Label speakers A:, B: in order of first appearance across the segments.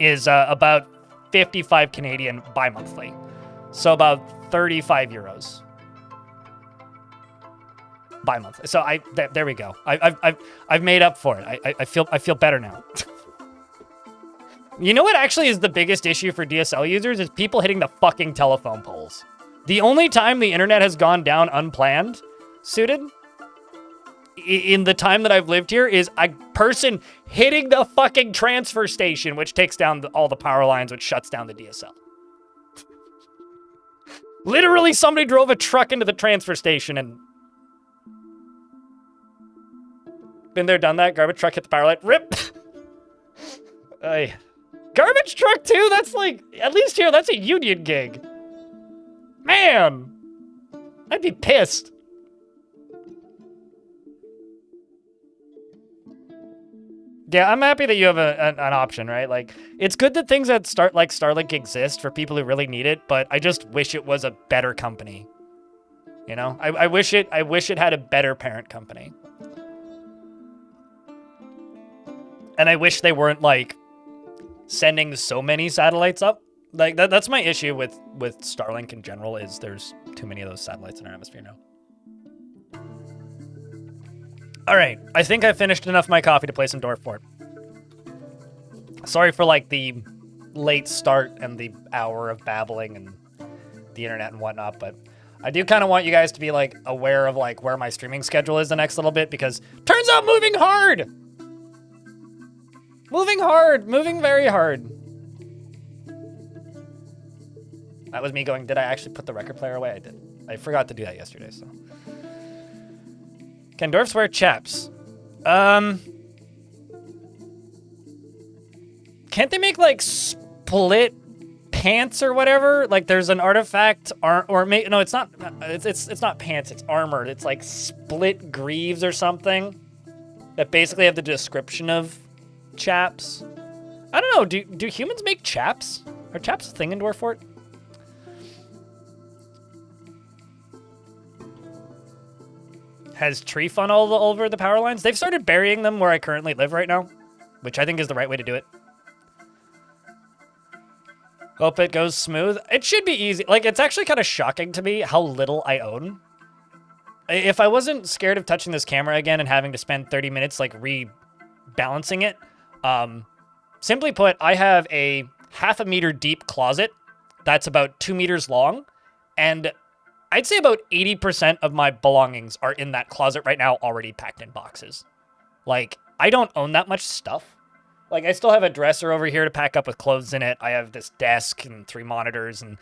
A: is about 55 Canadian bi-monthly. So about 35 euros bi-monthly. So there we go. I've made up for it. I feel better now. You know what actually is the biggest issue for DSL users is people hitting the fucking telephone poles. The only time the internet has gone down unplanned, suited, in the time that I've lived here is a person hitting the fucking transfer station, which takes down all the power lines, which shuts down the DSL. Literally, somebody drove a truck into the transfer station and... Been there, done that. Garbage truck hit the power line. RIP! Garbage truck, too? That's like... At least here, that's a union gig. Man! I'd be pissed. Yeah, I'm happy that you have an option, right? Like, it's good that things that Starlink exist for people who really need it, but I just wish it was a better company. You know? I wish it had a better parent company. And I wish they weren't, like, sending so many satellites up. Like, that's my issue with Starlink in general, is there's too many of those satellites in our atmosphere now. All right, I think I finished enough of my coffee to play some Dwarf Fort. Sorry for, like, the late start and the hour of babbling and the internet and whatnot, but I do kind of want you guys to be, like, aware of, like, where my streaming schedule is the next little bit, because turns out moving hard! Moving very hard. That was me going, did I actually put the record player away? I did. I forgot to do that yesterday, so. Can dwarfs wear chaps? Can't they make, like, split pants or whatever? Like, there's an artifact, no, it's not, it's not pants, it's armor. It's, like, split greaves or something that basically have the description of chaps. I don't know, do humans make chaps? Are chaps a thing in Dwarf Fort? Has tree fun all over the power lines? They've started burying them where I currently live right now, which I think is the right way to do it. Hope it goes smooth. It should be easy. Like, it's actually kind of shocking to me how little I own. If I wasn't scared of touching this camera again and having to spend 30 minutes, like, rebalancing it, simply put, I have a 1/2 meter deep closet that's about 2 meters long, and I'd say about 80% of my belongings are in that closet right now, already packed in boxes. Like, I don't own that much stuff. Like, I still have a dresser over here to pack up with clothes in it. I have this desk and 3 monitors and,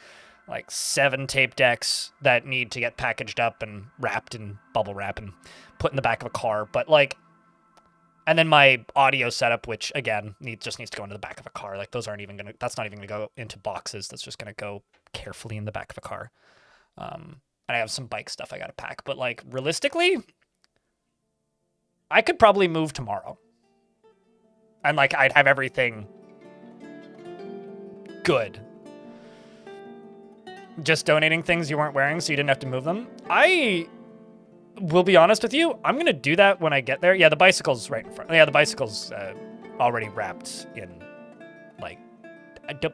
A: like, 7 tape decks that need to get packaged up and wrapped in bubble wrap and put in the back of a car. But, like, and then my audio setup, which, again, just needs to go into the back of a car. Like, that's not even gonna go into boxes. That's just gonna go carefully in the back of a car. And I have some bike stuff I gotta pack. But, like, realistically, I could probably move tomorrow. And, like, I'd have everything good. Just donating things you weren't wearing so you didn't have to move them. I will be honest with you, I'm gonna do that when I get there. Yeah, the bicycle's right in front. Yeah, the bicycle's already wrapped in, like,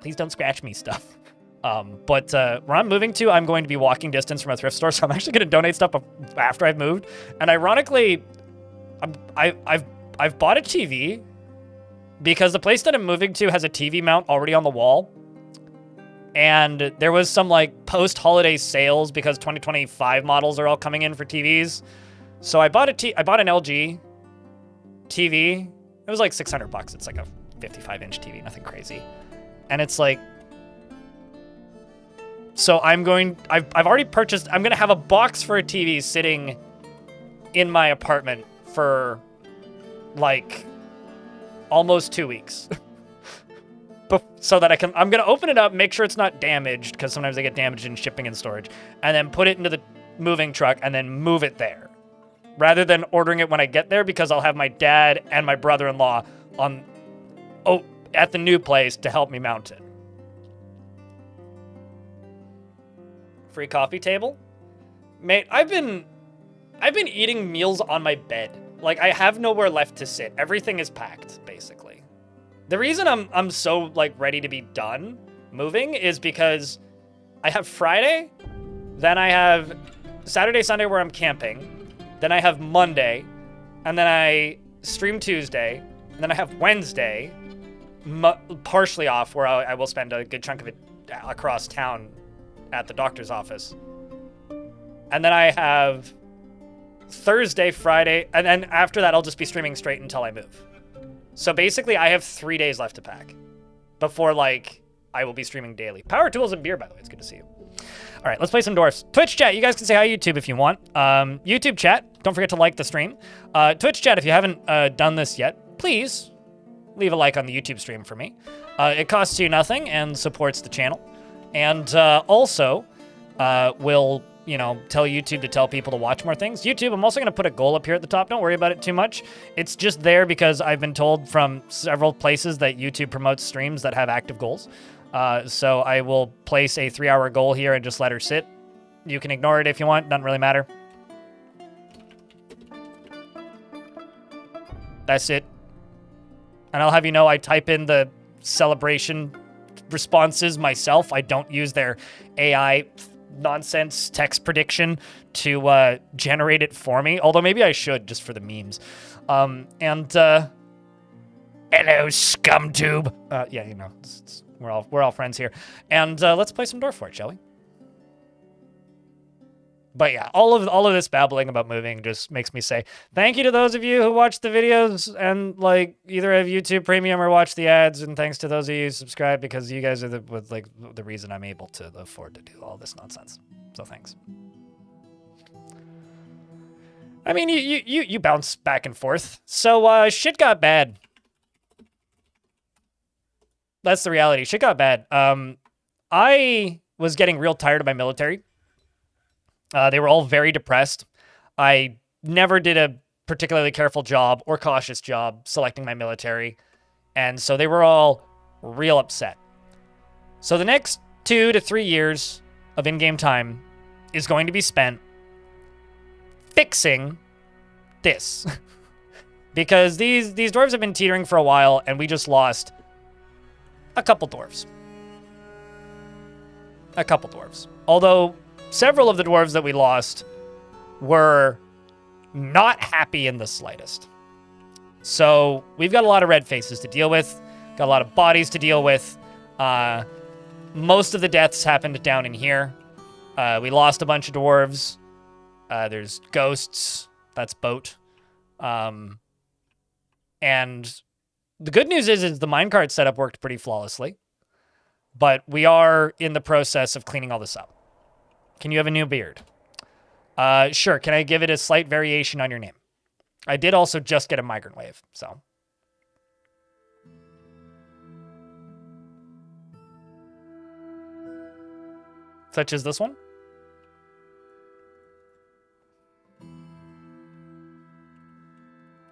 A: please don't scratch me stuff. But where I'm moving to, I'm going to be walking distance from a thrift store, so I'm actually gonna donate stuff after I've moved. And ironically, I've bought a TV because the place that I'm moving to has a TV mount already on the wall. And there was some, like, post-holiday sales because 2025 models are all coming in for TVs. So I bought an LG TV. It was like $600. It's like a 55-inch TV, nothing crazy. And it's like, so I've already purchased, I'm gonna have a box for a TV sitting in my apartment for, like, almost 2 weeks. So that I'm gonna open it up, make sure it's not damaged, because sometimes they get damaged in shipping and storage, and then put it into the moving truck and then move it there. Rather than ordering it when I get there, because I'll have my dad and my brother-in-law at the new place to help me mount it. Free coffee table? Mate, I've been eating meals on my bed. Like, I have nowhere left to sit. Everything is packed, basically. The reason I'm so like ready to be done moving is because I have Friday, then I have Saturday, Sunday where I'm camping, then I have Monday, and then I stream Tuesday, and then I have Wednesday, partially off, where I will spend a good chunk of it across town at the doctor's office. And then I have Thursday, Friday, and then after that I'll just be streaming straight until I move. So basically I have 3 days left to pack before like I will be streaming daily. Power Tools and Beer, by the way, it's good to see you. All right, let's play some Dwarfs. Twitch chat, you guys can say hi YouTube if you want. YouTube chat, don't forget to like the stream. Twitch chat, if you haven't done this yet, please leave a like on the YouTube stream for me. It costs you nothing and supports the channel. And also will, you know, tell YouTube to tell people to watch more things. YouTube, I'm also going to put a goal up here at the top. Don't worry about it too much. It's just there because I've been told from several places that YouTube promotes streams that have active goals. So I will place a 3-hour goal here and just let her sit. You can ignore it if you want. Doesn't really matter. That's it. And I'll have you know I type in the celebration responses myself. I don't use their AI nonsense text prediction to generate it for me. Although maybe I should just for the memes. Hello, scumtube. Yeah, you know, we're all friends here. And let's play some Dwarf Fort, shall we? But yeah, all of this babbling about moving just makes me say thank you to those of you who watch the videos and like either have YouTube Premium or watch the ads, and thanks to those of you who subscribe because you guys are the reason I'm able to afford to do all this nonsense. So thanks. I mean, you bounce back and forth. So shit got bad. That's the reality. Shit got bad. I was getting real tired of my military. They were all very depressed. I never did a particularly careful job or cautious job selecting my military. And so they were all real upset. So the next 2 to 3 years of in-game time is going to be spent fixing this. Because these dwarves have been teetering for a while, and we just lost a couple dwarves. A couple dwarves. Although several of the dwarves that we lost were not happy in the slightest. So we've got a lot of red faces to deal with, got a lot of bodies to deal with. Most of the deaths happened down in here. We lost a bunch of dwarves. There's ghosts. That's boat. And the good news is the minecart setup worked pretty flawlessly. But we are in the process of cleaning all this up. Can you have a new beard? Sure. Can I give it a slight variation on your name? I did also just get a migrant wave, so. Such as this one?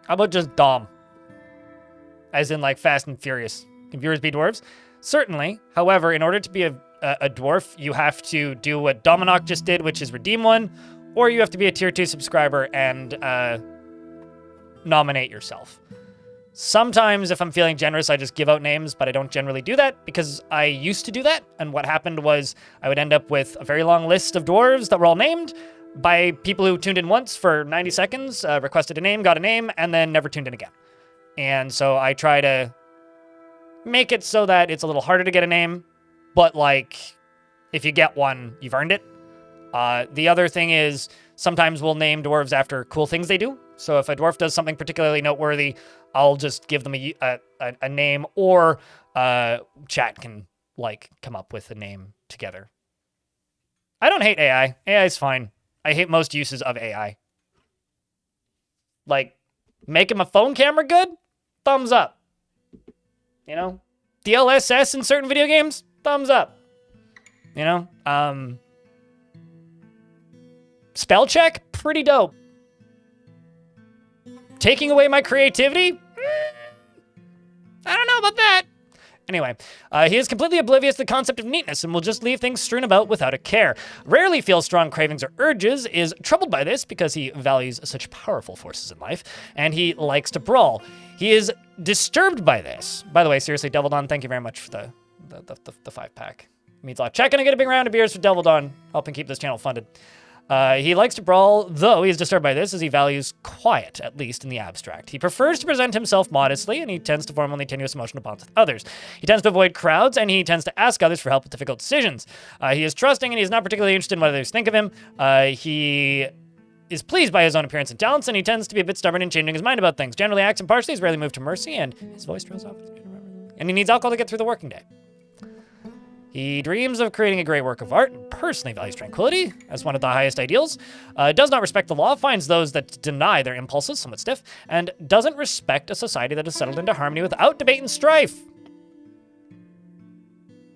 A: How about just Dom? As in, like, Fast and Furious. Can viewers be dwarves? Certainly. However, in order to be a dwarf, you have to do what Dominok just did, which is redeem one, or you have to be a tier 2 subscriber and nominate yourself. Sometimes, if I'm feeling generous, I just give out names, but I don't generally do that because I used to do that. And what happened was I would end up with a very long list of dwarves that were all named by people who tuned in once for 90 seconds, requested a name, got a name, and then never tuned in again. And so I try to make it so that it's a little harder to get a name, but like, if you get one, you've earned it. The other thing is sometimes we'll name dwarves after cool things they do. So if a dwarf does something particularly noteworthy, I'll just give them a name, or chat can like come up with a name together. I don't hate AI. AI is fine. I hate most uses of AI. Like, making my phone camera good? Thumbs up. You know? DLSS in certain video games? Thumbs up. You know? Spell check? Pretty dope. Taking away my creativity? I don't know about that. Anyway, he is completely oblivious to the concept of neatness and will just leave things strewn about without a care. Rarely feels strong cravings or urges, is troubled by this because he values such powerful forces in life, and he likes to brawl. He is disturbed by this. By the way, seriously, Devil Dawn, thank you very much for the 5-pack. Means a lot. Check and I get a big round of beers for Devil Dawn, helping keep this channel funded. He likes to brawl, though he is disturbed by this, as he values quiet, at least in the abstract. He prefers to present himself modestly, and he tends to form only tenuous emotional bonds with others. He tends to avoid crowds, and he tends to ask others for help with difficult decisions. He is trusting, and he is not particularly interested in what others think of him. He is pleased by his own appearance and talents, and he tends to be a bit stubborn in changing his mind about things. Generally acts impartially, he's rarely moved to mercy, and his voice trails off. And he needs alcohol to get through the working day. He dreams of creating a great work of art and personally values tranquility as one of the highest ideals, does not respect the law, finds those that deny their impulses somewhat stiff, and doesn't respect a society that is settled into harmony without debate and strife.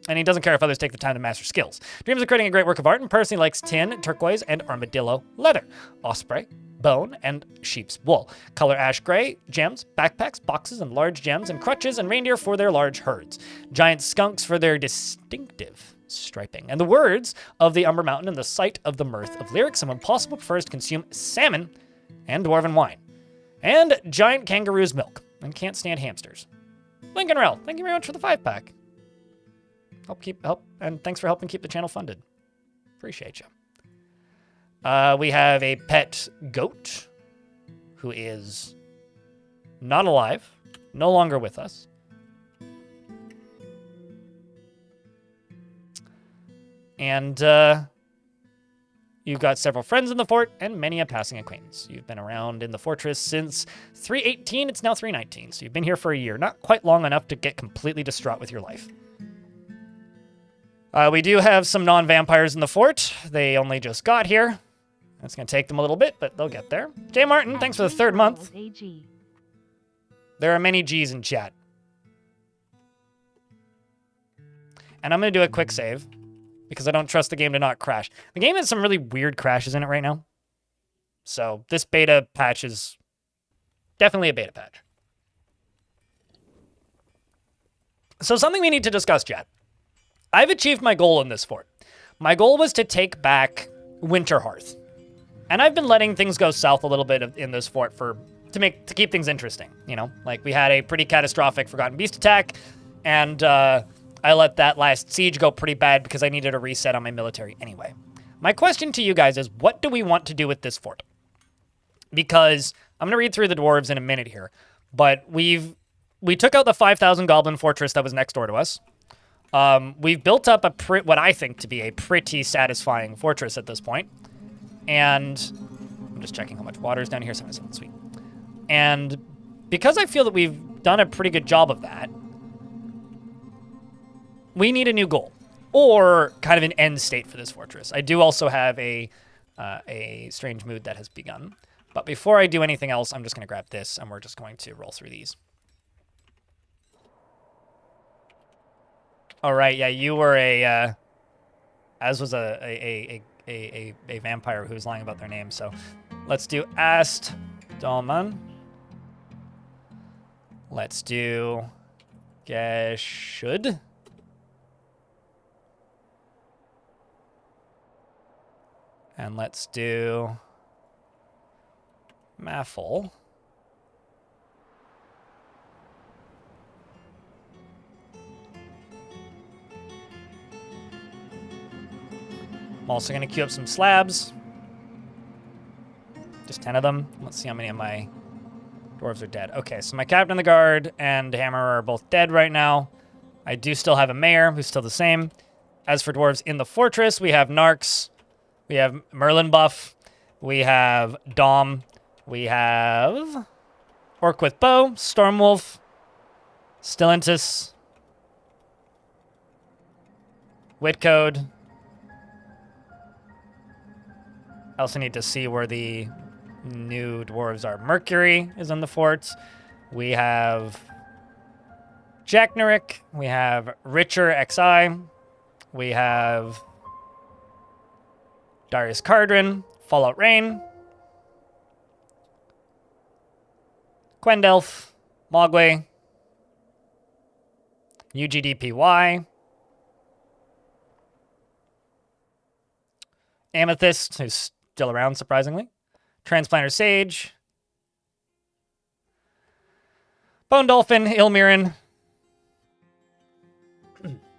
A: And he doesn't care if others take the time to master skills. Dreams of creating a great work of art and personally likes tin, turquoise, and armadillo leather, osprey, bone, and sheep's wool. Color ash gray, gems, backpacks, boxes, and large gems, and crutches, and reindeer for their large herds. Giant skunks for their distinctive striping. And the words of the Umber Mountain and the sight of the mirth of lyrics, and when possible prefers to consume salmon and dwarven wine. And giant kangaroo's milk, and can't stand hamsters. Lincoln Rel, thank you very much for the 5-pack. Help, and thanks for helping keep the channel funded. Appreciate you. We have a pet goat who is not alive, no longer with us. And you've got several friends in the fort and many a passing acquaintance. You've been around in the fortress since 318. It's now 319, so you've been here for a year. Not quite long enough to get completely distraught with your life. We do have some non-vampires in the fort. They only just got here. It's going to take them a little bit, but they'll get there. Jay Martin, thanks for the 3rd month. There are many G's in chat. And I'm going to do a quick save because I don't trust the game to not crash. The game has some really weird crashes in it right now. So this beta patch is definitely a beta patch. So something we need to discuss, chat. I've achieved my goal in this fort. My goal was to take back Winterhearth. And I've been letting things go south a little bit in this fort to keep things interesting, you know? Like, we had a pretty catastrophic Forgotten Beast attack, and I let that last siege go pretty bad because I needed a reset on my military anyway. My question to you guys is, what do we want to do with this fort? Because I'm going to read through the dwarves in a minute here, but we took out the 5,000 goblin fortress that was next door to us. We've built up what I think to be a pretty satisfying fortress at this point. And I'm just checking how much water is down here. 77, sweet. And because I feel that we've done a pretty good job of that, we need a new goal or kind of an end state for this fortress. I do also have a strange mood that has begun. But before I do anything else, I'm just going to grab this and we're just going to roll through these. All right, yeah, you were as was a vampire who was lying about their name. So let's do Ast Dolman. Let's do Geshud. And let's do Maffle. I'm also going to queue up some slabs. Just 10 of them. Let's see how many of my dwarves are dead. Okay, so my captain of the guard and hammer are both dead right now. I do still have a mayor who's still the same. As for dwarves in the fortress, we have Narcs. We have Merlin buff. We have Dom. We have Orc with Bow, Stormwolf, Stellantis, Whitcode. I also need to see where the new dwarves are. Mercury is in the fort. We have Jack Nurick. We have Richer XI. We have Darius Cardrin, Fallout Rain, Quendelf, Mogwai, UGDPY, Amethyst, who's still around, surprisingly, Transplanter Sage, Bone Dolphin, Ilmirin.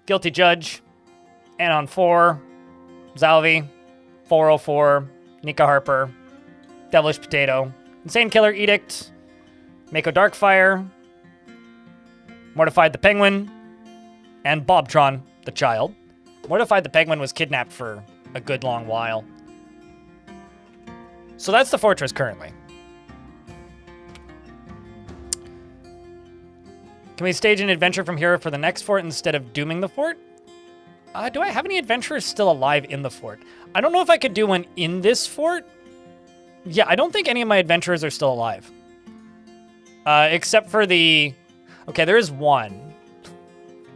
A: Guilty Judge. Anon 4. Zalvi. 404. Nika Harper. Devilish Potato. Insane Killer Edict. Mako Darkfire. Mortified the Penguin. And Bobtron, the child. Mortified the Penguin was kidnapped for a good long while. So that's the fortress currently. Can we stage an adventure from here for the next fort instead of dooming the fort? Do I have any adventurers still alive in the fort? I don't know if I could do one in this fort. Yeah, I don't think any of my adventurers are still alive. Except for the... Okay, there is one.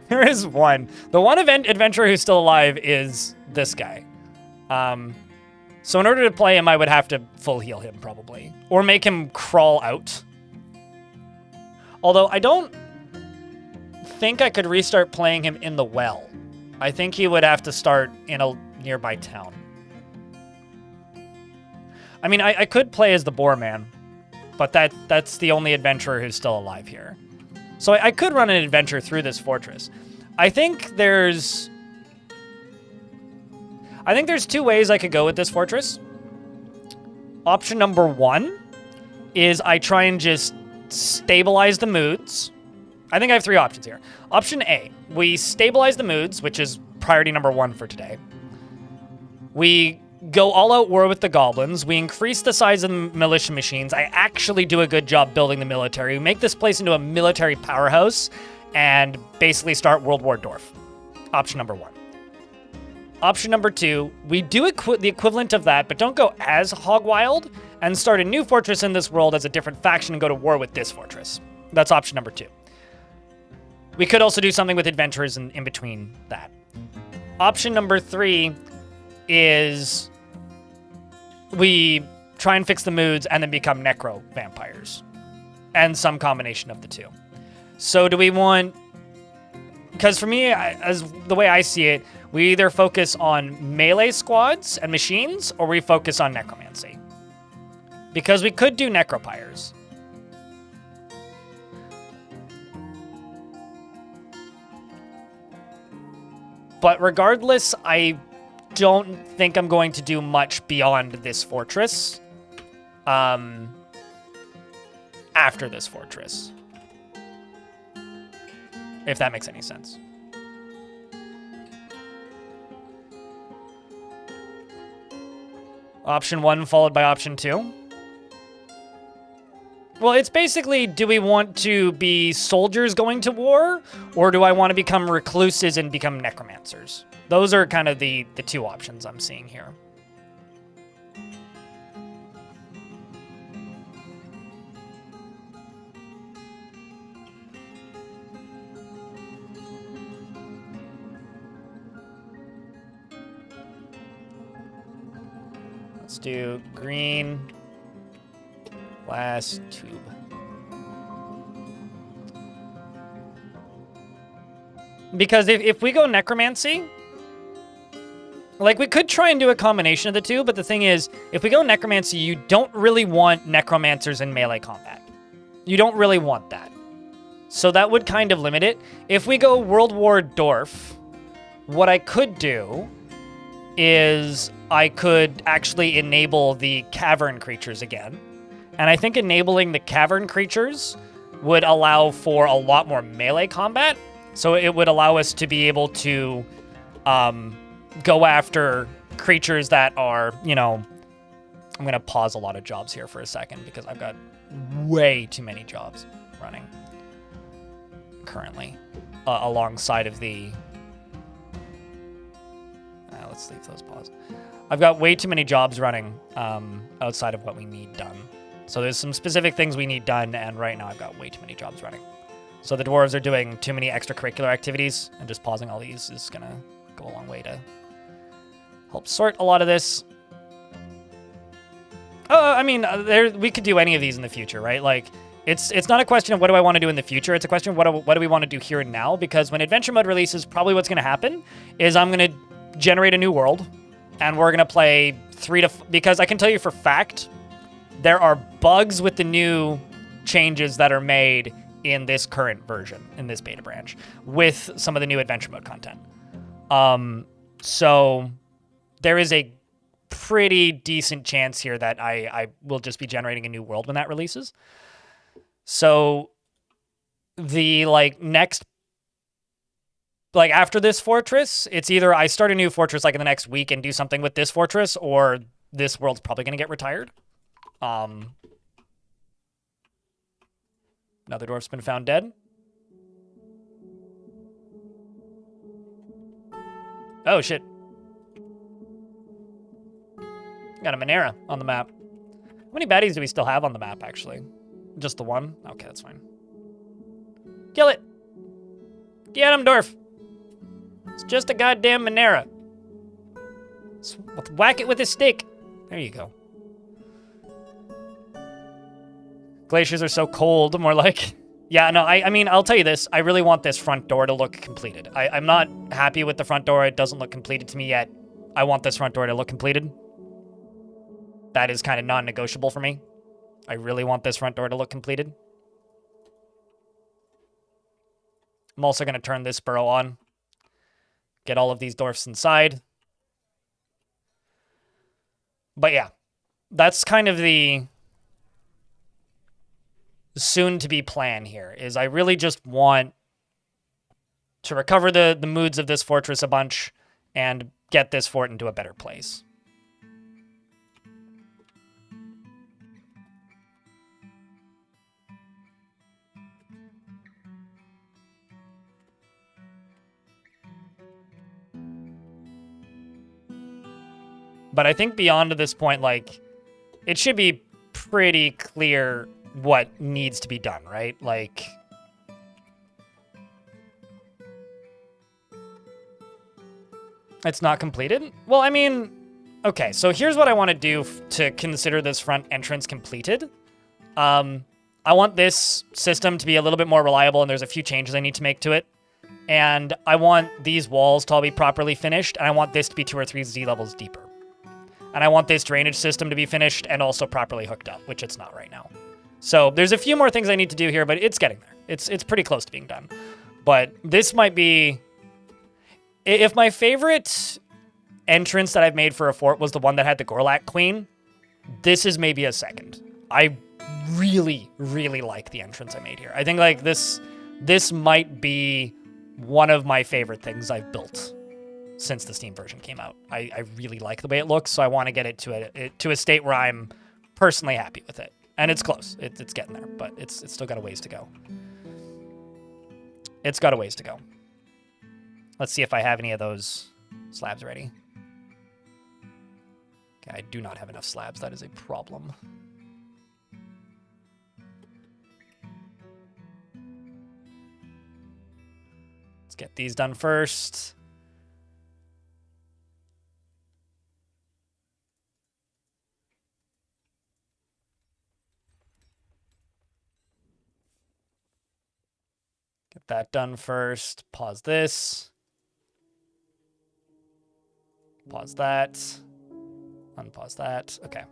A: There is one. The one adventurer who's still alive is this guy. So in order to play him, I would have to full heal him, probably. Or make him crawl out. Although, I don't think I could restart playing him in the well. I think he would have to start in a nearby town. I mean, I could play as the Boar Man, but that's the only adventurer who's still alive here. So I could run an adventure through this fortress. I think there's two ways I could go with this fortress. Option number 1 is I try and just stabilize the moods. I think I have 3 options here. Option A, we stabilize the moods, which is priority number 1 for today. We go all out war with the goblins. We increase the size of the militia machines. I actually do a good job building the military. We make this place into a military powerhouse and basically start World War Dwarf. Option number 1. Option number 2, we do the equivalent of that, but don't go as hog wild and start a new fortress in this world as a different faction and go to war with this fortress. That's option number 2. We could also do something with adventurers in between that. Option number 3 is we try and fix the moods and then become necro vampires. And some combination of the two. So do we want... Because for me, as the way I see it, we either focus on melee squads and machines, or we focus on necromancy. Because we could do necropires. But regardless, I don't think I'm going to do much beyond this fortress. After this fortress. If that makes any sense. Option 1 followed by option 2. Well, it's basically, do we want to be soldiers going to war, or do I want to become recluses and become necromancers? Those are kind of the 2 options I'm seeing here. Let's do green, glass tube. Because if we go necromancy, like we could try and do a combination of the 2, but the thing is, if we go necromancy, you don't really want necromancers in melee combat. You don't really want that. So that would kind of limit it. If we go World War Dwarf, what I could do is I could actually enable the cavern creatures again. And I think enabling the cavern creatures would allow for a lot more melee combat. So it would allow us to be able to go after creatures that are, you know... I'm going to pause a lot of jobs here for a second because I've got way too many jobs running currently alongside of the... let's leave those paused. I've got way too many jobs running outside of what we need done. So there's some specific things we need done, and right now I've got way too many jobs running. So the dwarves are doing too many extracurricular activities, and just pausing all these is going to go a long way to help sort a lot of this. I mean, we could do any of these in the future, right? Like, it's not a question of what do I want to do in the future. It's a question of what do we want to do here and now, because when adventure mode releases, probably what's going to happen is I'm going to generate a new world, and we're going to play because I can tell you for fact, there are bugs with the new changes that are made in this current version, in this beta branch, with some of the new adventure mode content. So there is a pretty decent chance here that I will just be generating a new world when that releases. So the next, after this fortress, it's either I start a new fortress in the next week and do something with this fortress, or this world's probably going to get retired. Another dwarf's been found dead. Oh, shit. Got a Monera on the map. How many baddies do we still have on the map, actually? Just the one? Okay, that's fine. Kill it! Get him, Dwarf! It's just a goddamn Monera. Whack it with a stick. There you go. Glaciers are so cold, more like... Yeah, no, I mean, I'll tell you this. I really want this front door to look completed. I'm not happy with the front door. It doesn't look completed to me yet. I want this front door to look completed. That is kind of non-negotiable for me. I really want this front door to look completed. I'm also going to turn this burrow on. Get all of these dwarfs inside. But yeah, that's kind of the soon-to-be plan here, is I really just want to recover the moods of this fortress a bunch and get this fort into a better place. But I think beyond this point, it should be pretty clear what needs to be done, right? It's not completed? Well, I mean, okay, so here's what I want to do to consider this front entrance completed. I want this system to be a little bit more reliable, and there's a few changes I need to make to it. And I want these walls to all be properly finished, and I want this to be 2 or 3 Z levels deeper. And I want this drainage system to be finished and also properly hooked up, which it's not right now. So there's a few more things I need to do here, but it's getting there. It's pretty close to being done. But this might be... If my favorite entrance that I've made for a fort was the one that had the Gorlak Queen, this is maybe a second. I really, really like the entrance I made here. I think this might be one of my favorite things I've built since the Steam version came out. I really like the way it looks, so I want to get it to a state where I'm personally happy with it. And it's close. It's getting there, but it's still got a ways to go. It's got a ways to go. Let's see if I have any of those slabs ready. Okay, I do not have enough slabs. That is a problem. Let's get these done first. Get that done first. Pause this. Pause that. Unpause that. Okay.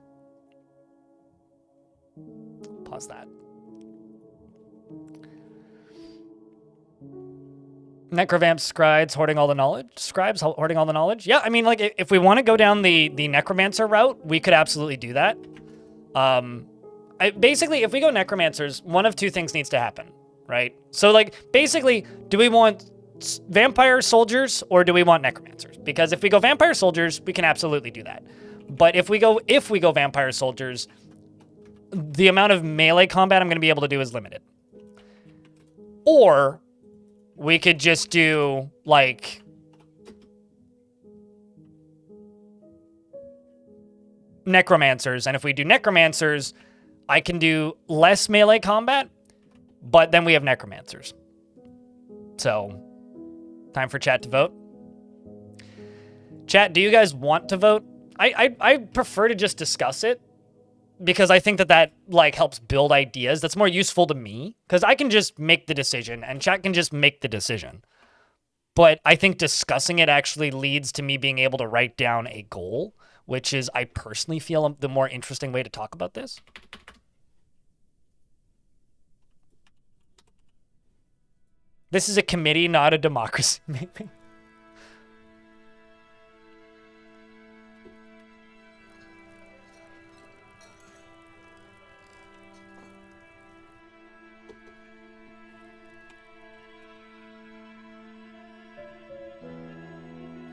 A: Pause that. Necrovamp scribes hoarding all the knowledge. Scribes hoarding all the knowledge. Yeah, I mean, if we want to go down the necromancer route, we could absolutely do that. Basically, if we go necromancers, one of two things needs to happen, right? So, basically, do we want vampire soldiers or do we want necromancers? Because if we go vampire soldiers, we can absolutely do that. But if we go vampire soldiers, the amount of melee combat I'm going to be able to do is limited. Or we could just do necromancers, and if we do necromancers, I can do less melee combat, but then we have necromancers. So, time for chat to vote. Chat, do you guys want to vote? I prefer to just discuss it, because I think that helps build ideas. That's more useful to me, because I can just make the decision, and chat can just make the decision. But I think discussing it actually leads to me being able to write down a goal, which is, I personally feel, the more interesting way to talk about this. This is a committee, not a democracy, maybe.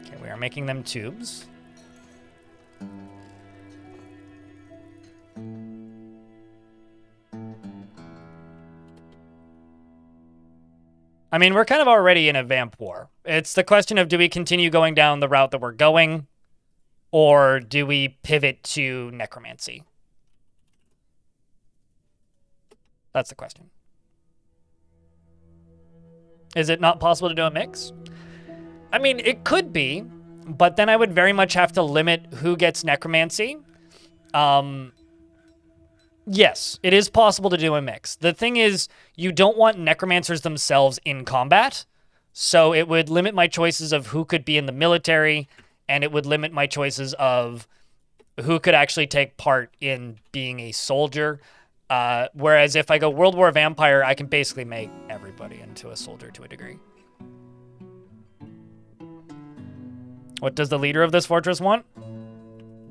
A: Okay, we are making them tubes. I mean, we're kind of already in a vamp war. It's the question of, do we continue going down the route that we're going, or do we pivot to necromancy? That's the question. Is it not possible to do a mix? I mean, it could be, but then I would very much have to limit who gets necromancy. Yes, it is possible to do a mix. The thing is, you don't want necromancers themselves in combat, so it would limit my choices of who could be in the military, and it would limit my choices of who could actually take part in being a soldier. Whereas if I go World War Vampire, I can basically make everybody into a soldier to a degree. What does the leader of this fortress want?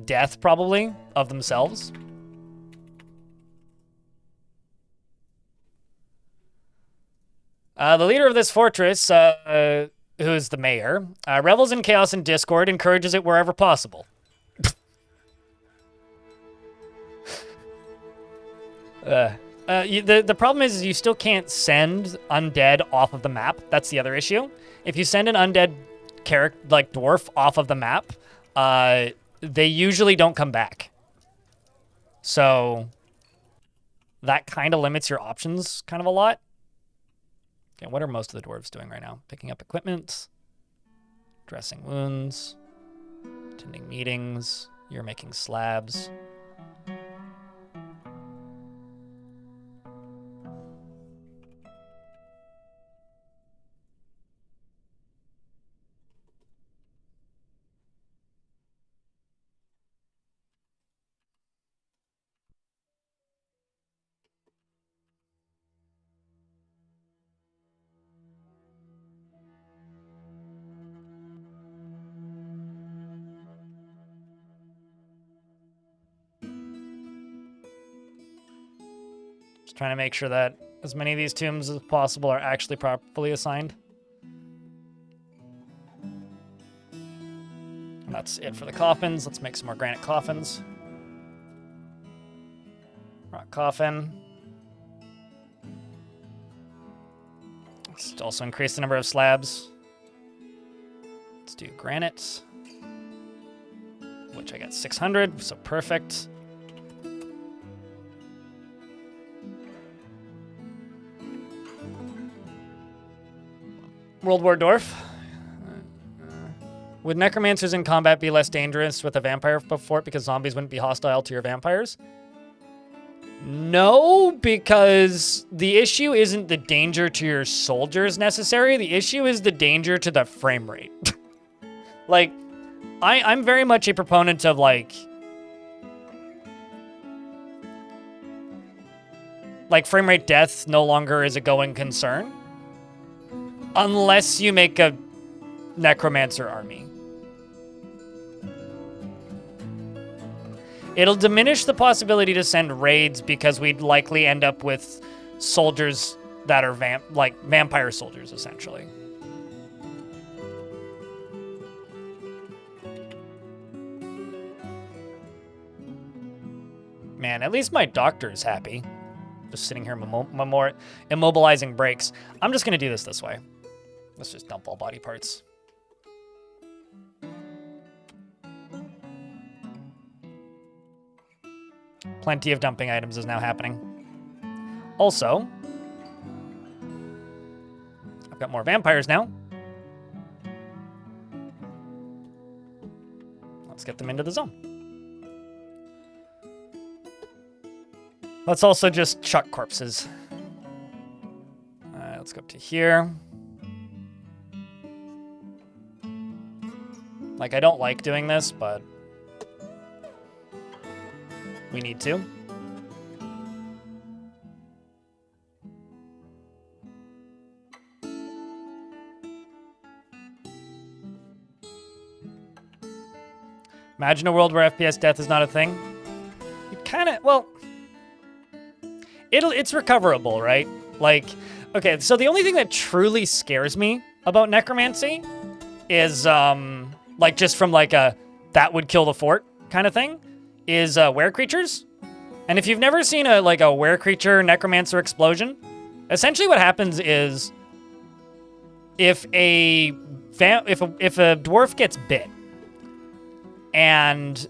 A: Death, probably, of themselves. The leader of this fortress, who's the mayor, revels in chaos and discord, encourages it wherever possible. The problem is you still can't send undead off of the map. That's the other issue. If you send an undead character like Dwarf off of the map, they usually don't come back. So that kind of limits your options kind of a lot. Okay, what are most of the dwarves doing right now? Picking up equipment, dressing wounds, attending meetings. You're making slabs. Just trying to make sure that as many of these tombs as possible are actually properly assigned. And that's it for the coffins. Let's make some more granite coffins. Rock coffin. Let's also increase the number of slabs. Let's do granite, which I got 600, so perfect. World War Dwarf. Would necromancers in combat be less dangerous with a vampire fort because zombies wouldn't be hostile to your vampires? No, because the issue isn't the danger to your soldiers necessarily. The issue is the danger to the frame rate. Like, I'm very much a proponent of, like frame rate death no longer is a going concern. Unless you make a necromancer army. It'll diminish the possibility to send raids because we'd likely end up with soldiers that are vampire soldiers, essentially. Man, at least my doctor is happy. Just sitting here immobilizing breaks. I'm just going to do this way. Let's just dump all body parts. Plenty of dumping items is now happening. Also, I've got more vampires now. Let's get them into the zone. Let's also just chuck corpses. Let's go up to here. Like, I don't like doing this, but we need to. Imagine a world where FPS death is not a thing. It kind of, well, it's recoverable, right? Like, okay, so the only thing that truly scares me about necromancy is, like, just from like a that would kill the fort kind of thing, is were creatures. And if you've never seen a were creature necromancer explosion, essentially what happens is if a dwarf gets bit and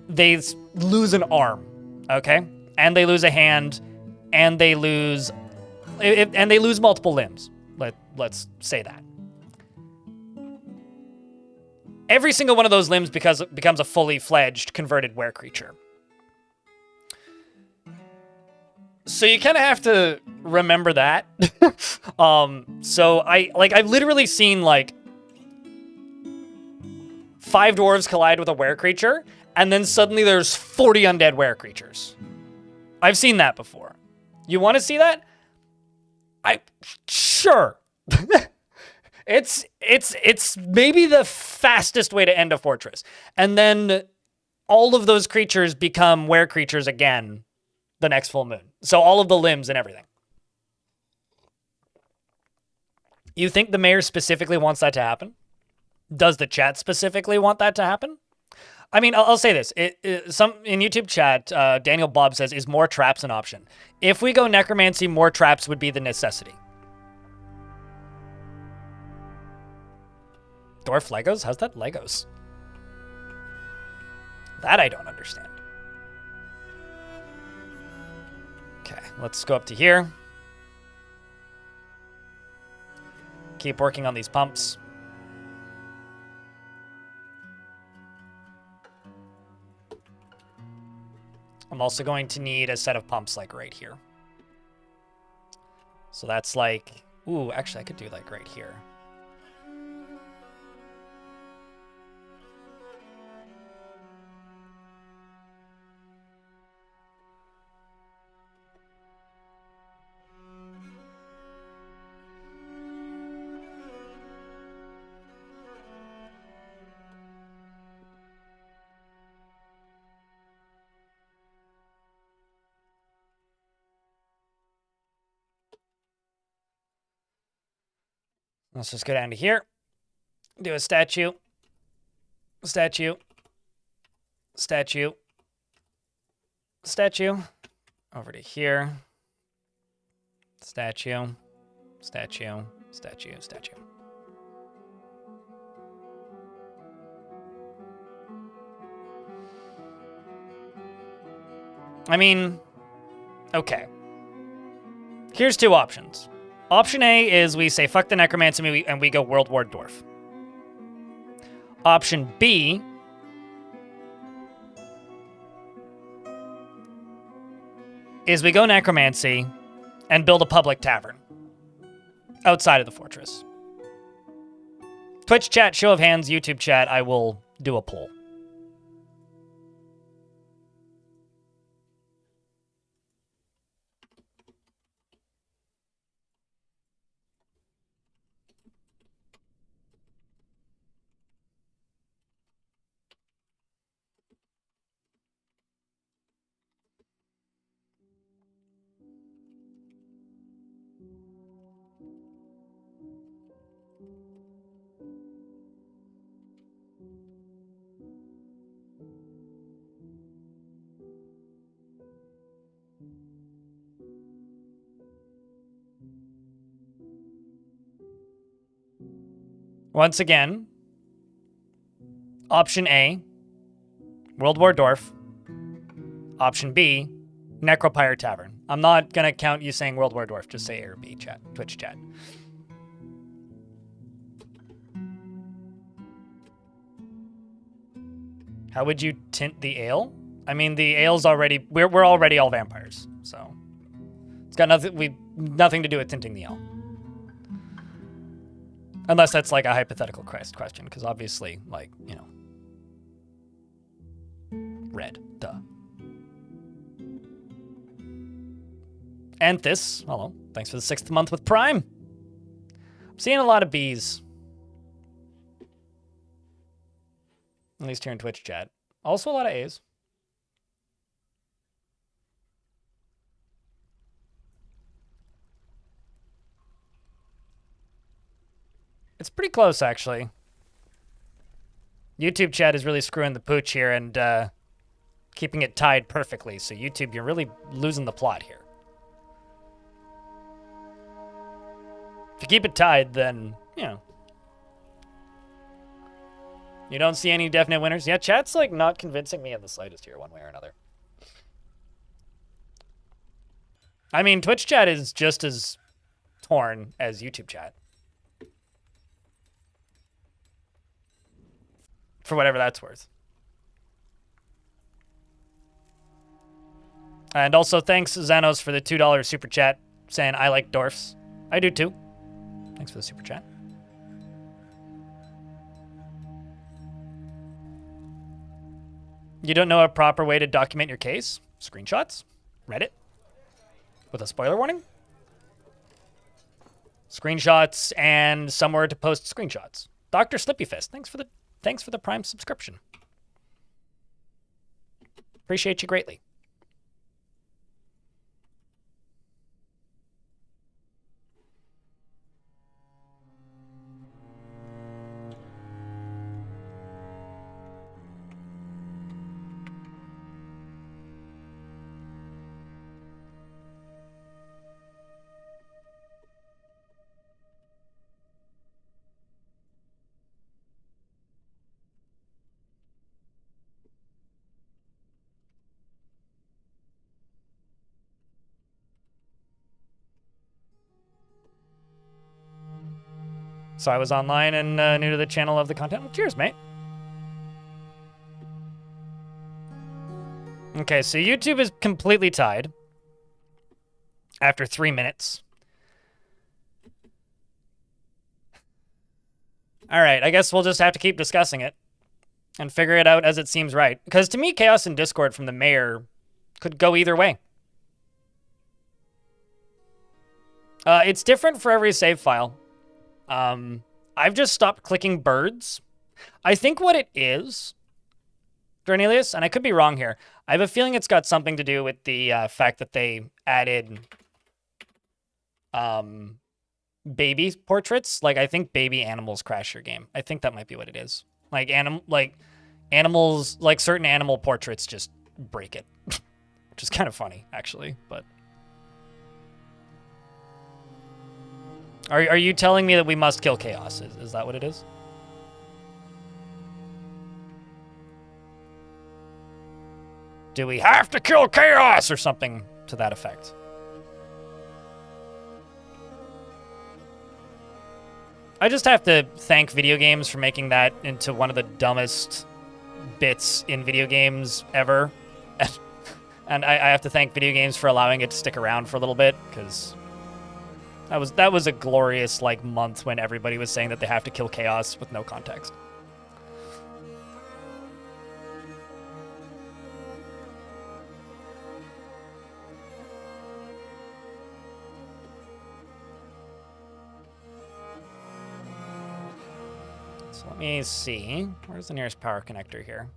A: they lose an arm, okay, and they lose a hand, and they lose multiple limbs. Let's say that. Every single one of those limbs becomes a fully fledged converted were creature. So you kind of have to remember that. So I've literally seen like 5 dwarves collide with a were creature, and then suddenly there's 40 undead were creatures. I've seen that before. You want to see that? Sure. It's maybe the fastest way to end a fortress. And then all of those creatures become were creatures again the next full moon. So all of the limbs and everything. You think the mayor specifically wants that to happen? Does the chat specifically want that to happen? I mean, I'll say this. Some in YouTube chat, Daniel Bob says, is more traps an option? If we go necromancy, more traps would be the necessity. Dwarf Legos? How's that Legos? That I don't understand. Okay, let's go up to here. Keep working on these pumps. I'm also going to need a set of pumps like right here. So that's like, ooh, actually I could do like right here. Let's just go down to here. Do a statue. Statue. Statue. Statue. Over to here. Statue. Statue. Statue. Statue. I mean, okay. Here's 2 options. Option A is we say fuck the necromancy and we go World War Dwarf. Option B is we go necromancy and build a public tavern outside of the fortress. Twitch chat, show of hands, YouTube chat, I will do a poll. Once again, option A, World War Dwarf. Option B, Necropire Tavern. I'm not going to count you saying World War Dwarf. Just say A or B, chat, Twitch chat. How would you tint the ale? I mean, the ale's already... We're already all vampires, so... It's got nothing to do with tinting the ale. Unless that's like a hypothetical question, because obviously, like, you know. Red, duh. Anthis, hello. Thanks for the 6th month with Prime. I'm seeing a lot of bees. At least here in Twitch chat. Also a lot of A's. It's pretty close, actually. YouTube chat is really screwing the pooch here and keeping it tied perfectly. So YouTube, you're really losing the plot here. If you keep it tied, then, you know. You don't see any definite winners? Yeah, chat's like not convincing me in the slightest here, one way or another. I mean, Twitch chat is just as torn as YouTube chat. For whatever that's worth. And also thanks, Xanos, for the $2 super chat saying I like Dwarfs. I do too. Thanks for the super chat. You don't know a proper way to document your case? Screenshots? Reddit? With a spoiler warning? Screenshots and somewhere to post screenshots. Dr. Slippyfist, thanks for the Prime subscription. Appreciate you greatly. So I was online and new to the channel of the content. Well, cheers, mate. Okay, so YouTube is completely tied after 3 minutes. All right, I guess we'll just have to keep discussing it and figure it out as it seems right. Because to me, Chaos in Discord from the mayor could go either way. It's different for every save file. I've just stopped clicking birds. I think what it is, Dornelius, and I could be wrong here, I have a feeling it's got something to do with the fact that they added baby portraits. Like, I think baby animals crash your game. I think that might be what it is. Like, animals, like certain animal portraits just break it. Which is kind of funny, actually, but... Are you telling me that we must kill Chaos? Is that what it is? Do we have to kill Chaos or something to that effect? I just have to thank video games for making that into one of the dumbest bits in video games ever. And I have to thank video games for allowing it to stick around for a little bit, because... That was a glorious, like, month when everybody was saying that they have to kill Chaos with no context. So let me see. Where's the nearest power connector here?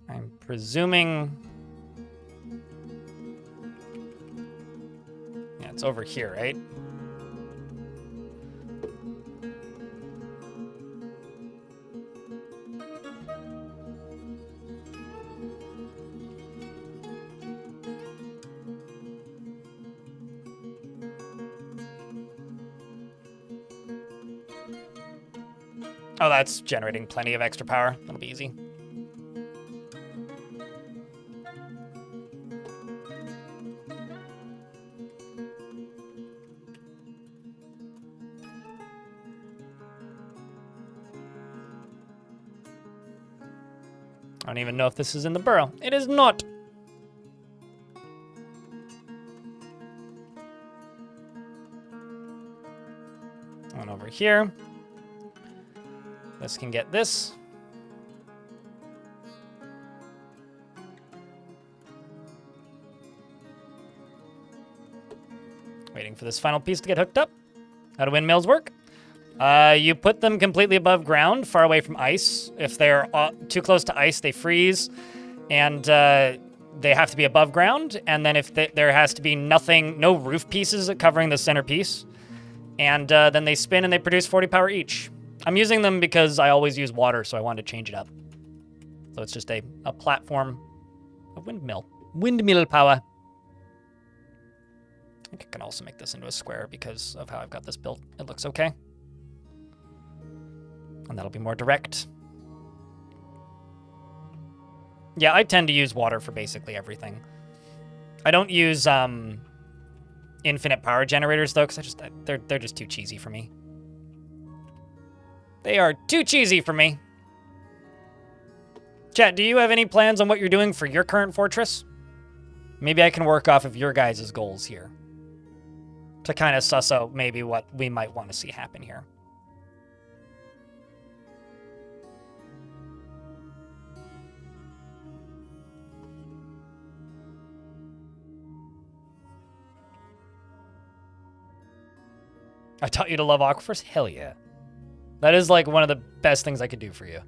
A: I'm presuming... Yeah, it's over here, right? Oh, that's generating plenty of extra power. That'll be easy. I don't even know if this is in the burrow. It is not. One over here. This can get this. Waiting for this final piece to get hooked up. How do windmills work? You put them completely above ground, far away from ice. If they're too close to ice, they freeze, and they have to be above ground. And then if there has to be no roof pieces covering the center piece, and then they spin and they produce 40 power each. I'm using them because I always use water, so I wanted to change it up. So it's just a platform, a windmill power. I think I can also make this into a square because of how I've got this built. It looks okay. And that'll be more direct. Yeah, I tend to use water for basically everything. I don't use infinite power generators though, because they're just too cheesy for me. They are too cheesy for me. Chat, do you have any plans on what you're doing for your current fortress? Maybe I can work off of your guys' goals here to kind of suss out maybe what we might want to see happen here. I taught you to love aquifers? Hell yeah. That is like one of the best things I could do for you.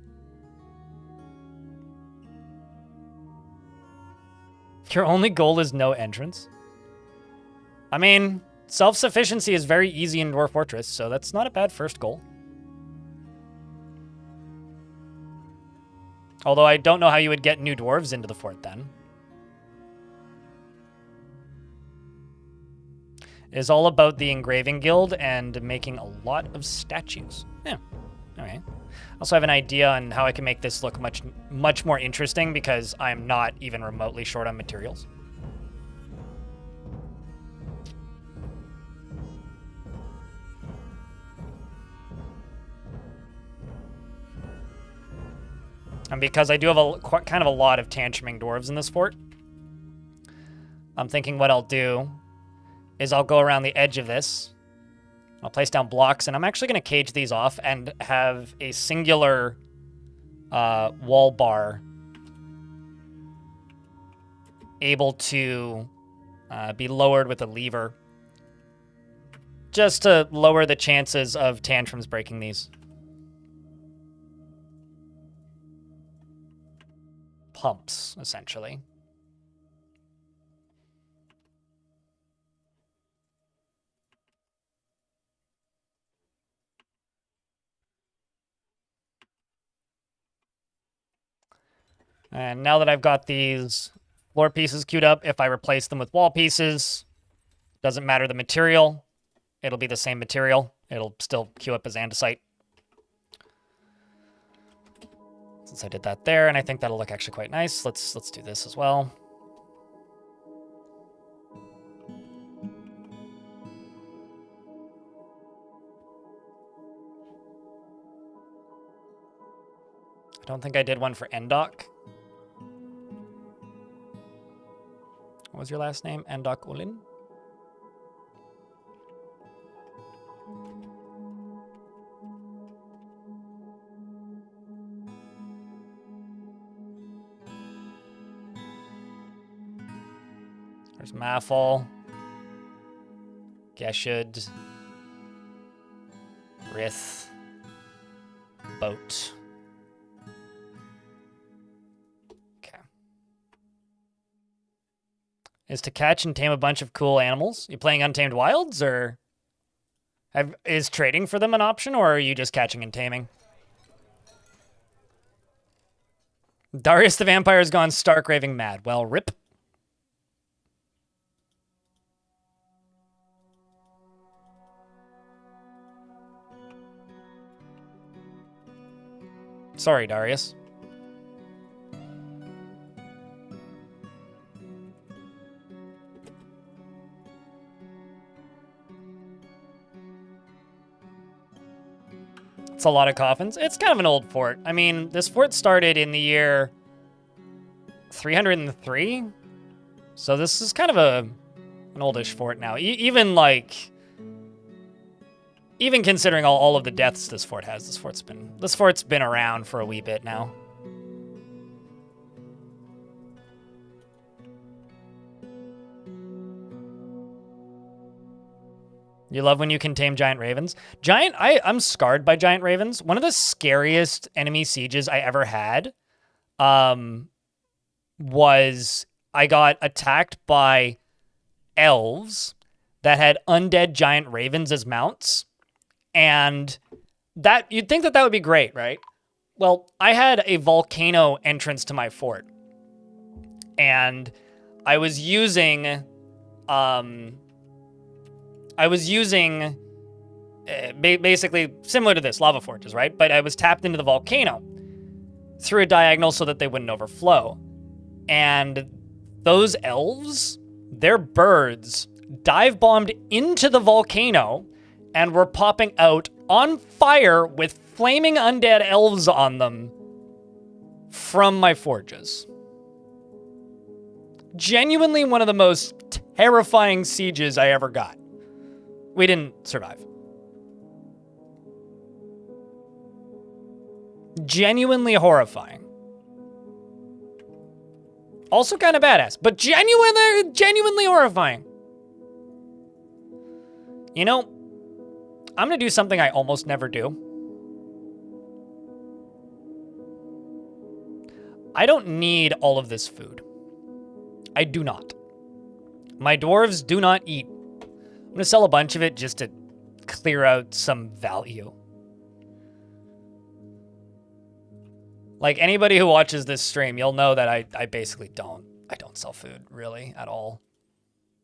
A: Your only goal is no entrance? I mean, self-sufficiency is very easy in Dwarf Fortress, so that's not a bad first goal. Although I don't know how you would get new dwarves into the fort then. It is all about the engraving guild and making a lot of statues. Yeah, okay. I also have an idea on how I can make this look much more interesting because I'm not even remotely short on materials. And because I do have kind of a lot of tantruming dwarves in this fort, I'm thinking what I'll do is I'll go around the edge of this. I'll place down blocks, and I'm actually going to cage these off and have a singular wall bar able to be lowered with a lever just to lower the chances of tantrums breaking these. Pumps, essentially. And now that I've got these floor pieces queued up, if I replace them with wall pieces, doesn't matter the material, it'll be the same material. It'll still queue up as andesite. Since I did that there, and I think that'll look actually quite nice, let's do this as well. I don't think I did one for Endok. What was your last name? Endok Ulin? There's Maffel, Geshud, Rith, Boat. Okay. Is to catch and tame a bunch of cool animals. You playing Untamed Wilds, or is trading for them an option, or are you just catching and taming? Darius the Vampire has gone stark raving mad. Well, rip. Sorry, Darius. It's a lot of coffins. It's kind of an old fort. I mean, this fort started in the year 303. So this is kind of an oldish fort now. Even considering all of the deaths this fort has, this fort's been around for a wee bit now. You love when you can tame giant ravens. I'm scarred by giant ravens. One of the scariest enemy sieges I ever had was I got attacked by elves that had undead giant ravens as mounts. And that you'd think that would be great, right? Well, I had a volcano entrance to my fort. And I was using basically similar to this, lava forges, right? But I was tapped into the volcano through a diagonal so that they wouldn't overflow. And those elves, their birds, dive bombed into the volcano and were popping out on fire with flaming undead elves on them from my forges. Genuinely one of the most terrifying sieges I ever got. We didn't survive. Genuinely horrifying. Also kind of badass, but genuinely horrifying. You know, I'm going to do something I almost never do. I don't need all of this food. I do not. My dwarves do not eat. I'm going to sell a bunch of it just to clear out some value. Like, anybody who watches this stream, you'll know that I basically don't sell food, really, at all.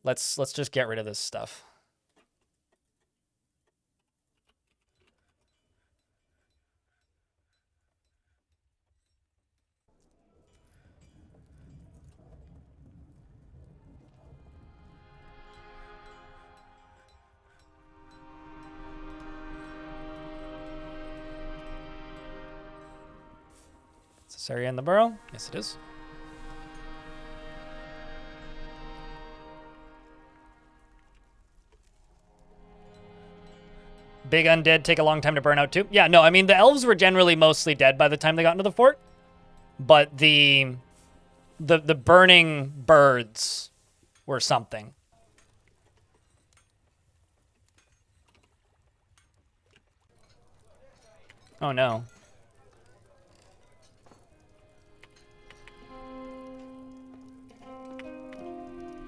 A: Let's just get rid of this stuff. Is this area in the burrow? Yes, it is. Big undead take a long time to burn out too. Yeah, no, I mean, the elves were generally mostly dead by the time they got into the fort. But the burning birds were something. Oh no.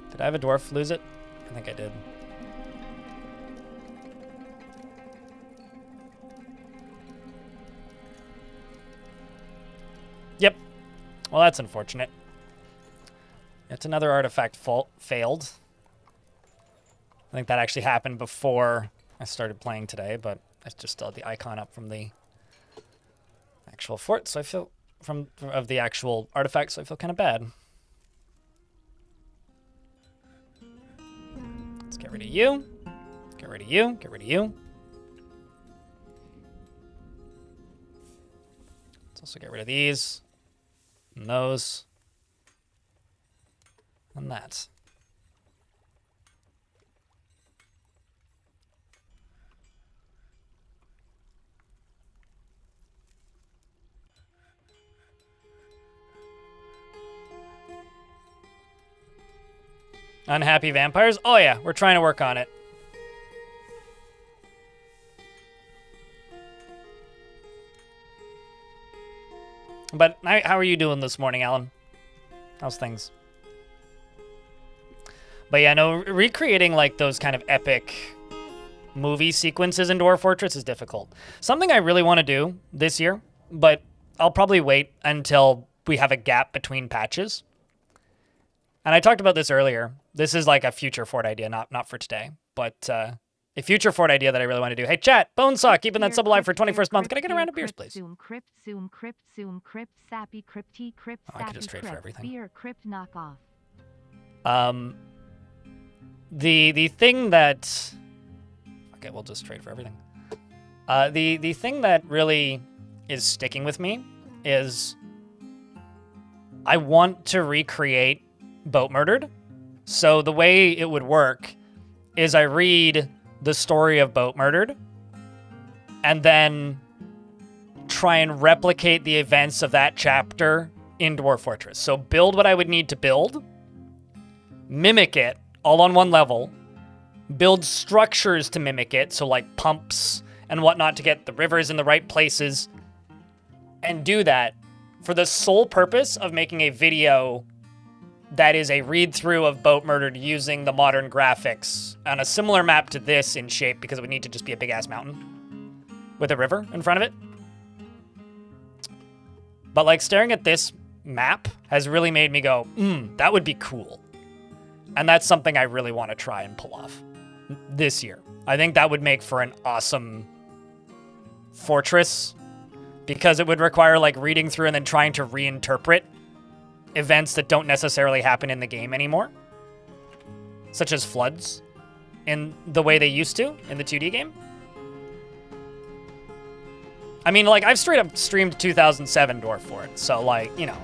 A: Did I have a dwarf lose it? I think I did. Yep. Well, that's unfortunate. It's another artifact failed. I think that actually happened before I started playing today, but I just still had the icon up from the actual fort, so I feel of the actual artifact, so I feel kind of bad. Let's get rid of you. Get rid of you. Get rid of you. Let's also get rid of these. And those. And that. Unhappy vampires? Oh yeah, we're trying to work on it. But how are you doing this morning, Alan? How's things? But yeah, no, recreating like those kind of epic movie sequences in Dwarf Fortress is difficult. Something I really want to do this year, but I'll probably wait until we have a gap between patches. And I talked about this earlier. This is like a future fort idea, not for today, but a future fort idea that I really want to do. Hey, chat, Bonesaw, keeping that sub alive for 21st month. Can I get a round of beers, please?
B: Zoom, crypt, zoom, crypt, zoom, crypt, sappy, crypty, crypt,
A: I could just trade for everything.
B: Beer, crypt, knockoff.
A: The thing that... Okay, we'll just trade for everything. The thing that really is sticking with me is I want to recreate Boat Murdered. So the way it would work is I read the story of Boat Murdered and then try and replicate the events of that chapter in Dwarf Fortress. So build what I would need to build, mimic it all on one level, build structures to mimic it, so like pumps and whatnot to get the rivers in the right places, and do that for the sole purpose of making a video that is a read-through of Boat Murdered using the modern graphics on a similar map to this in shape, because it would need to just be a big-ass mountain with a river in front of it. But like staring at this map has really made me go, that would be cool. And that's something I really want to try and pull off this year. I think that would make for an awesome fortress, because it would require like reading through and then trying to reinterpret events that don't necessarily happen in the game anymore, such as floods in the way they used to in the 2D game. I mean, like, I've straight up streamed 2007 Dwarf for it, so like, you know.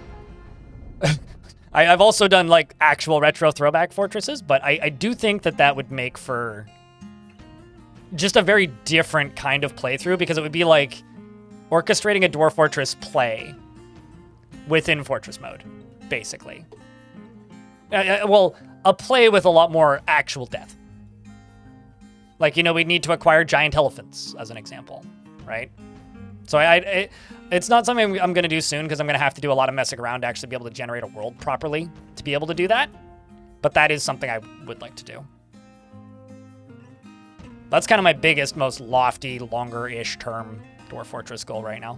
A: I've also done like actual retro throwback fortresses, but I do think that that would make for just a very different kind of playthrough, because it would be like orchestrating a Dwarf Fortress play within Fortress mode, basically. Well, a play with a lot more actual death. Like, you know, we'd need to acquire giant elephants, as an example, right? So it's not something I'm going to do soon, because I'm going to have to do a lot of messing around to actually be able to generate a world properly to be able to do that. But that is something I would like to do. That's kind of my biggest, most lofty, longer-ish term Dwarf Fortress goal right now.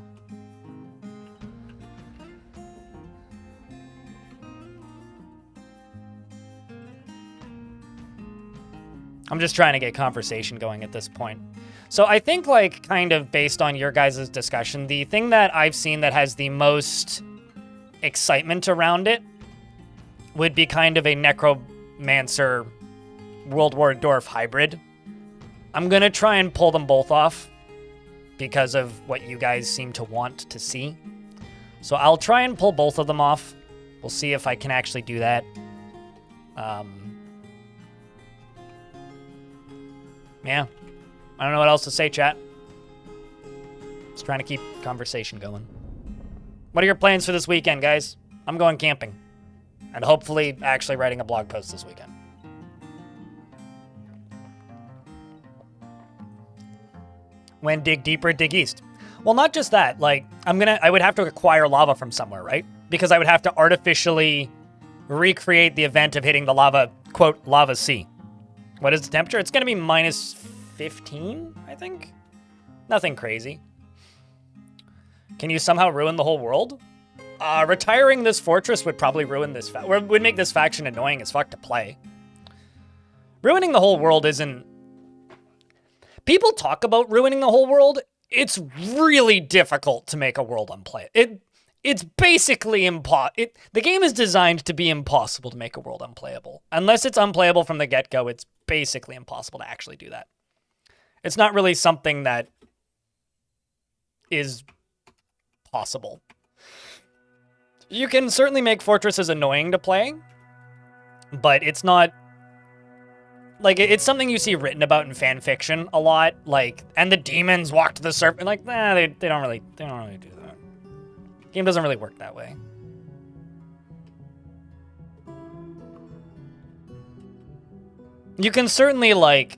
A: I'm just trying to get conversation going at this point. So I think, like, kind of based on your guys' discussion, the thing that I've seen that has the most excitement around it would be kind of a Necromancer World War Dwarf hybrid. I'm going to try and pull them both off because of what you guys seem to want to see. So I'll try and pull both of them off. We'll see if I can actually do that. Yeah. I don't know what else to say, chat. Just trying to keep conversation going. What are your plans for this weekend, guys? I'm going camping. And hopefully actually writing a blog post this weekend. When dig deeper, dig east. Well, not just that. Like, I would have to acquire lava from somewhere, right? Because I would have to artificially recreate the event of hitting the lava, quote, lava sea. What is the temperature? It's going to be minus 15, I think. Nothing crazy. Can you somehow ruin the whole world? Retiring this fortress would probably ruin this would make this faction annoying as fuck to play. Ruining the whole world isn't... People talk about ruining the whole world. It's really difficult to make a world unplayable. It's basically impossible. The game is designed to be impossible to make a world unplayable. Unless it's unplayable from the get-go, it's basically impossible to actually do that. It's not really something that is possible. You can certainly make fortresses annoying to play, but it's not... Like, it's something you see written about in fan fiction a lot, like, and the demons walk to the surface, like, nah, they don't really do that. Game doesn't really work that way. You can certainly, like,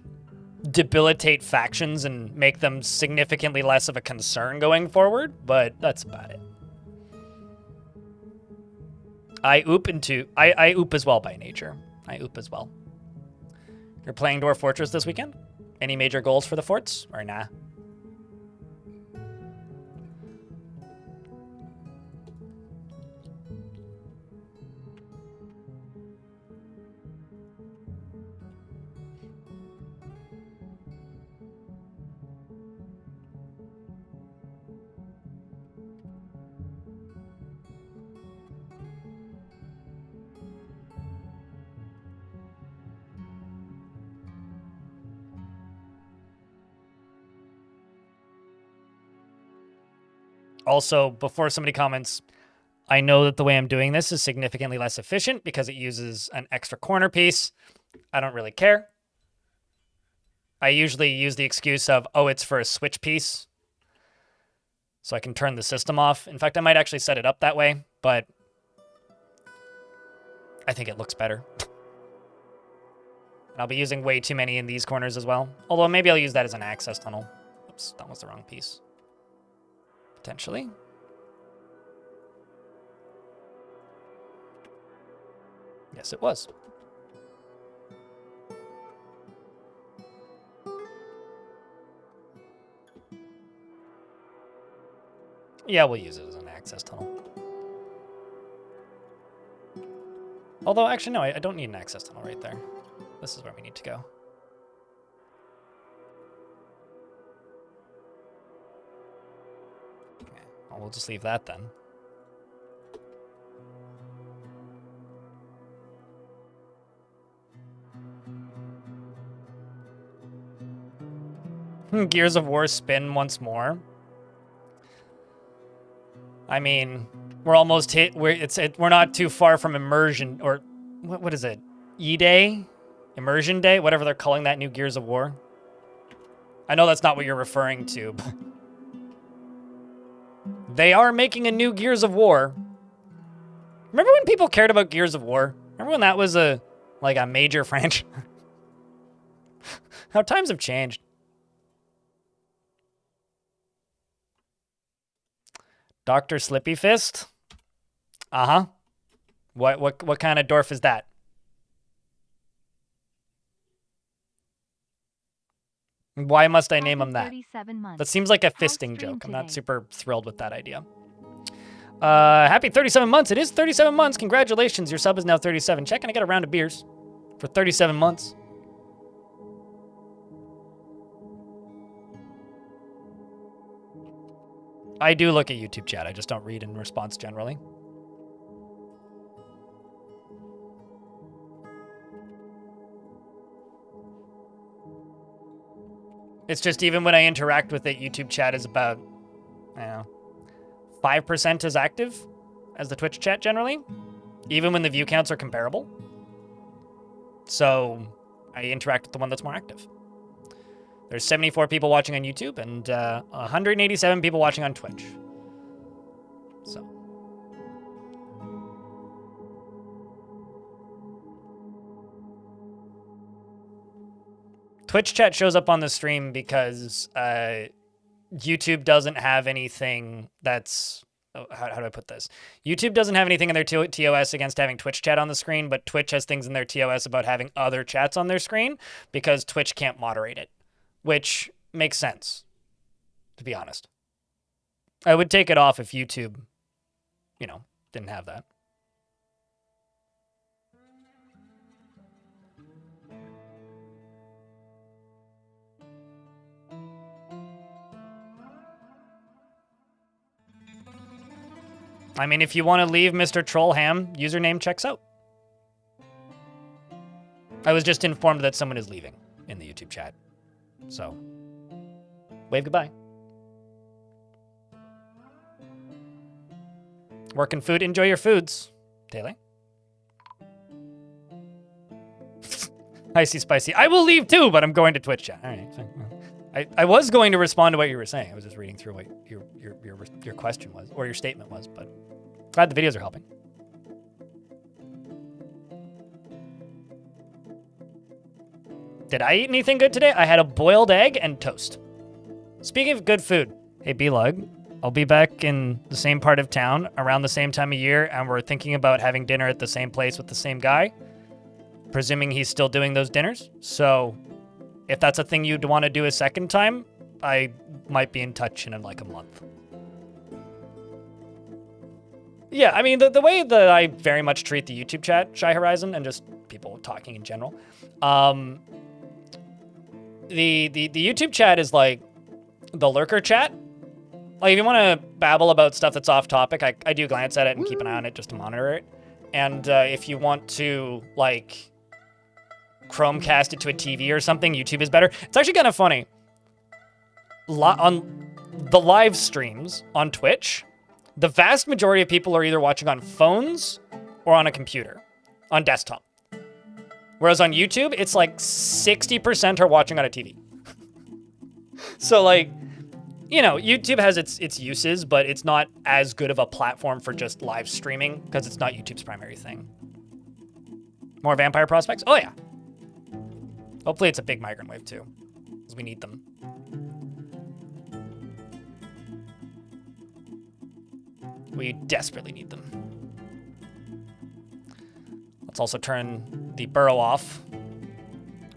A: debilitate factions and make them significantly less of a concern going forward, but that's about it. I oop as well by nature. I oop as well. You're playing Dwarf Fortress this weekend? Any major goals for the forts, or nah? Also, before somebody comments, I know that the way I'm doing this is significantly less efficient because it uses an extra corner piece. I don't really care. I usually use the excuse of, oh, it's for a switch piece, so I can turn the system off. In fact, I might actually set it up that way, but I think it looks better. I'll be using way too many in these corners as well. Although maybe I'll use that as an access tunnel. Oops, that was the wrong piece. Potentially. Yes, it was. Yeah, we'll use it as an access tunnel. Although, actually, no, I don't need an access tunnel right there. This is where we need to go. Okay, well, we'll just leave that then. Gears of War spin once more. I mean, we're almost hit. We're not too far from immersion, or what is it? E-Day? Immersion Day? Whatever they're calling that new Gears of War. I know that's not what you're referring to, but they are making a new Gears of War. Remember when people cared about Gears of War? Remember when that was a major franchise? How times have changed. Dr. Slippy Fist? Uh-huh. What kind of dwarf is that? Why must I name him that? That seems like a fisting joke. I'm not super thrilled with that idea. Happy 37 months. It is 37 months. Congratulations. Your sub is now 37. Check, and I get a round of beers for 37 months. I do look at YouTube chat. I just don't read in response generally. It's just even when I interact with it, YouTube chat is about, I don't know, 5% as active as the Twitch chat generally, even when the view counts are comparable. So I interact with the one that's more active. There's 74 people watching on YouTube and 187 people watching on Twitch. So. Twitch chat shows up on the stream because YouTube doesn't have anything that's... How do I put this? YouTube doesn't have anything in their TOS against having Twitch chat on the screen, but Twitch has things in their TOS about having other chats on their screen because Twitch can't moderate it. Which makes sense, to be honest. I would take it off if YouTube, didn't have that. I mean, if you want to leave Mr. Trollham, username checks out. I was just informed that someone is leaving in the YouTube chat. So, wave goodbye. Working food, enjoy your foods. Taylor? Icy spicy. I will leave too, but I'm going to Twitch chat. All right. Fine. I was going to respond to what you were saying. I was just reading through what your question was, or your statement was, but glad the videos are helping. Did I eat anything good today? I had a boiled egg and toast. Speaking of good food, hey B-Lug, I'll be back in the same part of town around the same time of year, and we're thinking about having dinner at the same place with the same guy, presuming he's still doing those dinners. So if that's a thing you'd want to do a second time, I might be in touch in like a month. Yeah, I mean, the way that I very much treat the YouTube chat, Shy Horizon, and just people talking in general, the YouTube chat is like the lurker chat. Like, if you want to babble about stuff that's off topic, I do glance at it and keep an eye on it just to monitor it. And if you want to, like, Chromecast it to a TV or something, YouTube is better. It's actually kind of funny. On the live streams on Twitch, the vast majority of people are either watching on phones or on a computer, on desktop. Whereas on YouTube, it's like 60% are watching on a TV. So, like, YouTube has its uses, but it's not as good of a platform for just live streaming because it's not YouTube's primary thing. More Vampire Prospects? Oh, yeah. Hopefully it's a big migrant wave too, because we need them. We desperately need them. Let's also turn the burrow off,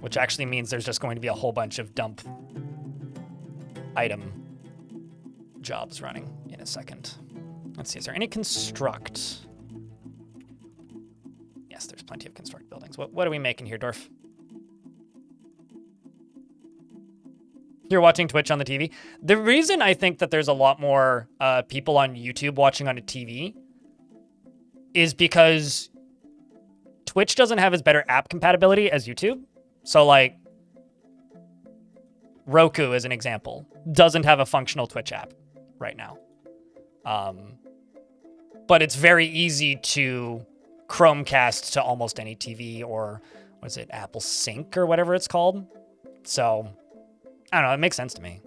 A: which actually means there's just going to be a whole bunch of dump item jobs running in a second. Let's see, is there any construct? Yes, there's plenty of construct buildings. What are we making here, Dwarf? You're watching Twitch on the TV. The reason I think that there's a lot more people on YouTube watching on a TV is because Twitch doesn't have as better app compatibility as YouTube. So like Roku, as an example, doesn't have a functional Twitch app right now. But it's very easy to Chromecast to almost any TV or, what is it, Apple Sync or whatever it's called. So, I don't know, it makes sense to me.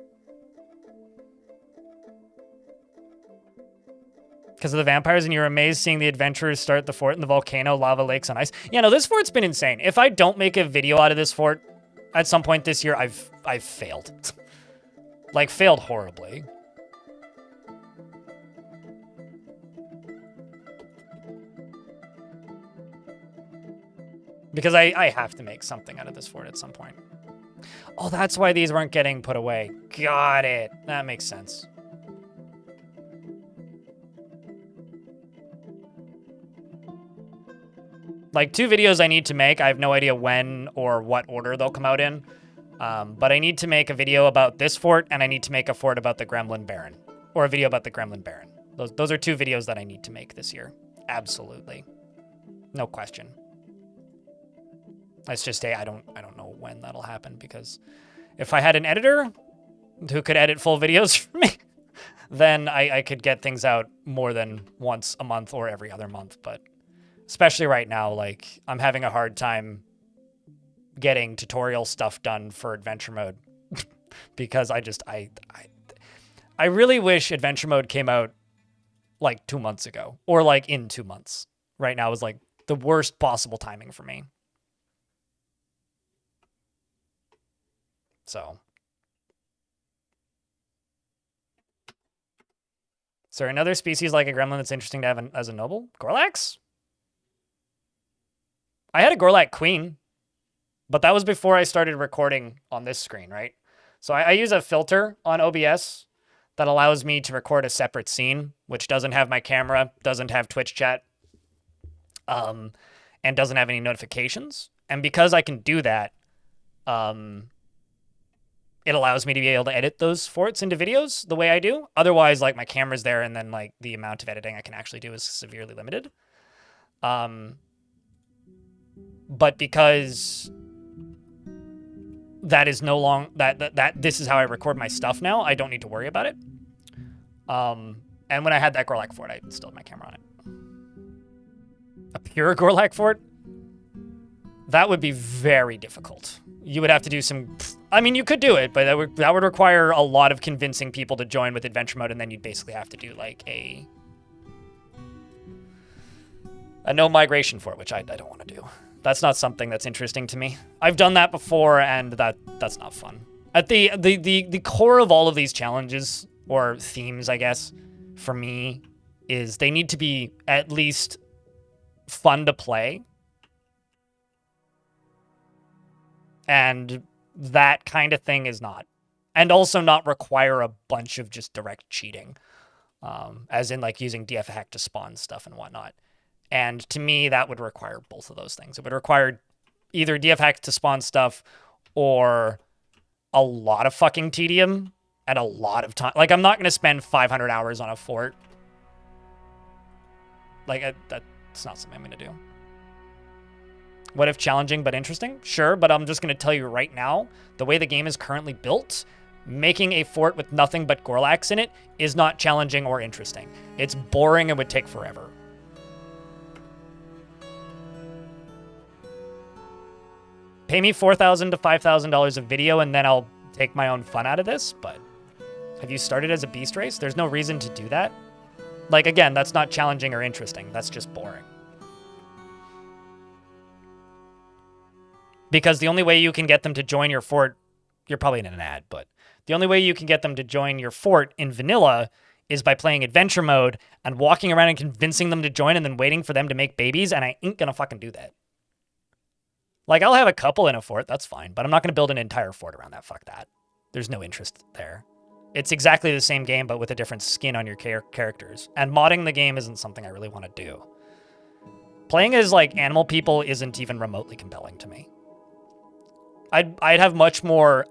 A: Because of the vampires, and you're amazed seeing the adventurers start the fort in the volcano, lava lakes, on ice. Yeah, no, this fort's been insane. If I don't make a video out of this fort at some point this year, I've failed. Like, failed horribly. Because I have to make something out of this fort at some point. Oh, that's why these weren't getting put away. Got it. That makes sense. Like, 2 videos I need to make. I have no idea when or what order they'll come out in. But I need to make a video about this fort, and I need to make a fort about the Gremlin Baron. Or a video about the Gremlin Baron. Those are 2 videos that I need to make this year. Absolutely. No question. Let's just say I don't know when that'll happen, because if I had an editor who could edit full videos for me, then I could get things out more than once a month or every other month. But especially right now, like, I'm having a hard time getting tutorial stuff done for adventure mode because I really wish adventure mode came out like 2 months ago, or like in 2 months. Right now is like the worst possible timing for me. So, is there another species like a gremlin that's interesting to have as a noble? Gorlax? I had a Gorlak queen, but that was before I started recording on this screen, right? So I use a filter on OBS that allows me to record a separate scene, which doesn't have my camera, doesn't have Twitch chat, and doesn't have any notifications. And because I can do that, it allows me to be able to edit those forts into videos the way I do. Otherwise, like, my camera's there, and then, like, the amount of editing I can actually do is severely limited. But because that is no long that this is how I record my stuff now, I don't need to worry about it. And when I had that Gorlak fort, I still had my camera on it. A pure Gorlak fort? That would be very difficult. You would have to do some... I mean, you could do it, but that would require a lot of convincing people to join with adventure mode, and then you'd basically have to do, like, a no migration fort, which I don't want to do. That's not something that's interesting to me. I've done that before, and that's not fun. At the core of all of these challenges, or themes, I guess, for me, is they need to be at least fun to play. And that kind of thing is not. And also not require a bunch of just direct cheating. As in, like, using DF hack to spawn stuff and whatnot. And to me, that would require both of those things. It would require either DF hack to spawn stuff or a lot of fucking tedium and a lot of time. Like, I'm not going to spend 500 hours on a fort. Like, that's not something I'm going to do. What if challenging but interesting? Sure, but I'm just going to tell you right now, the way the game is currently built, making a fort with nothing but Gorlaks in it is not challenging or interesting. It's boring and would take forever. Pay me $4,000 to $5,000 a video and then I'll take my own fun out of this, but have you started as a beast race? There's no reason to do that. Like, again, that's not challenging or interesting. That's just boring. Because the only way you can get them to join your fort, you're probably in an ad, but the only way you can get them to join your fort in vanilla is by playing adventure mode and walking around and convincing them to join and then waiting for them to make babies, and I ain't gonna fucking do that. Like, I'll have a couple in a fort, that's fine, but I'm not gonna build an entire fort around that. Fuck that. There's no interest there. It's exactly the same game, but with a different skin on your characters. And modding the game isn't something I really want to do. Playing as, like, animal people isn't even remotely compelling to me. I'd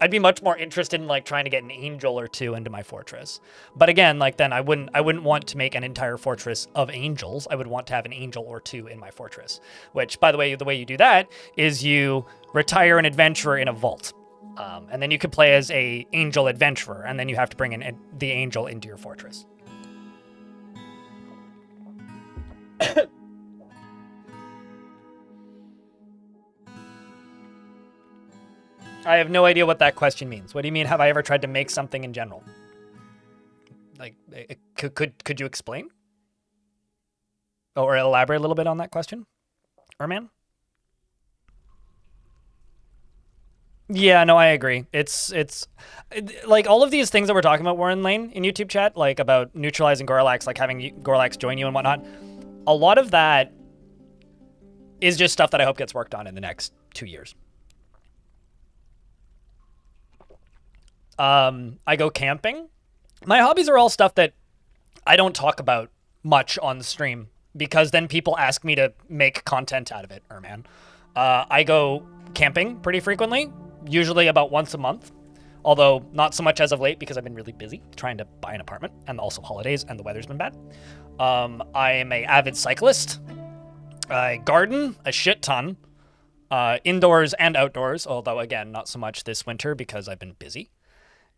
A: be much more interested in, like, trying to get an angel or two into my fortress. But again, like, then I wouldn't want to make an entire fortress of angels. I would want to have an angel or two in my fortress. Which, by the way you do that is you retire an adventurer in a vault. And then you could play as a angel adventurer, and then you have to bring in the angel into your fortress. I have no idea what that question means. What do you mean, have I ever tried to make something in general? Like, could you explain? Or elaborate a little bit on that question? Erman? Yeah, no, I agree. It's like all of these things that we're talking about, Warren Lane, in YouTube chat, like about neutralizing Gorlax, like having Gorlax join you and whatnot. A lot of that is just stuff that I hope gets worked on in the next 2 years. I go camping. My hobbies are all stuff that I don't talk about much on the stream because then people ask me to make content out of it, Erman. I go camping pretty frequently, usually about once a month, although not so much as of late because I've been really busy trying to buy an apartment and also holidays and the weather's been bad. I am an avid cyclist. I garden a shit ton, indoors and outdoors, although again, not so much this winter because I've been busy.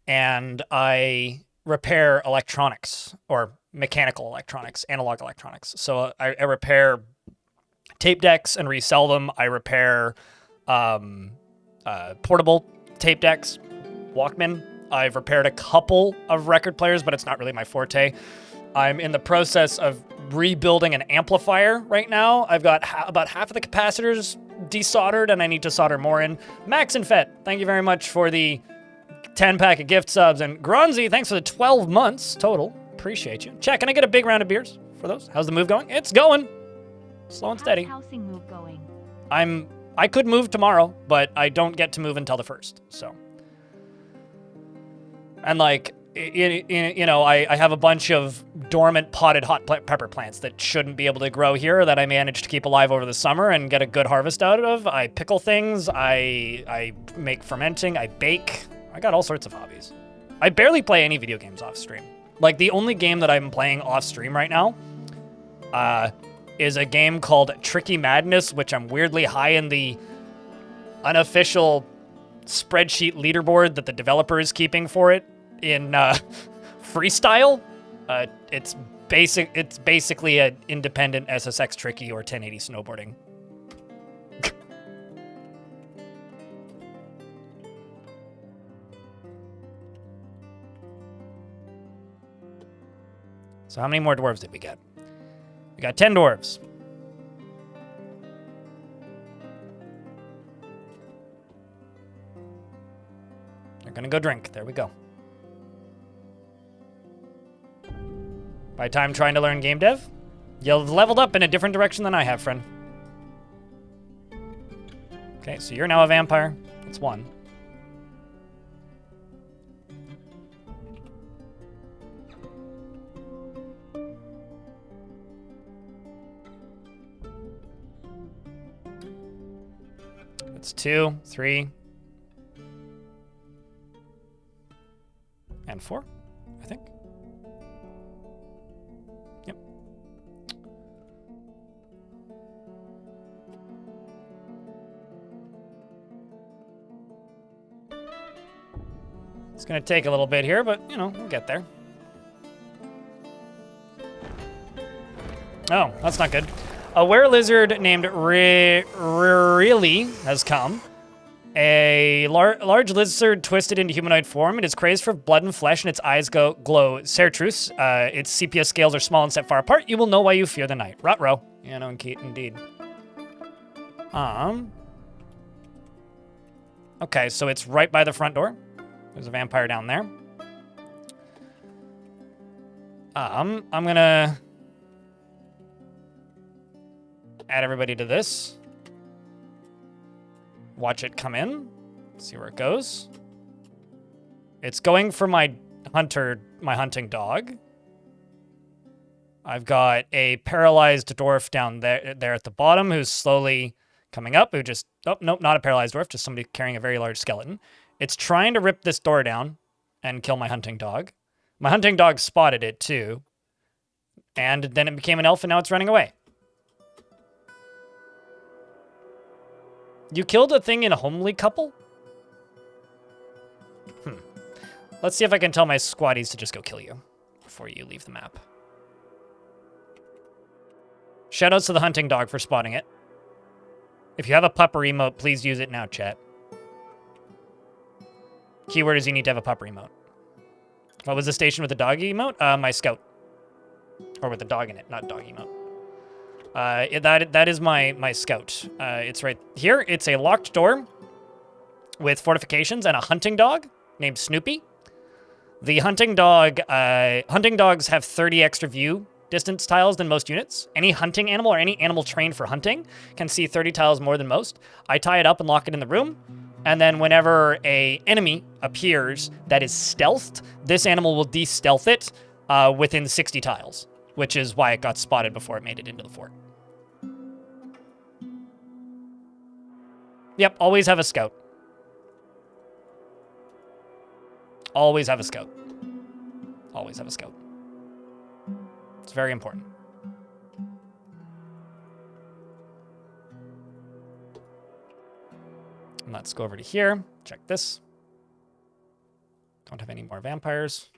A: And I repair electronics or mechanical electronics, analog electronics. So I repair tape decks and resell them. I repair portable tape decks, Walkman. I've repaired a couple of record players, but it's not really my forte. I'm in the process of rebuilding an amplifier right now. I've got about half of the capacitors desoldered, and I need to solder more in. Max and Fett, thank you very much for the 10-pack of gift subs. And Gronzi, thanks for the 12 months total. Appreciate you. Chat, can I get a big round of beers for those? How's the move going? It's going. Slow and steady.
B: How's the housing move going?
A: I could move tomorrow, but I don't get to move until the 1st, so. And like, you know, I have a bunch of dormant potted hot pepper plants that shouldn't be able to grow here that I managed to keep alive over the summer and get a good harvest out of. I pickle things, I make fermenting, I bake. I got all sorts of hobbies. I barely play any video games off stream. Like, the only game that I'm playing off stream right now is a game called Tricky Madness, which I'm weirdly high in the unofficial spreadsheet leaderboard that the developer is keeping for it in freestyle. It's basically an independent SSX Tricky or 1080 snowboarding. So how many more dwarves did we get? We got 10 dwarves. They're gonna go drink. There we go. By time trying to learn game dev, you've leveled up in a different direction than I have, friend. Okay, so you're now a vampire. That's one. It's 2, 3, and 4, I think. Yep. It's gonna take a little bit here, but, you know, we'll get there. Oh, that's not good. A were-lizard named Really has come. A large lizard twisted into humanoid form. It is crazed for blood and flesh, and its eyes glow Certrus. Its sepia scales are small and set far apart. You will know why you fear the night. Ruh-roh. You know, indeed. Okay, so it's right by the front door. There's a vampire down there. I'm gonna add everybody to this. Watch it come in. See where it goes. It's going for my hunting dog. I've got a paralyzed dwarf down there at the bottom who's slowly coming up. Oh, nope, not a paralyzed dwarf, just somebody carrying a very large skeleton. It's trying to rip this door down and kill my hunting dog. My hunting dog spotted it too. And then it became an elf and now it's running away. You killed a thing in a homely couple? Let's see if I can tell my squaddies to just go kill you before you leave the map. Shoutouts to the hunting dog for spotting it. If you have a pupper emote, please use it now, chat. Keyword is you need to have a pupper emote. What was the station with the dog emote? My scout. Or with the dog in it, not dog emote. That is my scout. It's right here. It's a locked door with fortifications and a hunting dog named Snoopy. The hunting dogs have 30 extra view distance tiles than most units. Any hunting animal or any animal trained for hunting can see 30 tiles more than most. I tie it up and lock it in the room. And then whenever a enemy appears that is stealthed, this animal will de-stealth it within 60 tiles, which is why it got spotted before it made it into the fort. Yep, always have a scout. Always have a scout. Always have a scout. It's very important. And let's go over to here. Check this. Don't have any more vampires.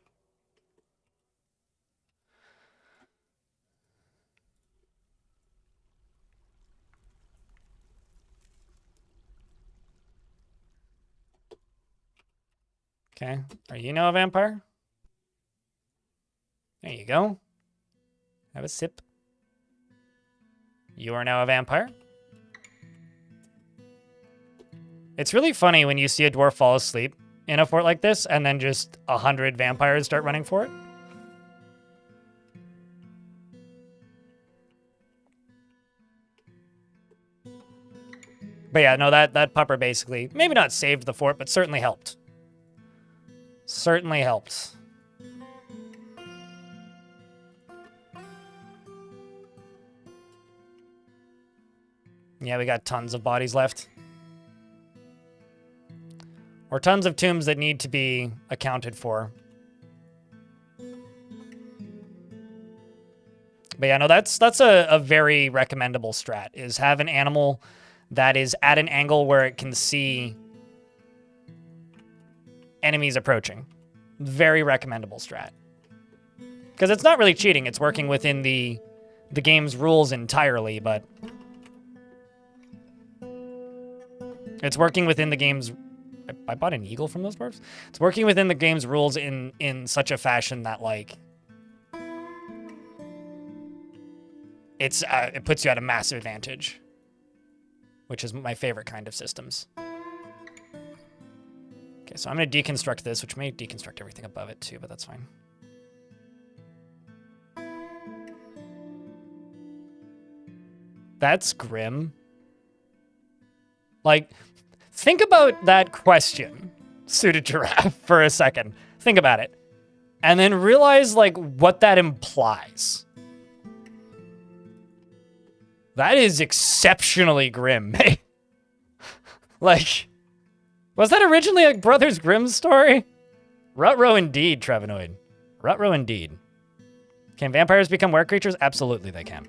A: Okay, are you now a vampire? There you go. Have a sip. You are now a vampire. It's really funny when you see a dwarf fall asleep in a fort like this, and then just 100 vampires start running for it. But yeah, no, that pupper basically, maybe not saved the fort, but certainly helped. Certainly helped. Yeah, we got tons of bodies left. Or tons of tombs that need to be accounted for. But yeah, no, that's a very recommendable strat, is have an animal that is at an angle where it can see enemies approaching. Very recommendable strat. Because it's not really cheating, it's working within the game's rules entirely, but it's working within the game's... I bought an eagle from those dwarves? It's working within the game's rules in such a fashion that, like, it puts you at a massive advantage, which is my favorite kind of systems. Okay, so I'm going to deconstruct this, which may deconstruct everything above it too, but that's fine. That's grim. Like, think about that question, Suited Giraffe, for a second. Think about it. And then realize, like, what that implies. That is exceptionally grim, mate. Like, was that originally a Brothers Grimm story? Rutrow indeed, Trevinoid. Rutrow indeed. Can vampires become were creatures? Absolutely they can.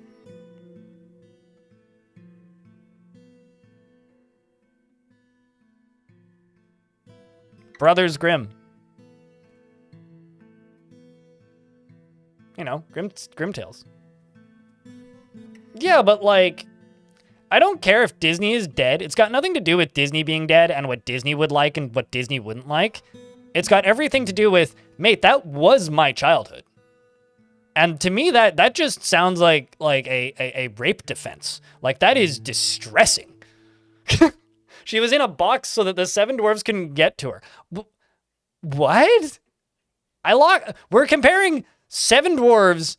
A: Brothers Grimm. You know, Grimm Tales. Yeah, but like, I don't care if Disney is dead. It's got nothing to do with Disney being dead and what Disney would like and what Disney wouldn't like. It's got everything to do with, mate, that was my childhood. And to me, that just sounds like a rape defense. Like, that is distressing. She was in a box so that the 7 dwarves couldn't get to her. What? We're comparing 7 dwarves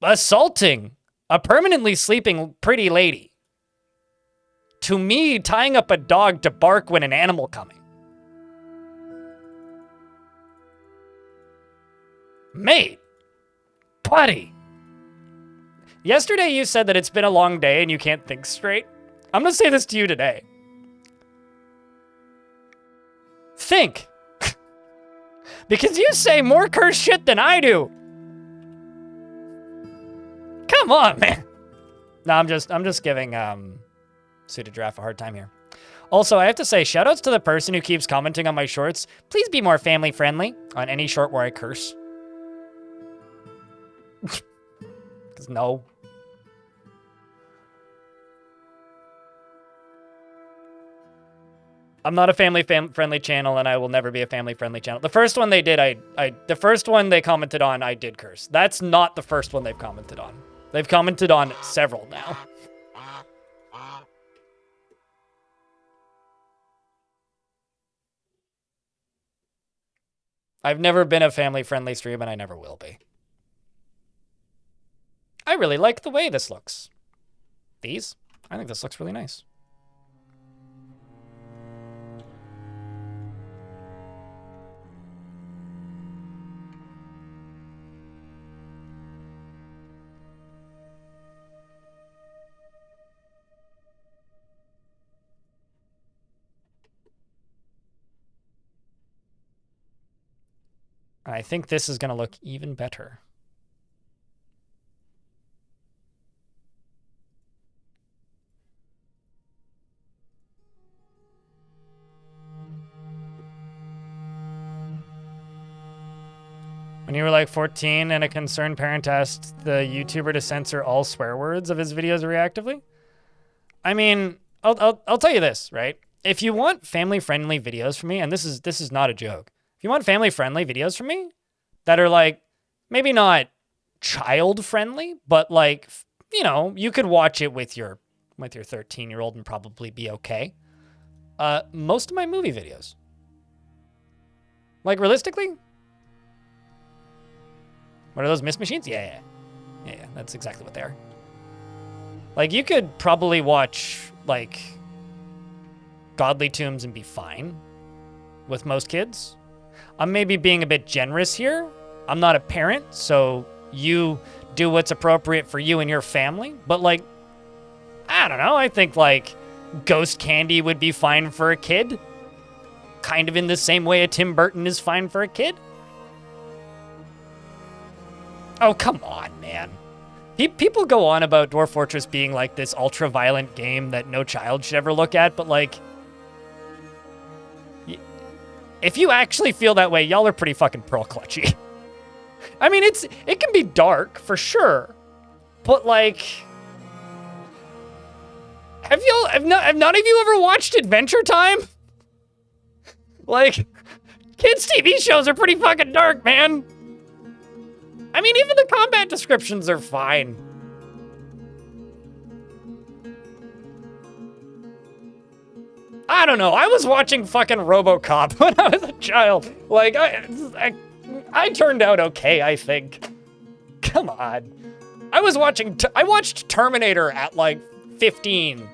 A: assaulting a permanently sleeping pretty lady to me tying up a dog to bark when an animal coming. Mate, buddy. Yesterday you said that it's been a long day and you can't think straight. I'm gonna say this to you today. Think. Because you say more cursed shit than I do. Come on, man. No, I'm just giving Suited Giraffe a hard time here. Also, I have to say, shoutouts to the person who keeps commenting on my shorts. Please be more family friendly on any short where I curse. Because no. I'm not a family-friendly channel, and I will never be a family-friendly channel. The first one they did, the first one they commented on, I did curse. That's not the first one they've commented on. They've commented on several now. I've never been a family-friendly stream, and I never will be. I really like the way this looks. These? I think this looks really nice. I think this is going to look even better. When you were like 14 and a concerned parent asked the YouTuber to censor all swear words of his videos reactively? I mean, I'll tell you this, right? If you want family-friendly videos from me, and this is not a joke. If you want family-friendly videos from me that are like, maybe not child-friendly, but like, you know, you could watch it with your 13-year-old and probably be okay. Most of my movie videos. Like, realistically? What are those mist machines? Yeah, that's exactly what they are. Like, you could probably watch, like, Godly Tombs and be fine with most kids. I'm maybe being a bit generous here. I'm not a parent, so you do what's appropriate for you and your family. But, like, I don't know. I think, like, Ghost Candy would be fine for a kid. Kind of in the same way a Tim Burton is fine for a kid. Oh, come on, man. People go on about Dwarf Fortress being, like, this ultra-violent game that no child should ever look at, but, like, if you actually feel that way, y'all are pretty fucking pearl clutchy. I mean, it can be dark, for sure, but, like, have none of you ever watched Adventure Time? Like, kids' TV shows are pretty fucking dark, man. I mean, even the combat descriptions are fine. I don't know. I was watching fucking RoboCop when I was a child. Like, I turned out okay, I think. Come on. I watched Terminator at like 15,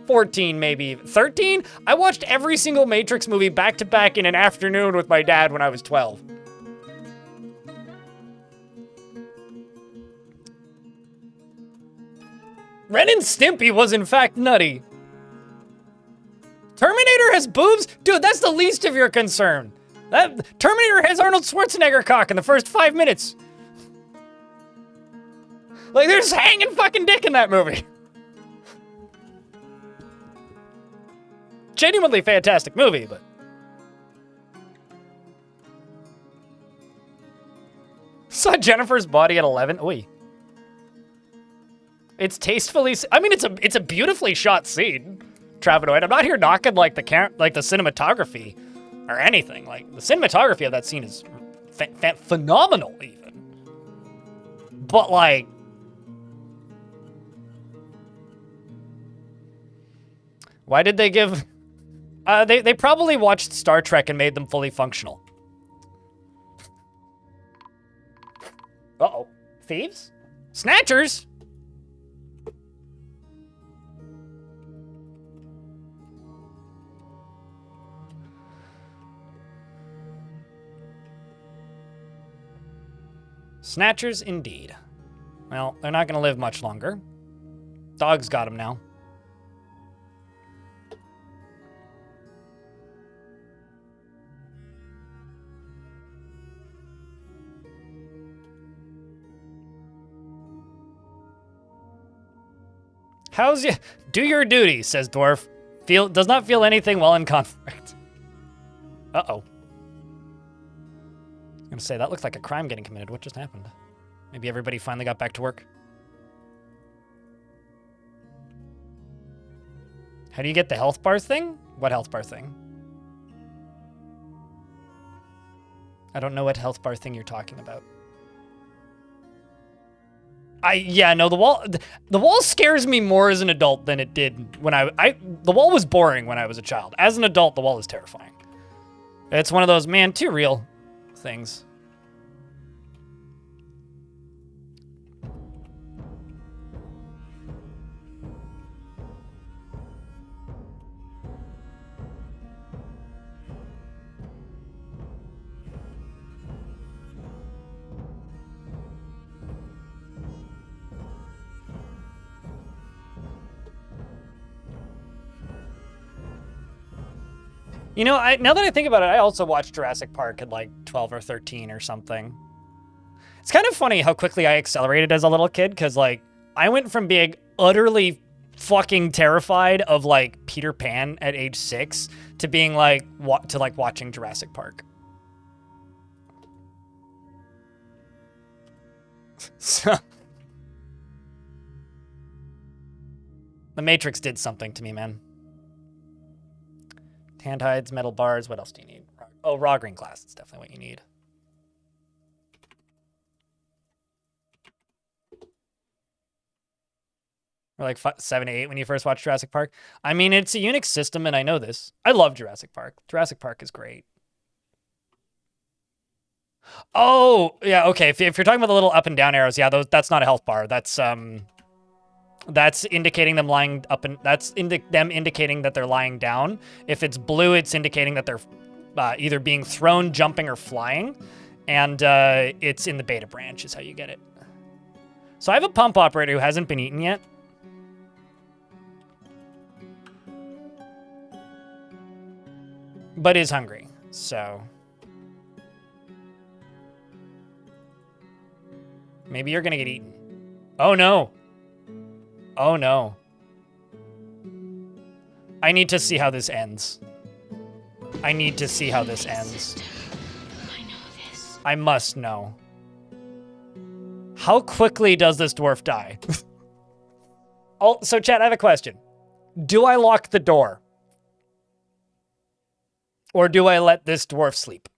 A: 14 maybe, 13? I watched every single Matrix movie back to back in an afternoon with my dad when I was 12. Ren and Stimpy was in fact nutty. Terminator has boobs? Dude, that's the least of your concern. Terminator has Arnold Schwarzenegger cock in the first 5 minutes. Like, there's hanging fucking dick in that movie. Genuinely fantastic movie, but... Saw Jennifer's body at 11? Oy. It's tastefully... I mean, it's a beautifully shot scene. Travenoid. I'm not here knocking like the cinematography or anything. Like, the cinematography of that scene is phenomenal, even. But like, Why did they give... they probably watched Star Trek and made them fully functional. Uh-oh. Thieves? Snatchers? Snatchers indeed. Well, they're not going to live much longer. Dog's got them now. How's you? Do your duty, says Dwarf. Does not feel anything while in conflict. Uh-oh. I was gonna say, that looks like a crime getting committed. What just happened? Maybe everybody finally got back to work. How do you get the health bar thing? What health bar thing? I don't know what health bar thing you're talking about. Yeah, no, the wall scares me more as an adult than it did when the wall was boring when I was a child. As an adult, the wall is terrifying. It's one of those, man, too real things. You know, now that I think about it, I also watched Jurassic Park at like 12 or 13 or something. It's kind of funny how quickly I accelerated as a little kid, because like I went from being utterly fucking terrified of like Peter Pan at age 6 to being like watching Jurassic Park. So The Matrix did something to me, man. Hand hides, metal bars. What else do you need? Oh, raw green glass. That's definitely what you need. Or like 7, 8 when you first watched Jurassic Park. I mean, it's a Unix system, and I know this. I love Jurassic Park. Jurassic Park is great. Oh, yeah, okay. If you're talking about the little up and down arrows, yeah, that's not a health bar. That's indicating them lying up, and that's them indicating that they're lying down. If it's blue, it's indicating that they're either being thrown, jumping, or flying. And it's in the beta branch is how you get it. So I have a pump operator who hasn't been eaten yet. But is hungry, so... Maybe you're gonna get eaten. Oh no! Oh no. I need to see how this ends. I need to see how this ends.
C: I know this.
A: I must know. How quickly does this dwarf die? Oh, so chat, I have a question. Do I lock the door? Or do I let this dwarf sleep?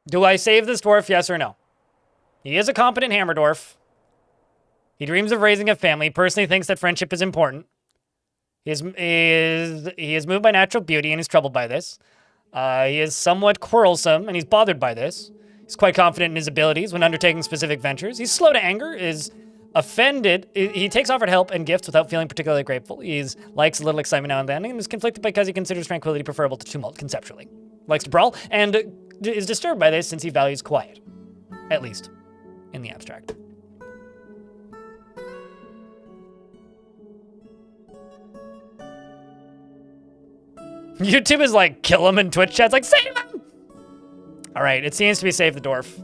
A: Do I save this dwarf, yes or no? He is a competent hammer dwarf. He dreams of raising a family, personally thinks that friendship is important. He is moved by natural beauty and is troubled by this. He is somewhat quarrelsome and he's bothered by this. He's quite confident in his abilities when undertaking specific ventures. He's slow to anger, is offended. He takes offered help and gifts without feeling particularly grateful. He likes a little excitement now and then and is conflicted because he considers tranquility preferable to tumult conceptually. Likes to brawl and is disturbed by this since he values quiet. At least, in the abstract. YouTube is like, kill him, and Twitch chat's like, save him! Alright, it seems to be save the dwarf.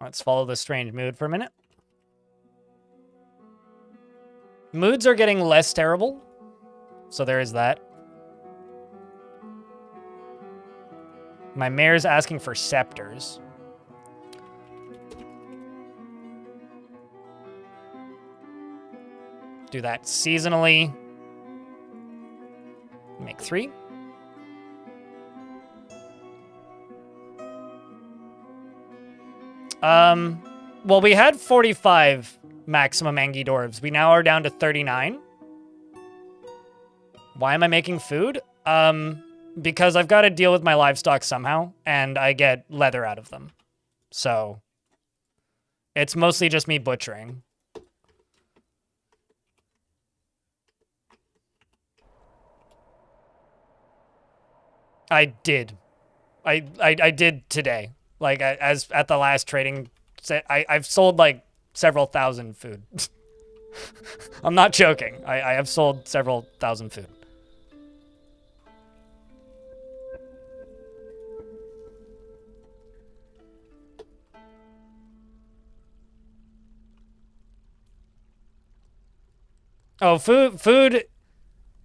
A: Let's follow this strange mood for a minute. Moods are getting less terrible, so there is that. My mayor's asking for scepters. Do that seasonally. Make 3. Well, we had 45 maximum Angie dwarves. We now are down to 39. Why am I making food? Because I've got to deal with my livestock somehow, and I get leather out of them. So, it's mostly just me butchering. I did. I did today. Like, as at the last trading set, I've sold, like, several thousand food. I'm not joking. I have sold several thousand food. Oh, food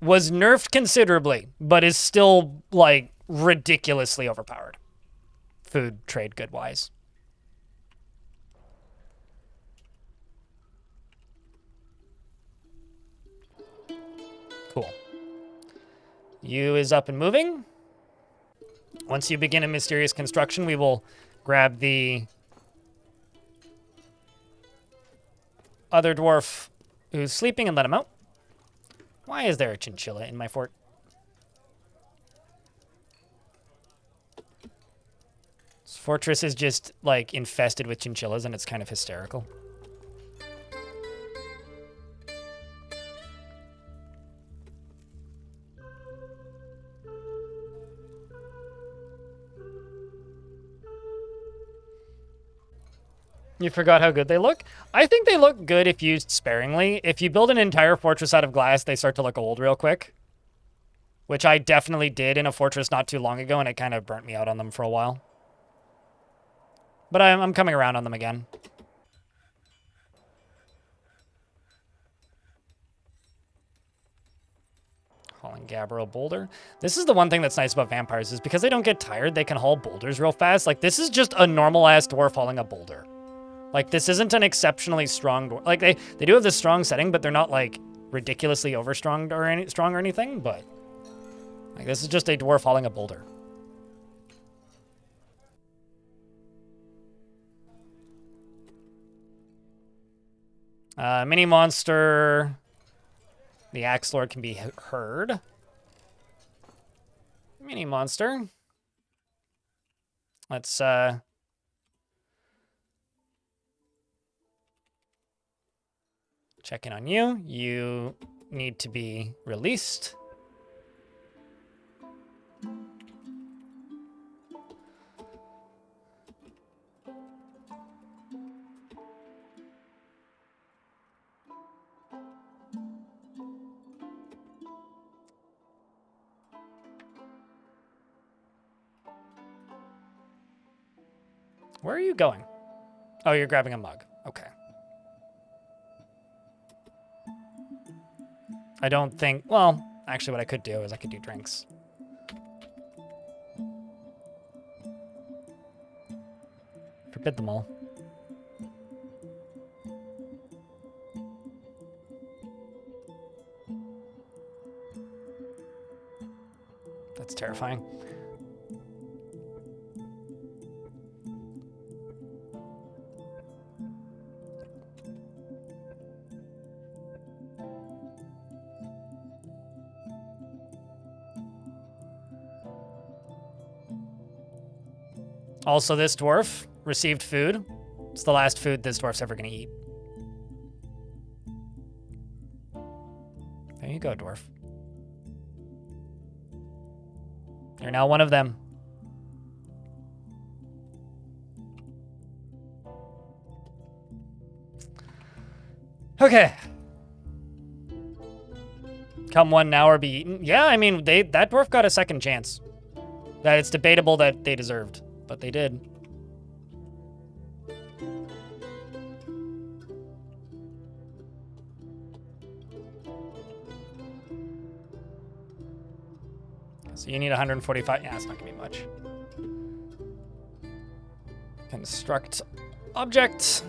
A: was nerfed considerably, but is still, like, ridiculously overpowered. Food trade good-wise. Cool. You is up and moving. Once you begin a mysterious construction, we will grab the other dwarf who's sleeping and let him out. Why is there a chinchilla in my fort? This fortress is just, like, infested with chinchillas, and it's kind of hysterical. You forgot how good they look? I think they look good if used sparingly. If you build an entire fortress out of glass, they start to look old real quick. Which I definitely did in a fortress not too long ago, and it kind of burnt me out on them for a while. But I'm coming around on them again. Hauling Gabbro boulder. This is the one thing that's nice about vampires, is because they don't get tired, they can haul boulders real fast. Like, this is just a normal-ass dwarf hauling a boulder. Like, this isn't an exceptionally strong dwarf. Like, they do have this strong setting, but they're not, like, ridiculously overstrong or strong or anything, but... Like, this is just a dwarf hauling a boulder. Mini monster. The Axe Lord can be heard. Mini monster. Let's, check in on you. You need to be released. Where are you going? Oh, you're grabbing a mug. Okay. I don't think... Well, actually what I could do is I could do drinks. Forbid them all. That's terrifying. Also, this dwarf received food. It's the last food this dwarf's ever going to eat. There you go, dwarf. You're now one of them. Okay. Come one now or be eaten. Yeah, I mean, that dwarf got a second chance. That it's debatable that they deserved, but they did. So you need 145. Yeah, it's not gonna be much. Construct object.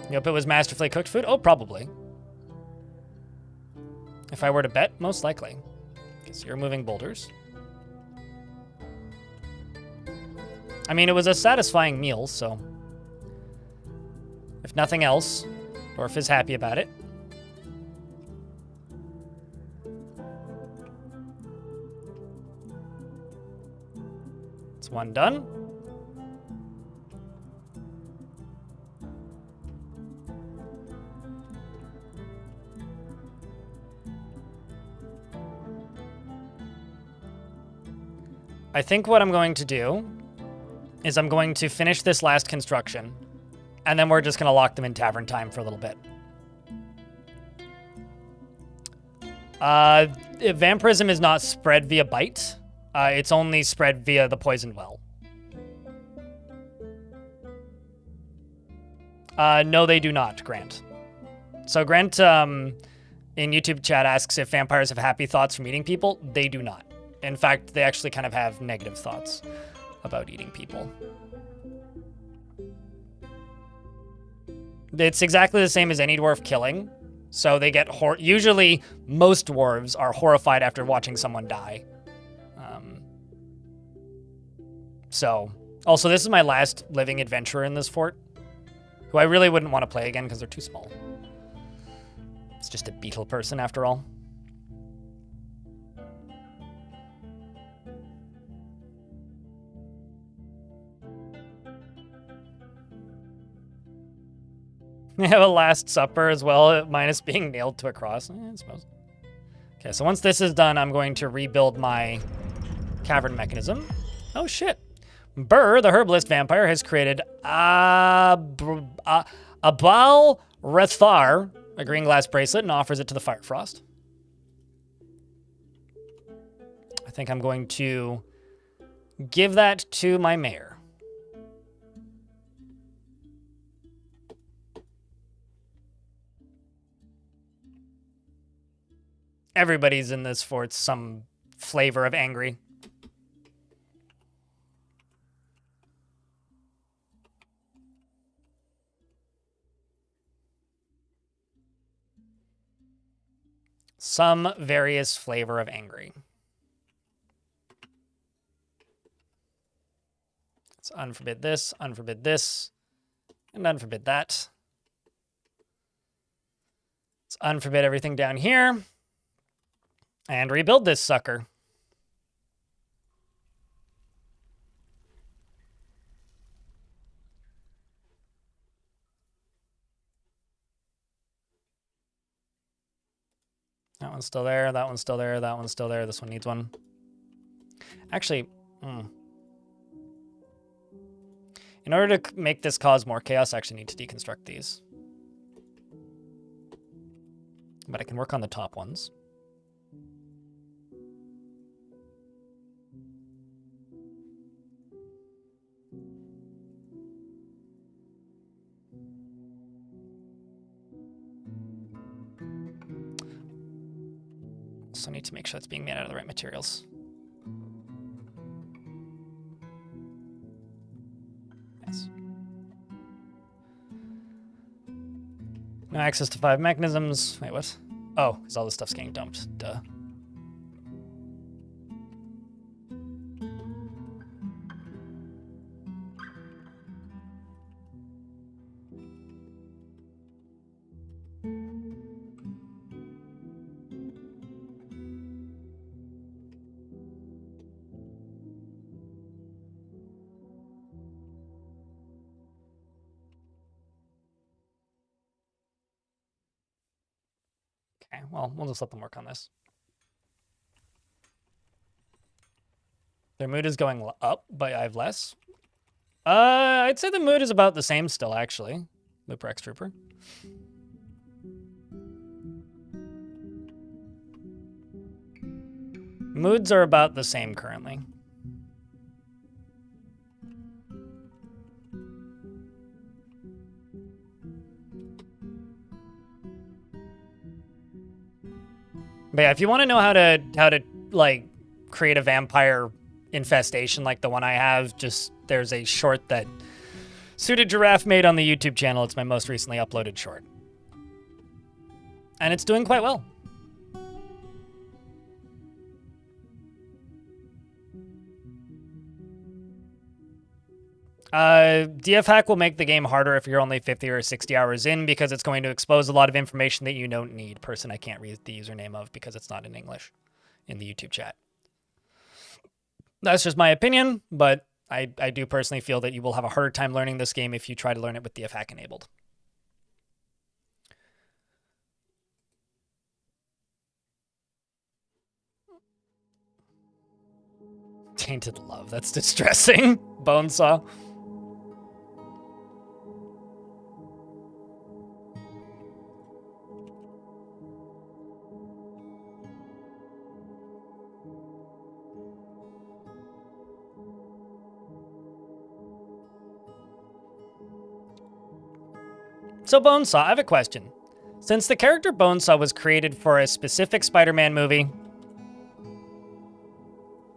A: You hope it was masterfully cooked food? Oh, probably. If I were to bet, most likely. Because you're moving boulders. I mean, it was a satisfying meal, so... If nothing else, Dwarf is happy about it. It's one done. I think what I'm going to do is I'm going to finish this last construction, and then we're just going to lock them in tavern time for a little bit. Vampirism is not spread via bite. It's only spread via the poison well. No, they do not, Grant. So Grant in YouTube chat asks if vampires have happy thoughts from eating people. They do not. In fact, they actually kind of have negative thoughts about eating people. It's exactly the same as any dwarf killing. So they get usually most dwarves are horrified after watching someone die. Also, this is my last living adventurer in this fort, who I really wouldn't want to play again because they're too small. It's just a beetle person after all. They have a Last Supper as well, minus being nailed to a cross, I suppose. Okay, so once this is done, I'm going to rebuild my cavern mechanism. Oh, shit. Burr, the herbalist vampire, has created Abal Rethar, a green glass bracelet, and offers it to the Firefrost. I think I'm going to give that to my mayor. Everybody's in this fort some flavor of angry. Some various flavor of angry. Let's unforbid this, and unforbid that. Let's unforbid everything down here. And rebuild this sucker. That one's still there, that one's still there, that one's still there. This one needs one. Actually, in order to make this cause more chaos, I actually need to deconstruct these. But I can work on the top ones. Also need to make sure it's being made out of the right materials. Yes. No access to 5 mechanisms. Wait, what? Oh, because all this stuff's getting dumped. Duh. Okay, well, we'll just let them work on this. Their mood is going up, but I have less. I'd say the mood is about the same still, actually. Looper X Trooper. Moods are about the same currently. But yeah, if you want to know how to like create a vampire infestation like the one I have. Just there's a short that Suited Giraffe made on the YouTube channel. It's my most recently uploaded short. And it's doing quite well. DF hack will make the game harder if you're only 50 or 60 hours in because it's going to expose a lot of information that you don't need. Person I can't read the username of because it's not in English in the YouTube chat. That's just my opinion, but I do personally feel that you will have a harder time learning this game if you try to learn it with DF hack enabled. Tainted love. That's distressing. Bonesaw. So Bonesaw, I have a question. Since the character Bonesaw was created for a specific Spider-Man movie,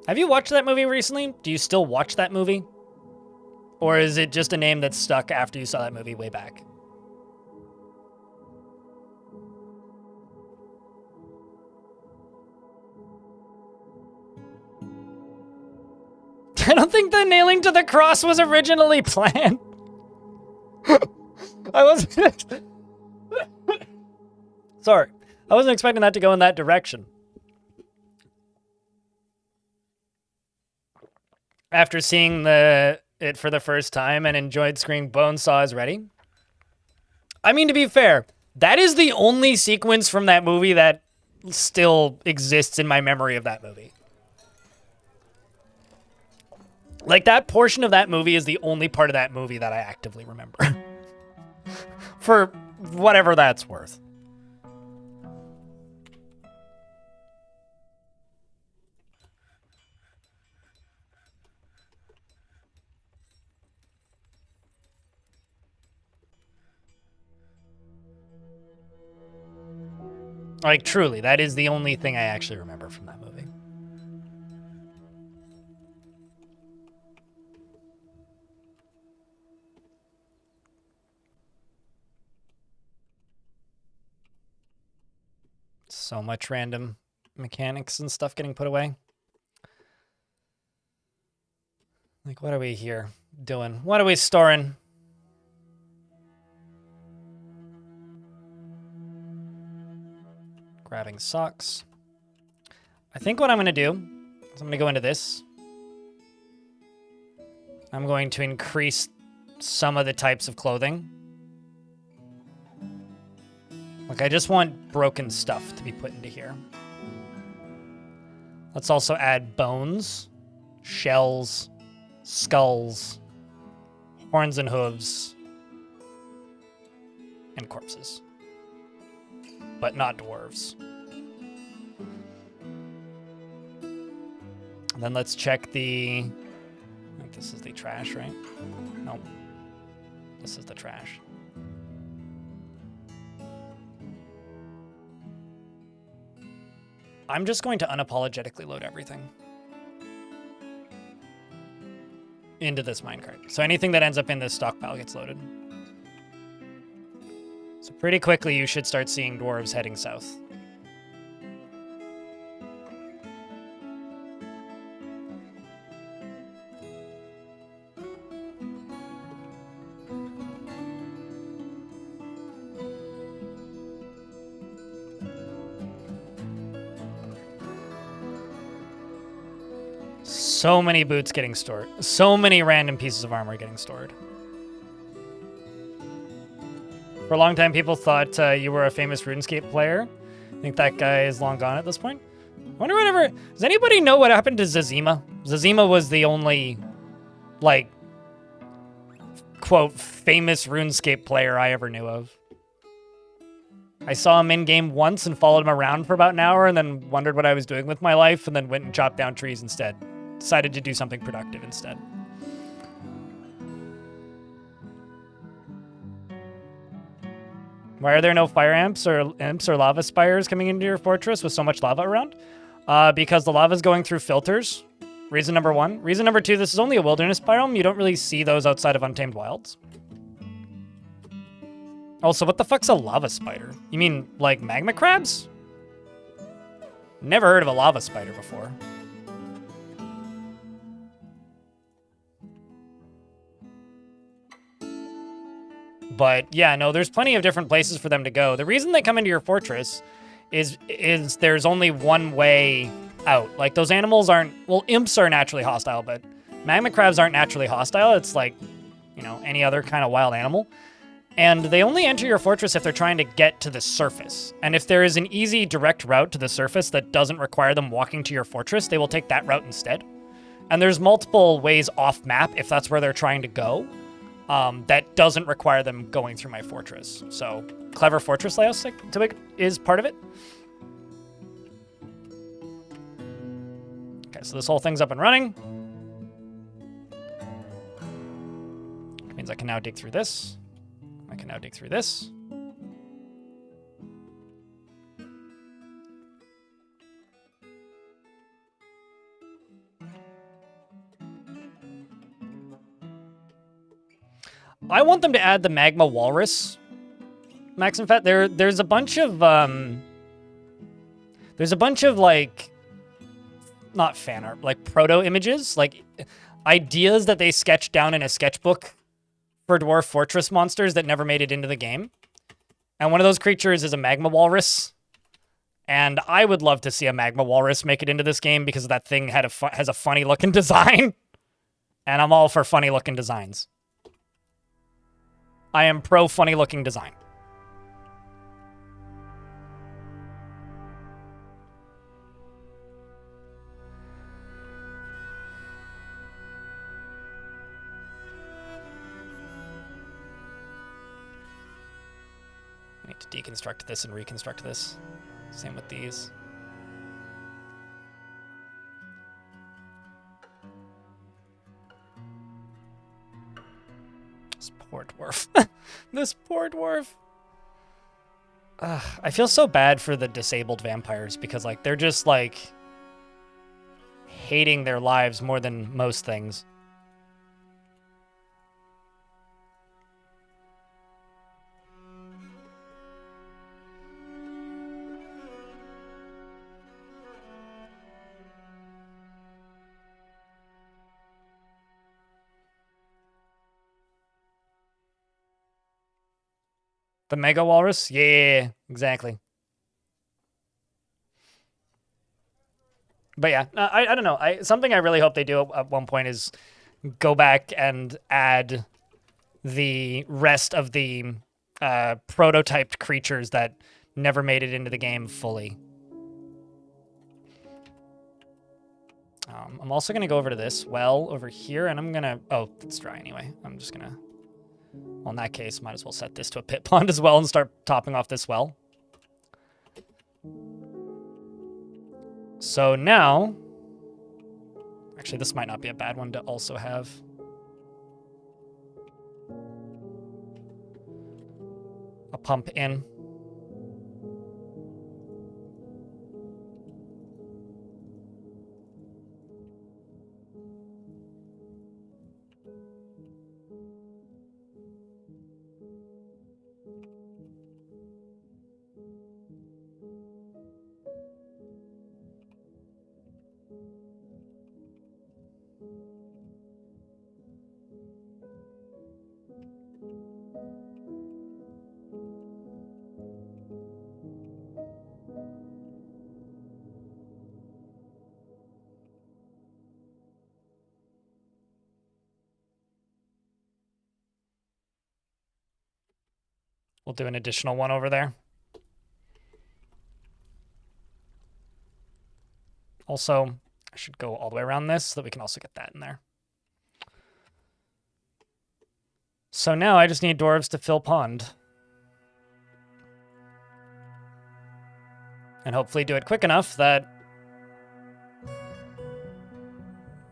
A: have you watched that movie recently? Do you still watch that movie? Or is it just a name that's stuck after you saw that movie way back? I don't think the nailing to the cross was originally planned. I wasn't... Sorry. I wasn't expecting that to go in that direction. After seeing it for the first time and enjoyed screaming Bonesaw is ready. I mean, to be fair, that is the only sequence from that movie that still exists in my memory of that movie. Like, that portion of that movie is the only part of that movie that I actively remember. For whatever that's worth. Like, truly, that is the only thing I actually remember from that movie. So much random mechanics and stuff getting put away. Like, what are we here doing? What are we storing? Grabbing socks. I think what I'm going to do is I'm going to go into this. I'm going to increase some of the types of clothing. Like, I just want broken stuff to be put into here. Let's also add bones, shells, skulls, horns and hooves, and corpses. But not dwarves. And then let's check the... I think this is the trash, right? Nope. This is the trash. I'm just going to unapologetically load everything into this minecart. So anything that ends up in this stockpile gets loaded. So pretty quickly you should start seeing dwarves heading south. So many boots getting stored. So many random pieces of armor getting stored. For a long time, people thought you were a famous RuneScape player. I think that guy is long gone at this point. I wonder whatever... Does anybody know what happened to Zazima? Zazima was the only, like, quote, famous RuneScape player I ever knew of. I saw him in-game once and followed him around for about an hour and then wondered what I was doing with my life and then went and chopped down trees instead. Decided to do something productive instead. Why are there no fire imps or lava spires coming into your fortress with so much lava around? Because the lava is going through filters Reason number 1. Reason number 2, this is only a wilderness biome. You don't really see those outside of Untamed Wilds. Also, what the fuck's a lava spider? You mean, like, magma crabs? Never heard of a lava spider before. But, yeah, no, there's plenty of different places for them to go. The reason they come into your fortress is there's only one way out. Like, those animals aren't... Well, imps are naturally hostile, but magma crabs aren't naturally hostile. It's like, you know, any other kind of wild animal. And they only enter your fortress if they're trying to get to the surface. And if there is an easy, direct route to the surface that doesn't require them walking to your fortress, they will take that route instead. And there's multiple ways off map if that's where they're trying to go. That doesn't require them going through my fortress. So, clever fortress layout is part of it. Okay, so this whole thing's up and running. Which means I can now dig through this. I can now dig through this. I want them to add the magma walrus. Max and Fat, there's a bunch of like, not fan art, like proto images, like ideas that they sketched down in a sketchbook for Dwarf Fortress monsters that never made it into the game. And one of those creatures is a magma walrus. And I would love to see a magma walrus make it into this game because that thing has a funny looking design. And I'm all for funny looking designs. I am pro funny looking design. I need to deconstruct this and reconstruct this. Same with these. This poor dwarf. This poor dwarf. I feel so bad for the disabled vampires because, like, they're just, like, hating their lives more than most things. The Mega Walrus? Yeah, exactly. But yeah, I don't know. Something I really hope they do at one point is go back and add the rest of the prototyped creatures that never made it into the game fully. I'm also going to go over to this well over here, and I'm going to... Oh, it's dry anyway. I'm just going to... Well, in that case, might as well set this to a pit pond as well and start topping off this well. So now... Actually, this might not be a bad one to also have. A pump in. We'll do an additional one over there. Also, I should go all the way around this so that we can also get that in there. So now I just need dwarves to fill pond. And hopefully do it quick enough that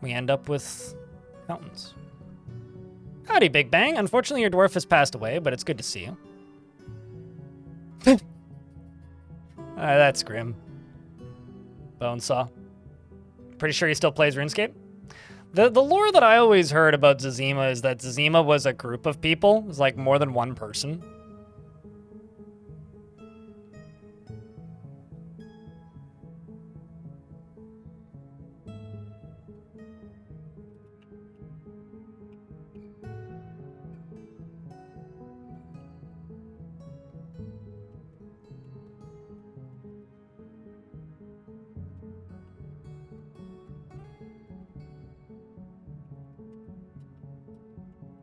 A: we end up with mountains. Howdy, Big Bang. Unfortunately, your dwarf has passed away, but it's good to see you. That's grim. Bonesaw. Pretty sure he still plays RuneScape? The lore that I always heard about Zazima is that Zazima was a group of people. It was like more than one person.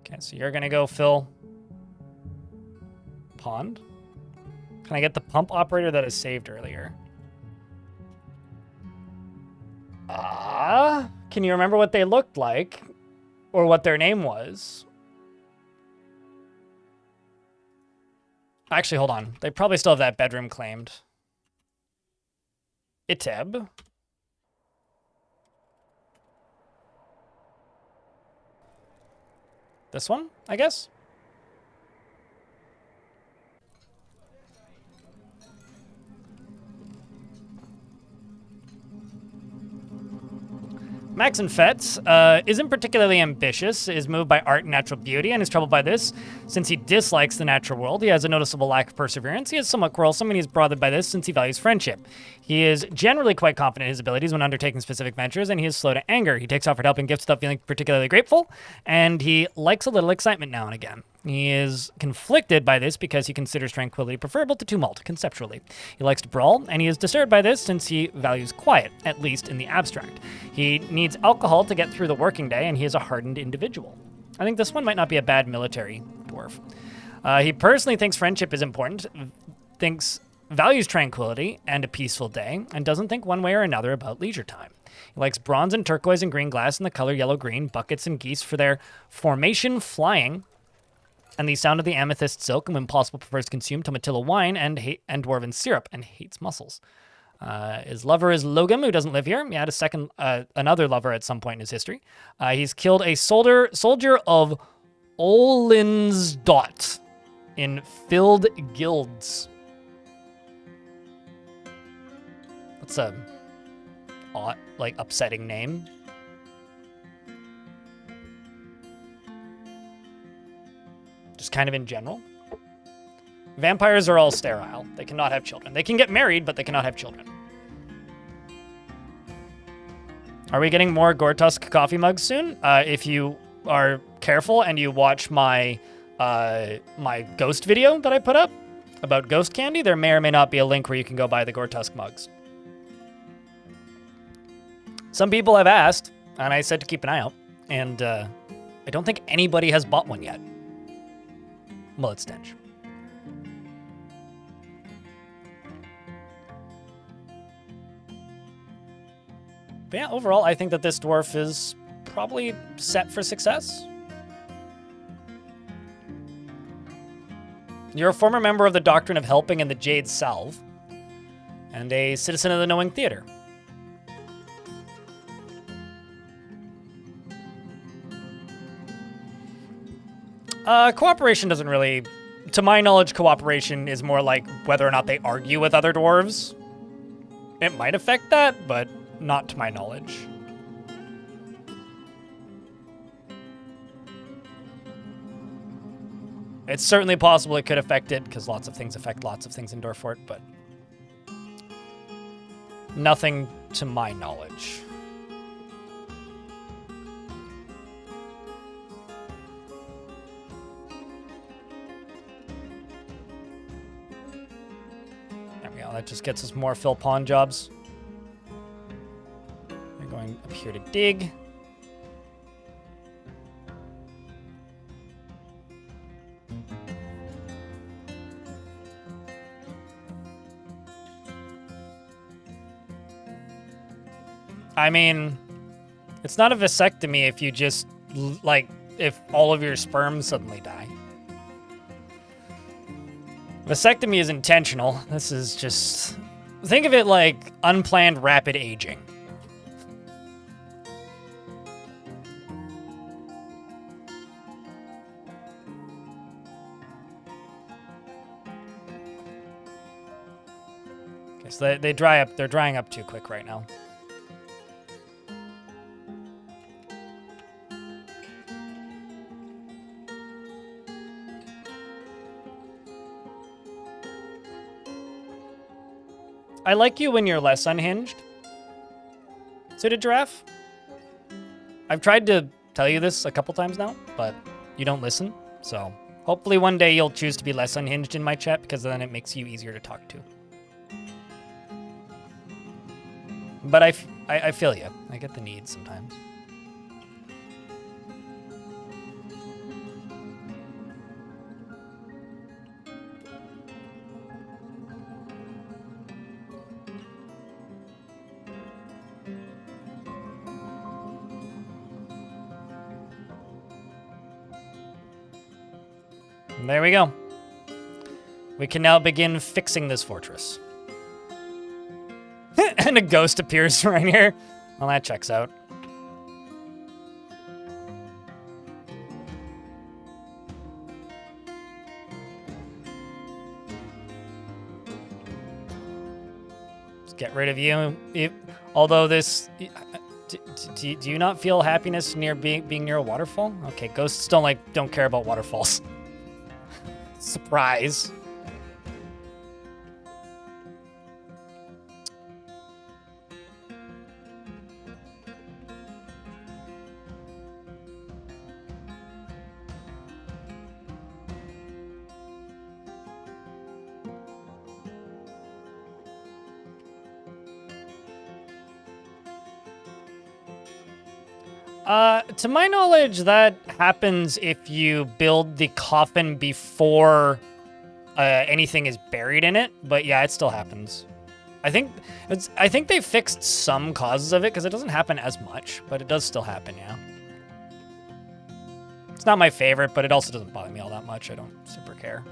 A: Okay, so you're gonna go fill pond. Can I get the pump operator that is saved earlier? Can you remember what they looked like? Or what their name was? Actually, hold on. They probably still have that bedroom claimed. Iteb. This one, I guess? Maxon Fett isn't particularly ambitious, is moved by art and natural beauty, and is troubled by this. Since he dislikes the natural world, he has a noticeable lack of perseverance. He is somewhat quarrelsome, and he is bothered by this since he values friendship. He is generally quite confident in his abilities when undertaking specific ventures, and he is slow to anger. He takes offered help and gifts without feeling particularly grateful, and he likes a little excitement now and again. He is conflicted by this because he considers tranquility preferable to tumult, conceptually. He likes to brawl, and he is disturbed by this since he values quiet, at least in the abstract. He needs alcohol to get through the working day, and he is a hardened individual. I think this one might not be a bad military dwarf. He personally thinks friendship is important, values tranquility and a peaceful day, and doesn't think one way or another about leisure time. He likes bronze and turquoise and green glass in the color yellow-green, buckets and geese for their formation flying, and the sound of the amethyst silk, and when possible prefers to consume tomatillo wine and dwarven syrup, and hates mussels. His lover is Logum, who doesn't live here. He had another lover at some point in his history. He's killed a soldier of Olinsdot in filled guilds. That's a odd, like, upsetting name. Just kind of in general. Vampires are all sterile. They cannot have children. They can get married, but they cannot have children. Are we getting more Gortusk coffee mugs soon? If you are careful and you watch my my ghost video that I put up about ghost candy, there may or may not be a link where you can go buy the Gortusk mugs. Some people have asked, and I said to keep an eye out, and I don't think anybody has bought one yet. Well, it's stench. But yeah, overall, I think that this dwarf is probably set for success. You're a former member of the Doctrine of Helping and the Jade Salve, and a citizen of the Knowing Theater. Cooperation doesn't really... To my knowledge, cooperation is more like whether or not they argue with other dwarves. It might affect that, but not to my knowledge. It's certainly possible it could affect it, because lots of things affect lots of things in Dwarfort, but nothing to my knowledge. There we go. That just gets us more fill pawn jobs. We're going up here to dig. I mean, it's not a vasectomy if you just, like, if all of your sperm suddenly die. Vasectomy is intentional. This is just... Think of it like unplanned rapid aging. Okay, so they dry up. They're drying up too quick right now. I like you when you're less unhinged. Suited Giraffe. I've tried to tell you this a couple times now, but you don't listen. So hopefully one day you'll choose to be less unhinged in my chat, because then it makes you easier to talk to. But I feel you. I get the need sometimes. And there we go. We can now begin fixing this fortress. And a ghost appears right here. Well, that checks out. Let's get rid of you. Although this... Do you not feel happiness near being near a waterfall? Okay, ghosts don't care about waterfalls. Surprise. To my knowledge, that happens if you build the coffin before anything is buried in it. But yeah, it still happens. I think they fixed some causes of it because it doesn't happen as much, but it does still happen, yeah. It's not my favorite, but it also doesn't bother me all that much. I don't super care.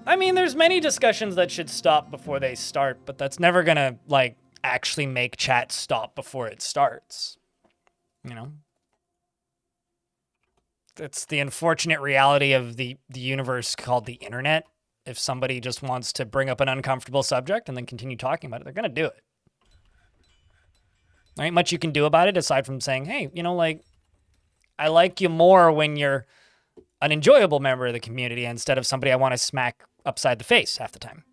A: I mean, there's many discussions that should stop before they start, but that's never gonna, like, actually make chat stop before it starts. You know? It's the unfortunate reality of the universe called the internet. If somebody just wants to bring up an uncomfortable subject and then continue talking about it, they're gonna do it. There ain't much you can do about it aside from saying, hey, you know, like, I like you more when you're an enjoyable member of the community instead of somebody I want to smack upside the face half the time.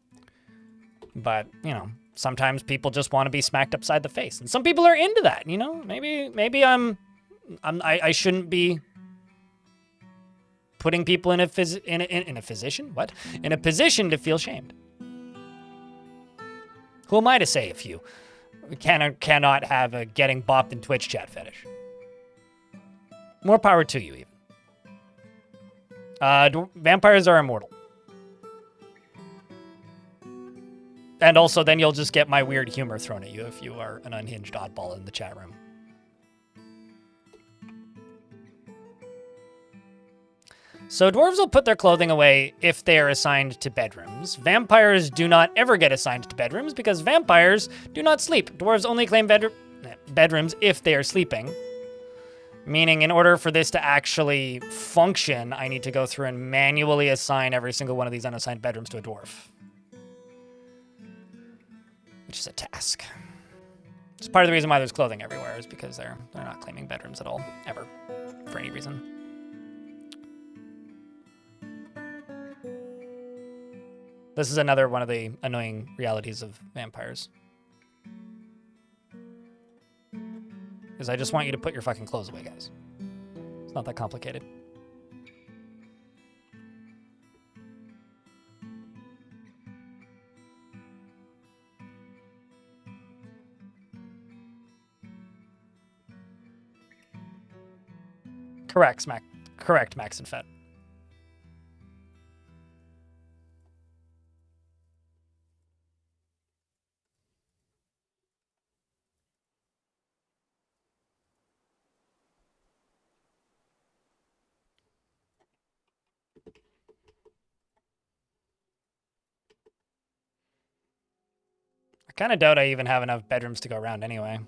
A: But, you know, sometimes people just want to be smacked upside the face. And some people are into that, you know? Maybe I shouldn't be putting people in a position? What? In a position to feel shamed. Who am I to say if you cannot have a getting bopped in Twitch chat fetish? More power to you, even. Vampires are immortal. And also, then you'll just get my weird humor thrown at you if you are an unhinged oddball in the chat room. So dwarves will put their clothing away if they are assigned to bedrooms. Vampires do not ever get assigned to bedrooms because vampires do not sleep. Dwarves only claim bedrooms if they are sleeping. Meaning, in order for this to actually function, I need to go through and manually assign every single one of these unassigned bedrooms to a dwarf. Which is a task. It's part of the reason why there's clothing everywhere is because they're not claiming bedrooms at all, ever, for any reason. This is another one of the annoying realities of vampires. Is I just want you to put your fucking clothes away, guys. It's not that complicated. Correct, Max and Fett. I kind of doubt I even have enough bedrooms to go around anyway.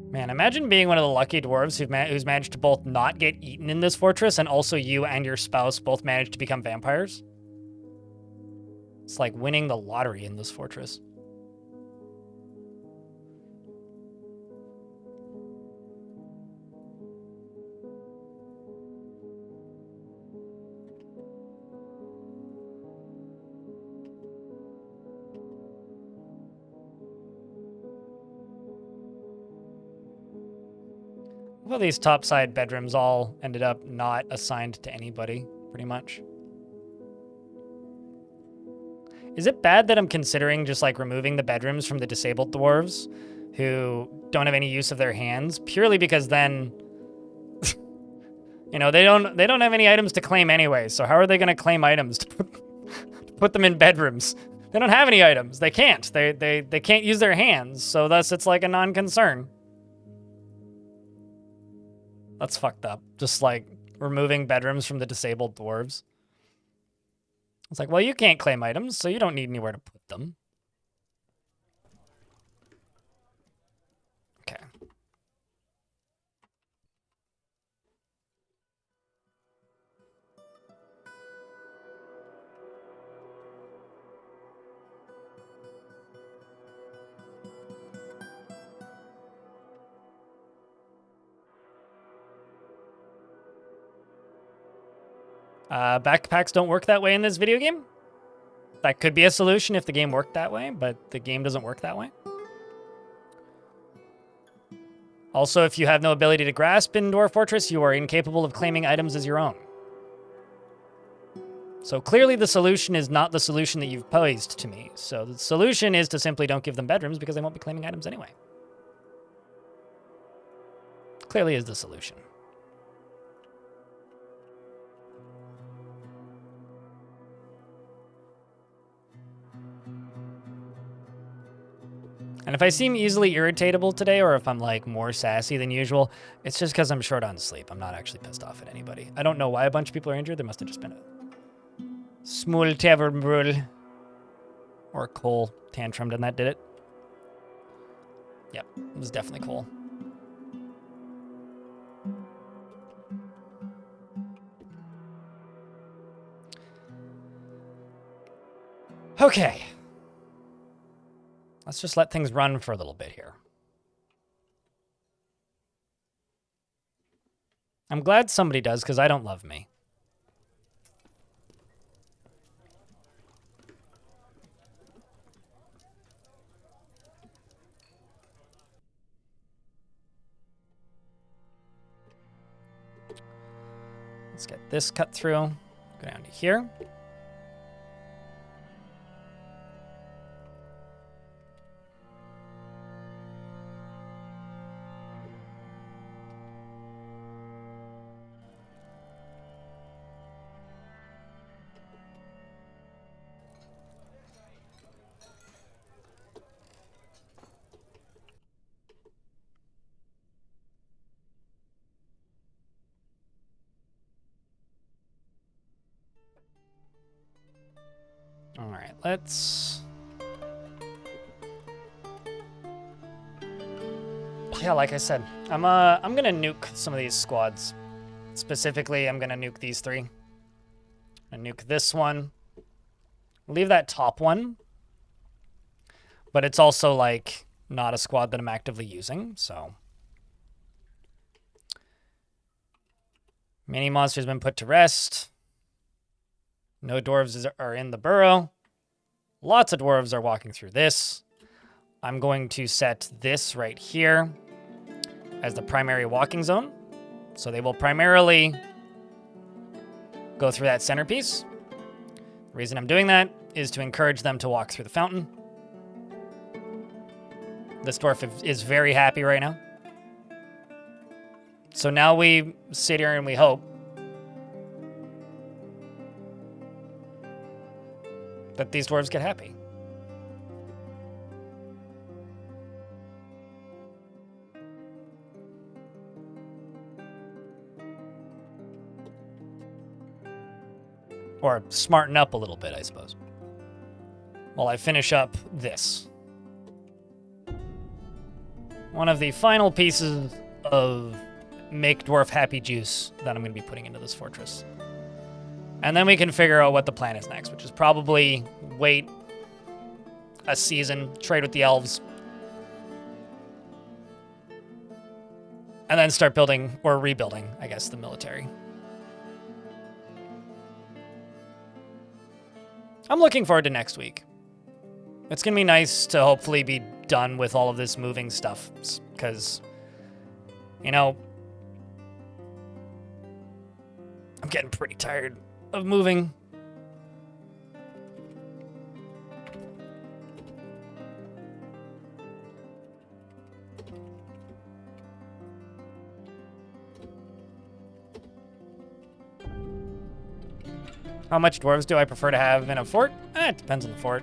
A: Man, imagine being one of the lucky dwarves who's managed to both not get eaten in this fortress and also you and your spouse both managed to become vampires. It's like winning the lottery in this fortress. Well, these topside bedrooms all ended up not assigned to anybody, pretty much. Is it bad that I'm considering just like removing the bedrooms from the disabled dwarves who don't have any use of their hands, purely because then, you know, they don't have any items to claim anyway. So how are they going to claim items to put them in bedrooms? They don't have any items. They can't. They can't use their hands. So thus it's like a non-concern. That's fucked up. Just like removing bedrooms from the disabled dwarves. It's like, well, you can't claim items, so you don't need anywhere to put them. Okay. Backpacks don't work that way in this video game. That could be a solution if the game worked that way, but the game doesn't work that way. Also, if you have no ability to grasp in Dwarf Fortress, you are incapable of claiming items as your own. So clearly the solution is not the solution that you've posed to me. So the solution is to simply don't give them bedrooms because they won't be claiming items anyway. Clearly is the solution. And if I seem easily irritatable today, or if I'm like more sassy than usual, it's just because I'm short on sleep. I'm not actually pissed off at anybody. I don't know why a bunch of people are injured. There must have just been a small tavern brawl or Cole tantrumed and that did it. Yep, it was definitely Cole. Okay. Let's just let things run for a little bit here. I'm glad somebody does, because I don't love me. Let's get this cut through. Go down to here. All right, let's... Yeah, like I said, I'm gonna nuke some of these squads. Specifically, I'm gonna nuke these three. I'm gonna nuke this one. Leave that top one. But it's also, like, not a squad that I'm actively using, so... Mini monster's been put to rest. No dwarves are in the burrow. Lots of dwarves are walking through this. I'm going to set this right here as the primary walking zone. So they will primarily go through that centerpiece. The reason I'm doing that is to encourage them to walk through the fountain. This dwarf is very happy right now. So now we sit here and we hope that these dwarves get happy. Or smarten up a little bit, I suppose. While I finish up this. one of the final pieces of make dwarf happy juice that I'm going to be putting into this fortress. And then we can figure out what the plan is next, which is probably wait a season, trade with the elves, and then start building, or rebuilding, I guess, the military. I'm looking forward to next week. It's going to be nice to hopefully be done with all of this moving stuff, because, you know, I'm getting pretty tired of moving. How much dwarves do I prefer to have in a fort? It depends on the fort.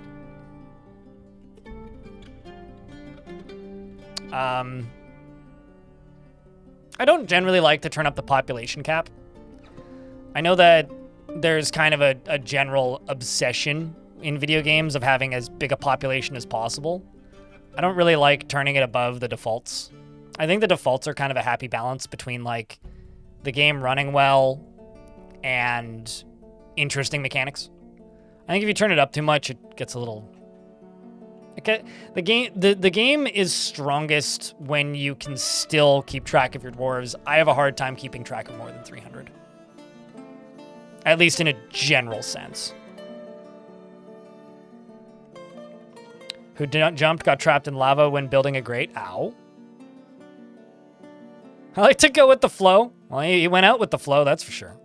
A: I don't generally like to turn up the population cap. I know that there's kind of a general obsession in video games of having as big a population as possible. I don't really like turning it above the defaults. I think the defaults are kind of a happy balance between, like, the game running well and interesting mechanics. I think if you turn it up too much, it gets a little... The game is strongest when you can still keep track of your dwarves. I have a hard time keeping track of more than 300. At least in a general sense. Who jumped, got trapped in lava when building a grate. Ow. I like to go with the flow. Well, he went out with the flow, that's for sure.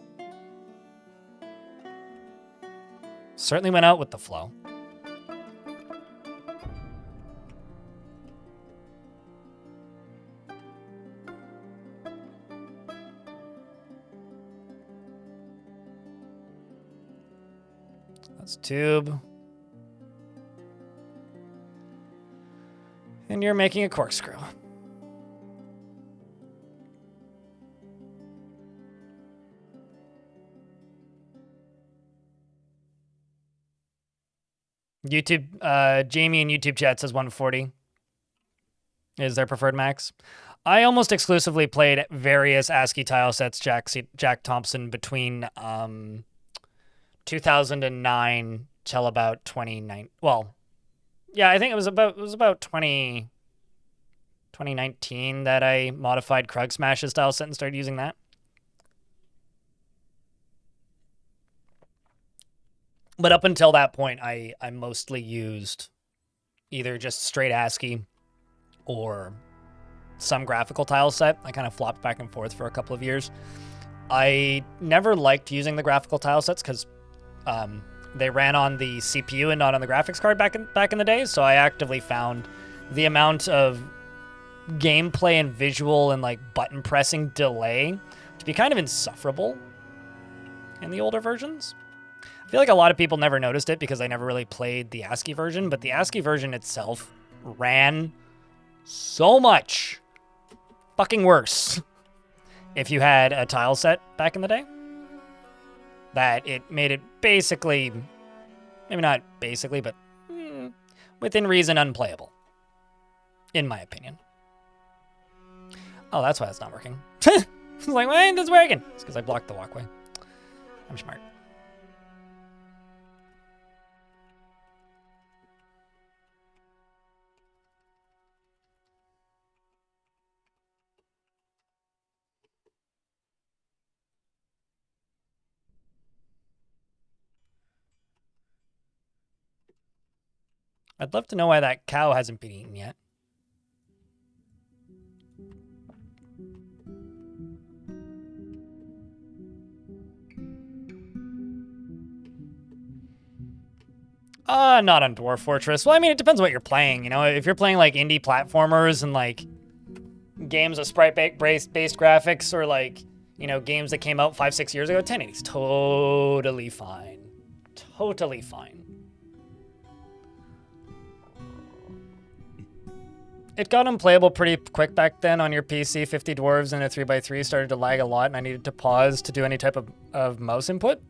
A: Certainly went out with the flow. That's tube. And you're making a corkscrew. YouTube, Jamie in YouTube chat says 140 is their preferred max. I almost exclusively played various ASCII tile sets, Jack Thompson, between 2009 till about 2019. Well, yeah, I think it was about 2019 that I modified Krug Smash's tile set and started using that. But up until that point, I mostly used either just straight ASCII or some graphical tile set. I kind of flopped back and forth for a couple of years. I never liked using the graphical tile sets because they ran on the CPU and not on the graphics card back in the day. So I actively found the amount of gameplay and visual and like button pressing delay to be kind of insufferable in the older versions. I feel like a lot of people never noticed it because I never really played the ASCII version, but the ASCII version itself ran so much fucking worse if you had a tile set back in the day that it made it basically, maybe not basically, but within reason unplayable, in my opinion. Oh, that's why it's not working. I was like, why ain't this working? It's because I blocked the walkway. I'm smart. I'd love to know why that cow hasn't been eaten yet. Not on Dwarf Fortress. Well, I mean, it depends what you're playing, you know? If you're playing, like, indie platformers and, like, games with sprite-based graphics or, like, you know, games that came out 5-6 years ago, 1080's totally fine. Totally fine. It got unplayable pretty quick back then on your PC. 50 dwarves and a 3x3 started to lag a lot, and I needed to pause to do any type of mouse input.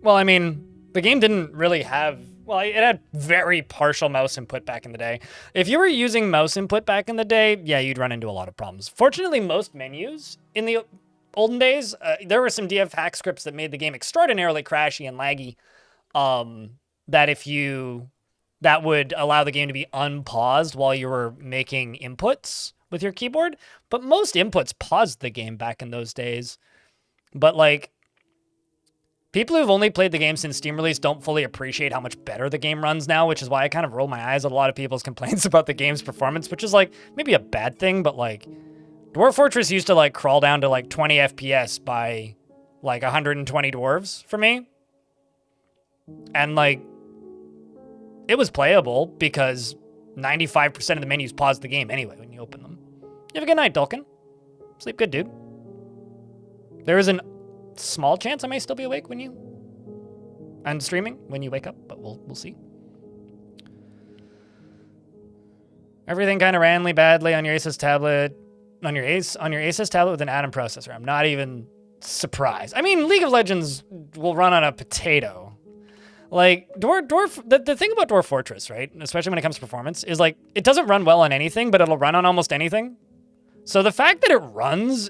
A: Well, I mean, the game didn't really have Well, it had very partial mouse input back in the day. If you were using mouse input back in the day, yeah, you'd run into a lot of problems. Fortunately, most menus in the olden days, there were some DF hack scripts that made the game extraordinarily crashy and laggy. That would allow the game to be unpaused while you were making inputs with your keyboard. But most inputs paused the game back in those days. But like, people who've only played the game since Steam release don't fully appreciate how much better the game runs now, which is why I kind of roll my eyes at a lot of people's complaints about the game's performance, which is like maybe a bad thing, but like Dwarf Fortress used to like crawl down to like 20 FPS by like 120 dwarves for me. And like, it was playable because 95% of the menus paused the game anyway when you open them. You have a good night, Dulkin. Sleep good, dude. There is a small chance I may still be awake and streaming when you wake up, but we'll see. Everything kind of ran badly on your Asus tablet, on your Asus tablet with an Atom processor. I'm not even surprised. I mean, League of Legends will run on a potato. Like, the thing about Dwarf Fortress, right, especially when it comes to performance, is like, it doesn't run well on anything, but it'll run on almost anything. So the fact that it runs,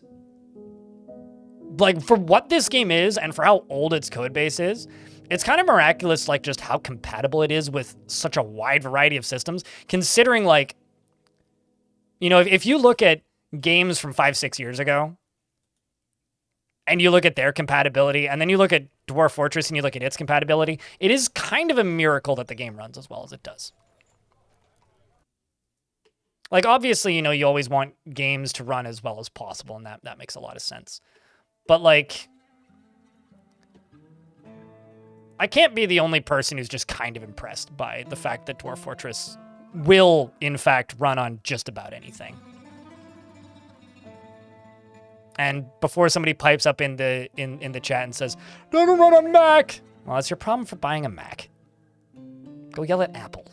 A: like, for what this game is and for how old its code base is, it's kind of miraculous, like, just how compatible it is with such a wide variety of systems, considering, like, you know, if you look at games from 5-6 years ago, and you look at their compatibility, and then you look at Dwarf Fortress and you look at its compatibility, it is kind of a miracle that the game runs as well as it does. Like, obviously, you know, you always want games to run as well as possible, and that makes a lot of sense. But, like, I can't be the only person who's just kind of impressed by the fact that Dwarf Fortress will, in fact, run on just about anything. And before somebody pipes up in the chat and says, "Doesn't run on Mac," well, that's your problem for buying a Mac. Go yell at Apple.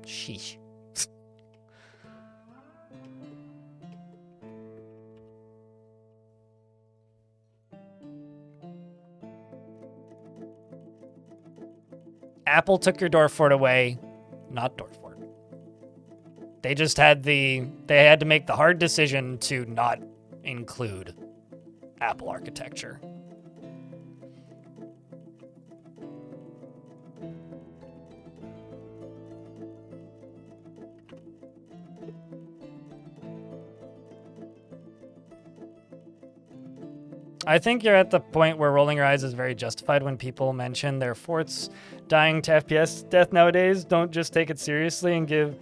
A: Sheesh. Apple took your Dwarf Fort away, not Dwarf Fort. They just had they had to make the hard decision to not include Apple architecture. I think you're at the point where rolling your eyes is very justified when people mention their forts dying to FPS death nowadays. Don't just take it seriously and give...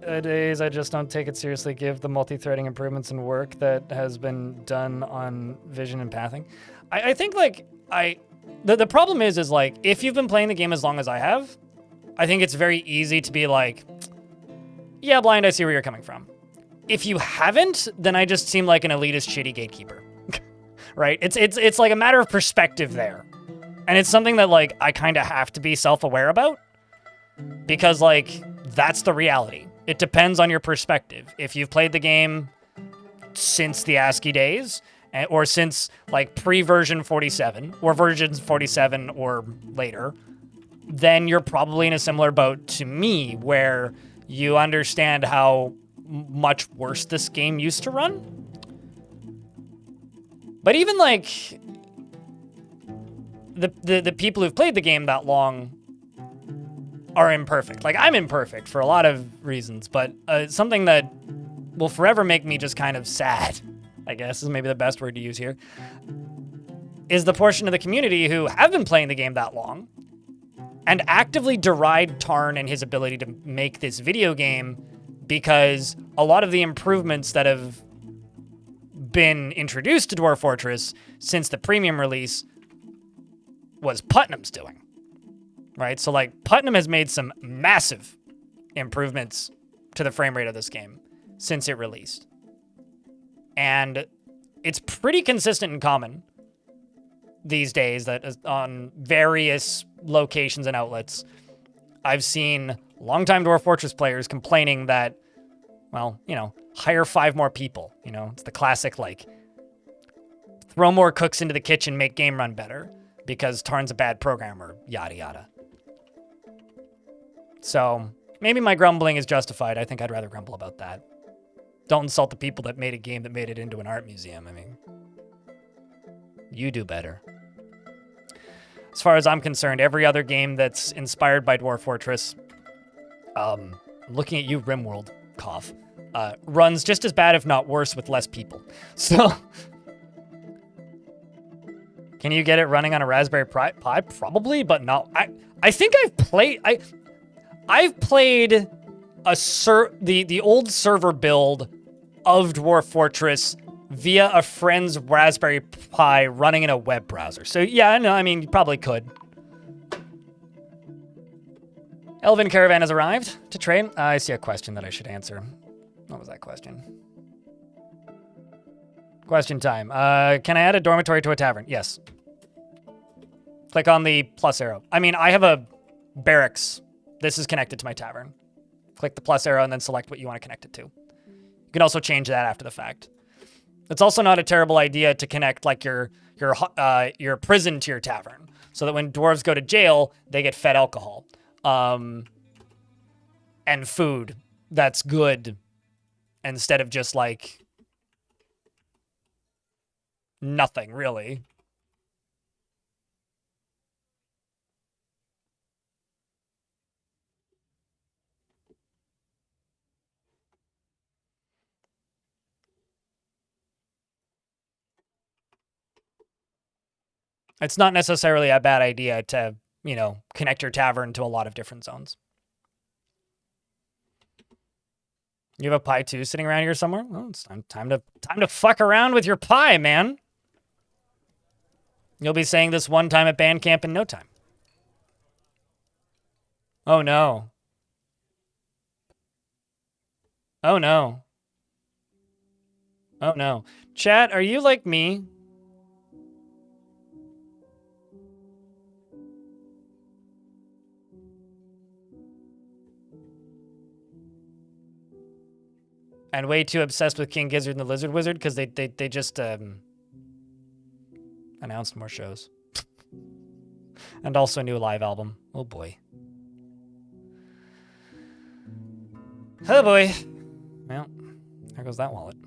A: Nowadays, I just don't take it seriously. Give the multi-threading improvements and work that has been done on vision and pathing. I think, like, the problem is like, if you've been playing the game as long as I have, I think it's very easy to be like, yeah, Blind, I see where you're coming from. If you haven't, then I just seem like an elitist, shitty gatekeeper, right? It's like a matter of perspective there. And it's something that, like, I kind of have to be self-aware about because, like, that's the reality. It depends on your perspective. If you've played the game since the ASCII days, or since, like, pre-version 47, or versions 47 or later, then you're probably in a similar boat to me, where you understand how much worse this game used to run. But even, like, the people who've played the game that long are imperfect. Like, I'm imperfect for a lot of reasons, but something that will forever make me just kind of sad, I guess is maybe the best word to use here, is the portion of the community who have been playing the game that long and actively deride Tarn and his ability to make this video game because a lot of the improvements that have been introduced to Dwarf Fortress since the premium release was Putnam's doing. Right? So, like, Putnam has made some massive improvements to the frame rate of this game since it released. And it's pretty consistent and common these days that on various locations and outlets, I've seen longtime Dwarf Fortress players complaining that, well, you know, hire 5 more people. You know, it's the classic, like, throw more cooks into the kitchen, make game run better, because Tarn's a bad programmer, yada yada. So maybe my grumbling is justified. I think I'd rather grumble about that. Don't insult the people that made a game that made it into an art museum. I mean, you do better. As far as I'm concerned, every other game that's inspired by Dwarf Fortress, looking at you, RimWorld, cough, runs just as bad, if not worse, with less people. So, can you get it running on a Raspberry Pi? Probably, but not. I think I've played the old server build of Dwarf Fortress via a friend's Raspberry Pi running in a web browser. So yeah, no, I mean, you probably could. Elven Caravan has arrived to trade. I see a question that I should answer. What was that question? Question time. Can I add a dormitory to a tavern? Yes. Click on the plus arrow. I mean, I have a barracks. This is connected to my tavern. Click the plus arrow and then select what you want to connect it to. You can also change that after the fact. It's also not a terrible idea to connect like your prison to your tavern, so that when dwarves go to jail, they get fed alcohol, and food that's good, instead of just like nothing really. It's not necessarily a bad idea to, you know, connect your tavern to a lot of different zones. You have a pie too sitting around here somewhere? Well, it's time to fuck around with your pie, man. You'll be saying this one time at band camp in no time. Oh no. Oh no. Oh no. Chat, are you like me? And way too obsessed with King Gizzard and the Lizard Wizard because they just announced more shows. And also a new live album. Oh boy. Oh boy. Well, there goes that wallet.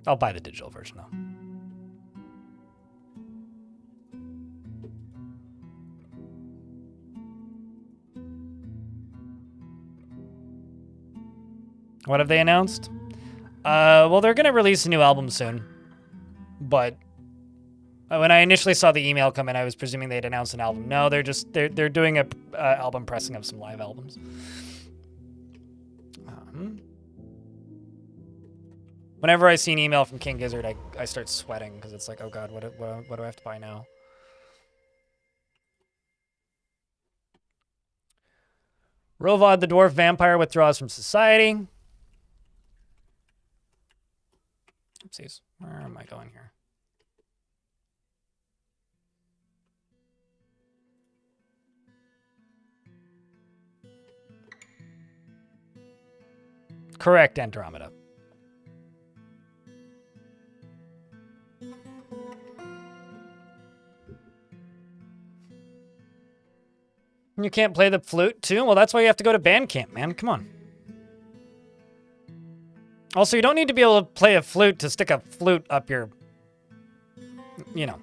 A: I'll buy the digital version though. What have they announced? Well, they're gonna release a new album soon. But when I initially saw the email come in, I was presuming they'd announced an album. No, they're doing a album pressing of some live albums. Whenever I see an email from King Gizzard, I start sweating because it's like, oh god, what do I have to buy now? Rovod the Dwarf Vampire withdraws from society. Oopsies. Where am I going here? Correct, Andromeda. You can't play the flute too? Well, that's why you have to go to band camp, man. Come on. Also, you don't need to be able to play a flute to stick a flute up your, you know.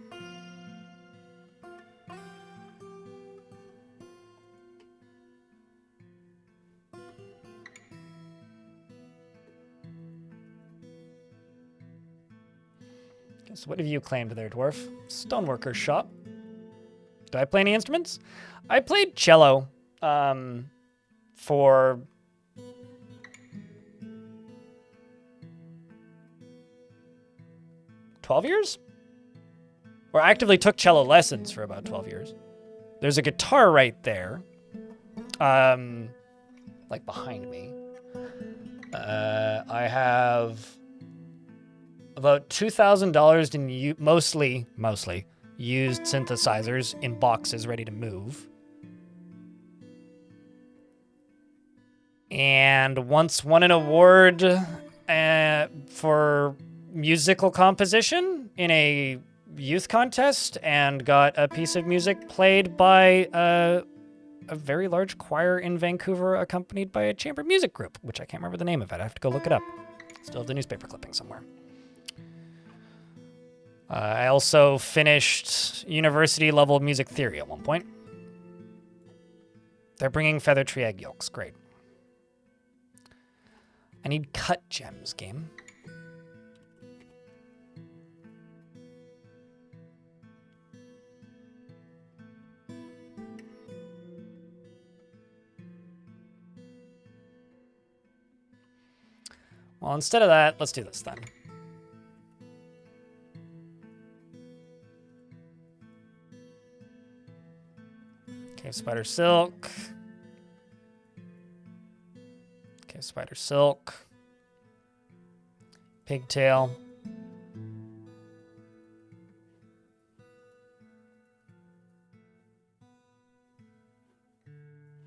A: So what have you claimed there, Dwarf? Stoneworker's shop. Do I play any instruments? I played cello for 12 years? Or actively took cello lessons for about 12 years. There's a guitar right there. Like behind me. I have about $2,000 in mostly used synthesizers in boxes ready to move. And once won an award for musical composition in a youth contest and got a piece of music played by a very large choir in Vancouver, accompanied by a chamber music group, which I can't remember the name of it. I have to go look it up. Still have the newspaper clipping somewhere. I also finished university level music theory at one point. They're bringing feather tree egg yolks. Great. I need cut gems, game. Well, instead of that, let's do this then. Cave spider silk. Cave spider silk. Pigtail.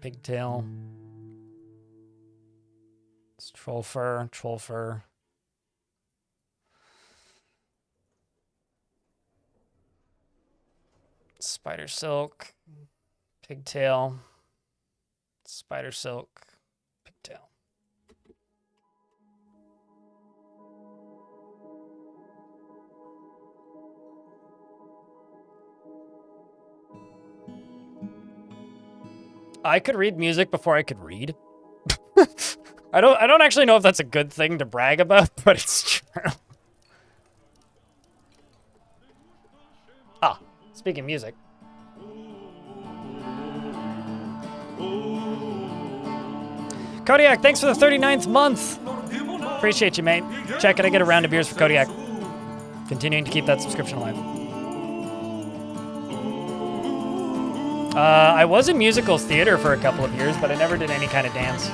A: Pigtail. It's troll fur, troll fur. Spider silk. Pigtail, spider silk, pigtail. I could read music before I could read. I don't actually know if that's a good thing to brag about, but it's true. Ah, speaking of music. Kodiak, thanks for the 39th month. Appreciate you, mate. Check it, I get a round of beers for Kodiak. Continuing to keep that subscription alive. I was in musical theater for a couple of years, but I never did any kind of dance.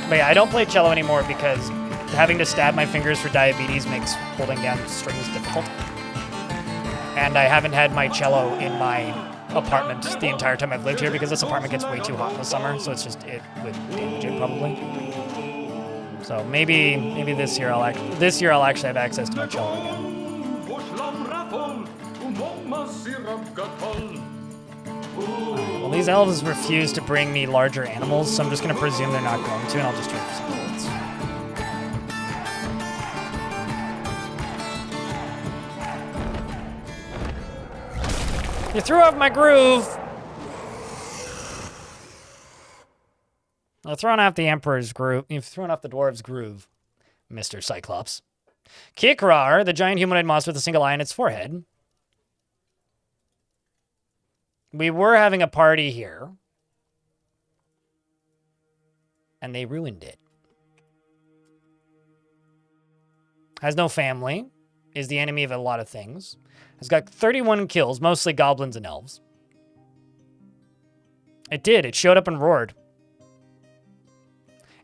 A: But yeah, I don't play cello anymore because having to stab my fingers for diabetes makes holding down strings difficult. And I haven't had my cello in my apartment the entire time I've lived here because this apartment gets way too hot in the summer, so it's just, it would damage it probably. So maybe this year I'll actually have access to my cello again. Alright, well, these elves refuse to bring me larger animals, so I'm just going to presume they're not going to, and I'll just trade for some bullets. You threw off my groove! I've thrown off the Emperor's groove. You've thrown off the Dwarf's groove, Mr. Cyclops. Kikrar, the giant humanoid monster with a single eye in its forehead. We were having a party here. And they ruined it. Has no family. Is the enemy of a lot of things. Has got 31 kills, mostly goblins and elves. It did. It showed up and roared.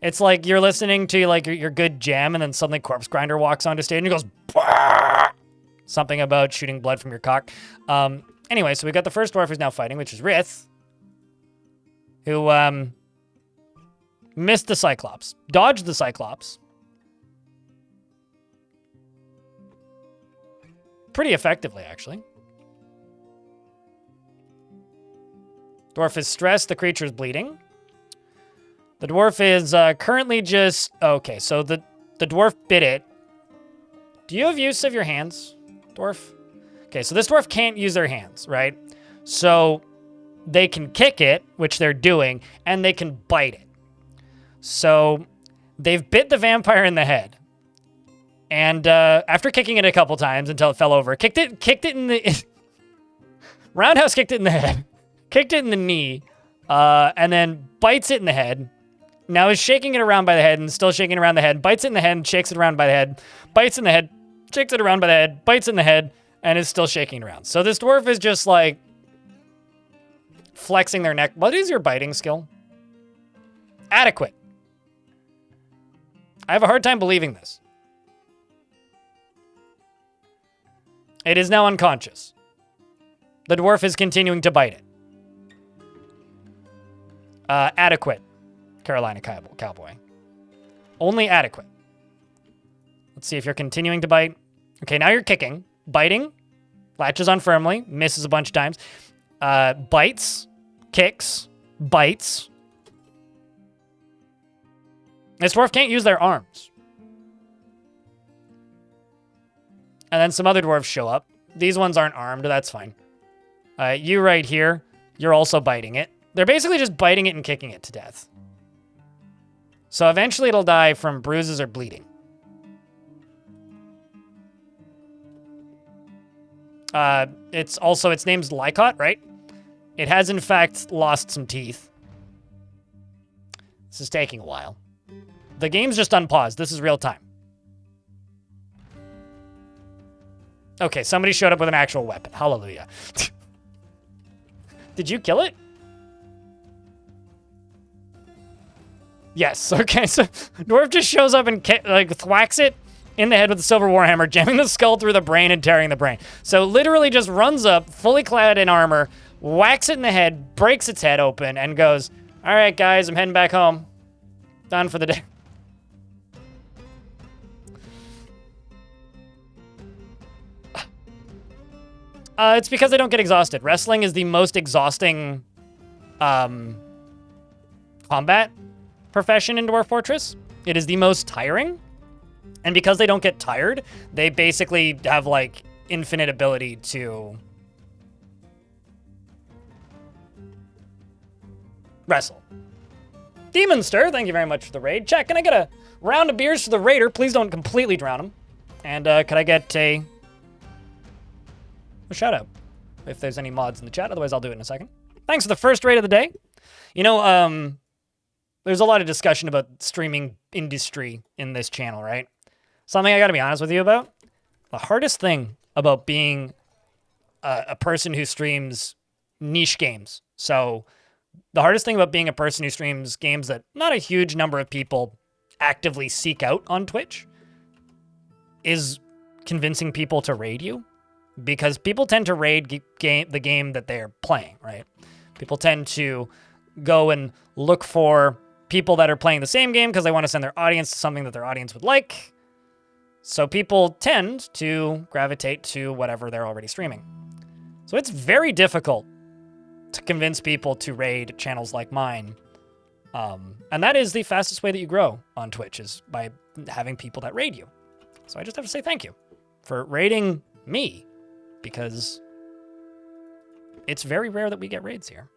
A: It's like you're listening to like your good jam, and then suddenly Corpse Grinder walks onto stage and he goes, "Bah!" Something about shooting blood from your cock. Anyway, so we got the first dwarf who's now fighting, which is Rith, who missed the Cyclops, dodged the Cyclops. Pretty effectively, actually. Dwarf is stressed. The creature is bleeding. The dwarf is currently just... Okay, so the dwarf bit it. Do you have use of your hands, dwarf? Okay, so this dwarf can't use their hands, right? So they can kick it, which they're doing, and they can bite it. So they've bit the vampire in the head. And after kicking it a couple times until it fell over, kicked it in the... Roundhouse kicked it in the head. Kicked it in the knee. And then bites it in the head. Now is shaking it around by the head and still shaking it around the head. Bites it in the head and shakes it around by the head. Bites in the head, shakes it around by the head. Bites in the head and is still shaking it around. So this dwarf is just like flexing their neck. What is your biting skill? Adequate. I have a hard time believing this. It is now unconscious. The dwarf is continuing to bite it. Adequate, Carolina Cowboy. Only adequate. Let's see if you're continuing to bite. Okay, now you're kicking. Biting. Latches on firmly. Misses a bunch of times. Bites. Kicks. Bites. This dwarf can't use their arms. And then some other dwarves show up. These ones aren't armed. That's fine. You right here, you're also biting it. They're basically just biting it and kicking it to death. So eventually it'll die from bruises or bleeding. Its name's Lycott, right? It has in fact lost some teeth. This is taking a while. The game's just unpaused. This is real time. Okay, somebody showed up with an actual weapon. Hallelujah. Did you kill it? Yes. Okay, so Dwarf just shows up and thwacks it in the head with a silver warhammer, jamming the skull through the brain and tearing the brain. So literally just runs up, fully clad in armor, whacks it in the head, breaks its head open, and goes, all right, guys, I'm heading back home. Done for the day. It's because they don't get exhausted. Wrestling is the most exhausting combat profession in Dwarf Fortress. It is the most tiring. And because they don't get tired, they basically have, like, infinite ability to wrestle. Demonster, thank you very much for the raid. Chat, can I get a round of beers for the raider? Please don't completely drown him. And could I get a shout out if there's any mods in the chat. Otherwise, I'll do it in a second. Thanks for the first raid of the day. You know, there's a lot of discussion about streaming industry in this channel, right? Something I got to be honest with you about. The hardest thing about being a person who streams niche games. So the hardest thing about being a person who streams games that not a huge number of people actively seek out on Twitch is convincing people to raid you. Because people tend to raid the game that they're playing, right? People tend to go and look for people that are playing the same game because they want to send their audience to something that their audience would like. So people tend to gravitate to whatever they're already streaming. So it's very difficult to convince people to raid channels like mine. And that is the fastest way that you grow on Twitch, is by having people that raid you. So I just have to say thank you for raiding me, because it's very rare that we get raids here.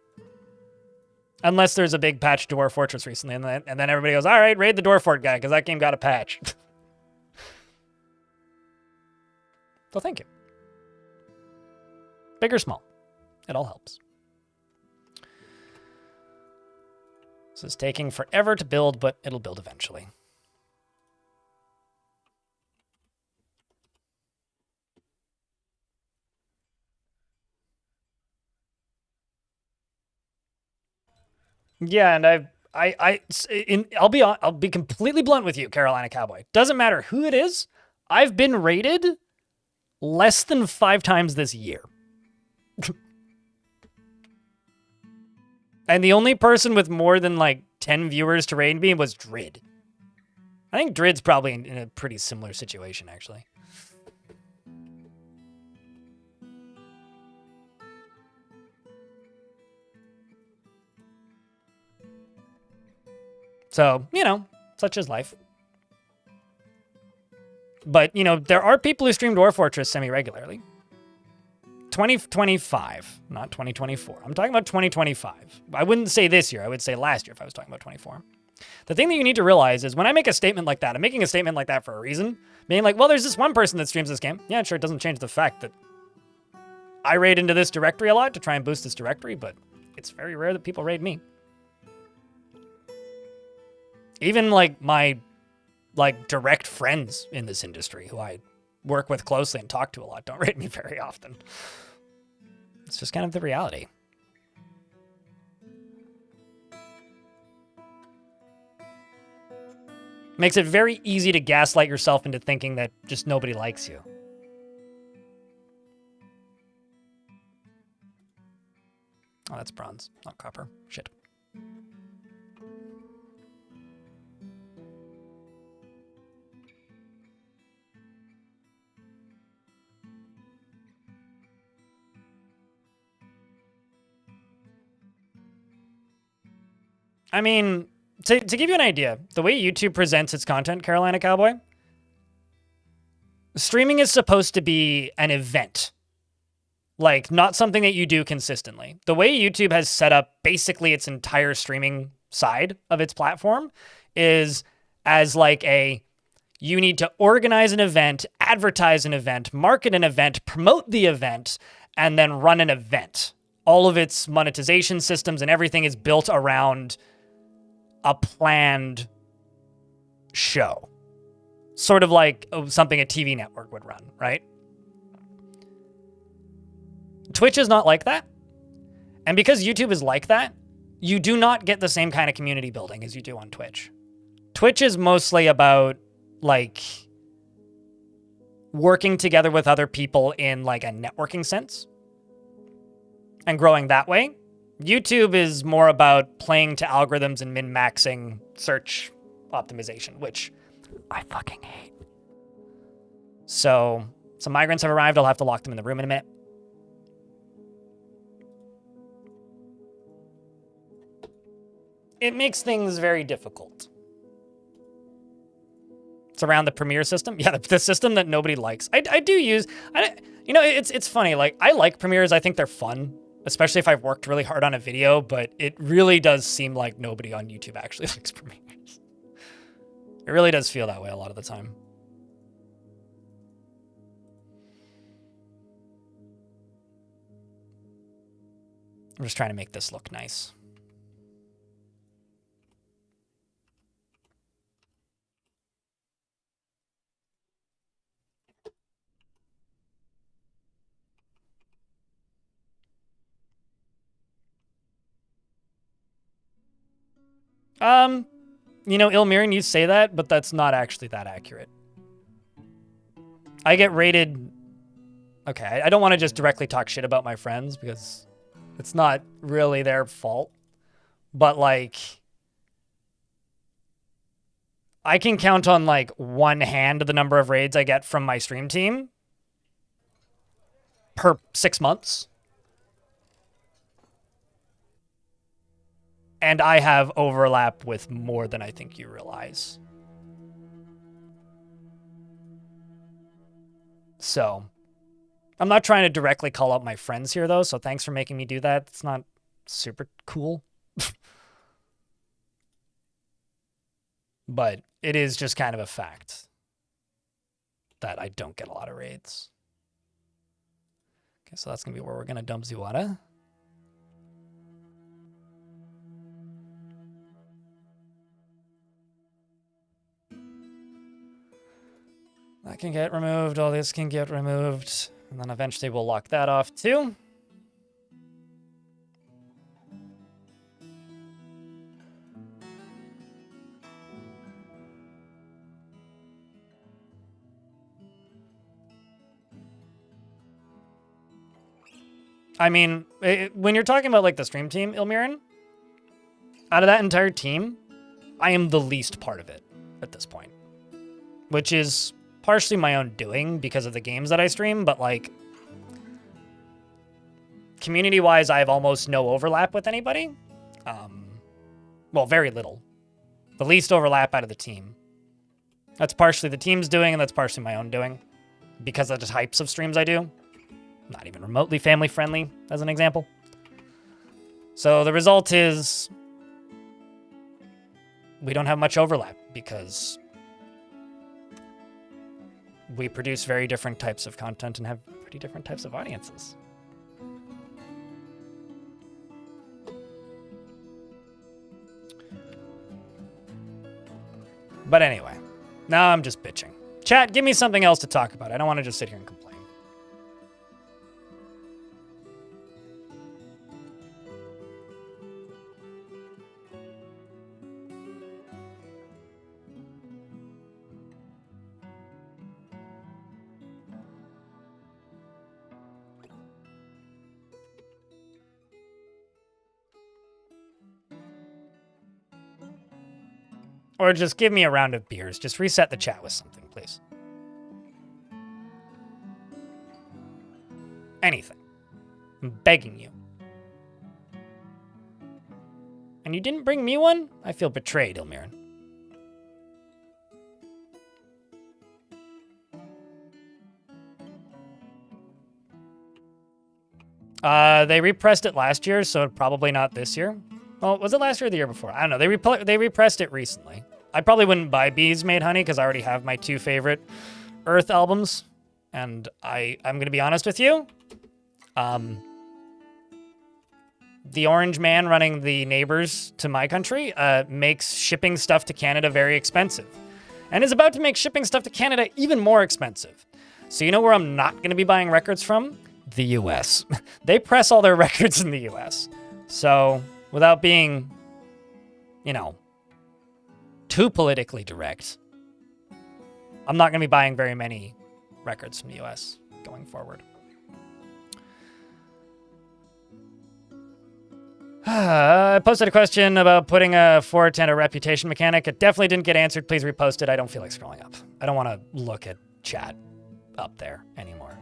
A: Unless there's a big patch to Dwarf Fortress recently, and then everybody goes, all right, raid the Dwarf Fort guy, because that game got a patch. So thank you. Big or small, it all helps. This is taking forever to build, but it'll build eventually. Yeah, and I'll be completely blunt with you, Carolina Cowboy. Doesn't matter who it is. I've been rated less than 5 times this year. And the only person with more than like 10 viewers to raid me was Drid. I think Drid's probably in a pretty similar situation, actually. So, you know, such is life. But, you know, there are people who stream Dwarf Fortress semi-regularly. 2025, not 2024. I'm talking about 2025. I wouldn't say this year. I would say last year if I was talking about 24. The thing that you need to realize is when I make a statement like that, I'm making a statement like that for a reason. Being like, well, there's this one person that streams this game. Yeah, sure, it doesn't change the fact that I raid into this directory a lot to try and boost this directory, but it's very rare that people raid me. Even like my direct friends in this industry who I work with closely and talk to a lot don't raid me very often. It's just kind of the reality. Makes it very easy to gaslight yourself into thinking that just nobody likes you. Oh, that's bronze, not copper. Shit. I mean, to give you an idea, the way YouTube presents its content, Carolina Cowboy, streaming is supposed to be an event. Like, not something that you do consistently. The way YouTube has set up basically its entire streaming side of its platform is as like you need to organize an event, advertise an event, market an event, promote the event, and then run an event. All of its monetization systems and everything is built around a planned show. Sort of like something a TV network would run, right? Twitch is not like that. And because YouTube is like that, you do not get the same kind of community building as you do on Twitch. Twitch is mostly about like working together with other people in like a networking sense and growing that way. YouTube is more about playing to algorithms and min-maxing search optimization, which I fucking hate. So some migrants have arrived. I'll have to lock them in the room in a minute. It makes things very difficult. It's around the Premiere system. Yeah, the system that nobody likes. I do use, you know, it's funny. Like, I like Premieres. I think they're fun, especially if I've worked really hard on a video, but it really does seem like nobody on YouTube actually likes Premieres. It really does feel that way a lot of the time. I'm just trying to make this look nice. You know, Ilmirin, you say that, but that's not actually that accurate. I get rated... Okay, I don't want to just directly talk shit about my friends because it's not really their fault. But, like... I can count on, like, one hand the number of raids I get from my stream team per 6 months. And I have overlap with more than I think you realize. So, I'm not trying to directly call out my friends here, though, so thanks for making me do that. It's not super cool. But it is just kind of a fact that I don't get a lot of raids. Okay, so that's going to be where we're going to dump Ziwata. That can get removed. All this can get removed. And then eventually we'll lock that off too. I mean, when you're talking about like the stream team, Ilmirin, out of that entire team, I am the least part of it at this point, which is partially my own doing because of the games that I stream, but like community-wise, I have almost no overlap with anybody. Well, very little. The least overlap out of the team. That's partially the team's doing, and that's partially my own doing because of the types of streams I do. Not even remotely family-friendly, as an example. So the result is we don't have much overlap because we produce very different types of content and have pretty different types of audiences. But anyway, now I'm just bitching. Chat, give me something else to talk about. I don't want to just sit here and complain. Or just give me a round of beers. Just reset the chat with something, please. Anything. I'm begging you. And you didn't bring me one? I feel betrayed, Ilmirin. They repressed it last year, so probably not this year. Well, was it last year or the year before? I don't know. They repressed it recently. I probably wouldn't buy Bees Made Honey because I already have my 2 favorite Earth albums. And I'm going to be honest with you. The orange man running the neighbors to my country makes shipping stuff to Canada very expensive. And is about to make shipping stuff to Canada even more expensive. So you know where I'm not going to be buying records from? The US. They press all their records in the US. So without being, you know, too politically direct, I'm not going to be buying very many records from the US going forward. I posted a question about putting a fort and a reputation mechanic. It definitely didn't get answered. Please repost it. I don't feel like scrolling up. I don't want to look at chat up there anymore.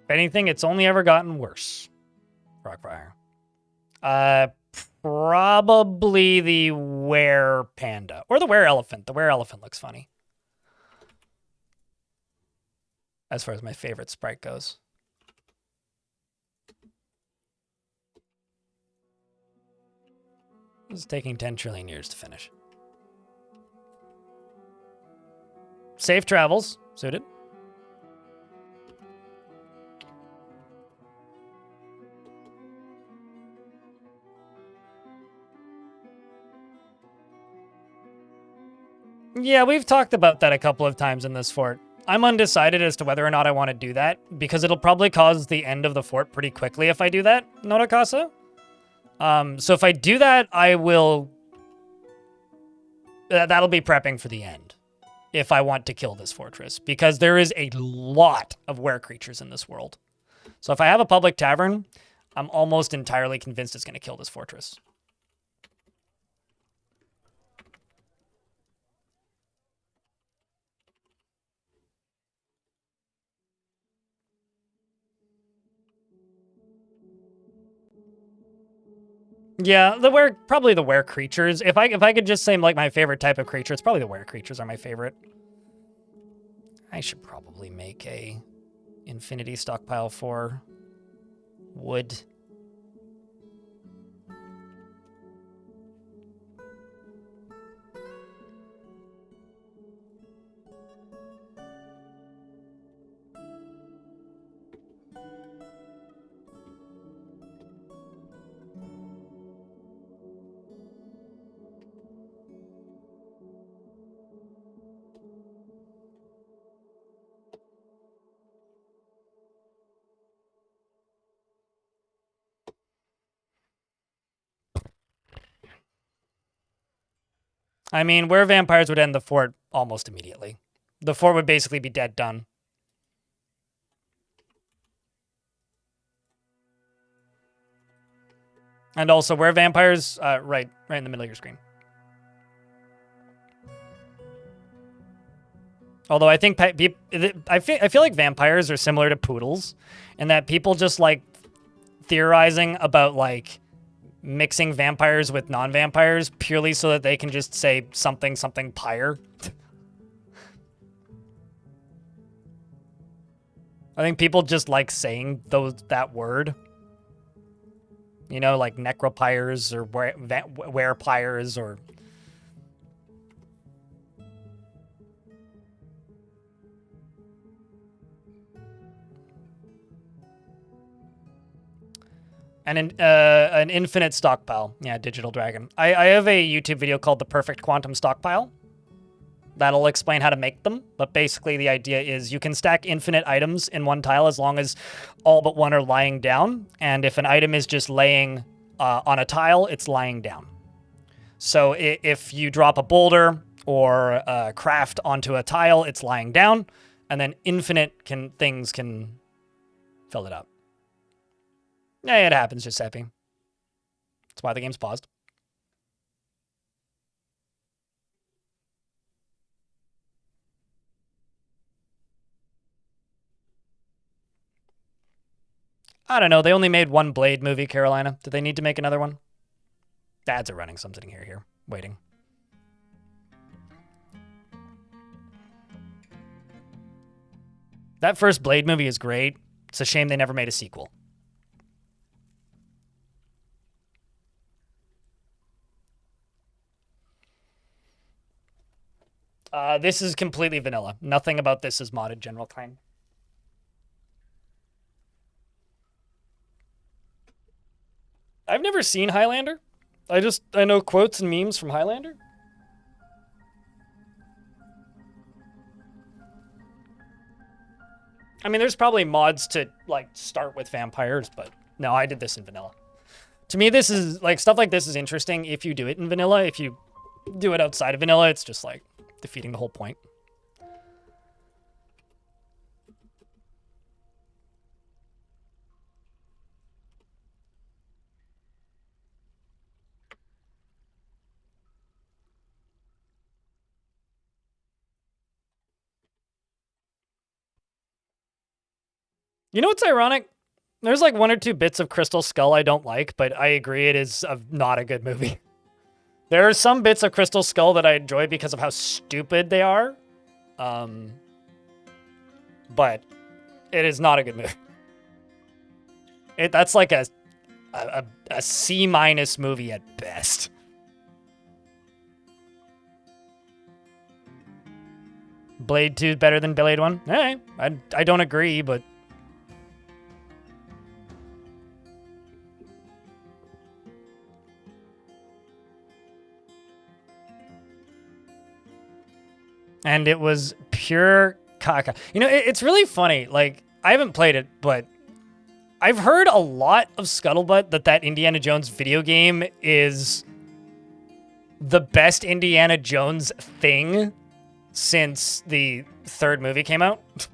A: If anything, it's only ever gotten worse. Rockfire. Probably the were panda. Or the were elephant. The were elephant looks funny. As far as my favorite sprite goes. It's taking 10 trillion years to finish. Safe travels. Suited. Yeah, we've talked about that a couple of times in this fort. I'm undecided as to whether or not I want to do that, because it'll probably cause the end of the fort pretty quickly if I do that, Norakasa. So if I do that, I will... that'll be prepping for the end, if I want to kill this fortress, because there is a lot of were creatures in this world. So if I have a public tavern, I'm almost entirely convinced it's going to kill this fortress. Yeah, probably the were creatures. If I could just say like my favorite type of creature, it's probably the were creatures are my favorite. I should probably make a infinity stockpile for wood. I mean, were vampires would end the fort almost immediately. The fort would basically be dead done. And also, were vampires right in the middle of your screen. Although I think I feel like vampires are similar to poodles, in that people just like theorizing about like mixing vampires with non-vampires purely so that they can just say something pyre. I think people just like saying that word. You know, like necropires or werepires or... And an infinite stockpile. Yeah, Digital Dragon. I have a YouTube video called The Perfect Quantum Stockpile. That'll explain how to make them. But basically the idea is you can stack infinite items in one tile as long as all but one are lying down. And if an item is just laying on a tile, it's lying down. So if you drop a boulder or craft onto a tile, it's lying down, and then infinite things can fill it up. Yeah, it happens, Giuseppe. That's why the game's paused. I don't know. They only made one Blade movie, Carolina. Do they need to make another one? Ads are running something here. Waiting. That first Blade movie is great. It's a shame they never made a sequel. This is completely vanilla. Nothing about this is modded, General Klein. I've never seen Highlander. I know quotes and memes from Highlander. I mean, there's probably mods to, like, start with vampires, but no, I did this in vanilla. To me, this is, like, stuff like this is interesting if you do it in vanilla. If you do it outside of vanilla, it's just, like, defeating the whole point. You know what's ironic? There's like one or two bits of Crystal Skull I don't like, but I agree it is not a good movie. There are some bits of Crystal Skull that I enjoy because of how stupid they are. But it is not a good movie. That's like a C- movie at best. Blade 2 is better than Blade 1? Hey, I don't agree, but... And it was pure caca. You know, it's really funny. Like, I haven't played it, but I've heard a lot of scuttlebutt that Indiana Jones video game is the best Indiana Jones thing since the third movie came out.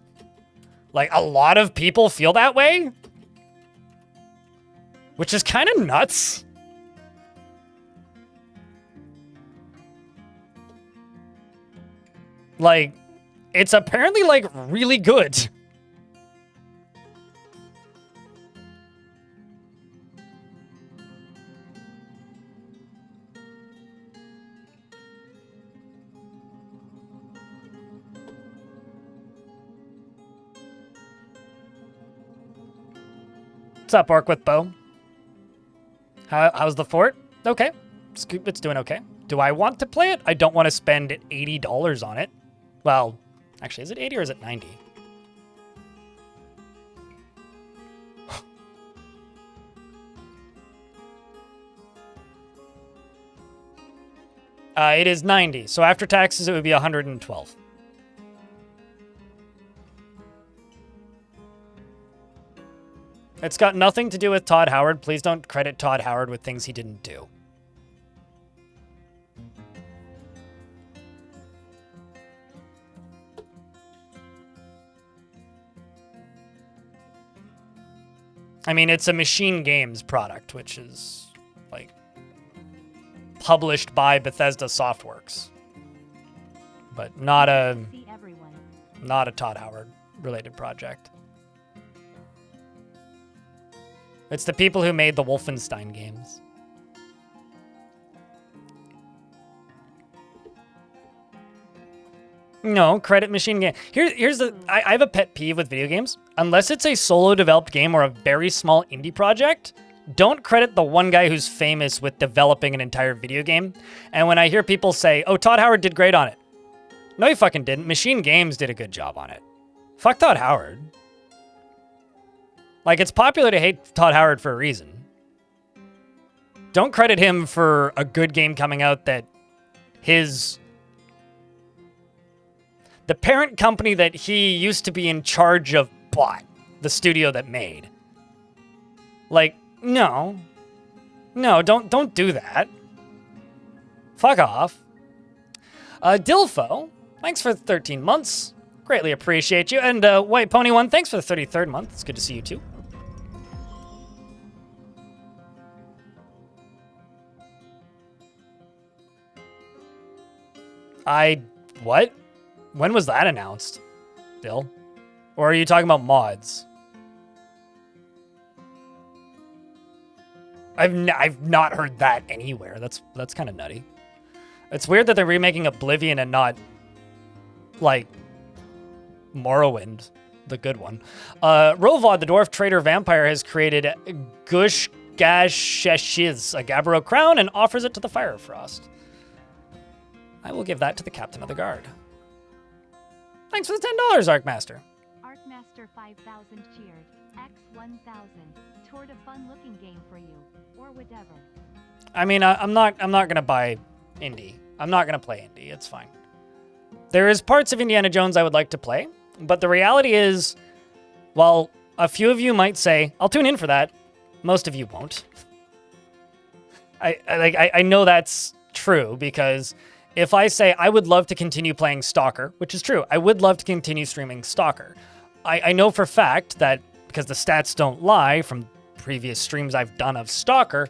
A: Like, a lot of people feel that way, which is kind of nuts. Like, it's apparently, like, really good. What's up, Orc with Bow? How's the fort? Okay. It's doing okay. Do I want to play it? I don't want to spend $80 on it. Well, actually, is it 80 or is it 90? It is 90. So after taxes, it would be 112. It's got nothing to do with Todd Howard. Please don't credit Todd Howard with things he didn't do. I mean, it's a Machine Games product, which is, like, published by Bethesda Softworks. But not a Todd Howard related project. It's the people who made the Wolfenstein games. No, credit Machine Game. Here's the... I have a pet peeve with video games. Unless it's a solo developed game or a very small indie project, don't credit the one guy who's famous with developing an entire video game. And when I hear people say, oh, Todd Howard did great on it. No, he fucking didn't. Machine Games did a good job on it. Fuck Todd Howard. Like, it's popular to hate Todd Howard for a reason. Don't credit him for a good game coming out that the parent company that he used to be in charge of bought the studio that made. Like, no. No, don't do that. Fuck off. Dilfo, thanks for 13 months. Greatly appreciate you. And White Pony 1, thanks for the 33rd month. It's good to see you too. What? When was that announced, Dill? Or are you talking about mods? I've not heard that anywhere. That's kind of nutty. It's weird that they're remaking Oblivion and not, like, Morrowind, the good one. Rovod, the dwarf trader vampire, has created Gush Gasheshiz, a Gabbro crown, and offers it to the Firefrost. I will give that to the captain of the guard. Thanks for the $10, Arkmaster.
B: Arkmaster 5000 cheered. X 1000. Toward a fun-looking game for you, or whatever.
A: I mean, I'm not gonna buy indie. I'm not gonna play indie. It's fine. There is parts of Indiana Jones I would like to play, but the reality is, while a few of you might say, I'll tune in for that, most of you won't. I know that's true, because if I say I would love to continue playing Stalker, which is true, I would love to continue streaming Stalker. I know for a fact that, because the stats don't lie from previous streams I've done of Stalker,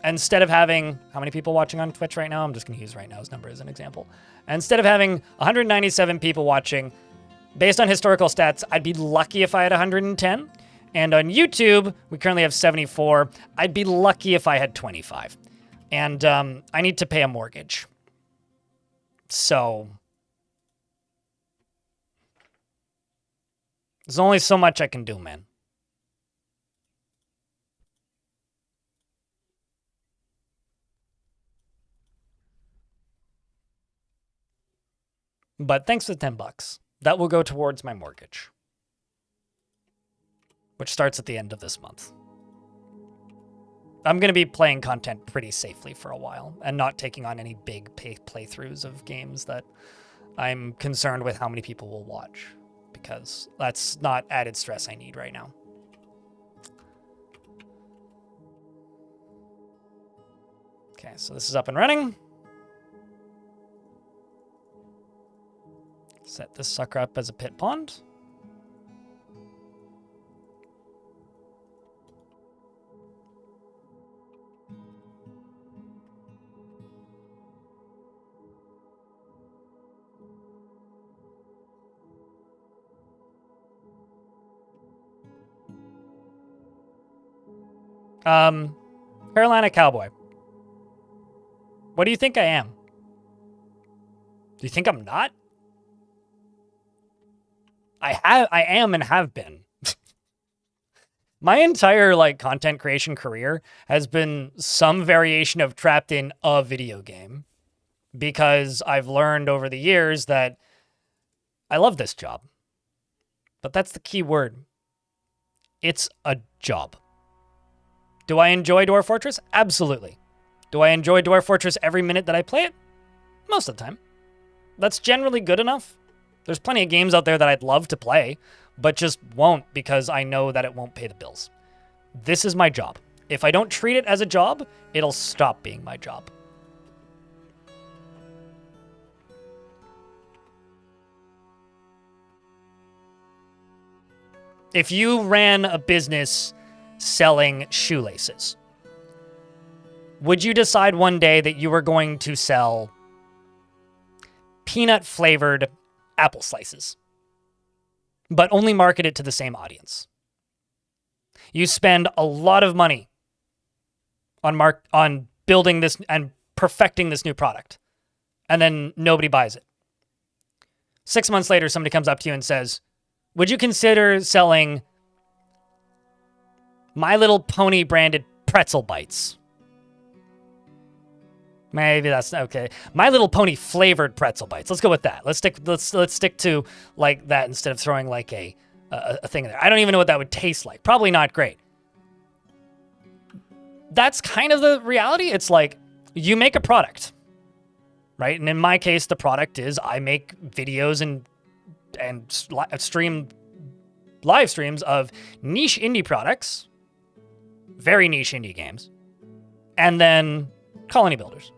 A: instead of having, how many people watching on Twitch right now? I'm just going to use right now's number as an example. Instead of having 197 people watching, based on historical stats, I'd be lucky if I had 110. And on YouTube, we currently have 74. I'd be lucky if I had 25. And I need to pay a mortgage. So there's only so much I can do, man. But thanks for the $10. That will go towards my mortgage, which starts at the end of this month. I'm going to be playing content pretty safely for a while and not taking on any big playthroughs of games that I'm concerned with how many people will watch, because that's not added stress I need right now. Okay, so this is up and running. Set this sucker up as a pit pond. Carolina Cowboy. What do you think I am? Do you think I'm not? I am and have been. My entire content creation career has been some variation of trapped in a video game, because I've learned over the years that I love this job. But that's the key word. It's a job. Do I enjoy Dwarf Fortress? Absolutely. Do I enjoy Dwarf Fortress every minute that I play it? Most of the time. That's generally good enough. There's plenty of games out there that I'd love to play, but just won't, because I know that it won't pay the bills. This is my job. If I don't treat it as a job, it'll stop being my job. If you ran a business selling shoelaces, would you decide one day that you were going to sell peanut-flavored apple slices, but only market it to the same audience? You spend a lot of money on building this and perfecting this new product, and then nobody buys it. 6 months later, somebody comes up to you and says, would you consider selling My Little Pony branded pretzel bites? Maybe that's okay. My Little Pony flavored pretzel bites. Let's go with that. Let's stick to that instead of throwing a thing in there. I don't even know what that would taste like. Probably not great. That's kind of the reality. It's you make a product, right? And in my case, the product is I make videos and stream live streams of niche indie products, very niche indie games, and then colony builders.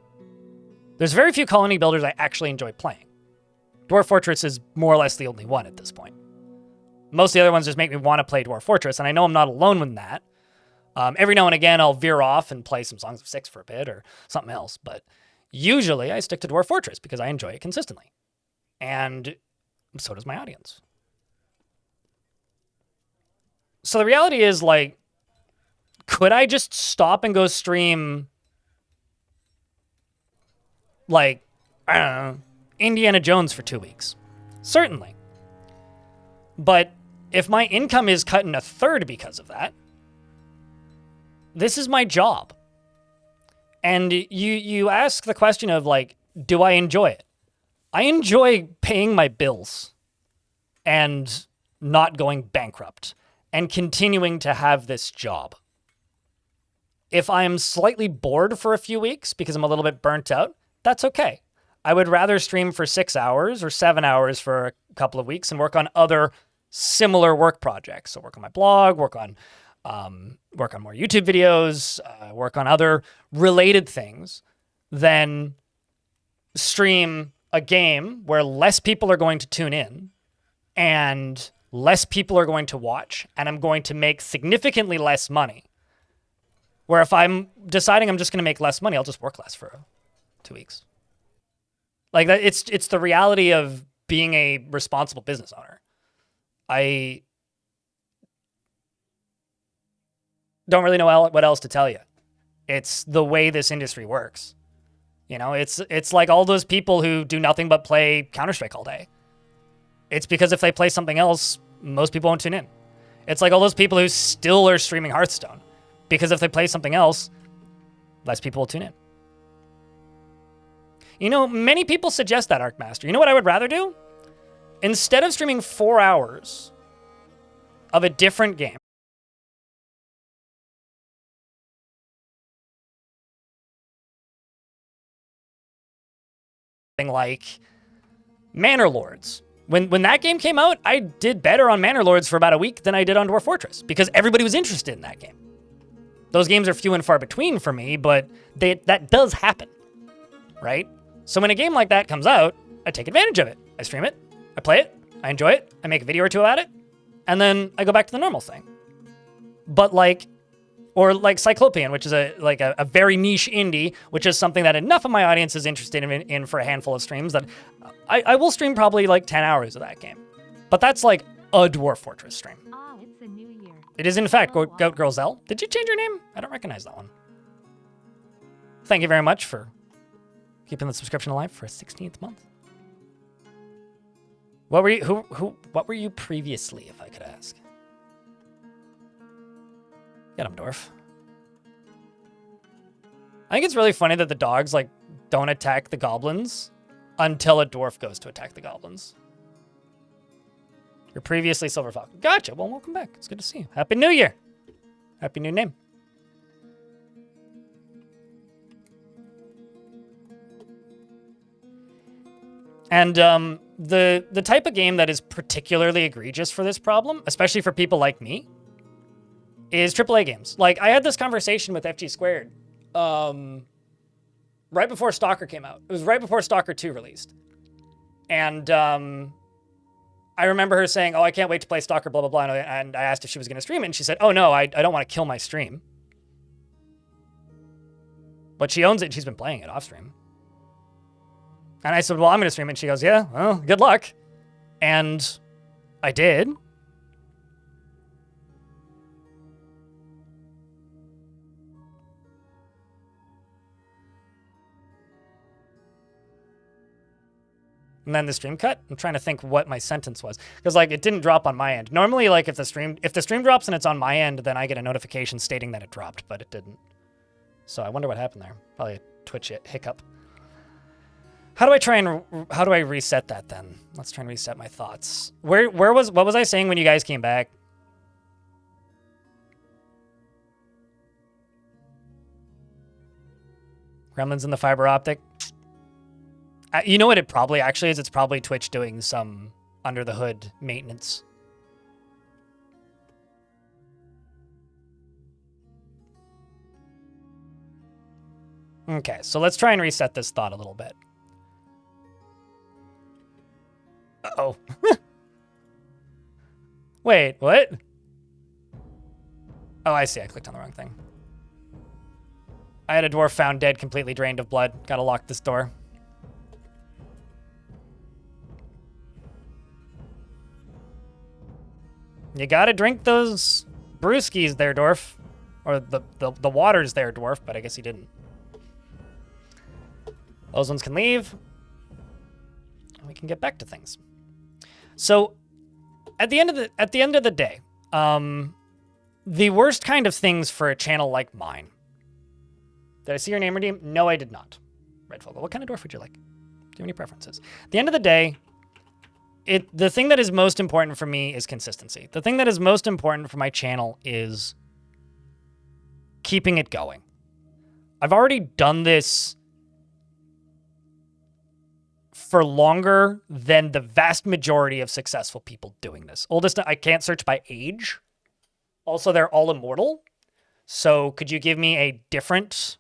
A: There's very few colony builders I actually enjoy playing. Dwarf Fortress is more or less the only one at this point. Most of the other ones just make me want to play Dwarf Fortress, and I know I'm not alone with that. Every now and again, I'll veer off and play some Songs of Six for a bit or something else, but usually I stick to Dwarf Fortress because I enjoy it consistently. And so does my audience. So the reality is, like, could I just stop and go stream, like, I don't know, Indiana Jones for 2 weeks? Certainly. But if my income is cut in a third because of that, this is my job. And you ask the question of, like, do I enjoy it? I enjoy paying my bills and not going bankrupt and continuing to have this job. If I'm slightly bored for a few weeks because I'm a little bit burnt out, that's okay. I would rather stream for 6 hours or 7 hours for a couple of weeks and work on other similar work projects. So work on my blog, work on more YouTube videos, work on other related things than stream a game where less people are going to tune in and less people are going to watch, and I'm going to make significantly less money. Where if I'm deciding I'm just going to make less money, I'll just work less for 2 weeks. Like that, it's the reality of being a responsible business owner. I don't really know what else to tell you. It's the way this industry works. You know, it's like all those people who do nothing but play Counter-Strike all day. It's because if they play something else, most people won't tune in. It's like all those people who still are streaming Hearthstone. Because if they play something else, less people will tune in. You know, many people suggest that, Arcmaster. You know what I would rather do? Instead of streaming 4 hours of a different game, like Manor Lords. When that game came out, I did better on Manor Lords for about a week than I did on Dwarf Fortress because everybody was interested in that game. Those games are few and far between for me, but that does happen, right? So when a game like that comes out, I take advantage of it. I stream it, I play it, I enjoy it, I make a video or two about it, and then I go back to the normal thing. But like Cyclopean, which is a very niche indie, which is something that enough of my audience is interested in for a handful of streams that I will stream probably like 10 hours of that game. But that's like a Dwarf Fortress stream.
B: Oh, it's a new year.
A: It is in fact
B: Oh, wow.
A: Goat Girl Zell. Did you change your name? I don't recognize that one. Thank you very much for keeping the subscription alive for a 16th month. What were you what were you previously, if I could ask? Get him, Dwarf. I think it's really funny that the dogs like don't attack the goblins until a dwarf goes to attack the goblins. You're previously Silver Falcon. Gotcha. Well, welcome back. It's good to see you. Happy New Year. Happy new name. And the type of game that is particularly egregious for this problem, especially for people like me, is AAA games. Like, I had this conversation with FG Squared right before Stalker came out. It was right before Stalker 2 released. And I remember her saying, oh, I can't wait to play Stalker, blah, blah, blah. And I asked if she was going to stream it, and she said, oh, no, I don't want to kill my stream. But she owns it, and she's been playing it off stream. And I said, well, I'm going to stream it. And she goes, yeah, well, good luck. And I did. And then the stream cut. I'm trying to think what my sentence was. Because, like, it didn't drop on my end. Normally, like, if the stream drops and it's on my end, then I get a notification stating that it dropped, but it didn't. So I wonder what happened there. Probably a Twitch hiccup. How do I reset that then? Let's try and reset my thoughts. What was I saying when you guys came back? Gremlins in the fiber optic. You know what it probably actually is? It's probably Twitch doing some under the hood maintenance. Okay, so let's try and reset this thought a little bit. Uh-oh. Wait, what? Oh, I see. I clicked on the wrong thing. I had a dwarf found dead, completely drained of blood. Gotta lock this door. You gotta drink those brewskis there, Dwarf. Or the water's there, Dwarf, but I guess he didn't. Those ones can leave. We can get back to things. So, at the end of the day, the worst kind of things for a channel like mine. Did I see your name redeemed? No, I did not. Red Fogel, what kind of dwarf would you like? Do you have any preferences? At the end of the day, the thing that is most important for me is consistency. The thing that is most important for my channel is keeping it going. I've already done this for longer than the vast majority of successful people doing this. Oldest, I can't search by age. Also, they're all immortal. So could you give me a different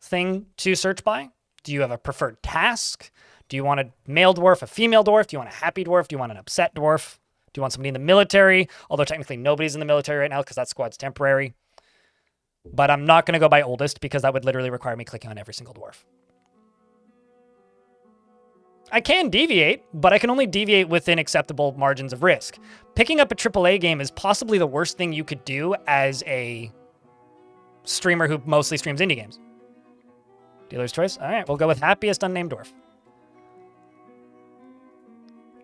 A: thing to search by? Do you have a preferred task? Do you want a male dwarf, a female dwarf? Do you want a happy dwarf? Do you want an upset dwarf? Do you want somebody in the military? Although technically nobody's in the military right now because that squad's temporary. But I'm not going to go by oldest because that would literally require me clicking on every single dwarf. I can deviate, but I can only deviate within acceptable margins of risk. Picking up a AAA game is possibly the worst thing you could do as a streamer who mostly streams indie games. Dealer's choice? All right, we'll go with happiest unnamed dwarf.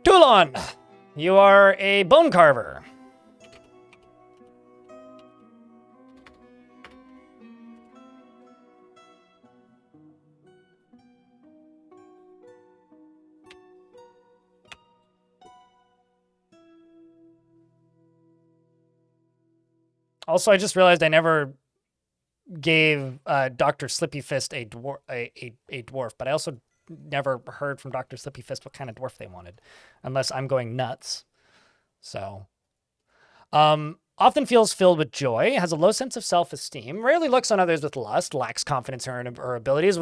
A: Toulon! You are a bone carver. Also, I just realized I never gave Dr. Slippy Fist a dwarf, but I also never heard from Dr. Slippy Fist what kind of dwarf they wanted, unless I'm going nuts. So, often feels filled with joy, has a low sense of self-esteem, rarely looks on others with lust, lacks confidence in her abilities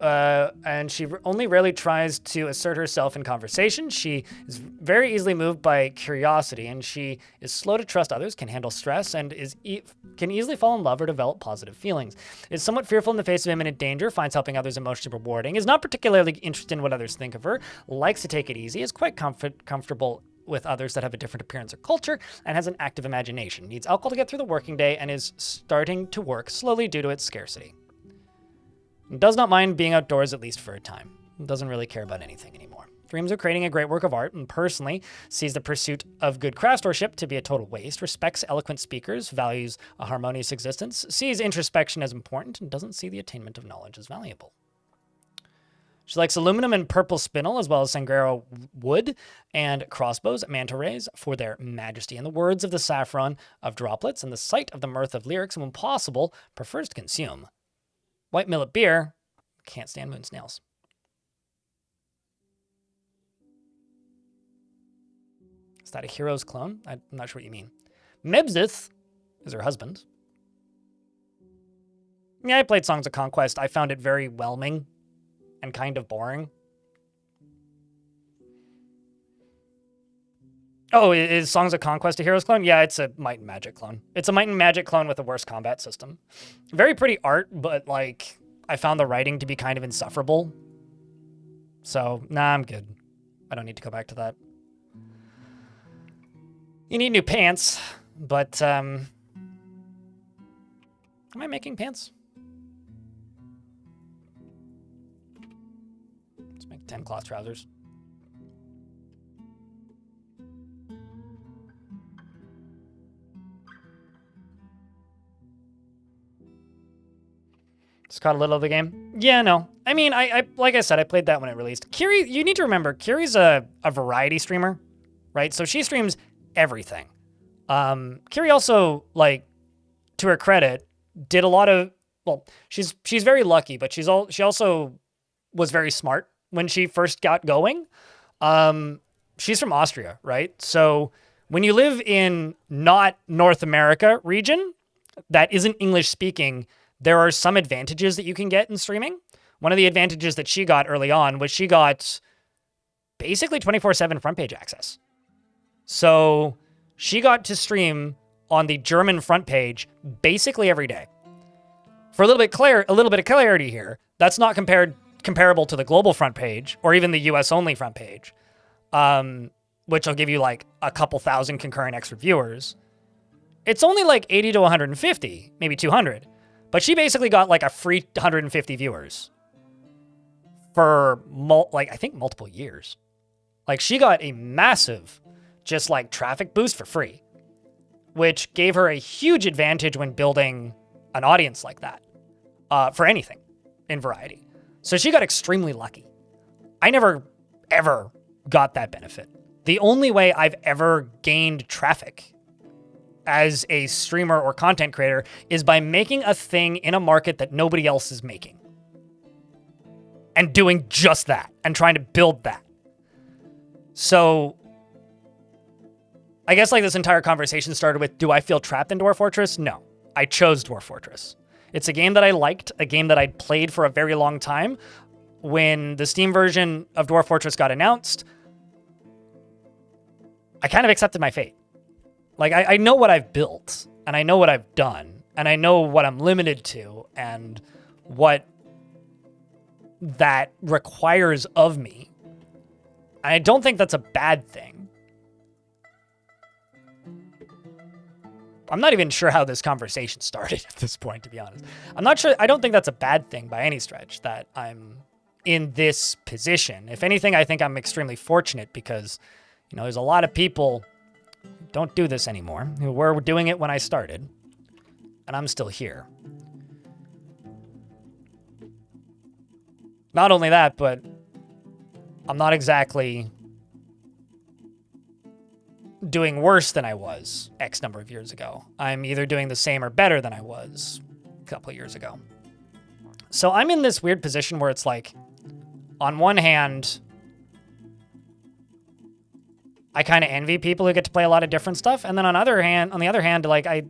A: and she only rarely tries to assert herself in conversation. She is very easily moved by curiosity, and she is slow to trust others, can handle stress, and can easily fall in love or develop positive feelings. Is somewhat fearful in the face of imminent danger, finds helping others emotionally rewarding, is not particularly interested in what others think of her, likes to take it easy, is quite comfortable with others that have a different appearance or culture, and has an active imagination. Needs alcohol to get through the working day, and is starting to work slowly due to its scarcity. Does not mind being outdoors at least for a time. Doesn't really care about anything anymore. Dreams of creating a great work of art and personally sees the pursuit of good craftsmanship to be a total waste, respects eloquent speakers, values a harmonious existence, sees introspection as important, and doesn't see the attainment of knowledge as valuable. She likes aluminum and purple spinel, as well as Sangrero wood and crossbows, manta rays, for their majesty. In the words of the saffron of droplets and the sight of the mirth of lyrics, and when possible, prefers to consume white millet beer, can't stand moon snails. Is that a hero's clone? I'm not sure what you mean. Mebzith is her husband. Yeah, I played Songs of Conquest. I found it very whelming and kind of boring. Oh, is Songs of Conquest a hero's clone? Yeah, it's a Might and Magic clone. It's a Might and Magic clone with a worse combat system. Very pretty art, but like I found the writing to be kind of insufferable. So, nah, I'm good. I don't need to go back to that. You need new pants, but am I making pants? Let's make 10 cloth trousers. Just caught a little of the game. Yeah, no. I mean, I like I said, I played that when it released. Kiri, you need to remember, Kiri's a variety streamer, right? So she streams everything. Kiri also, like, to her credit, did a lot of, well, she's very lucky, but she also was very smart when she first got going. She's from Austria, right? So when you live in not North America region that isn't English speaking, there are some advantages that you can get in streaming. One of the advantages that she got early on was she got basically 24/7 front page access. So she got to stream on the German front page basically every day. For a little bit of clarity here, that's not comparable to the global front page or even the US only front page, which will give you like a couple thousand concurrent extra viewers. It's only like 80 to 150, maybe 200. But she basically got like a free 150 viewers for I think multiple years. Like she got a massive just like traffic boost for free, which gave her a huge advantage when building an audience like that for anything in variety. So she got extremely lucky. I never, ever got that benefit. The only way I've ever gained traffic as a streamer or content creator is by making a thing in a market that nobody else is making. And doing just that and trying to build that. So I guess like this entire conversation started with, do I feel trapped in Dwarf Fortress? No, I chose Dwarf Fortress. It's a game that I liked, a game that I'd played for a very long time. When the Steam version of Dwarf Fortress got announced, I kind of accepted my fate. Like, I know what I've built, and I know what I've done, and I know what I'm limited to, and what that requires of me. And I don't think that's a bad thing. I'm not even sure how this conversation started at this point, to be honest. I'm not sure. I don't think that's a bad thing by any stretch that I'm in this position. If anything, I think I'm extremely fortunate because, you know, there's a lot of people who don't do this anymore, who were doing it when I started, and I'm still here. Not only that, but I'm not exactly doing worse than I was X number of years ago. I'm either doing the same or better than I was a couple of years ago. So I'm in this weird position where it's like, on one hand, I kind of envy people who get to play a lot of different stuff, and then on the other hand, like it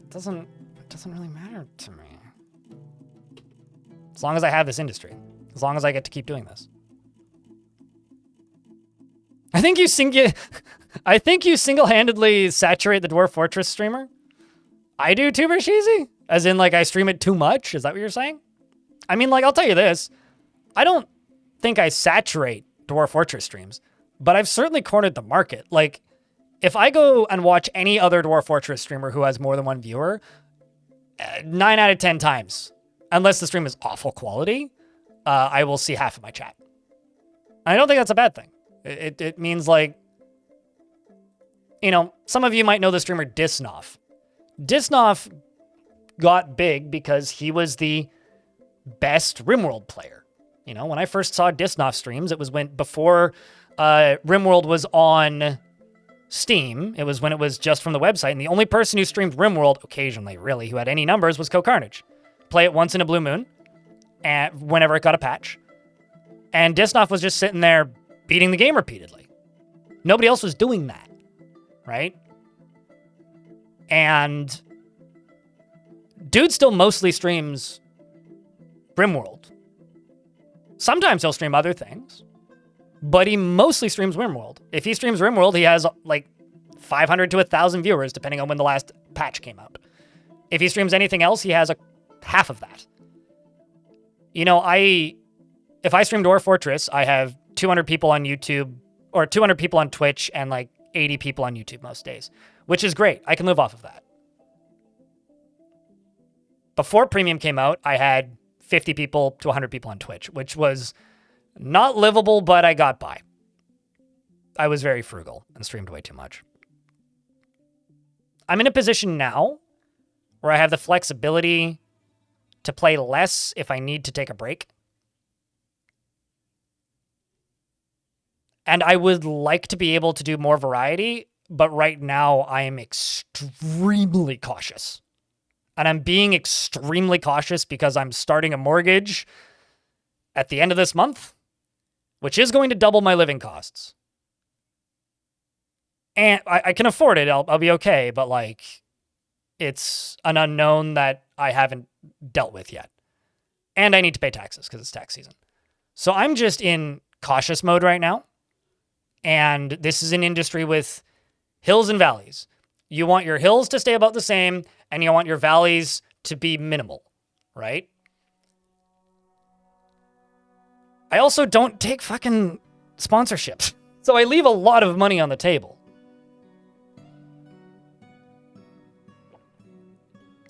A: doesn't really matter to me. As long as I have this industry, as long as I get to keep doing this. I think you single-handedly saturate the Dwarf Fortress streamer. I do too, Bersheezy? As in, like, I stream it too much? Is that what you're saying? I mean, like, I'll tell you this. I don't think I saturate Dwarf Fortress streams, but I've certainly cornered the market. Like, if I go and watch any other Dwarf Fortress streamer who has more than one viewer, 9 out of 10 times, unless the stream is awful quality, I will see half of my chat. And I don't think that's a bad thing. It means, like, you know, some of you might know the streamer Disnoff. Disnoff got big because he was the best RimWorld player. You know, when I first saw Disnoff streams, it was before RimWorld was on Steam. It was when it was just from the website, and the only person who streamed RimWorld, occasionally, really, who had any numbers, was CoCarnage. Play it once in a blue moon, and whenever it got a patch. And Disnoff was just sitting there beating the game repeatedly. Nobody else was doing that, right? And dude still mostly streams RimWorld. Sometimes he'll stream other things, but he mostly streams RimWorld. If he streams RimWorld, he has like 500 to 1,000 viewers, depending on when the last patch came out. If he streams anything else, he has half of that. You know, if I stream Dwarf Fortress, I have 200 people on YouTube, or 200 people on Twitch, and like 80 people on YouTube most days, which is great. I can live off of that. Before Premium came out, I had 50 people to 100 people on Twitch, which was not livable, but I got by. I was very frugal and streamed way too much. I'm in a position now where I have the flexibility to play less if I need to take a break. And I would like to be able to do more variety, but right now I am extremely cautious. And I'm being extremely cautious because I'm starting a mortgage at the end of this month, which is going to double my living costs. And I can afford it. I'll be okay. But like, It's an unknown that I haven't dealt with yet. And I need to pay taxes because it's tax season. So I'm just in cautious mode right now. And this is an industry with hills and valleys. You want your hills to stay about the same, and you want your valleys to be minimal, right? I also don't take fucking sponsorships. So I leave a lot of money on the table.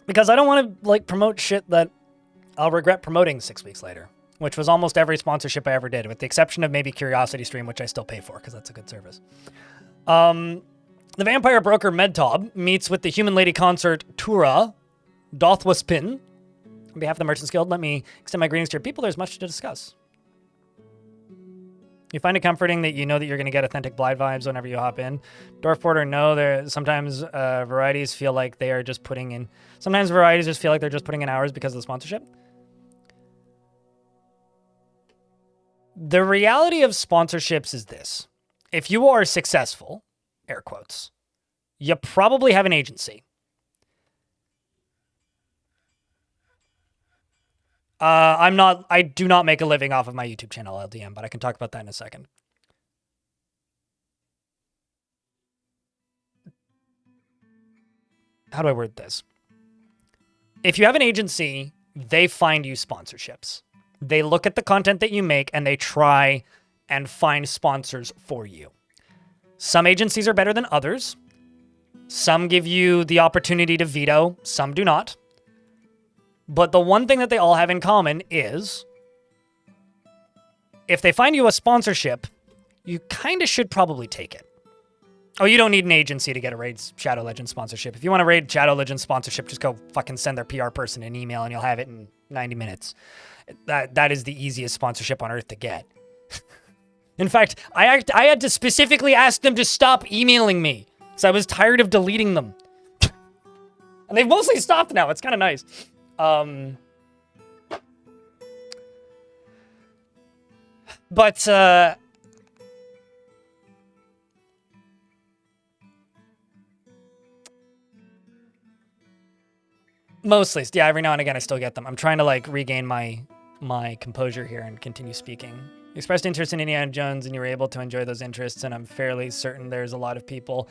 A: Because I don't want to like promote shit that I'll regret promoting 6 weeks later, which was almost every sponsorship I ever did, with the exception of maybe Curiosity Stream, which I still pay for because that's a good service. The vampire broker Medtob meets with the human lady consort Tura Dothwaspin. On behalf of the Merchants Guild, let me extend my greetings to your people. There's much to discuss. You find it comforting that you know that you're going to get authentic Blind vibes whenever you hop in. Dwarf Porter, no, there sometimes varieties feel like they are just putting in. Sometimes varieties just feel like they're just putting in hours because of the sponsorship. The reality of sponsorships is this: if you are successful, air quotes, you probably have an agency. I do not make a living off of my YouTube channel, LDM, but I can talk about that in a second. How do I word this? If you have an agency, they find you sponsorships. They look at the content that you make and they try and find sponsors for you. Some agencies are better than others. Some give you the opportunity to veto, some do not. But the one thing that they all have in common is if they find you a sponsorship, you kind of should probably take it. Oh, you don't need an agency to get a Raid Shadow Legends sponsorship. If you want a Raid Shadow Legends sponsorship, just go fucking send their PR person an email and you'll have it in 90 minutes. That is the easiest sponsorship on earth to get. In fact, I had to specifically ask them to stop emailing me because I was tired of deleting them. And they've mostly stopped now. It's kind of nice. But mostly, yeah, every now and again I still get them. I'm trying to like regain my composure here and continue speaking. You expressed interest in Indiana Jones and you were able to enjoy those interests, and I'm fairly certain there's a lot of people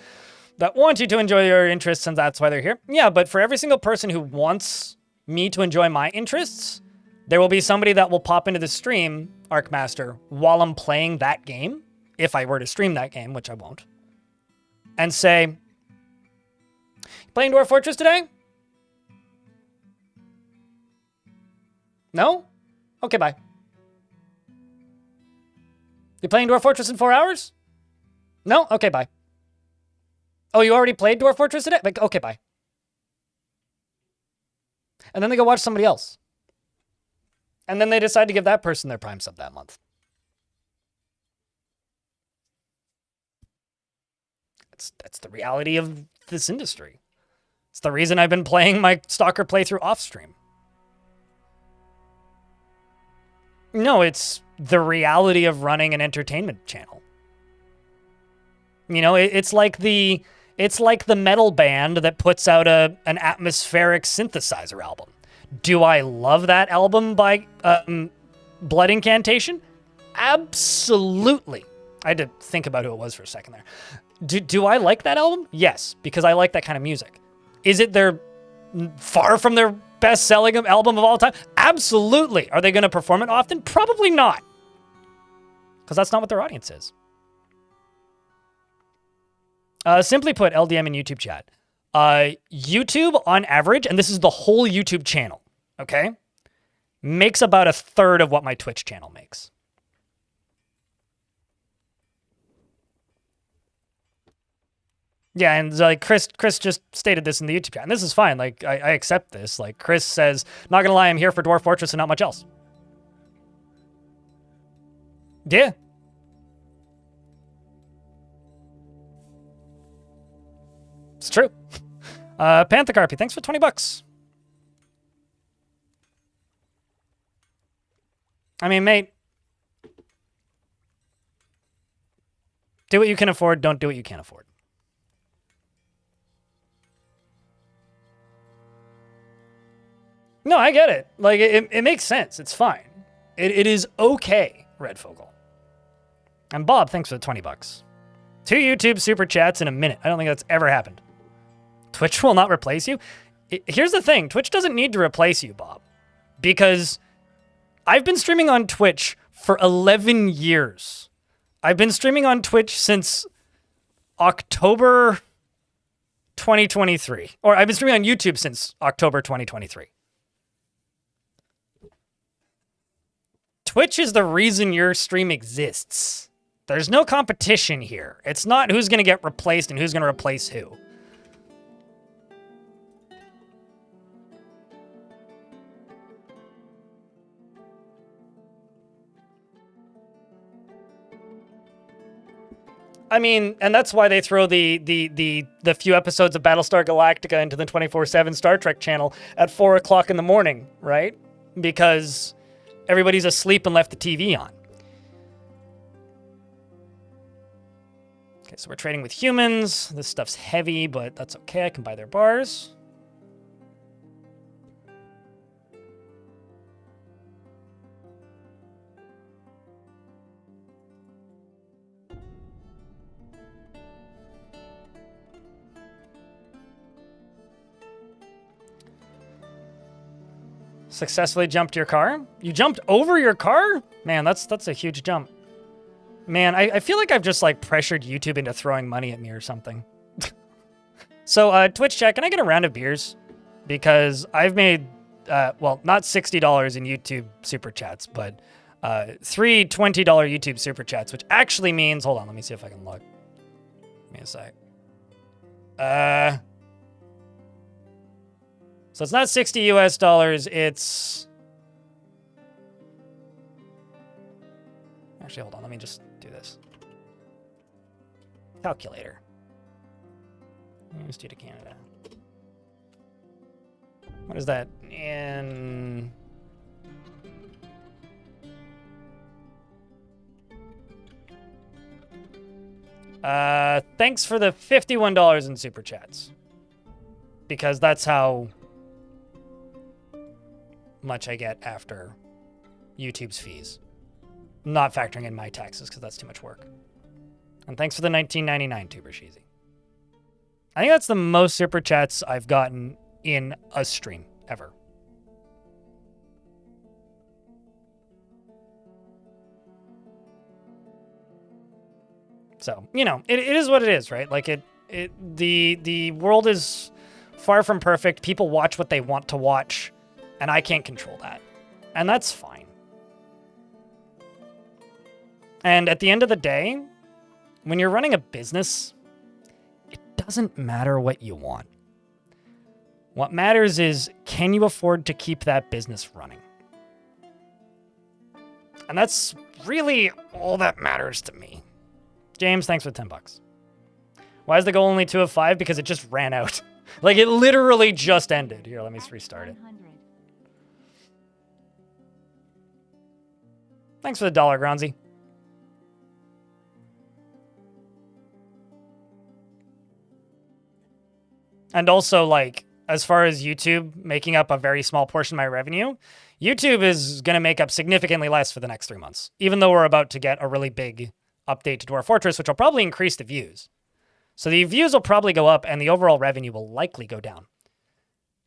A: that want you to enjoy your interests and that's why they're here. Yeah, but for every single person who wants me to enjoy my interests, there will be somebody that will pop into the stream, Arcmaster, while I'm playing that game, if I were to stream that game, which I won't, and say, playing Dwarf Fortress today? No? Okay, bye. You playing Dwarf Fortress in 4 hours? No? Okay, bye. Oh, you already played Dwarf Fortress today? Like, okay, bye. And then they go watch somebody else. And then they decide to give that person their Prime sub that month. That's the reality of this industry. It's the reason I've been playing my Stalker playthrough off stream. No, it's the reality of running an entertainment channel. You know, it's like the metal band that puts out an atmospheric synthesizer album. Do I love that album by Blood Incantation? Absolutely. I had to think about who it was for a second there. Do I like that album? Yes, because I like that kind of music. Is it far from their best-selling album of all time? Absolutely. Are they going to perform it often? Probably not. Because that's not what their audience is. Simply put, LDM in YouTube chat. YouTube, on average, and this is the whole YouTube channel, okay, makes about 1/3 of what my Twitch channel makes. Yeah, and like Chris just stated this in the YouTube chat, and this is fine. Like, I accept this. Like, Chris says, not gonna lie, I'm here for Dwarf Fortress and not much else. Yeah. It's true. Panther Carpy, thanks for 20 bucks. I mean, mate, do what you can afford, don't do what you can't afford. No, I get it. Like, it makes sense. It's fine. It is okay, Red Fogle. And Bob, thanks for the 20 bucks. 2 YouTube super chats in a minute. I don't think that's ever happened. Twitch will not replace you. Here's the thing. Twitch doesn't need to replace you, Bob. Because I've been streaming on Twitch for 11 years. I've been streaming on Twitch since October 2023. Or I've been streaming on YouTube since October 2023. Twitch is the reason your stream exists. There's no competition here. It's not who's going to get replaced and who's going to replace who. I mean, and that's why they throw the few episodes of Battlestar Galactica into the 24/7 Star Trek channel at 4 o'clock in the morning, right? Because everybody's asleep and left the TV on. Okay, so we're trading with humans. This stuff's heavy, but that's okay. I can buy their bars. Successfully jumped your car? You jumped over your car? Man, that's a huge jump. Man, I feel like I've just like pressured YouTube into throwing money at me or something. So, Twitch chat, can I get a round of beers? Because I've made, well, not $60 in YouTube super chats, but 3 $20 YouTube super chats, which actually means, hold on, let me see if I can look. Give me a sec. So it's not 60 US dollars, it's... Actually, hold on, let me just do this. Calculator. USD to Canada. What is that in... Thanks for the $51 in super chats. Because that's how much I get after YouTube's fees. Not factoring in my taxes, because that's too much work. And thanks for the $19.99, Tuber Sheezy. I think that's the most super chats I've gotten in a stream, ever. So, you know, it is what it is, right? Like, the world is far from perfect. People watch what they want to watch, and I can't control that. And that's fine. And at the end of the day, when you're running a business, it doesn't matter what you want. What matters is, can you afford to keep that business running? And that's really all that matters to me. James, thanks for 10 bucks. Why is the goal only 2 of 5? Because it just ran out. Like, it literally just ended. Here, let me restart it. Thanks for the $1, Gronzy. And also, like, as far as YouTube making up a very small portion of my revenue, YouTube is going to make up significantly less for the next 3 months, even though we're about to get a really big update to Dwarf Fortress, which will probably increase the views. So the views will probably go up, and the overall revenue will likely go down.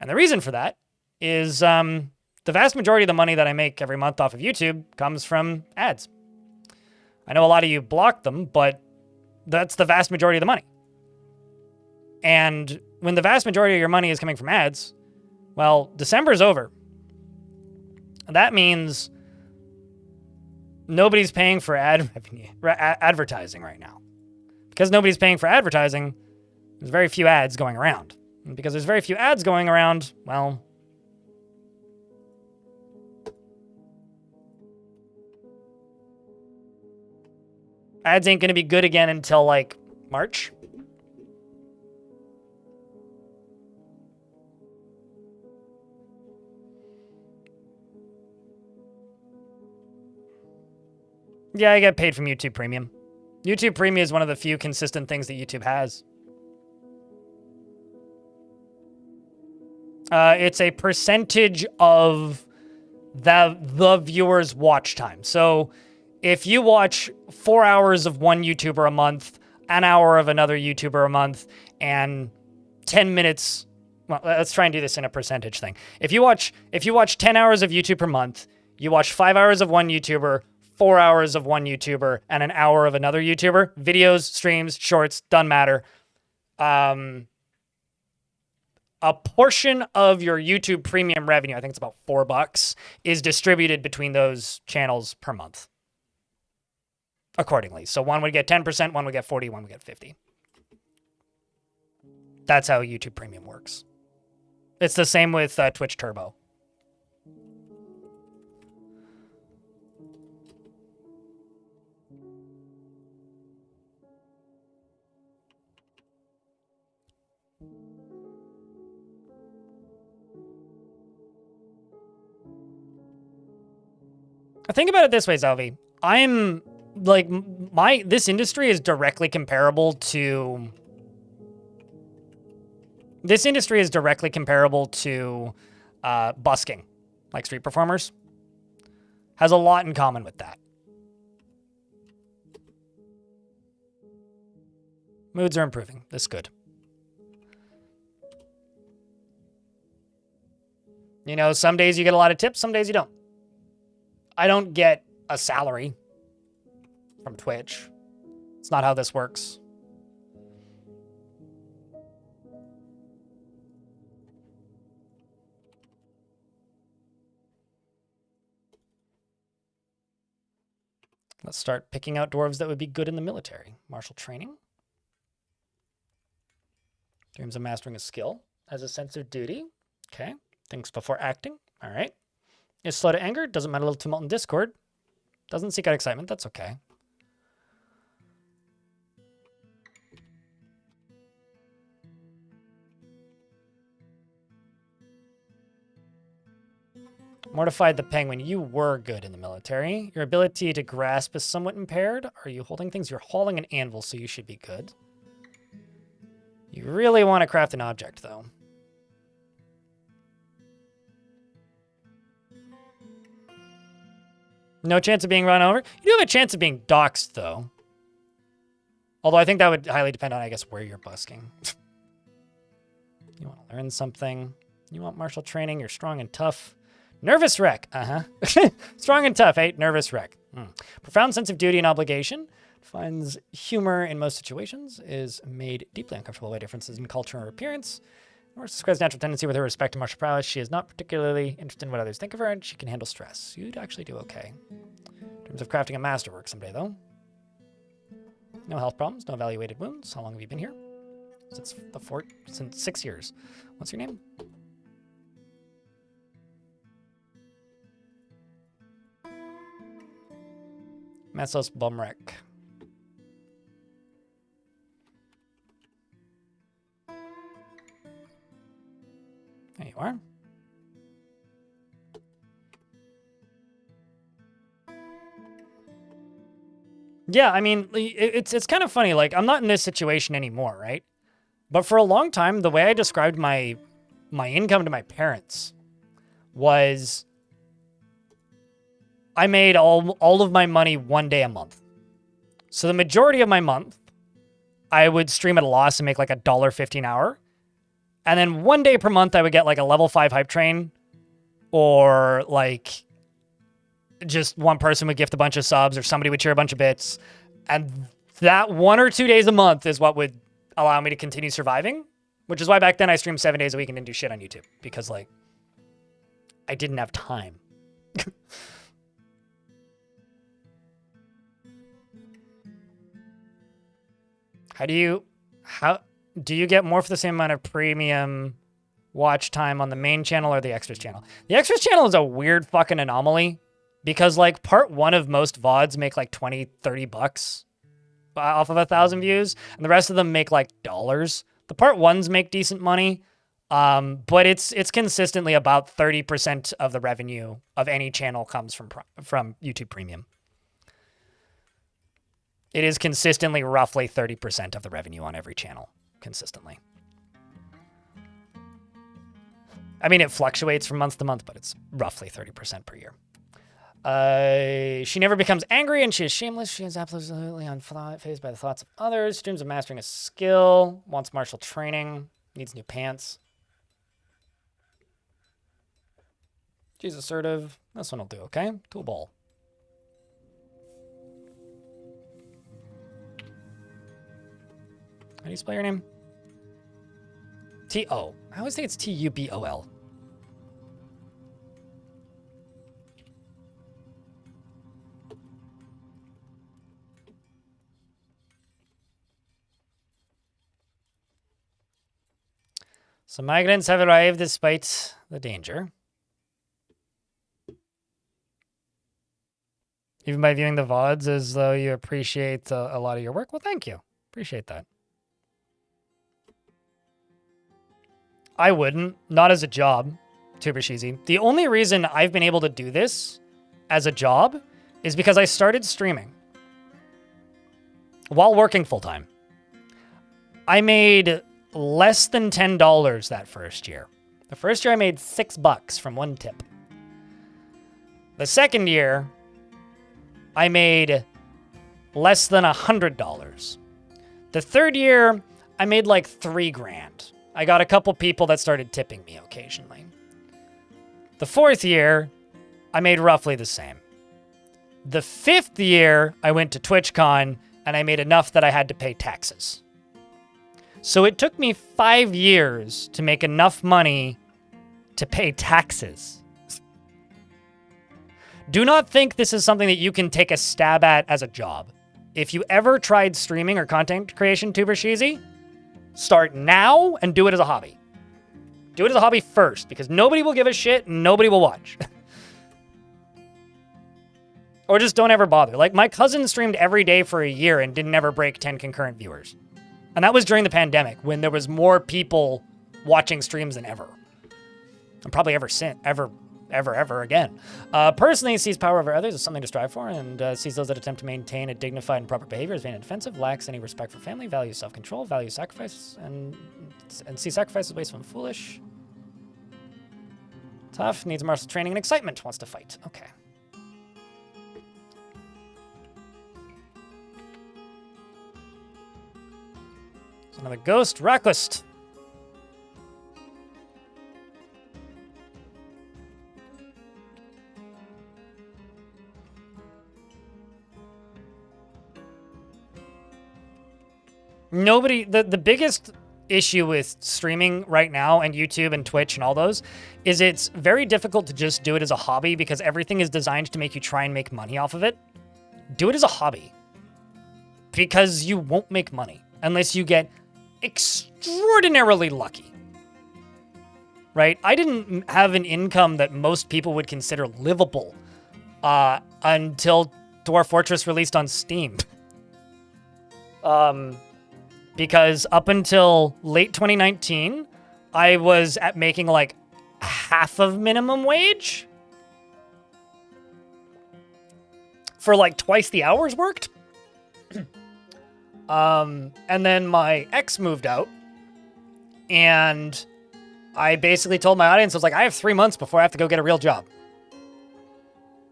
A: And the reason for that is the vast majority of the money that I make every month off of YouTube comes from ads. I know a lot of you block them, but that's the vast majority of the money. And when the vast majority of your money is coming from ads, well, December's over. That means nobody's paying for advertising right now. Because nobody's paying for advertising, there's very few ads going around. And because there's very few ads going around, well, ads ain't going to be good again until, like, March. Yeah, I get paid from YouTube Premium. YouTube Premium is one of the few consistent things that YouTube has. It's a percentage of the viewer's watch time. So if you watch 4 hours of one YouTuber a month, an hour of another YouTuber a month, and 10 minutes, well, let's try and do this in a percentage thing. If you watch 10 hours of YouTube per month, you watch 5 hours of one YouTuber, 4 hours of one YouTuber, and an hour of another YouTuber, videos, streams, shorts, doesn't matter. A portion of your YouTube premium revenue, I think it's about $4, is distributed between those channels per month accordingly. So one would get 10%, one would get 40, one would get 50. That's how YouTube Premium works. It's the same with Twitch Turbo. Think about it this way, Zalvi. I'm like this industry is directly comparable to busking, like street performers. Has a lot in common with that. Moods are improving. This is good. You know, some days you get a lot of tips, some days you don't. I don't get a salary from Twitch. It's not how this works. Let's start picking out dwarves that would be good in the military. Martial training. Dreams of mastering a skill. Has a sense of duty. Okay. Thinks before acting. All right. Is slow to anger. Doesn't mind a little tumult in Discord. Doesn't seek out excitement. That's okay. Mortified the Penguin. You were good in the military. Your ability to grasp is somewhat impaired. Are you holding things? You're hauling an anvil, so you should be good. You really want to craft an object, though. No chance of being run over. You do have a chance of being doxxed, though. Although I think that would highly depend on, I guess, where you're busking. You want to learn something. You want martial training. You're strong and tough. Nervous wreck. Uh-huh. Strong and tough, eh? Nervous wreck. Profound sense of duty and obligation. Finds humor in most situations. Is made deeply uncomfortable by differences in culture or appearance. Norris describes natural tendency with her respect to martial prowess. She is not particularly interested in what others think of her, and she can handle stress. You'd actually do okay. In terms of crafting a masterwork someday, though. No health problems, no evaluated wounds. How long have you been here? Since the fort? Since 6 years. What's your name? Messos Bumrek. There you are. Yeah, I mean, it's kind of funny. Like, I'm not in this situation anymore, right? But for a long time, the way I described my income to my parents was I made all of my money one day a month. So the majority of my month, I would stream at a loss and make like $1.50 an hour. And then one day per month, I would get like a level 5 hype train, or like just one person would gift a bunch of subs, or somebody would share a bunch of bits. And that 1 or 2 days a month is what would allow me to continue surviving, which is why back then I streamed 7 days a week and didn't do shit on YouTube, because like I didn't have time. How do you get more for the same amount of premium watch time on the main channel or the extras channel? The extras channel is a weird fucking anomaly, because like part 1 of most VODs make like 20, 30 bucks off of 1,000 views, and the rest of them make like dollars. The part 1s make decent money, but it's consistently about 30% of the revenue of any channel comes from YouTube Premium. It is consistently roughly 30% of the revenue on every channel, consistently. I mean, it fluctuates from month to month, but it's roughly 30% per year. She never becomes angry, and she is shameless. She is absolutely unfazed by the thoughts of others. Dreams of mastering a skill. Wants martial training. Needs new pants. She's assertive. This one will do, okay? Tool ball. How do you spell your name? T-O. I always think it's T-U-B-O-L. So migrants have arrived despite the danger. Even by viewing the VODs as though you appreciate a lot of your work. Well, thank you. Appreciate that. I wouldn't. Not as a job, Tubersheezy. The only reason I've been able to do this as a job is because I started streaming while working full-time. I made less than $10 that first year. The first year I made $6 from one tip. The second year, I made less than $100. The third year, I made like $3,000. I got a couple people that started tipping me occasionally. The fourth year, I made roughly the same. The fifth year, I went to TwitchCon and I made enough that I had to pay taxes. So it took me 5 years to make enough money to pay taxes. Do not think this is something that you can take a stab at as a job. If you ever tried streaming or content creation, Tubersheezy, start now and do it as a hobby. Do it as a hobby first, because nobody will give a shit and nobody will watch. Or just don't ever bother. Like, my cousin streamed every day for a year and didn't ever break 10 concurrent viewers. And that was during the pandemic, when there was more people watching streams than ever. And probably ever again. Personally, sees power over others as something to strive for, and sees those that attempt to maintain a dignified and proper behavior as vain and defensive, lacks any respect for family, values self-control, values sacrifice, and sees sacrifice as wasteful and foolish. Tough, needs martial training and excitement, wants to fight. Okay. So another ghost, Racklist. Nobody, the biggest issue with streaming right now and YouTube and Twitch and all those is it's very difficult to just do it as a hobby because everything is designed to make you try and make money off of it. Do it as a hobby because you won't make money unless you get extraordinarily lucky, right? I didn't have an income that most people would consider livable until Dwarf Fortress released on Steam. Because up until late 2019, I was at making like half of minimum wage for like twice the hours worked. And then my ex moved out and I basically told my audience, I was like, I have 3 months before I have to go get a real job.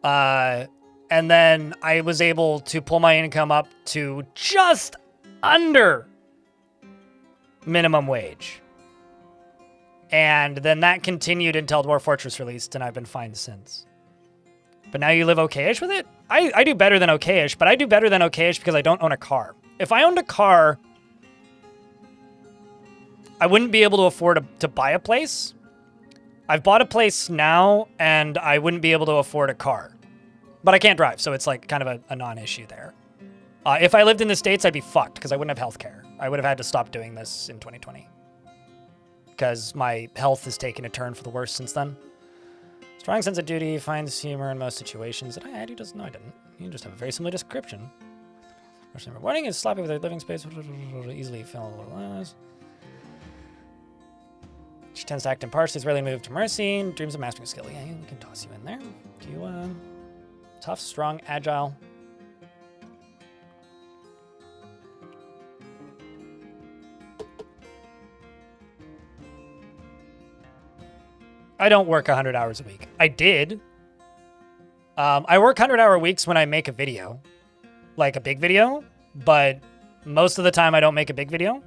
A: And then I was able to pull my income up to just under minimum wage. And then that continued until Dwarf Fortress released, and I've been fine since. But now you live okay-ish with it? I do better than okay-ish, but I do better than okay-ish because I don't own a car. If I owned a car, I wouldn't be able to afford to buy a place. I've bought a place now, and I wouldn't be able to afford a car. But I can't drive, so it's like kind of a non-issue there. If I lived in the States, I'd be fucked because I wouldn't have healthcare. I would have had to stop doing this in 2020 because my health has taken a turn for the worse since then. Strong sense of duty, finds humor in most situations. Did I add you? No, I didn't. You just have a very similar description. Rewarding is sloppy with their living space, easily fill. She tends to act impartially, is rarely moved to mercy, dreams of mastering a skill. Yeah, we can toss you in there. Do you, tough, strong, agile. I don't work 100 hours a week. I did. I work 100-hour weeks when I make a video, like a big video, but most of the time I don't make a big video.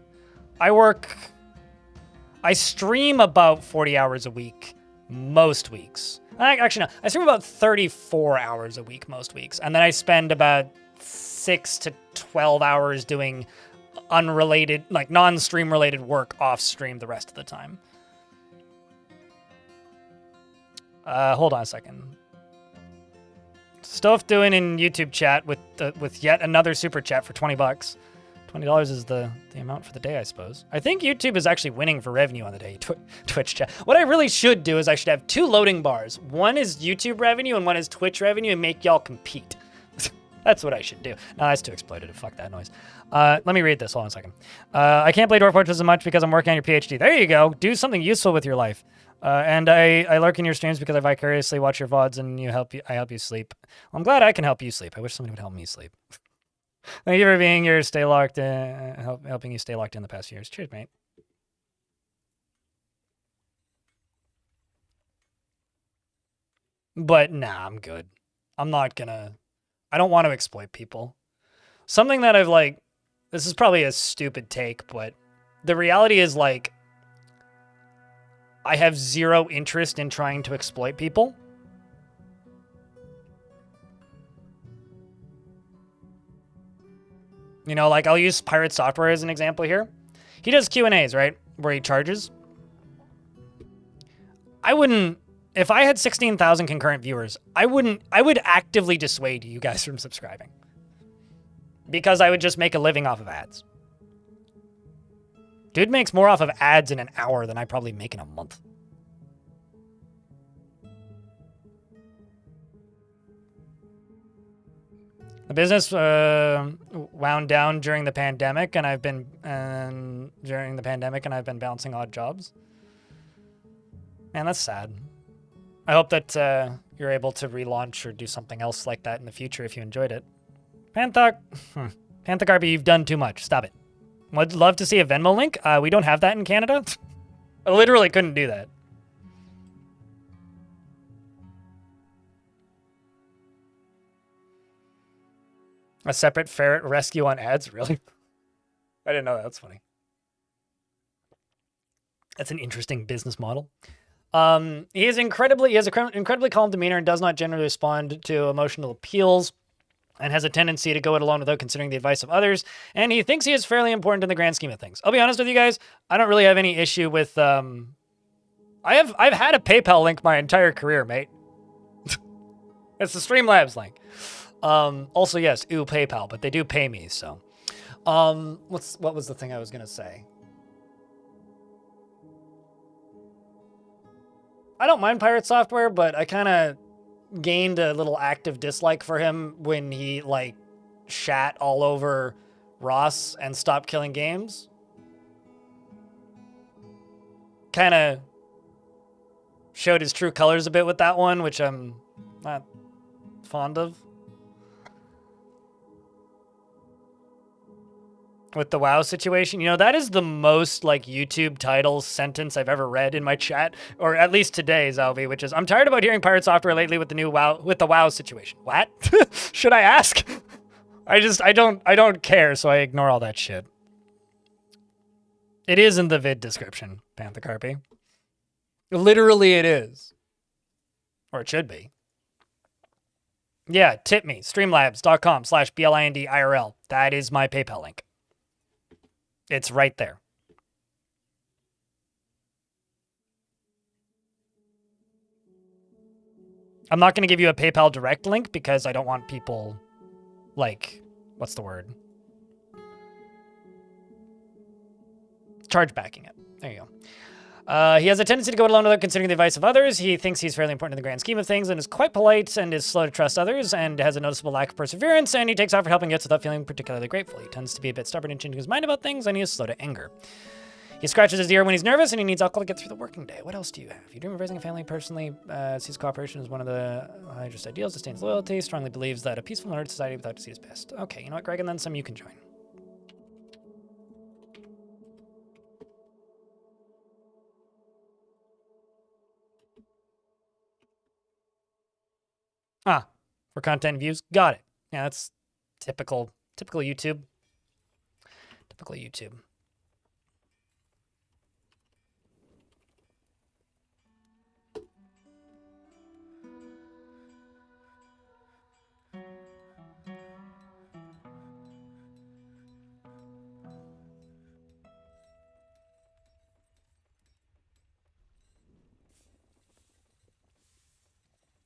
A: I stream about 40 hours a week most weeks. Actually, no, I stream about 34 hours a week most weeks, and then I spend about 6 to 12 hours doing unrelated, like non-stream related work off stream the rest of the time. Hold on a second. Stuff doing in YouTube chat with yet another super chat for $20. $20 is the amount for the day, I suppose. I think YouTube is actually winning for revenue on the day. Twitch chat. What I really should do is I should have 2 loading bars. One is YouTube revenue and one is Twitch revenue, and make y'all compete. That's what I should do. No, that's too exploitative. Fuck that noise. Let me read this. Hold on a second. I can't play Dwarf Fortress as much because I'm working on your PhD. There you go. Do something useful with your life. And I lurk in your streams because I vicariously watch your VODs and I help you sleep. Well, I'm glad I can help you sleep. I wish somebody would help me sleep. Thank you for being here, helping you stay locked in the past years. Cheers, mate. But nah, I'm good. I don't want to exploit people. Something that this is probably a stupid take, but the reality is I have zero interest in trying to exploit people. You know, I'll use Pirate Software as an example here. He does Q&As, right? Where he charges. If I had 16,000 concurrent viewers, I would actively dissuade you guys from subscribing. Because I would just make a living off of ads. Dude makes more off of ads in an hour than I probably make in a month. The business wound down during the pandemic, and I've been balancing odd jobs. Man, that's sad. I hope that you're able to relaunch or do something else like that in the future if you enjoyed it. Panthacarby, you've done too much. Stop it. Would love to see a Venmo link. We don't have that in Canada. I literally couldn't do that. A separate ferret rescue on ads? Really? I didn't know that. That's funny. That's an interesting business model. He has an incredibly calm demeanor and does not generally respond to emotional appeals, and has a tendency to go it alone without considering the advice of others. And he thinks he is fairly important in the grand scheme of things. I'll be honest with you guys. I don't really have any issue with. I've had a PayPal link my entire career, mate. It's the Streamlabs link. Also, yes, PayPal, but they do pay me, so. What was the thing I was gonna say? I don't mind Pirate Software, but I kind of gained a little active dislike for him when he, shat all over Ross and stopped killing games. Kind of showed his true colors a bit with that one, which I'm not fond of. With the WoW situation, that is the most YouTube title sentence I've ever read in my chat, or at least today, Zalvi, which is, I'm tired about hearing Pirate Software lately with the WoW situation. What? Should I ask? I don't care, so I ignore all that shit. It is in the vid description, Panthacarpy. Literally it is. Or it should be. Yeah, tip me, streamlabs.com/BLINDIRL. That is my PayPal link. It's right there. I'm not going to give you a PayPal direct link because I don't want people, what's the word? Chargebacking it. There you go. He has a tendency to go it alone without considering the advice of others. He thinks he's fairly important in the grand scheme of things and is quite polite and is slow to trust others and has a noticeable lack of perseverance, and he takes off for helping others without feeling particularly grateful. He tends to be a bit stubborn and changing his mind about things, and he is slow to anger. He scratches his ear when he's nervous, and he needs alcohol to get through the working day. What else do you have? You dream of raising a family personally, sees cooperation as one of the highest ideals, disdains loyalty, strongly believes that a peaceful and ordered society without to see his best. Okay, you know what, Greg, and then some you can join. for content and views. Got it. Yeah, that's typical YouTube. Typical YouTube.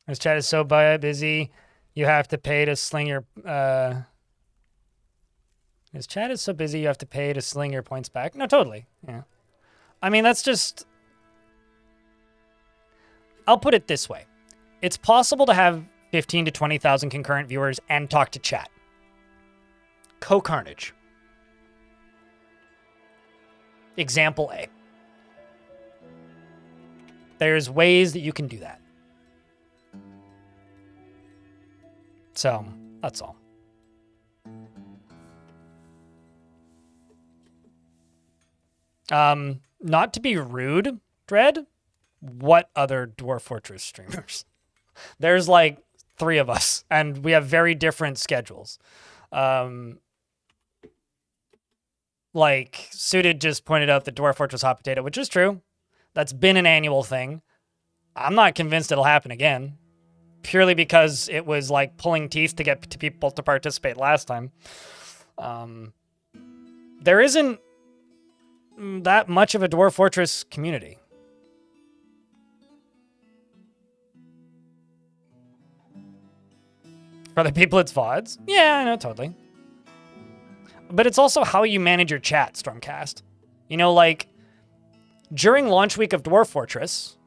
A: This chat is so busy, you have to pay to sling your. This chat is so busy, you have to pay to sling your points back. No, totally. Yeah. I mean, that's just. I'll put it this way: it's possible to have 15 to 20,000 concurrent viewers and talk to chat. Co-Carnage. Example A. There's ways that you can do that. So, that's all. Not to be rude, Dread, what other Dwarf Fortress streamers? There's like 3 of us, and we have very different schedules. Like, Suited just pointed out that Dwarf Fortress Hot Potato, which is true. That's been an annual thing. I'm not convinced it'll happen again. Purely because it was like pulling teeth to get people to participate last time. There isn't that much of a Dwarf Fortress community. For the people, it's VODs. Yeah, I know, totally. But it's also how you manage your chat, Stormcast. You know, like, during launch week of Dwarf Fortress,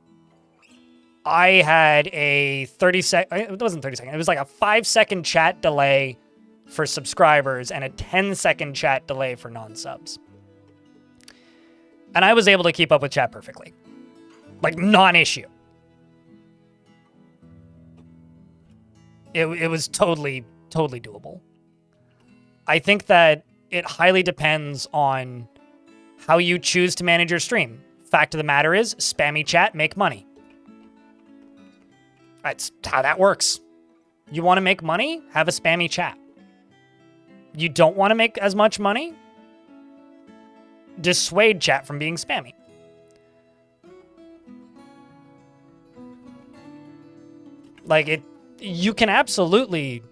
A: I had a 30-second, it wasn't 30-second, it was like a 5-second chat delay for subscribers and a 10-second chat delay for non-subs. And I was able to keep up with chat perfectly. Like, non-issue. It was totally doable. I think that it highly depends on how you choose to manage your stream. Fact of the matter is, spammy chat make money. That's how that works. You want to make money? Have a spammy chat. You don't want to make as much money? Dissuade chat from being spammy. Like, you can absolutely,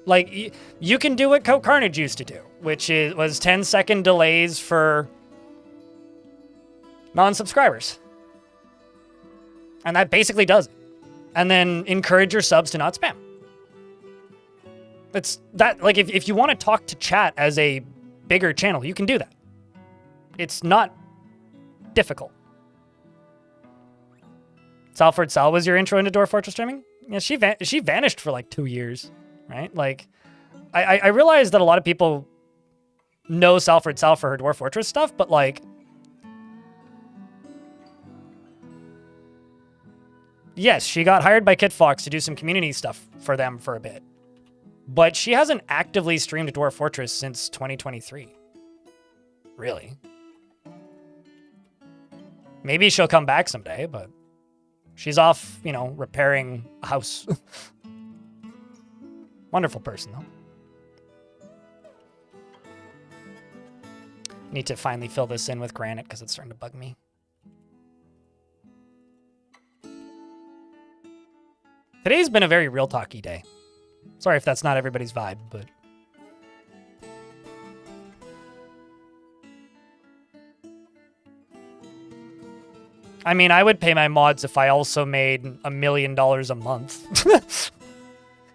A: like, you can do what Carnage used to do, which was 10-second delays for non-subscribers. And that basically does it. And then encourage your subs to not spam. It's that, like, if you want to talk to chat as a bigger channel, you can do that. It's not difficult. Salford Sal was your intro into Dwarf Fortress streaming? Yeah, she vanished for like 2 years, right? Like, I realize that a lot of people know Salford Sal for her Dwarf Fortress stuff, but like, yes, she got hired by Kit Fox to do some community stuff for them for a bit. But she hasn't actively streamed Dwarf Fortress since 2023. Really. Maybe she'll come back someday, but she's off, you know, repairing a house. Wonderful person, though. Need to finally fill this in with granite because it's starting to bug me. Today's been a very real talky day. Sorry if that's not everybody's vibe, but... I mean, I would pay my mods if I also made $1 million a month.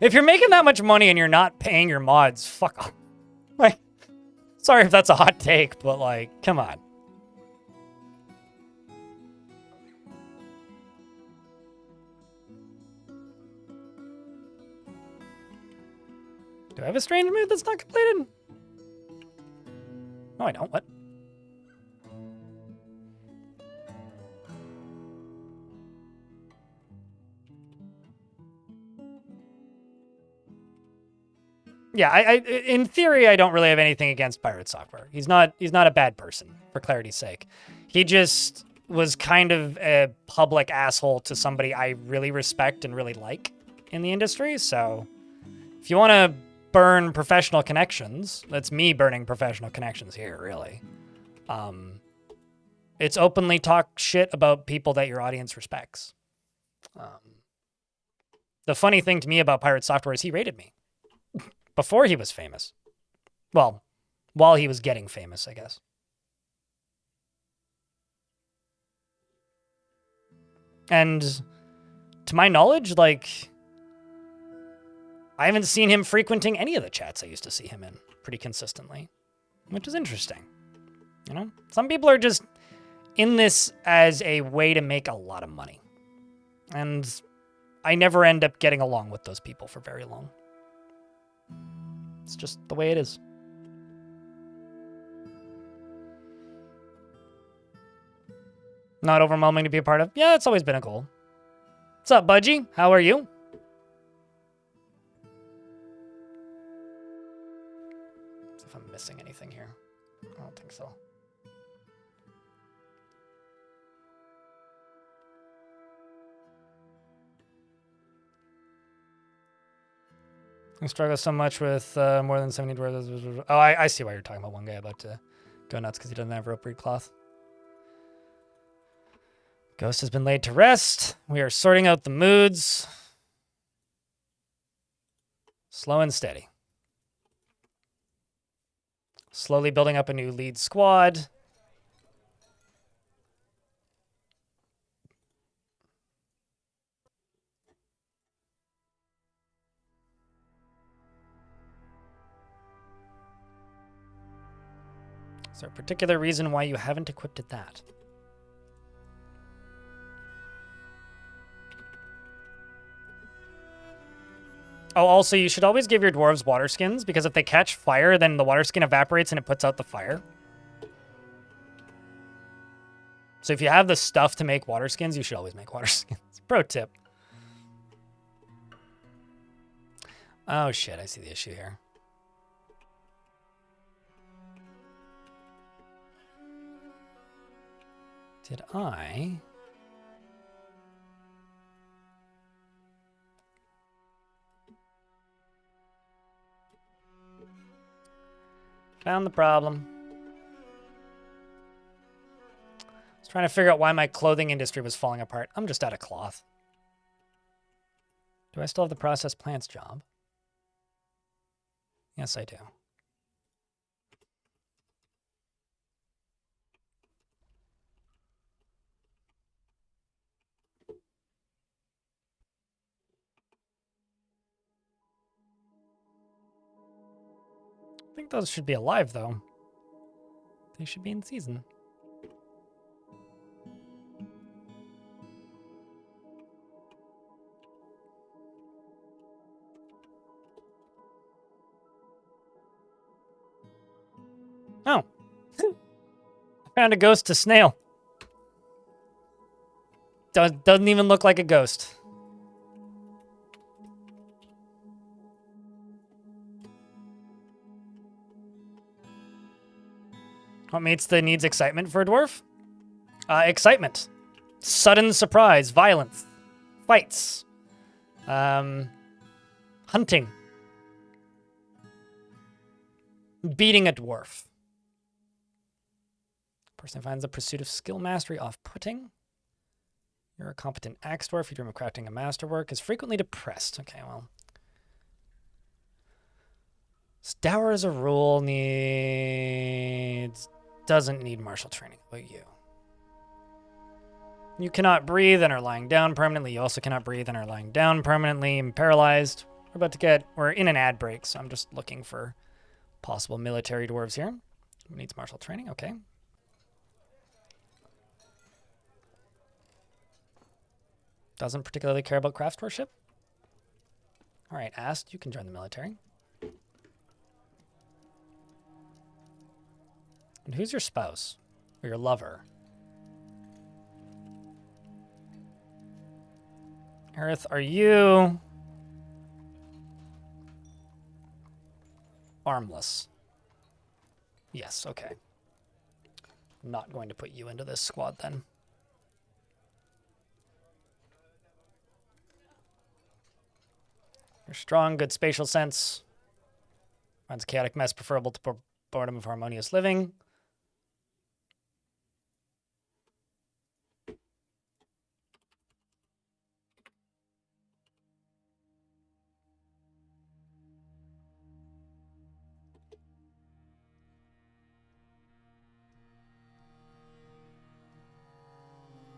A: If you're making that much money and you're not paying your mods, fuck off. Like, sorry if that's a hot take, but like, come on. Do I have a strange mood that's not completed? No, I don't. What? Yeah, I in theory, I don't really have anything against Pirate Software. He's not a bad person, for clarity's sake. He just was kind of a public asshole to somebody I really respect and really like in the industry, so If you want to burn professional connections, that's me burning professional connections here, really. It's openly talk shit about people that your audience respects. The funny thing to me about Pirate Software is he rated me before he was famous. Well, while he was getting famous, I guess. And to my knowledge, like, I haven't seen him frequenting any of the chats I used to see him in pretty consistently, which is interesting. You know, some people are just in this as a way to make a lot of money. And I never end up getting along with those people for very long. It's just the way it is. Not overwhelming to be a part of. Yeah, it's always been a goal. What's up, Budgie? How are you? Let's see if I'm missing anything here. I don't think so. I struggle so much with more than 70 dwarves. Oh, I see why you're talking about one guy about to go nuts because he doesn't have rope breed cloth. Ghost has been laid to rest. We are sorting out the moods. Slow and steady. Slowly building up a new lead squad. Is there a particular reason why you haven't equipped it that? Oh, also, you should always give your dwarves water skins, because if they catch fire, then the water skin evaporates and it puts out the fire. So if you have the stuff to make water skins, you should always make water skins. Pro tip. Oh, shit, I see the issue here. Did I... Found the problem. I was trying to figure out why my clothing industry was falling apart. I'm just out of cloth. Do I still have the processed plants job? Yes, I do. I think those should be alive, though. They should be in season. Oh. I found a ghost to snail. Doesn't even look like a ghost. What needs excitement for a dwarf? Excitement. Sudden surprise. Violence. Fights. Hunting. Beating a dwarf. Person finds the pursuit of skill mastery off-putting. You're a competent axe dwarf. Your dream of crafting a masterwork is frequently depressed. Okay, well. Dower as a rule doesn't need martial training. What about you? You cannot breathe and are lying down permanently. You also cannot breathe and are lying down permanently and paralyzed. We're in an ad break, so I'm just looking for possible military dwarves here. Who needs martial training? Okay. Doesn't particularly care about craftsmanship. All right, Ast, you can join the military. And who's your spouse? Or your lover? Aerith, are you... armless? Yes, okay. I'm not going to put you into this squad then. You're strong, good spatial sense. Finds a chaotic mess preferable to boredom of harmonious living.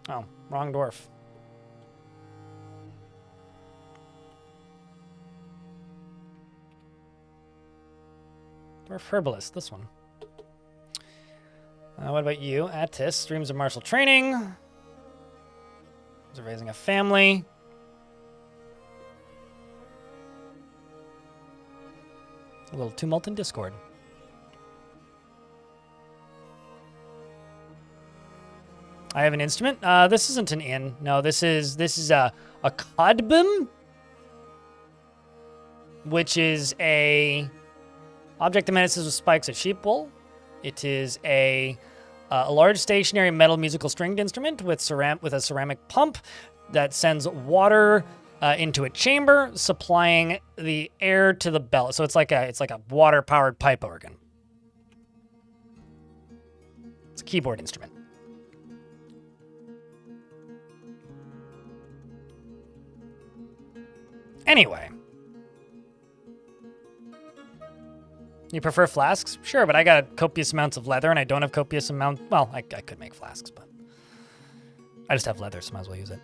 A: Oh, wrong dwarf. Dwarf herbalist, this one. What about you? Attis, dreams of martial training. Dreams of raising a family. A little tumult in Discord. I have an instrument. This isn't an inn. No, this is a kadbim, which is a object that menaces with spikes of sheep wool. It is a large stationary metal musical stringed instrument with a ceramic pump that sends water into a chamber, supplying the air to the bell. So it's like a water powered pipe organ. It's a keyboard instrument. Anyway. You prefer flasks? Sure, but I got copious amounts of leather, and I don't have copious amounts. Well, I could make flasks, but I just have leather, so might as well use it.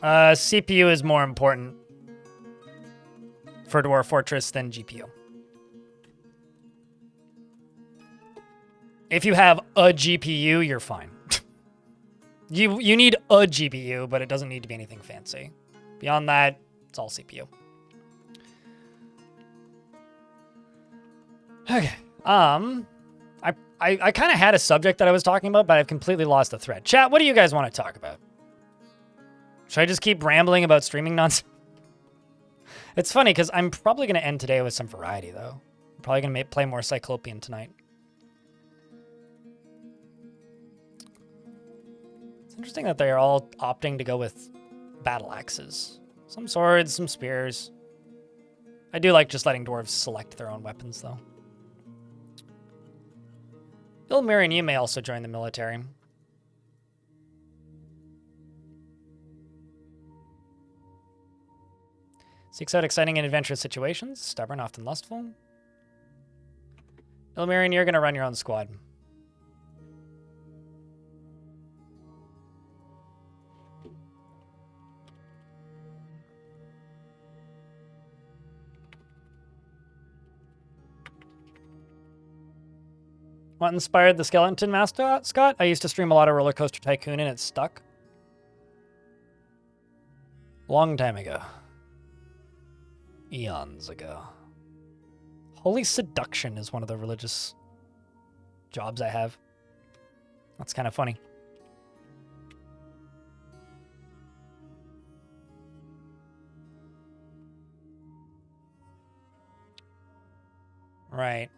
A: CPU is more important for Dwarf Fortress than GPU. If you have a GPU, you're fine. You need a GPU, but it doesn't need to be anything fancy. Beyond that, it's all CPU. Okay. I kind of had a subject that I was talking about, but I've completely lost the thread. Chat, what do you guys want to talk about? Should I just keep rambling about streaming nonsense? It's funny, because I'm probably going to end today with some variety, though. I'm probably going to play more Cyclopean tonight. It's interesting that they're all opting to go with battle axes. Some swords, some spears. I do like just letting dwarves select their own weapons, though. Ilmirian, you may also join the military. Seeks out exciting and adventurous situations. Stubborn, often lustful. Ilmirian, you're going to run your own squad. What inspired the skeleton mascot, Scott? I used to stream a lot of Roller Coaster Tycoon and it stuck. Long time ago. Eons ago. Holy Seduction is one of the religious jobs I have. That's kind of funny. Right.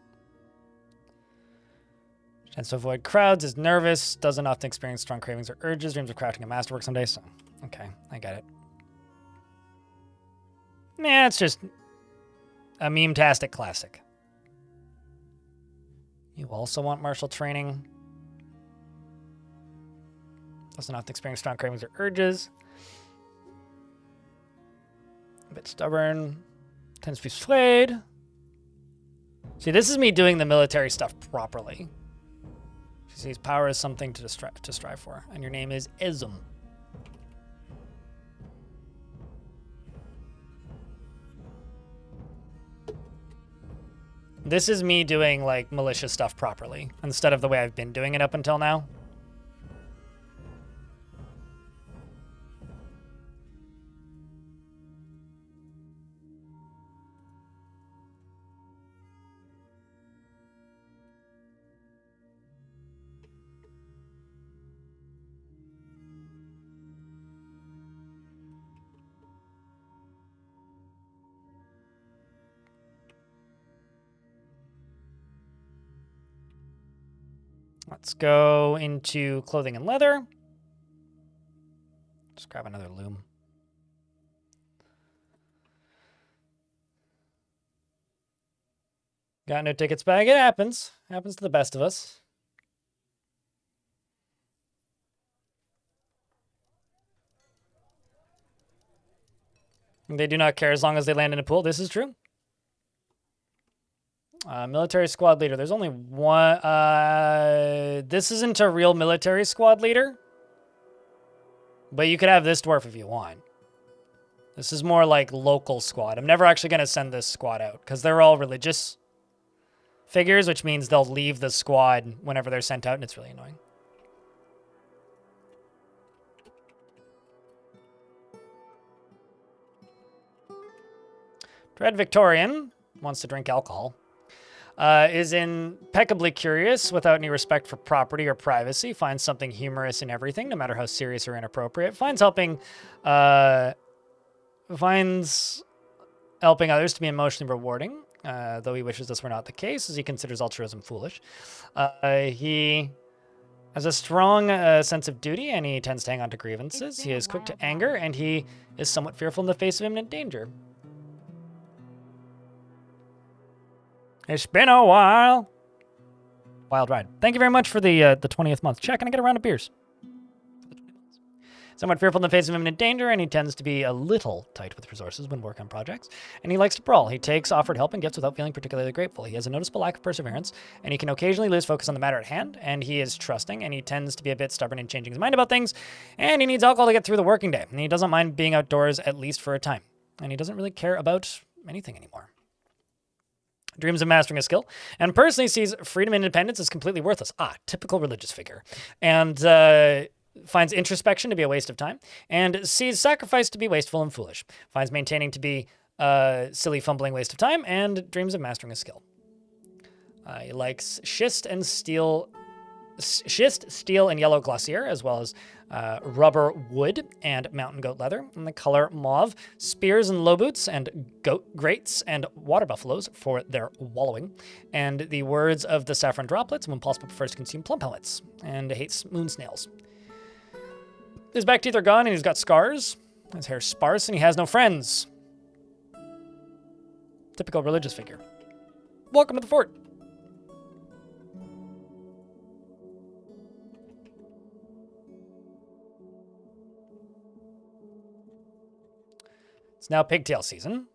A: Tends to avoid crowds, is nervous, doesn't often experience strong cravings or urges, dreams of crafting a masterwork someday, so... Okay, I get it. Nah, it's just a meme-tastic classic. You also want martial training. Doesn't often experience strong cravings or urges. A bit stubborn. Tends to be swayed. See, this is me doing the military stuff properly. She sees power as something to strive for. And your name is Ism. This is me doing, like, malicious stuff properly, instead of the way I've been doing it up until now. Let's go into clothing and leather. Just grab another loom. Got no tickets back. It happens. Happens to the best of us. They do not care as long as they land in a pool. This is true. Military squad leader. There's only one. This isn't a real military squad leader. But you could have this dwarf if you want. This is more like local squad. I'm never actually going to send this squad out because they're all religious figures, which means they'll leave the squad whenever they're sent out, and it's really annoying. Dread Victorian wants to drink alcohol. Is impeccably curious without any respect for property or privacy. Finds something humorous in everything, no matter how serious or inappropriate. Finds helping others to be emotionally rewarding, though he wishes this were not the case, as he considers altruism foolish. He has a strong sense of duty, and he tends to hang on to grievances. He is quick to anger, and he is somewhat fearful in the face of imminent danger. It's been a while. Wild ride. Thank you very much for the 20th month check, and I get a round of beers. Somewhat fearful in the face of imminent danger, and he tends to be a little tight with resources when working on projects. And he likes to brawl. He takes offered help and gifts without feeling particularly grateful. He has a noticeable lack of perseverance, and he can occasionally lose focus on the matter at hand, and he is trusting, and he tends to be a bit stubborn in changing his mind about things, and he needs alcohol to get through the working day. And he doesn't mind being outdoors at least for a time. And he doesn't really care about anything anymore. Dreams of mastering a skill, and personally sees freedom and independence as completely worthless. Typical religious figure. And finds introspection to be a waste of time, and sees sacrifice to be wasteful and foolish. Finds maintaining to be silly, fumbling waste of time, and dreams of mastering a skill. He likes schist, steel, and yellow glossier, as well as rubber wood and mountain goat leather, and the color mauve, spears and low boots, and goat grates and water buffaloes for their wallowing, and the words of the saffron droplets, when possible prefers to consume plum pellets, and hates moon snails. His back teeth are gone, and he's got scars. His hair's sparse, and he has no friends. Typical religious figure. Welcome to the fort. It's now pigtail season.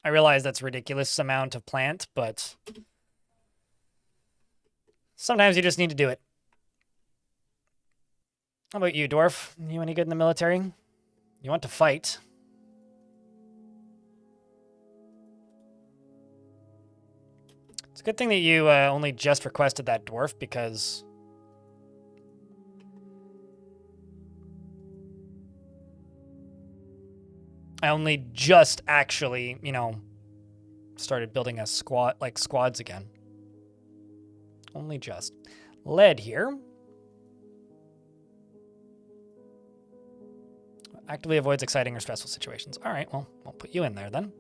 A: I realize that's a ridiculous amount of plant, but sometimes you just need to do it. How about you, Dwarf? You any good in the military? You want to fight. It's a good thing that you only just requested that Dwarf, because I only just actually, started building a squad, squads again. Only just. Lead here. Actively avoids exciting or stressful situations. All right, well, I'll put you in there then.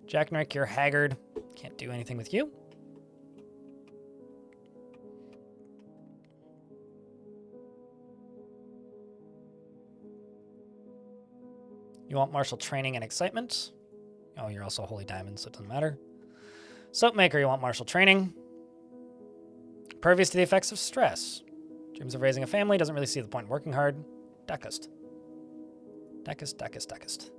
A: Jack Nick, you're haggard. Can't do anything with you. You want martial training and excitement. Oh, you're also holy diamond, so it doesn't matter. Soapmaker, you want martial training. Pervious to the effects of stress. Dreams of raising a family, doesn't really see the point in working hard. Dakist. Dakist.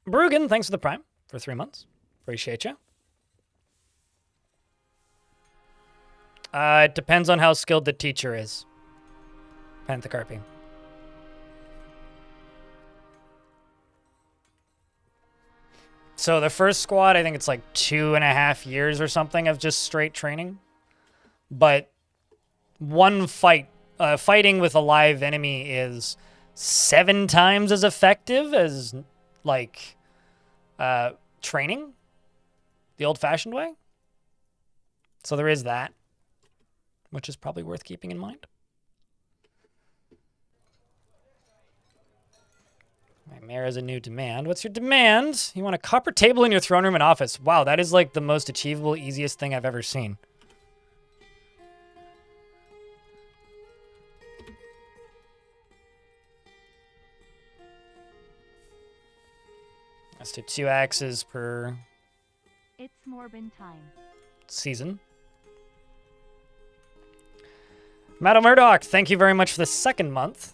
A: Brugan, thanks for the Prime for 3 months. Appreciate you. It depends on how skilled the teacher is. Panthacarpy. So the first squad, I think it's like 2.5 years or something of just straight training. But one fight, fighting with a live enemy is 7 times as effective as, like, training the old-fashioned way. So there is that, which is probably worth keeping in mind. My mayor has a new demand. What's your demand? You want a copper table in your throne room and office. Wow, that is like the most achievable, easiest thing I've ever seen. Let's do 2 axes per
B: It's Morbin time.
A: season. Madam Murdoch, thank you very much for the 2nd month.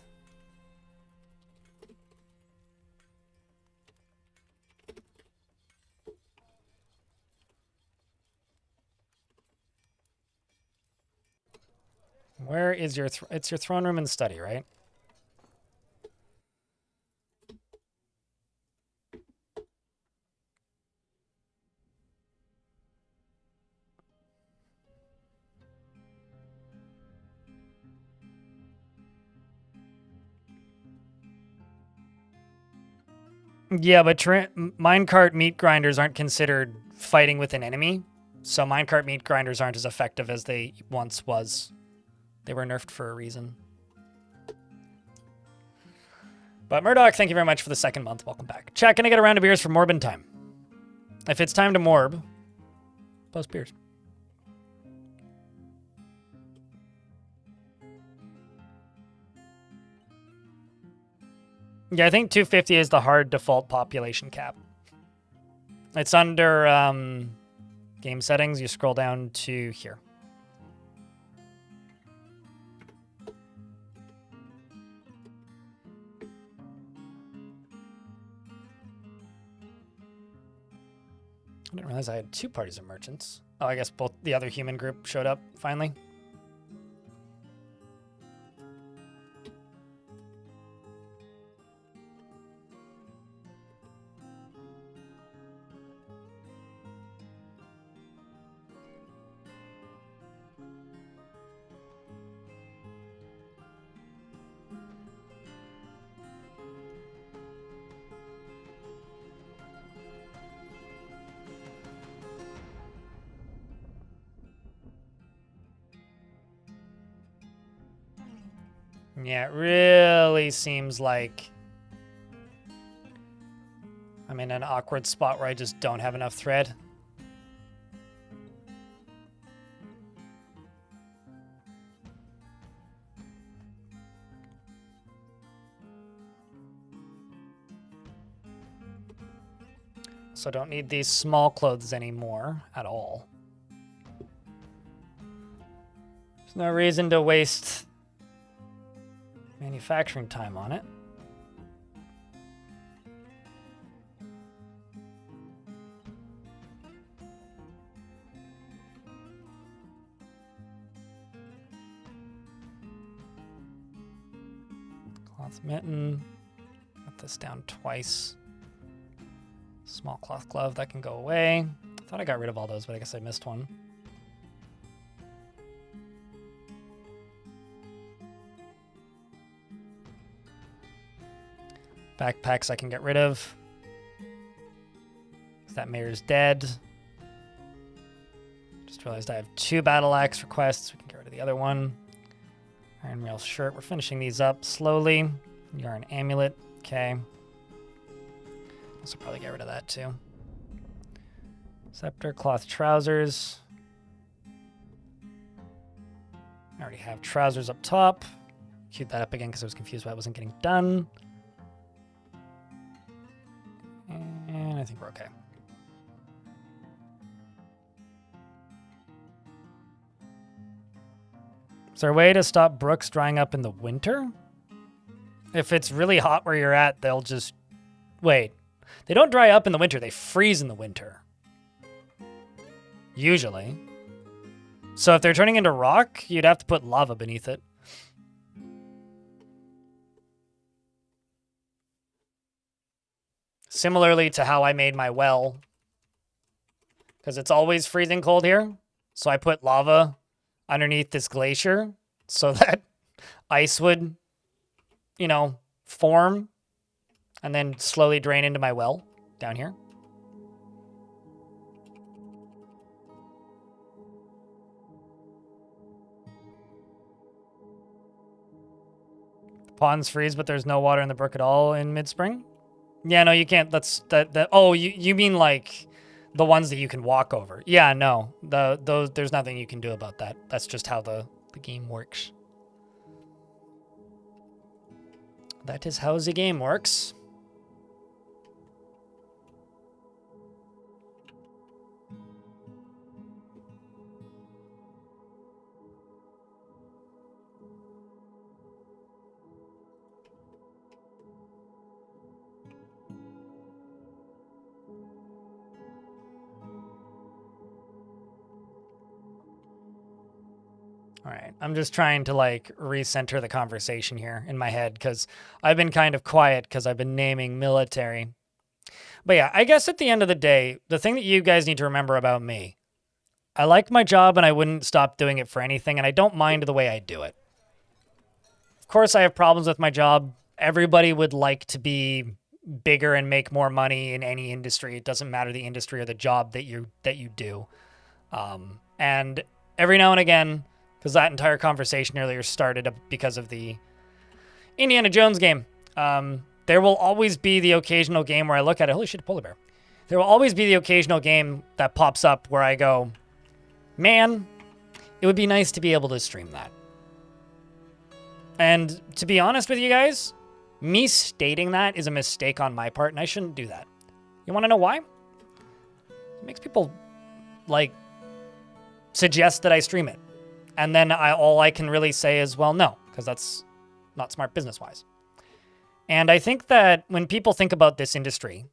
A: Where is your it's your throne room and study, right? Yeah, but minecart meat grinders aren't considered fighting with an enemy, so minecart meat grinders aren't as effective as they once was. They were nerfed for a reason. But Murdoch, thank you very much for the 2nd month. Welcome back. Chat, can I get a round of beers for Morbin time? If it's time to morb, post beers. Yeah, I think 250 is the hard default population cap. It's under game settings. You scroll down to here. I didn't realize I had 2 parties of merchants. Oh, I guess both the other human group showed up finally. Yeah, it really seems like I'm in an awkward spot where I just don't have enough thread. So don't need these small clothes anymore at all. There's no reason to waste manufacturing time on it. Cloth mitten. Got this down twice. Small cloth glove, that can go away. I thought I got rid of all those, but I guess I missed one. Backpacks I can get rid of. That mayor's dead. Just realized I have 2 battle axe requests. We can get rid of the other one. Iron rail shirt. We're finishing these up slowly. Yarn amulet. Okay. Also probably get rid of that too. Scepter, cloth trousers. I already have trousers up top. Queued that up again because I was confused why it wasn't getting done. And I think we're okay. Is there a way to stop brooks drying up in the winter? If it's really hot where you're at, they'll just... Wait. They don't dry up in the winter. They freeze in the winter. Usually. So if they're turning into rock, you'd have to put lava beneath it. Similarly to how I made my well. Because it's always freezing cold here. So I put lava underneath this glacier so that ice would, you know, form and then slowly drain into my well down here. The ponds freeze, but there's no water in the brook at all in mid-spring? Yeah, no, you can't. That's that. Oh, you mean like the ones that you can walk over? Yeah, no, those there's nothing you can do about that. That's just how the game works. That is how the game works. All right, I'm just trying to like recenter the conversation here in my head because I've been kind of quiet because I've been naming military. But yeah, I guess at the end of the day, the thing that you guys need to remember about me, I like my job and I wouldn't stop doing it for anything, and I don't mind the way I do it. Of course, I have problems with my job. Everybody would like to be bigger and make more money in any industry. It doesn't matter the industry or the job that you do. And every now and again, because that entire conversation earlier started because of the Indiana Jones game. There will always be the occasional game where I look at it. Holy shit, a polar bear. There will always be the occasional game that pops up where I go, man, it would be nice to be able to stream that. And to be honest with you guys, me stating that is a mistake on my part, and I shouldn't do that. You want to know why? It makes people, like, suggest that I stream it. And then all I can really say is, well, no, because that's not smart business-wise. And I think that when people think about this industry,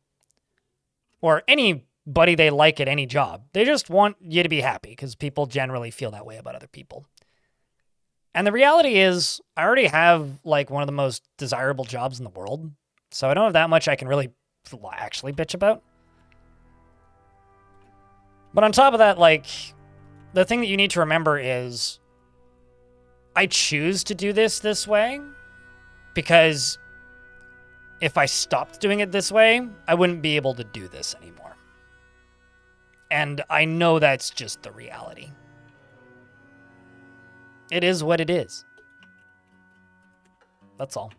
A: or anybody they like at any job, they just want you to be happy, because people generally feel that way about other people. And the reality is, I already have, like, one of the most desirable jobs in the world, so I don't have that much I can really actually bitch about. But on top of that, like, the thing that you need to remember is I choose to do this way because if I stopped doing it this way, I wouldn't be able to do this anymore. And I know that's just the reality. It is what it is. That's all.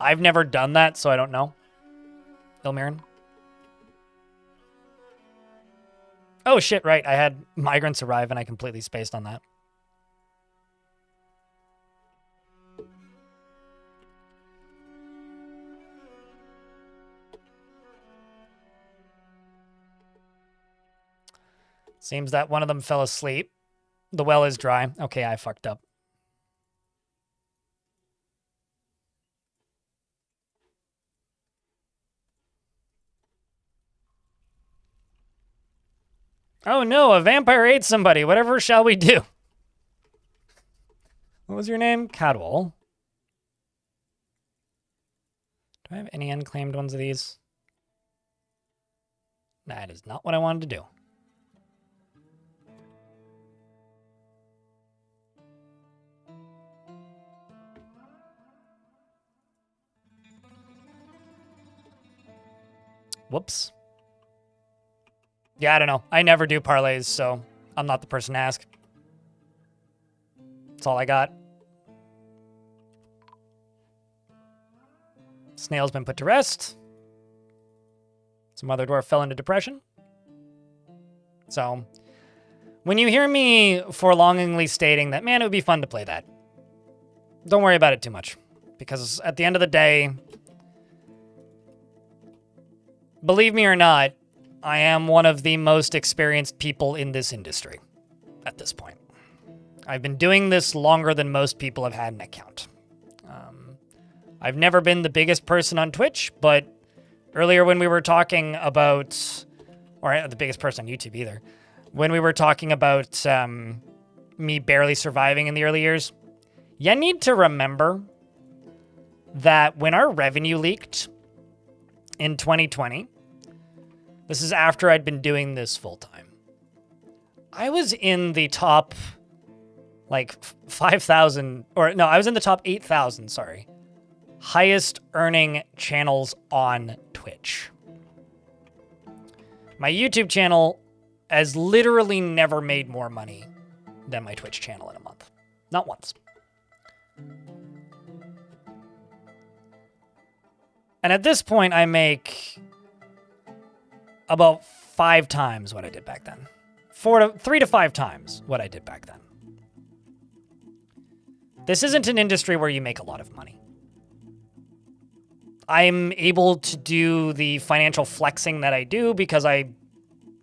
A: I've never done that, so I don't know. Ilmarin. Oh shit, right. I had migrants arrive and I completely spaced on that. Seems that one of them fell asleep. The well is dry. Okay, I fucked up. Oh no, a vampire ate somebody. Whatever shall we do? What was your name? Cadwell. Do I have any unclaimed ones of these? That is not what I wanted to do. Whoops. Yeah, I don't know. I never do parlays, so I'm not the person to ask. That's all I got. Snail's been put to rest. Some other dwarf fell into depression. So, when you hear me forlongingly stating that, man, it would be fun to play that, don't worry about it too much. Because at the end of the day, believe me or not, I am one of the most experienced people in this industry at this point. I've been doing this longer than most people have had an account. I've never been the biggest person on Twitch, but earlier when we were talking about, or the biggest person on YouTube either, when we were talking about me barely surviving in the early years, you need to remember that when our revenue leaked in 2020, this is after I'd been doing this full time, I was in the top, like, 5,000, or no, I was in the top 8,000, sorry, highest earning channels on Twitch. My YouTube channel has literally never made more money than my Twitch channel in a month. Not once. And at this point, I make about 5 times what I did back then. 3 to 5 times what I did back then. This isn't an industry where you make a lot of money. I'm able to do the financial flexing that I do because I,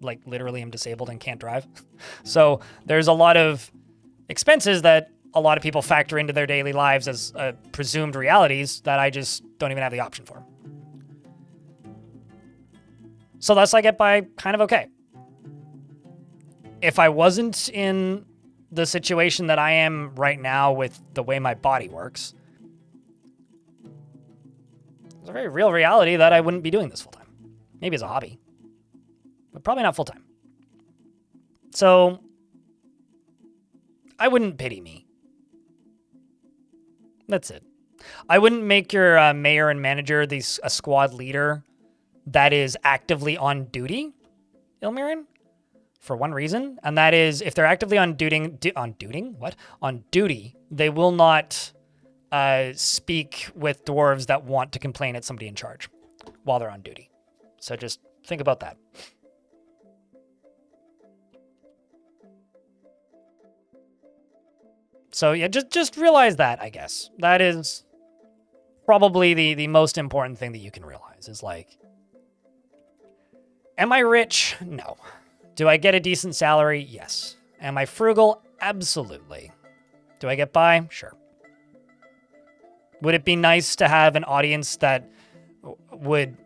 A: like, literally am disabled and can't drive. So there's a lot of expenses that a lot of people factor into their daily lives as presumed realities that I just don't even have the option for. So thus I get by kind of okay. If I wasn't in the situation that I am right now with the way my body works, it's a very real reality that I wouldn't be doing this full time. Maybe as a hobby, but probably not full time. So I wouldn't pity me. That's it. I wouldn't make your mayor and manager a squad leader that is actively on duty, Ilmirin, for one reason, and that is if they're actively on duty, they will not speak with dwarves that want to complain at somebody in charge while they're on duty. So just think about that. So yeah, just realize that, I guess. That is probably the most important thing that you can realize is, like, am I rich? No. Do I get a decent salary? Yes. Am I frugal? Absolutely. Do I get by? Sure. Would it be nice to have an audience that would,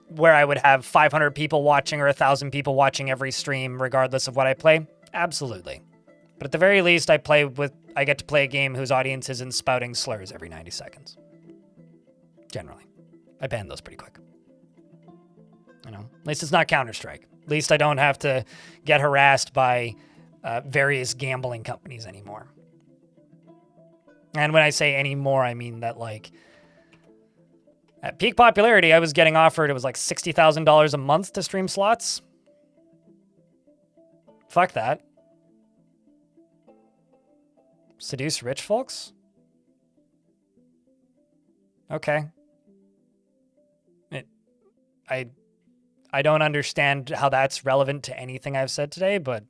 A: where I would have 500 people watching or 1,000 people watching every stream regardless of what I play? Absolutely. But at the very least, I get to play a game whose audience isn't spouting slurs every 90 seconds. Generally. I ban those pretty quick. You know, at least it's not Counter-Strike. At least I don't have to get harassed by various gambling companies anymore. And when I say anymore, I mean that, like, at peak popularity, I was getting offered, it was like $60,000 a month to stream slots. Fuck that. Seduce rich folks? Okay. I don't understand how that's relevant to anything I've said today, but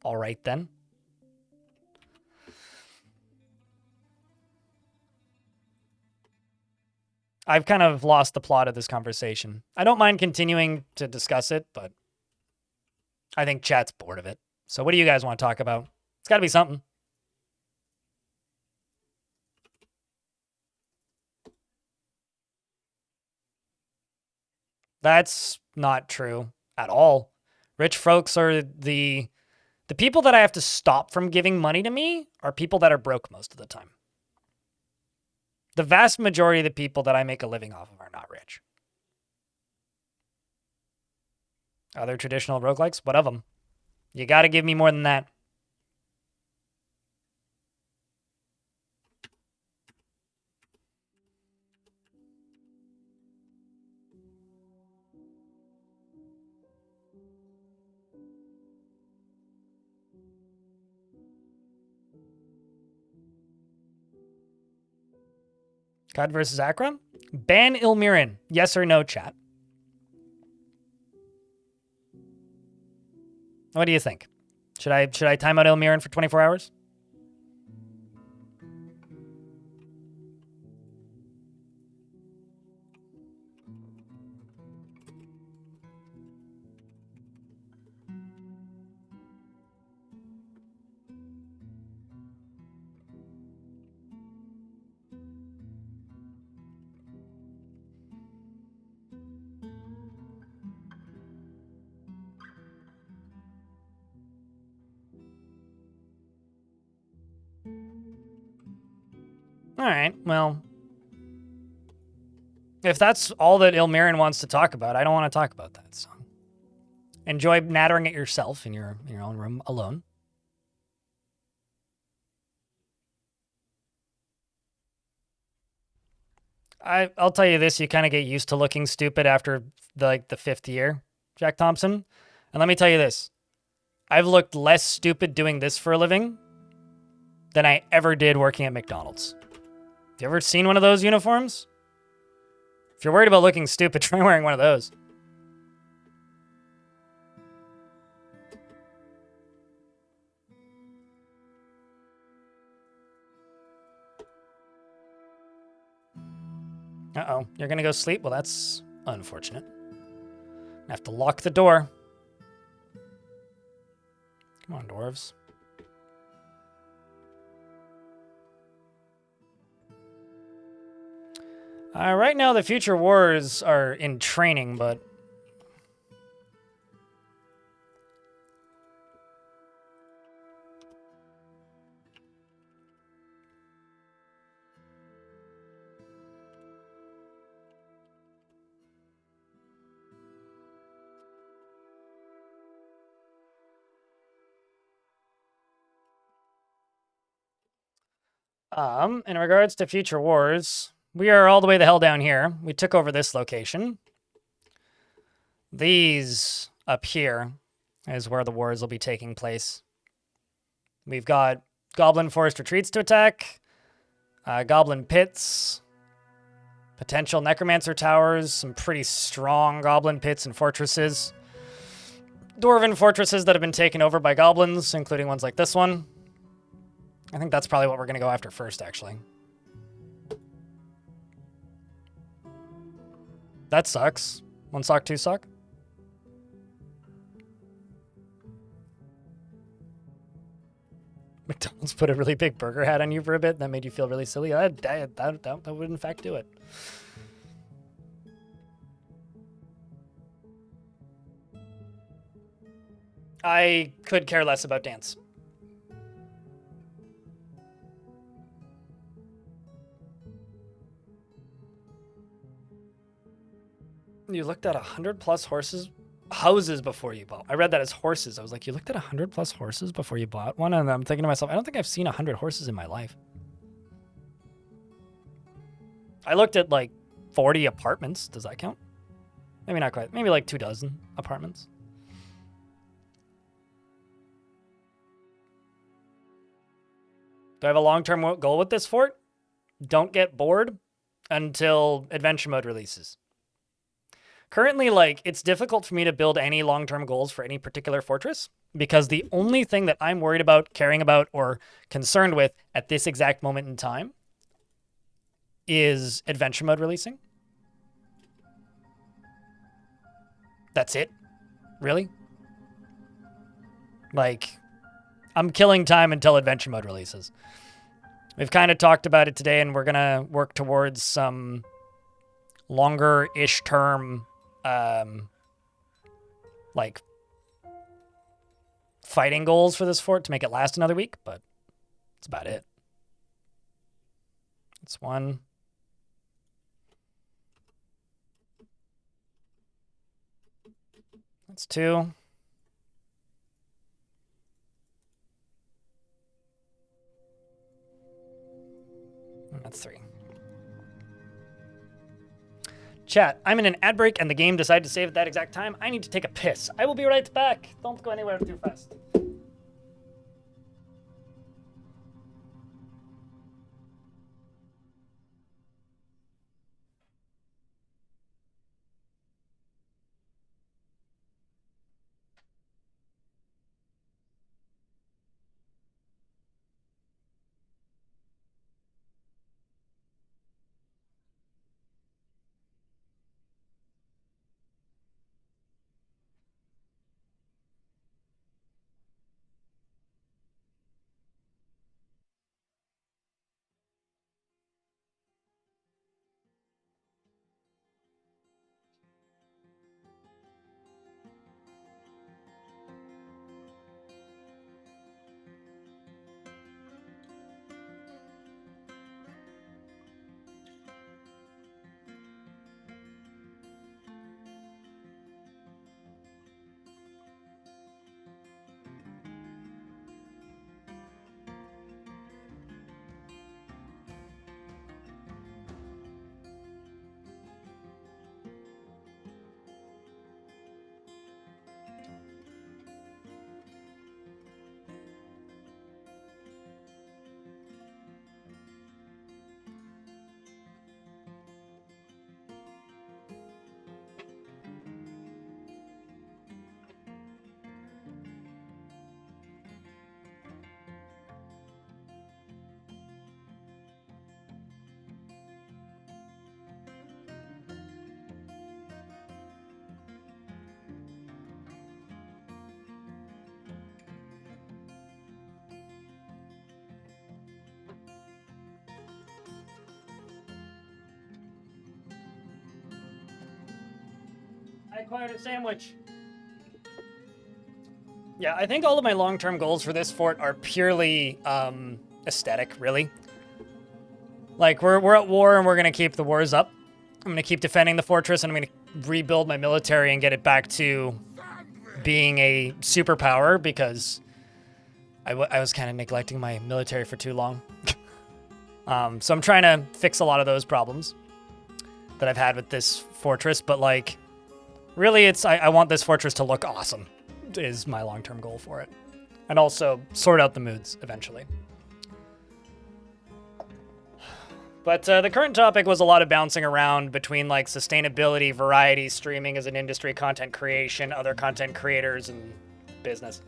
A: all right then. I've kind of lost the plot of this conversation. I don't mind continuing to discuss it, but I think chat's bored of it. So what do you guys want to talk about? It's got to be something. That's not true at all. Rich folks are the people that I have to stop from giving money to me are people that are broke most of the time. The vast majority of the people that I make a living off of are not rich. Other traditional roguelikes? What of them? You got to give me more than that. God versus Akram? Ban Ilmirin. Yes or no, chat? What do you think? Should I time out Ilmirin for 24 hours? All right, well, if that's all that Ilmarian wants to talk about, I don't want to talk about that. So enjoy nattering it yourself in your own room alone. I'll tell you this: you kind of get used to looking stupid after the fifth year, Jack Thompson. And let me tell you this: I've looked less stupid doing this for a living than I ever did working at McDonald's. Have you ever seen one of those uniforms? If you're worried about looking stupid, try wearing one of those. Uh-oh, you're gonna go sleep? Well, that's unfortunate. I have to lock the door. Come on, dwarves. Right now, the Future Wars are in training, but... in regards to Future Wars, we are all the way the hell down here. We took over this location. These up here is where the wars will be taking place. We've got Goblin Forest Retreats to attack, Goblin Pits, potential Necromancer Towers, some pretty strong Goblin Pits and Fortresses, Dwarven Fortresses that have been taken over by Goblins, including ones like this one. I think that's probably what we're going to go after first, actually. That sucks. One sock, two sock. McDonald's put a really big burger hat on you for a bit. That made you feel really silly. That would in fact do it. I could care less about dance. You looked at 100 plus houses before you bought. I read that as horses. I was like, you looked at 100 plus horses before you bought one? And I'm thinking to myself, I don't think I've seen 100 horses in my life. I looked at like 40 apartments. Does that count? Maybe not quite. Maybe like 24 apartments. Do I have a long-term goal with this fort? Don't get bored until adventure mode releases. Currently, like, it's difficult for me to build any long-term goals for any particular fortress because the only thing that I'm worried about, caring about, or concerned with at this exact moment in time is adventure mode releasing. That's it? Really? Like, I'm killing time until adventure mode releases. We've kind of talked about it today, and we're going to work towards some longer-ish term like fighting goals for this fort to make it last another week, but that's about it. That's one. That's two. And that's three. Chat, I'm in an ad break and the game decided to save at that exact time. I need to take a piss. I will be right back. Don't go anywhere too fast. I acquired a sandwich. Yeah, I think all of my long-term goals for this fort are purely aesthetic, really. Like, we're at war and we're going to keep the wars up. I'm going to keep defending the fortress and I'm going to rebuild my military and get it back to being a superpower because I was kind of neglecting my military for too long. So I'm trying to fix a lot of those problems that I've had with this fortress, but like, really I want this fortress to look awesome is my long-term goal for it. And also sort out the moods eventually. But the current topic was a lot of bouncing around between like sustainability, variety, streaming as an industry, content creation, other content creators, and business.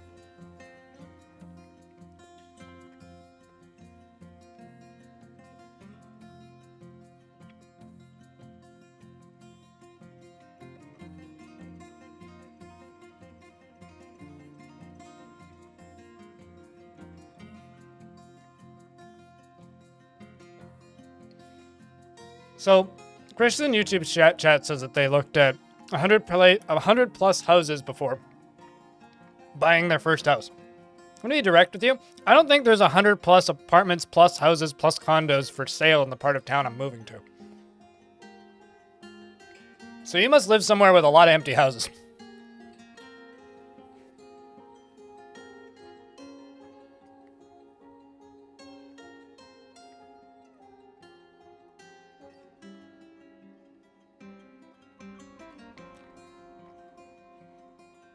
A: So, Christian YouTube chat says that they looked at 100 plus houses before buying their first house. I'm gonna be direct with you. I don't think there's 100 plus apartments plus houses plus condos for sale in the part of town I'm moving to. So you must live somewhere with a lot of empty houses.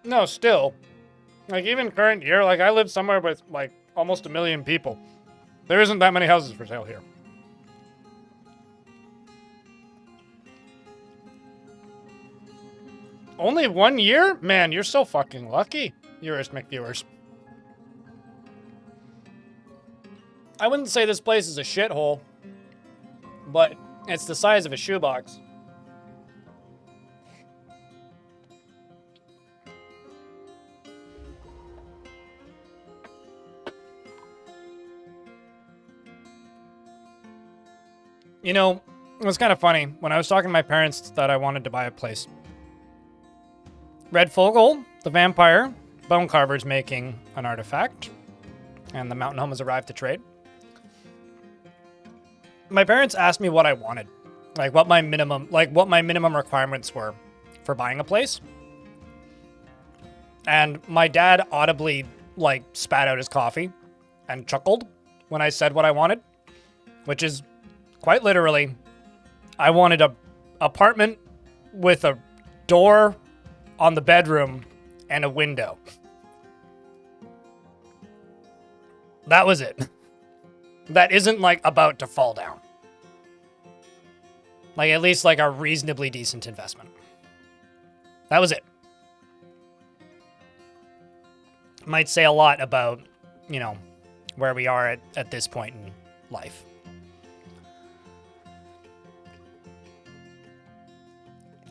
A: No, still. Like, even current year, like, I live somewhere with, like, almost 1 million people. There isn't that many houses for sale here. Only 1 year? Man, you're so fucking lucky, Eurismic viewers. I wouldn't say this place is a shithole, but it's the size of a shoebox. You know, it was kind of funny. When I was talking to my parents that I wanted to buy a place. Red Fogel, the vampire, bone carver's making an artifact, and the mountain home has arrived to trade. My parents asked me what I wanted, like what my minimum requirements were for buying a place. And my dad audibly like spat out his coffee and chuckled when I said what I wanted, which is quite literally, I wanted a apartment with a door on the bedroom and a window. That was it. That isn't like about to fall down. Like at least like a reasonably decent investment. That was it. Might say a lot about, you know, where we are at this point in life.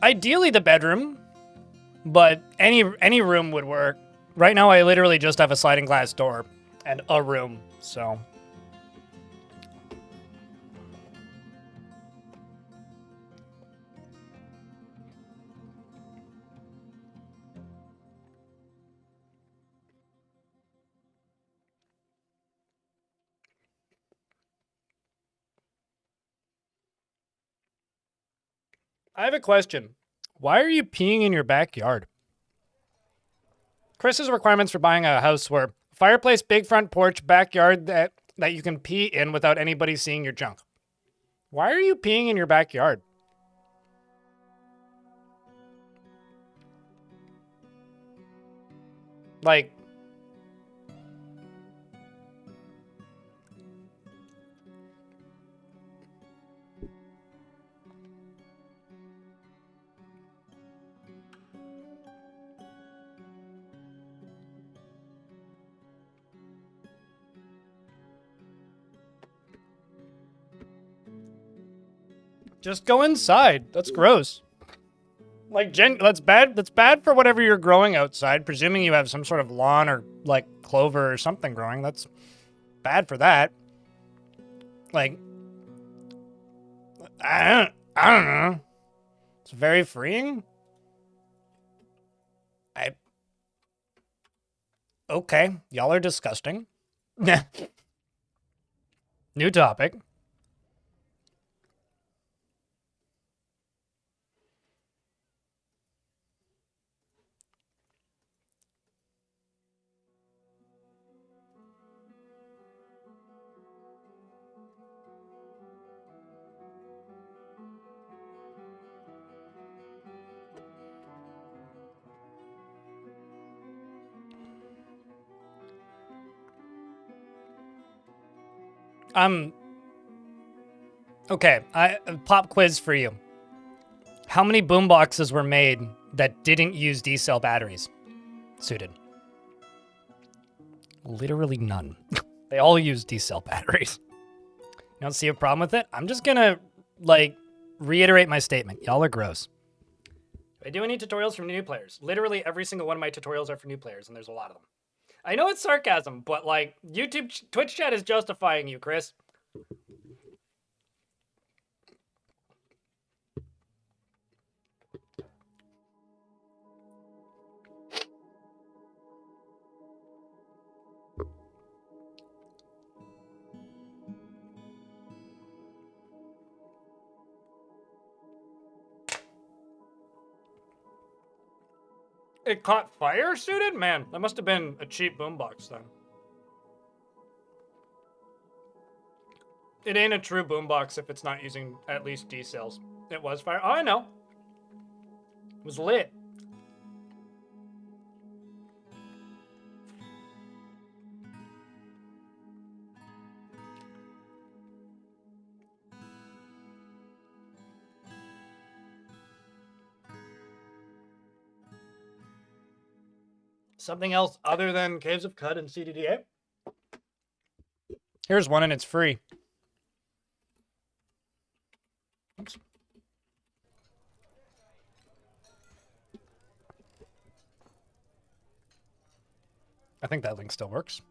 A: Ideally the bedroom, but any room would work. Right now I literally just have a sliding glass door and a room, so. I have a question. Why are you peeing in your backyard? Chris's requirements for buying a house were fireplace, big front porch, backyard that you can pee in without anybody seeing your junk. Why are you peeing in your backyard? Like, just go inside. That's gross. Like, that's bad. That's bad for whatever you're growing outside, presuming you have some sort of lawn or, like, clover or something growing. That's bad for that. Like, I don't know. It's very freeing. Okay, y'all are disgusting. New topic. Okay, pop quiz for you. How many boomboxes were made that didn't use D-cell batteries? Suited. Literally none. They all use D-cell batteries. You don't see a problem with it? I'm just gonna, like, reiterate my statement. Y'all are gross. I do any tutorials for new players. Literally every single one of my tutorials are for new players, and there's a lot of them. I know it's sarcasm, but, like, Twitch chat is justifying you, Chris. It caught fire, Suited? Man, that must have been a cheap boombox then. It ain't a true boombox if it's not using at least D-cells. It was fire. Oh, I know. It was lit. Something else other than Caves of Cud and CDDA? Here's one and it's free. Oops. I think that link still works.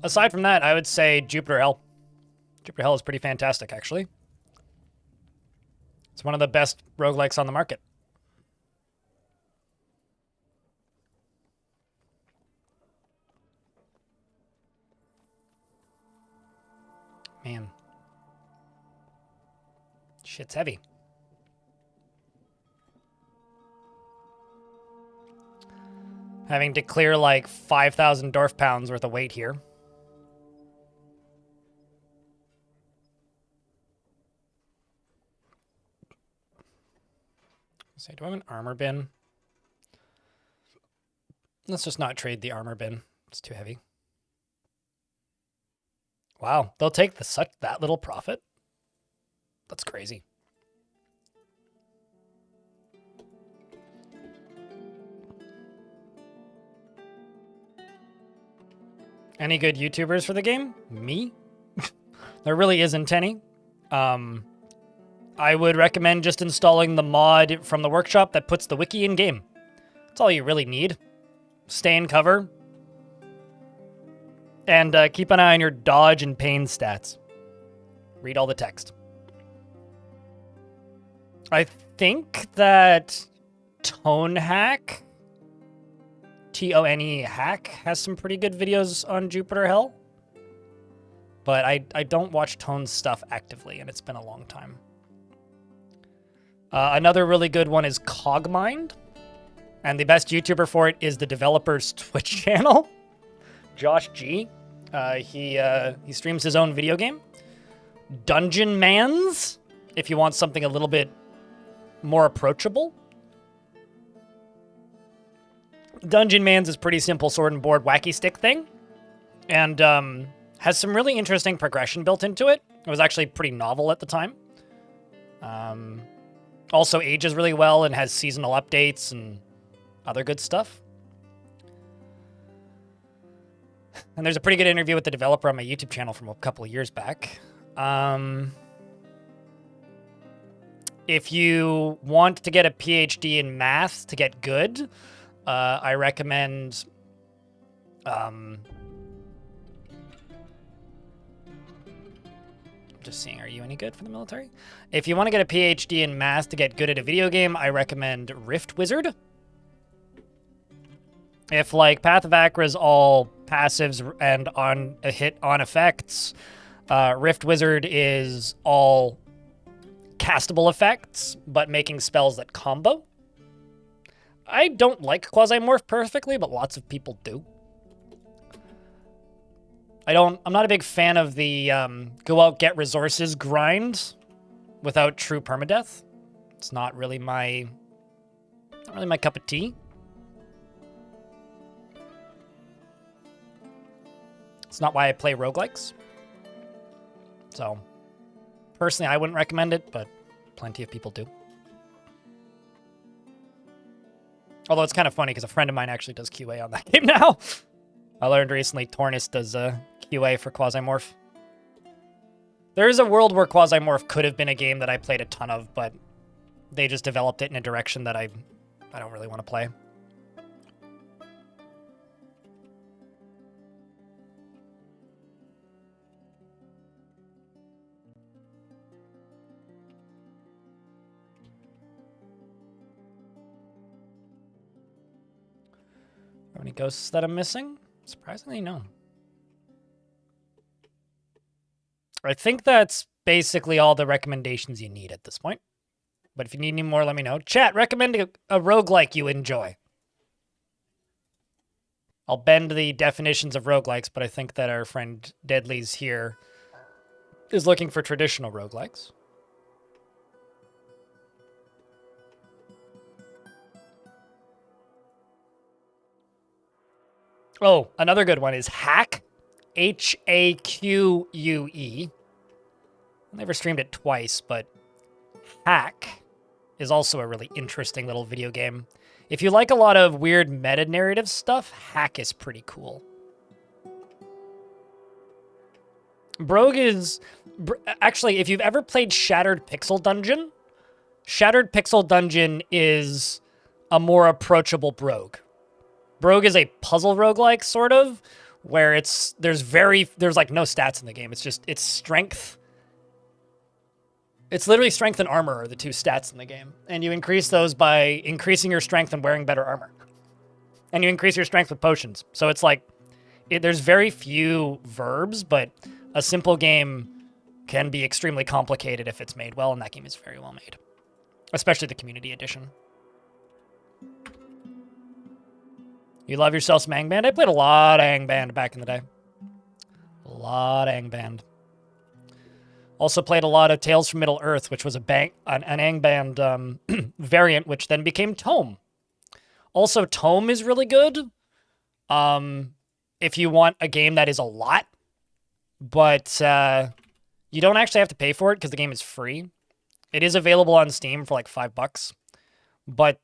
A: Aside from that, I would say Jupiter Hell. Jupiter Hell is pretty fantastic, actually. It's one of the best roguelikes on the market. Man. Shit's heavy. Having to clear like 5,000 Dwarf pounds worth of weight here. Say, do I have an armor bin? Let's just not trade the armor bin. It's too heavy. Wow, they'll take that little profit? That's crazy. Any good YouTubers for the game? Me? There really isn't any. I would recommend just installing the mod from the workshop that puts the wiki in game. That's all you really need. Stay in cover. And keep an eye on your dodge and pain stats. Read all the text. I think that Tone Hack, Tone Hack, has some pretty good videos on Jupiter Hell. But I don't watch Tone's stuff actively, and it's been a long time. Another really good one is Cogmind. And the best YouTuber for it is the developer's Twitch channel, Josh G. He streams his own video game. Dungeon Mans, if you want something a little bit more approachable. Dungeon Mans is pretty simple sword and board wacky stick thing. And has some really interesting progression built into it. It was actually pretty novel at the time. Also ages really well and has seasonal updates and other good stuff. And there's a pretty good interview with the developer on my YouTube channel from a couple of years back. If you want to get a PhD in math to get good, I recommend Just seeing, are you any good for the military? If you want to get a PhD in math to get good at a video game, I recommend Rift Wizard. If, like, Path of Acra is all passives and on a hit on effects, Rift Wizard is all castable effects, but making spells that combo. I don't like Quasimorph perfectly, but lots of people do. I'm not a big fan of the go out, get resources grind without true permadeath. It's not really my cup of tea. It's not why I play roguelikes. So, personally, I wouldn't recommend it, but plenty of people do. Although it's kind of funny because a friend of mine actually does QA on that game now. I learned recently Tornus does QA for Quasimorph. There is a world where Quasimorph could have been a game that I played a ton of, but they just developed it in a direction that I don't really want to play. Are there any ghosts that I'm missing? Surprisingly, no. I think that's basically all the recommendations you need at this point. But if you need any more, let me know. Chat, recommend a roguelike you enjoy. I'll bend the definitions of roguelikes, but I think that our friend Deadly's here is looking for traditional roguelikes. Oh, another good one is Hack. H-A-Q-U-E. I never streamed it twice, but Hack is also a really interesting little video game. If you like a lot of weird meta-narrative stuff, Hack is pretty cool. Brogue is... Actually, if you've ever played Shattered Pixel Dungeon, Shattered Pixel Dungeon is a more approachable Brogue. Brogue is a puzzle roguelike, sort of, where there's like no stats in the game. It's strength. It's literally strength and armor are the two stats in the game. And you increase those by increasing your strength and wearing better armor. And you increase your strength with potions. So it's like, there's very few verbs, but a simple game can be extremely complicated if it's made well, and that game is very well made. Especially the community edition. You love yourself some Angband? I played a lot of Angband back in the day. A lot of Angband. Also played a lot of Tales from Middle-earth, which was an Angband variant, which then became Tome. Also, Tome is really good if you want a game that is a lot, but you don't actually have to pay for it because the game is free. It is available on Steam for like $5, but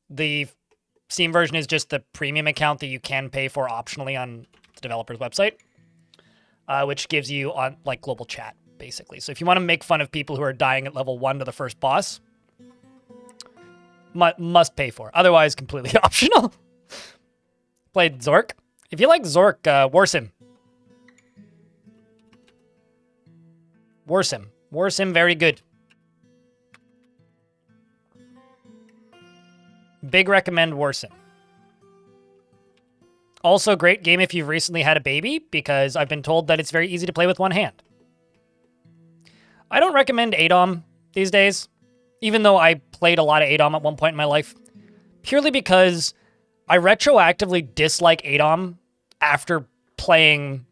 A: the Steam version is just the premium account that you can pay for optionally on the developer's website, which gives you on like global chat, basically. So if you want to make fun of people who are dying at level 1 to the first boss, must pay for. Otherwise, completely optional. Played Zork. If you like Zork, Warsim. Warsim, very good. Big recommend Warsim. Also, great game if you've recently had a baby, because I've been told that it's very easy to play with one hand. I don't recommend ADOM these days, even though I played a lot of ADOM at one point in my life, purely because I retroactively dislike ADOM after playing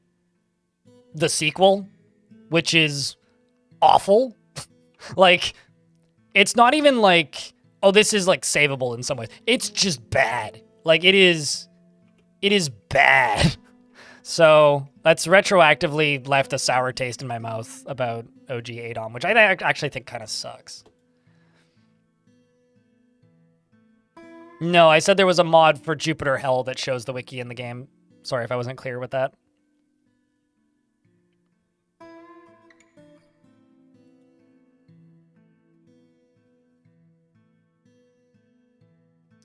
A: the sequel, which is awful. Like, it's not even like, oh, this is like savable in some ways. It's just bad. Like, it is bad. So that's retroactively left a sour taste in my mouth about OG ADOM, which I actually think kind of sucks. No, I said there was a mod for Jupiter Hell that shows the wiki in the game. Sorry if I wasn't clear with that.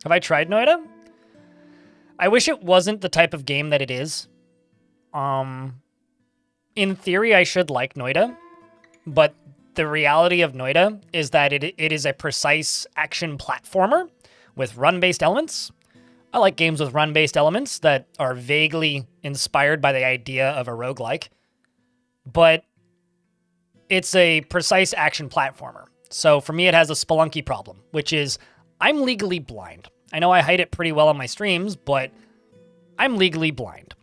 A: Have I tried Noida? I wish it wasn't the type of game that it is. in theory, I should like Noida, but the reality of Noida is that it is a precise action platformer with run-based elements. I like games with run-based elements that are vaguely inspired by the idea of a roguelike, but it's a precise action platformer. So for me, it has a Spelunky problem, which is I'm legally blind. I know I hide it pretty well on my streams, but I'm legally blind.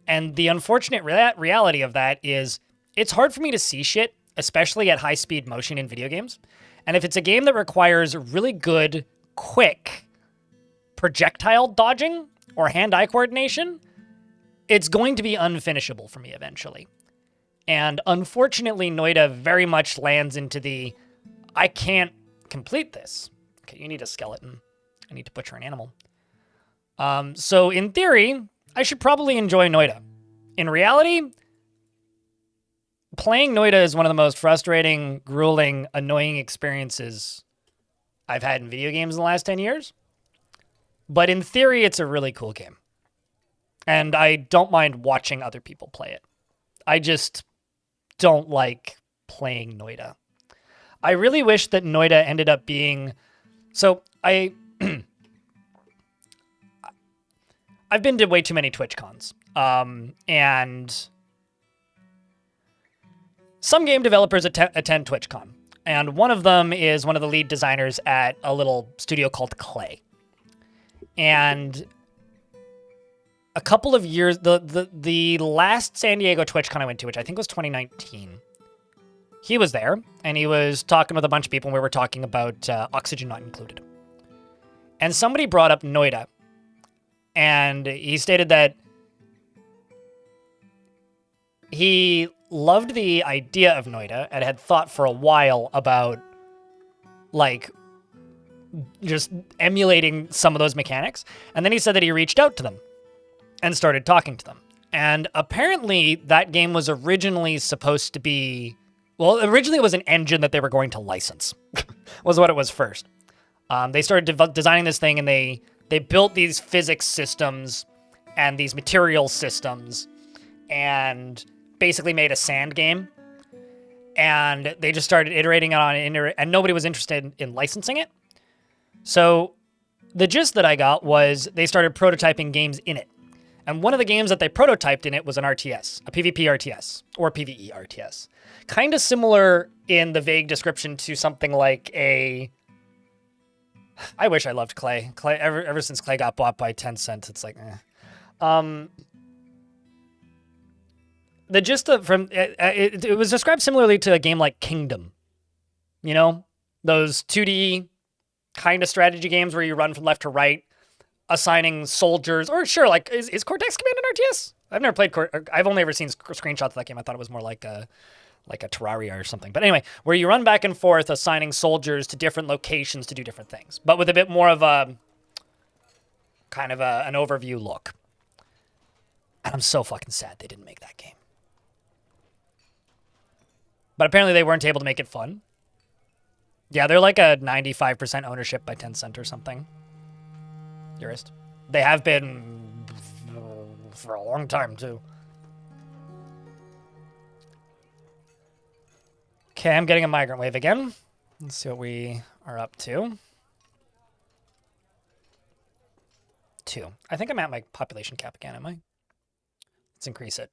A: And the unfortunate reality of that is it's hard for me to see shit, especially at high-speed motion in video games. And if it's a game that requires really good, quick projectile dodging or hand-eye coordination, it's going to be unfinishable for me eventually. And unfortunately, Noida very much lands into the, I can't complete this. Okay, you need a skeleton. I need to butcher an animal. So in theory, I should probably enjoy Noida. In reality, playing Noida is one of the most frustrating, grueling, annoying experiences I've had in video games in the last 10 years. But in theory, it's a really cool game. And I don't mind watching other people play it. I just don't like playing Noida. I really wish that Noida ended up being... So, I've been to way too many TwitchCons. And some game developers attend TwitchCon. And one of them is one of the lead designers at a little studio called Clay. And a couple of years, the last San Diego TwitchCon I went to, which I think was 2019, he was there, and he was talking with a bunch of people, and we were talking about Oxygen Not Included. And somebody brought up Noida, and he stated that he loved the idea of Noida and had thought for a while about, like, just emulating some of those mechanics. And then he said that he reached out to them and started talking to them. And apparently that game was originally supposed to be... Well, originally it was an engine that they were going to license, was what it was first. They started designing this thing, and they built these physics systems and these material systems and basically made a sand game. And they just started iterating on it, and nobody was interested in licensing it. So the gist that I got was they started prototyping games in it. And one of the games that they prototyped in it was an RTS, a PvP RTS, or PvE RTS. Kind of similar in the vague description to something like a... I wish I loved Clay. Clay ever since Clay got bought by Tencent, it's like, eh. The gist of it was described similarly to a game like Kingdom. You know? Those 2D kind of strategy games where you run from left to right, assigning soldiers, or sure, like, is Cortex Command an RTS? I've never played I've only ever seen screenshots of that game. I thought it was more like a Terraria or something. But anyway, where you run back and forth assigning soldiers to different locations to do different things, but with a bit more of a kind of an overview look. And I'm so fucking sad they didn't make that game. But apparently they weren't able to make it fun. Yeah, they're like a 95% ownership by Tencent or something. Dearest. They have been for a long time, too. Okay, I'm getting a migrant wave again. Let's see what we are up to. 2. I think I'm at my population cap again, am I? Let's increase it.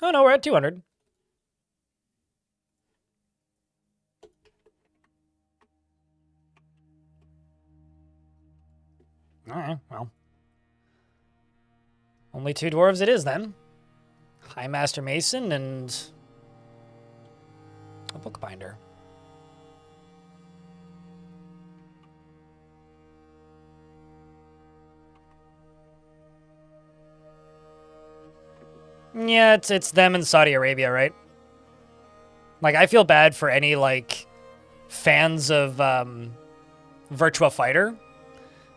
A: Oh, no, we're at 200. All right, well. Only 2 dwarves it is, then. High Master Mason and a bookbinder. Yeah, it's them in Saudi Arabia, right? Like, I feel bad for any, like, fans of Virtua Fighter.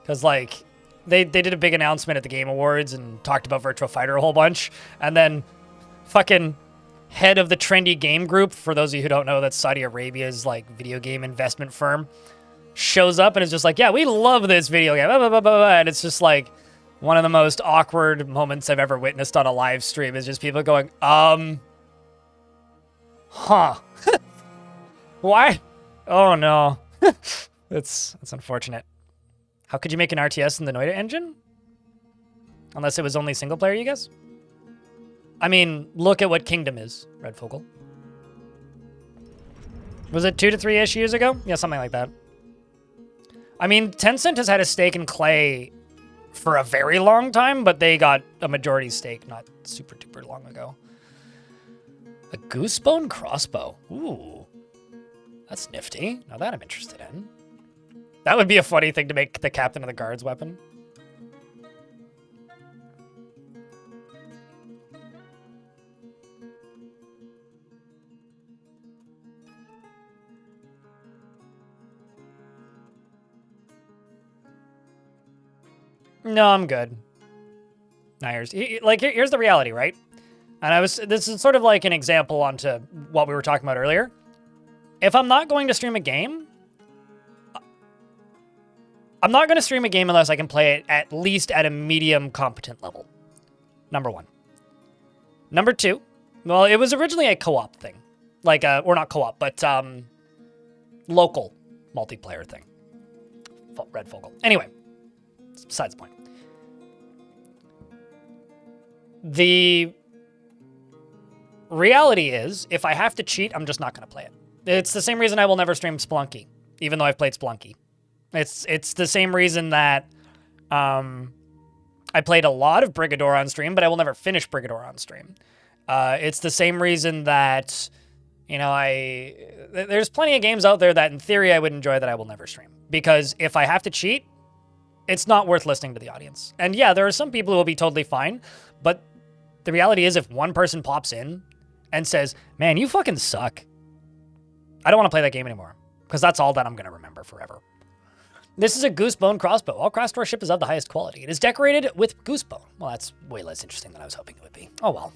A: Because, like, they did a big announcement at the Game Awards and talked about Virtua Fighter a whole bunch. And then fucking head of the Trendy Game Group, for those of you who don't know, that's Saudi Arabia's, like, video game investment firm, shows up and is just like, yeah, we love this video game. Blah, blah, blah, blah, blah. And it's just like, One of the most awkward moments I've ever witnessed on a live stream is just people going, huh. Why? Oh no. That's unfortunate. How could you make an RTS in the Noida engine? Unless it was only single player, you guess? I mean, look at what Kingdom is, Red Fogle. Was it 2 to 3-ish years ago? Yeah, something like that. I mean, Tencent has had a stake in Clay for a very long time, but they got a majority stake not super duper long ago. A goosebone crossbow. Ooh. That's nifty. Now that I'm interested in. That would be a funny thing to make the captain of the guard's weapon. No, I'm good. Nyers. Like, here's the reality, right? And this is sort of like an example onto what we were talking about earlier. If I'm not going to stream a game, I'm not going to stream a game unless I can play it at least at a medium competent level. Number one. Number two, well, it was originally a co-op thing. Like, or not co-op, but local multiplayer thing. Red Fogle. Anyway, besides the point. The reality is, if I have to cheat, I'm just not going to play it. It's the same reason I will never stream Splunky, even though I've played Splunky. It's the same reason that I played a lot of Brigador on stream, but I will never finish Brigador on stream. It's the same reason that, you know, there's plenty of games out there that in theory I would enjoy that I will never stream. Because if I have to cheat, it's not worth listening to the audience. And yeah, there are some people who will be totally fine, but the reality is if one person pops in and says, man, you fucking suck, I don't want to play that game anymore, because that's all that I'm going to remember forever. This is a goosebone crossbow. All craftsmanship is of the highest quality. It is decorated with goosebone. Well, that's way less interesting than I was hoping it would be. Oh well.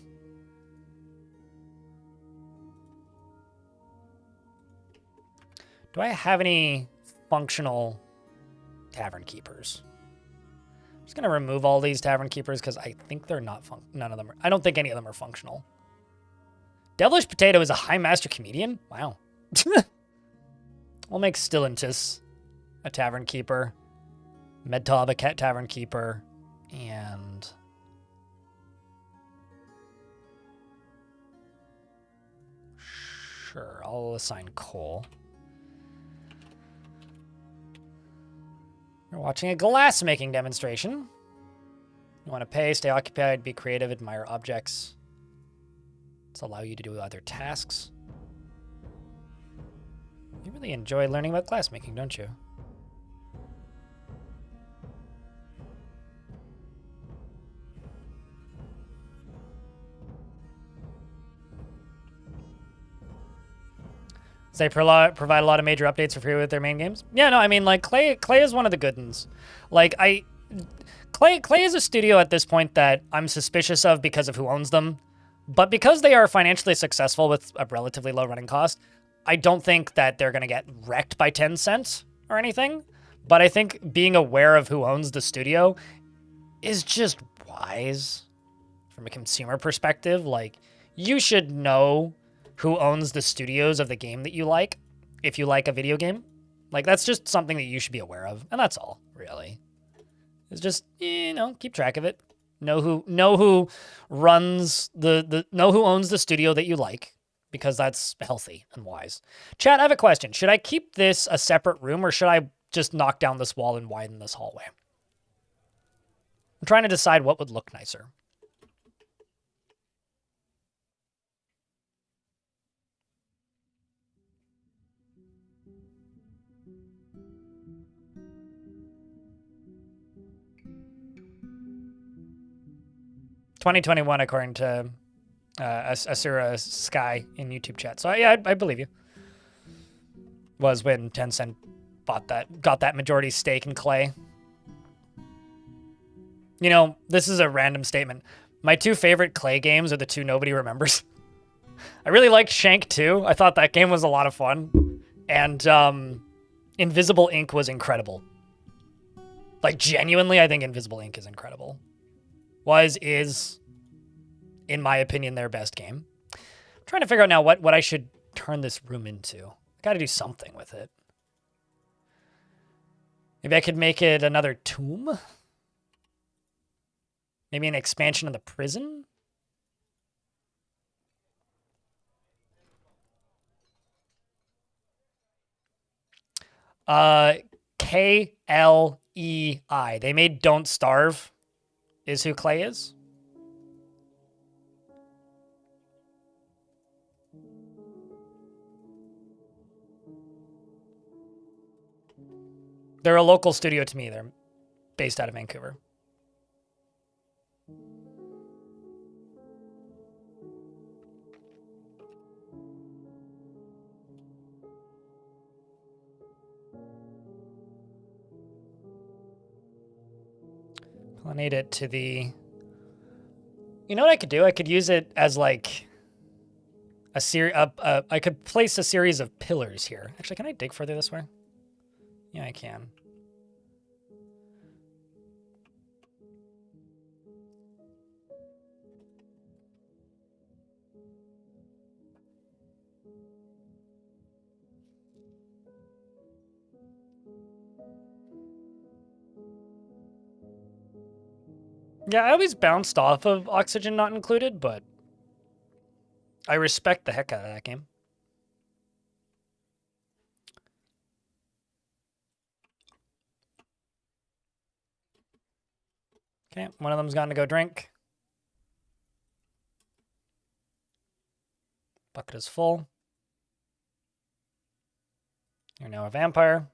A: Do I have any functional tavern keepers? I'm just going to remove all these tavern keepers because I think they're not none of them are. I don't think any of them are functional. Devilish Potato is a high master comedian? Wow. We'll make Stillentis a tavern keeper, Medtob a tavern keeper, and sure, I'll assign Cole. We're watching a glass making demonstration. You want to pay, stay occupied, be creative, admire objects. Let's allow you to do other tasks. You really enjoy learning about glass making, don't you? They provide a lot of major updates for free with their main games. Yeah, no, I mean, like, Clay is one of the good ones. Like, Clay is a studio at this point that I'm suspicious of because of who owns them. But because they are financially successful with a relatively low running cost, I don't think that they're going to get wrecked by Tencent or anything. But I think being aware of who owns the studio is just wise from a consumer perspective. Like, you should know who owns the studios of the game that you like if you like a video game. Like, that's just something that you should be aware of. And that's all, really. It's just, you know, keep track of it. Know who runs know who owns the studio that you like, because that's healthy and wise. Chat, I have a question. Should I keep this a separate room, or should I just knock down this wall and widen this hallway? I'm trying to decide what would look nicer. $2021 according to Asura Sky in YouTube chat. So yeah, I believe you. Was when Tencent got that majority stake in Clay. You know, this is a random statement. My two favorite Clay games are the two nobody remembers. I really liked Shank 2. I thought that game was a lot of fun. And Invisible Ink was incredible. Like, genuinely, I think Invisible Ink is incredible. Is, in my opinion, their best game. I'm trying to figure out now what I should turn this room into. I gotta do something with it. Maybe I could make it another tomb? Maybe an expansion of the prison? KLEI. They made Don't Starve, is who Clay is. They're a local studio to me. They're based out of Vancouver. Pollinate it to the... You know what I could do? I could use it as like a series. I could place a series of pillars here. Actually, can I dig further this way? Yeah, I can. Yeah, I always bounced off of Oxygen Not Included, but I respect the heck out of that game. Okay, one of them's gone to go drink. Bucket is full. You're now a vampire.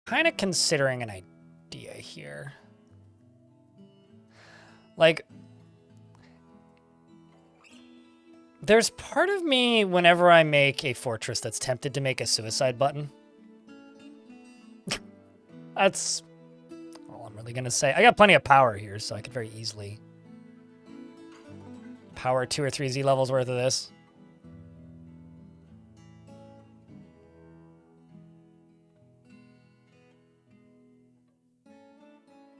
A: Kind of considering an idea here. Like, there's part of me whenever I make a fortress that's tempted to make a suicide button. That's all I'm really gonna say. I got plenty of power here, so I could very easily power 2 or 3 Z levels worth of this.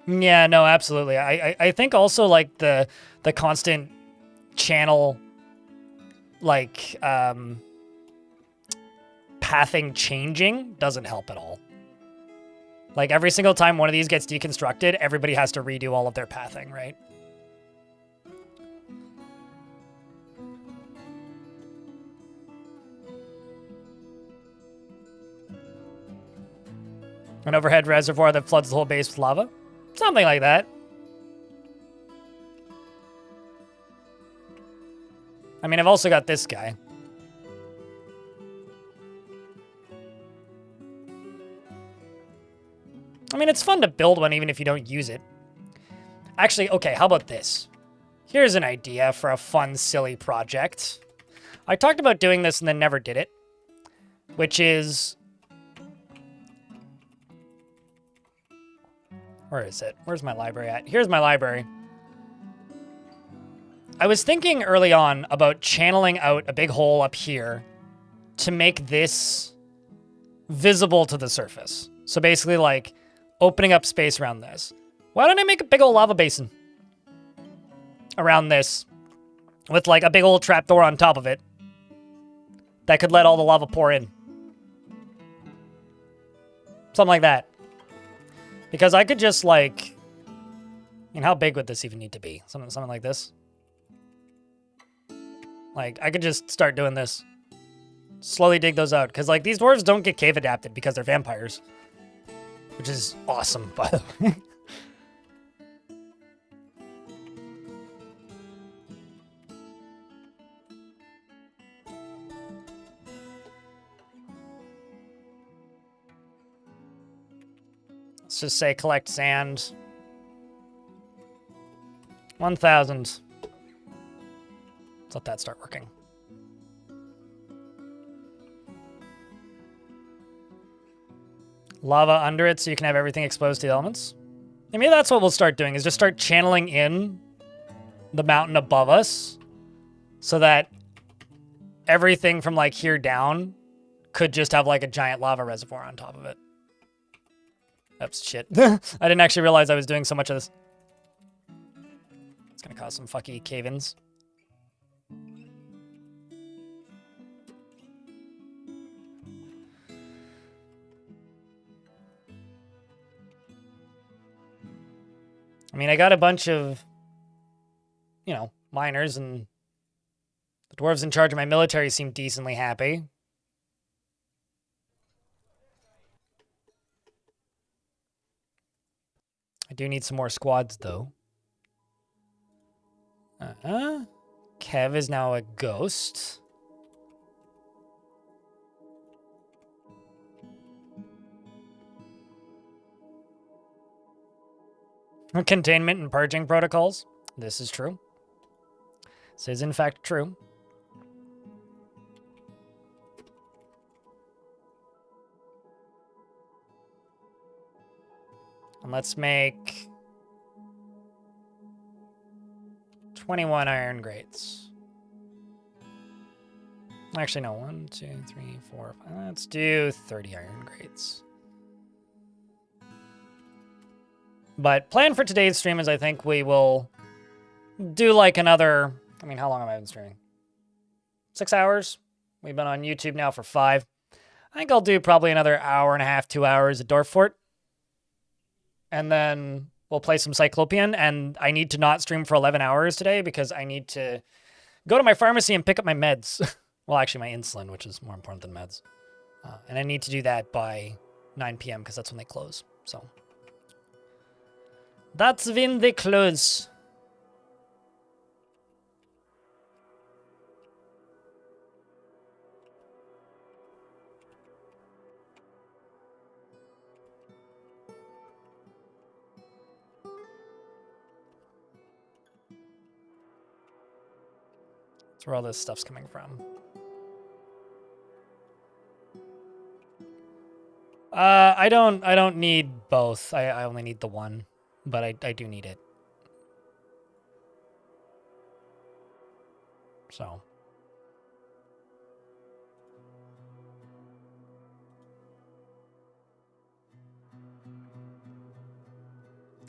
A: Yeah, no, absolutely. I think also like the constant channel like pathing changing doesn't help at all. Like every single time one of these gets deconstructed, everybody has to redo all of their pathing, right? An overhead reservoir that floods the whole base with lava? Something like that. I mean, I've also got this guy. I mean, it's fun to build one even if you don't use it. Actually, okay, how about this? Here's an idea for a fun, silly project. I talked about doing this and then never did it. Which is... Where is it? Where's my library at? Here's my library. I was thinking early on about channeling out a big hole up here to make this visible to the surface. So basically, like, opening up space around this. Why don't I make a big old lava basin around this with, like, a big old trapdoor on top of it that could let all the lava pour in? Something like that. Because I could just, like... I mean, how big would this even need to be? Something like this? Like, I could just start doing this. Slowly dig those out. Because, like, these dwarves don't get cave adapted because they're vampires. Which is awesome, by the way. Let's just say collect sand. 1,000. Let's let that start working. Lava under it so you can have everything exposed to the elements. I mean, that's what we'll start doing, is just start channeling in the mountain above us so that everything from, like, here down could just have, like, a giant lava reservoir on top of it. Oops, shit. I didn't actually realize I was doing so much of this. It's gonna cause some fucky cave-ins. I mean, I got a bunch of, you know, miners, and the dwarves in charge of my military seem decently happy. I do need some more squads, though. Kev is now a ghost. Containment and purging protocols. This is true. This is, in fact, true. And let's make 21 iron grates. Actually, no. 1, 2, 3, 4, 5. Let's do 30 iron grates. But plan for today's stream is I think we will do like another... I mean, how long have I been streaming? 6 hours? We've been on YouTube now for 5. I think I'll do probably another hour and a half, 2 hours at Dwarf Fort. And then we'll play some Cyclopean. And I need to not stream for 11 hours today because I need to go to my pharmacy and pick up my meds. Well, actually my insulin, which is more important than meds. And I need to do that by 9 p.m. because that's when they close. So that's when they close. That's where all this stuff's coming from. I don't need both. I only need the one, but I do need it. So.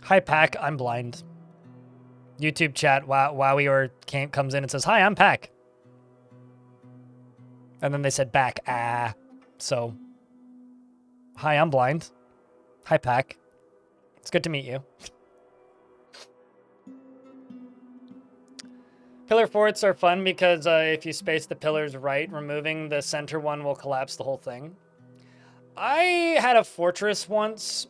A: Hi, Pack. I'm blind. YouTube chat, Wowie or comes in and says, "Hi, I'm Pack." And then they said back, So, hi, I'm blind. Hi, Pack. It's good to meet you. Pillar forts are fun because if you space the pillars right, removing the center one will collapse the whole thing. I had a fortress once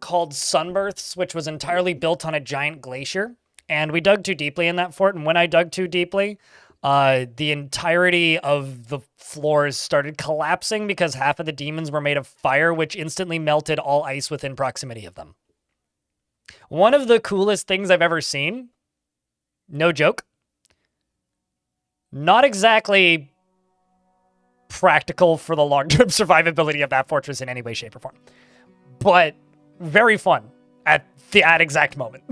A: called Sunbirths, which was entirely built on a giant glacier. And we dug too deeply in that fort. And when I dug too deeply, the entirety of the floors started collapsing because half of the demons were made of fire, which instantly melted all ice within proximity of them. One of the coolest things I've ever seen. No joke. Not exactly practical for the long-term survivability of that fortress in any way, shape, or form. But very fun at that exact moment.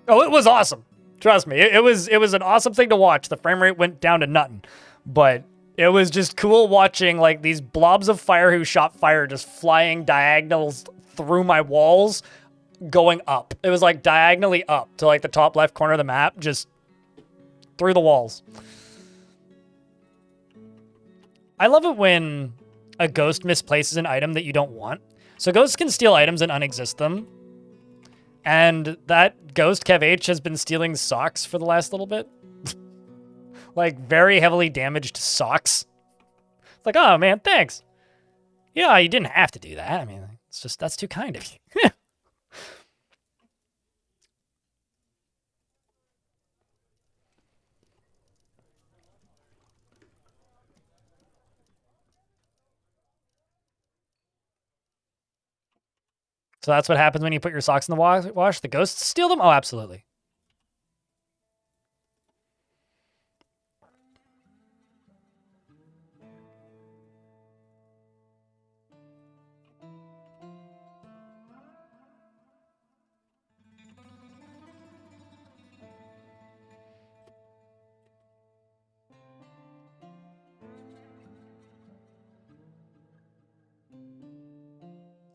A: Oh, it was awesome. Trust me. It was an awesome thing to watch. The frame rate went down to nothing. But it was just cool watching like these blobs of fire who shot fire just flying diagonals through my walls going up. It was like diagonally up to like the top left corner of the map, just through the walls. I love it when a ghost misplaces an item that you don't want. So ghosts can steal items and unexist them. And that ghost, Kev H, has been stealing socks for the last little bit. Like, very heavily damaged socks. It's like, oh, man, thanks. Yeah, you didn't have to do that. I mean, it's just, that's too kind of you. So that's what happens when you put your socks in the wash? The ghosts steal them? Oh, absolutely.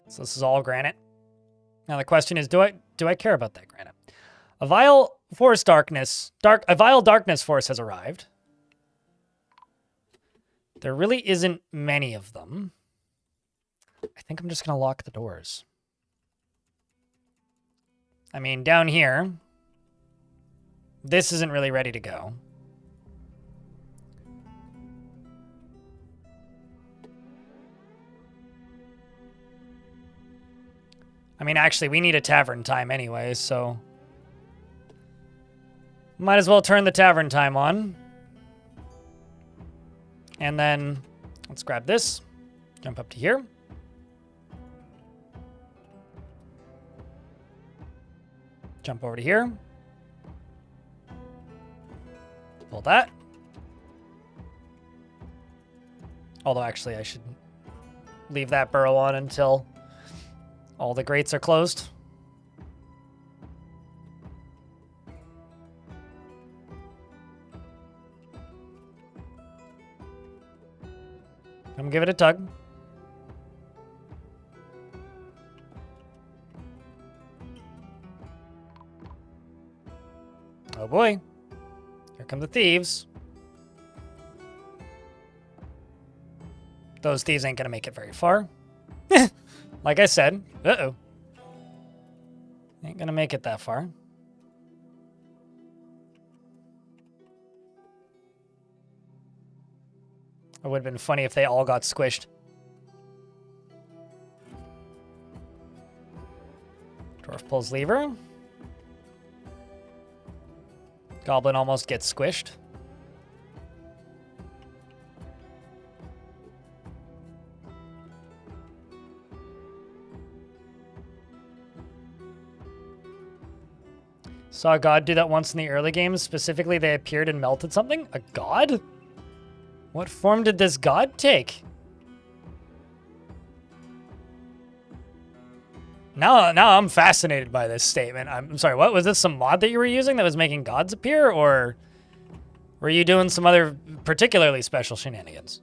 A: So this is all granite. Now the question is, do I care about that granite? A vile darkness force has arrived. There really isn't many of them. I think I'm just gonna lock the doors. I mean, down here, this isn't really ready to go. I mean, actually, we need a tavern time anyway, so might as well turn the tavern time on. And then let's grab this, jump up to here. Jump over to here. Pull that. Although, actually, I should leave that burrow on until all the grates are closed. Come give it a tug. Oh boy. Here come the thieves. Those thieves ain't gonna make it very far. Like I said. Uh-oh. Ain't gonna make it that far. It would have been funny if they all got squished. Dwarf pulls lever. Goblin almost gets squished. Saw a god do that once in the early games. Specifically, they appeared and melted something? A god? What form did this god take? Now I'm fascinated by this statement. I'm sorry, what? Was this some mod that you were using that was making gods appear? Or were you doing some other particularly special shenanigans?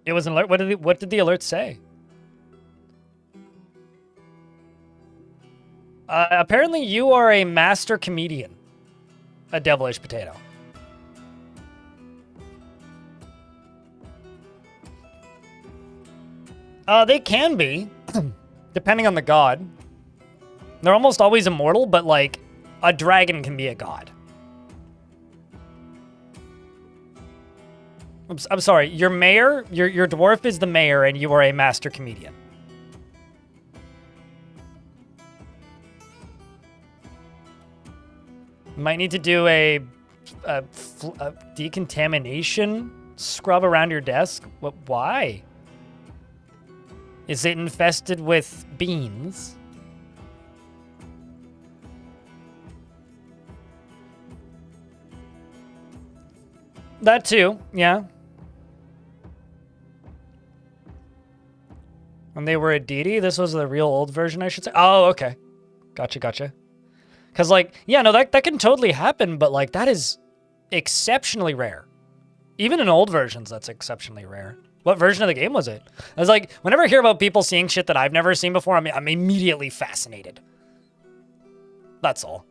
A: It was an alert. What did the alert say? Apparently you are a master comedian. A devilish potato. They can be, depending on the god. They're almost always immortal, but like a dragon can be a god. I'm sorry, your mayor, your dwarf is the mayor and you are a master comedian. Might need to do a decontamination scrub around your desk. What? Why? Is it infested with beans? That too, yeah. When they were a deity, this was the real old version, I should say. Oh, okay. Gotcha. Because, like, yeah, no, that can totally happen, but, like, that is exceptionally rare. Even in old versions, that's exceptionally rare. What version of the game was it? I was like, whenever I hear about people seeing shit that I've never seen before, I'm immediately fascinated. That's all.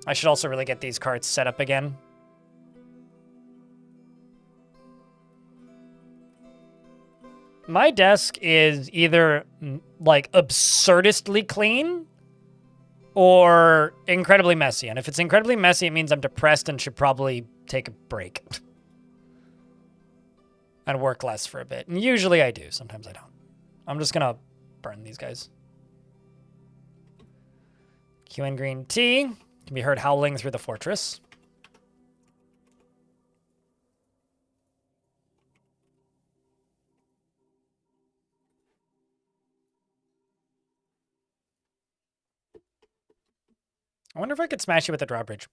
A: I should also really get these carts set up again. My desk is either, like, absurdistly clean or incredibly messy. And if it's incredibly messy, it means I'm depressed and should probably take a break. And work less for a bit. And usually I do. Sometimes I don't. I'm just gonna burn these guys. QN green tea can be heard howling through the fortress. I wonder if I could smash you with a drawbridge.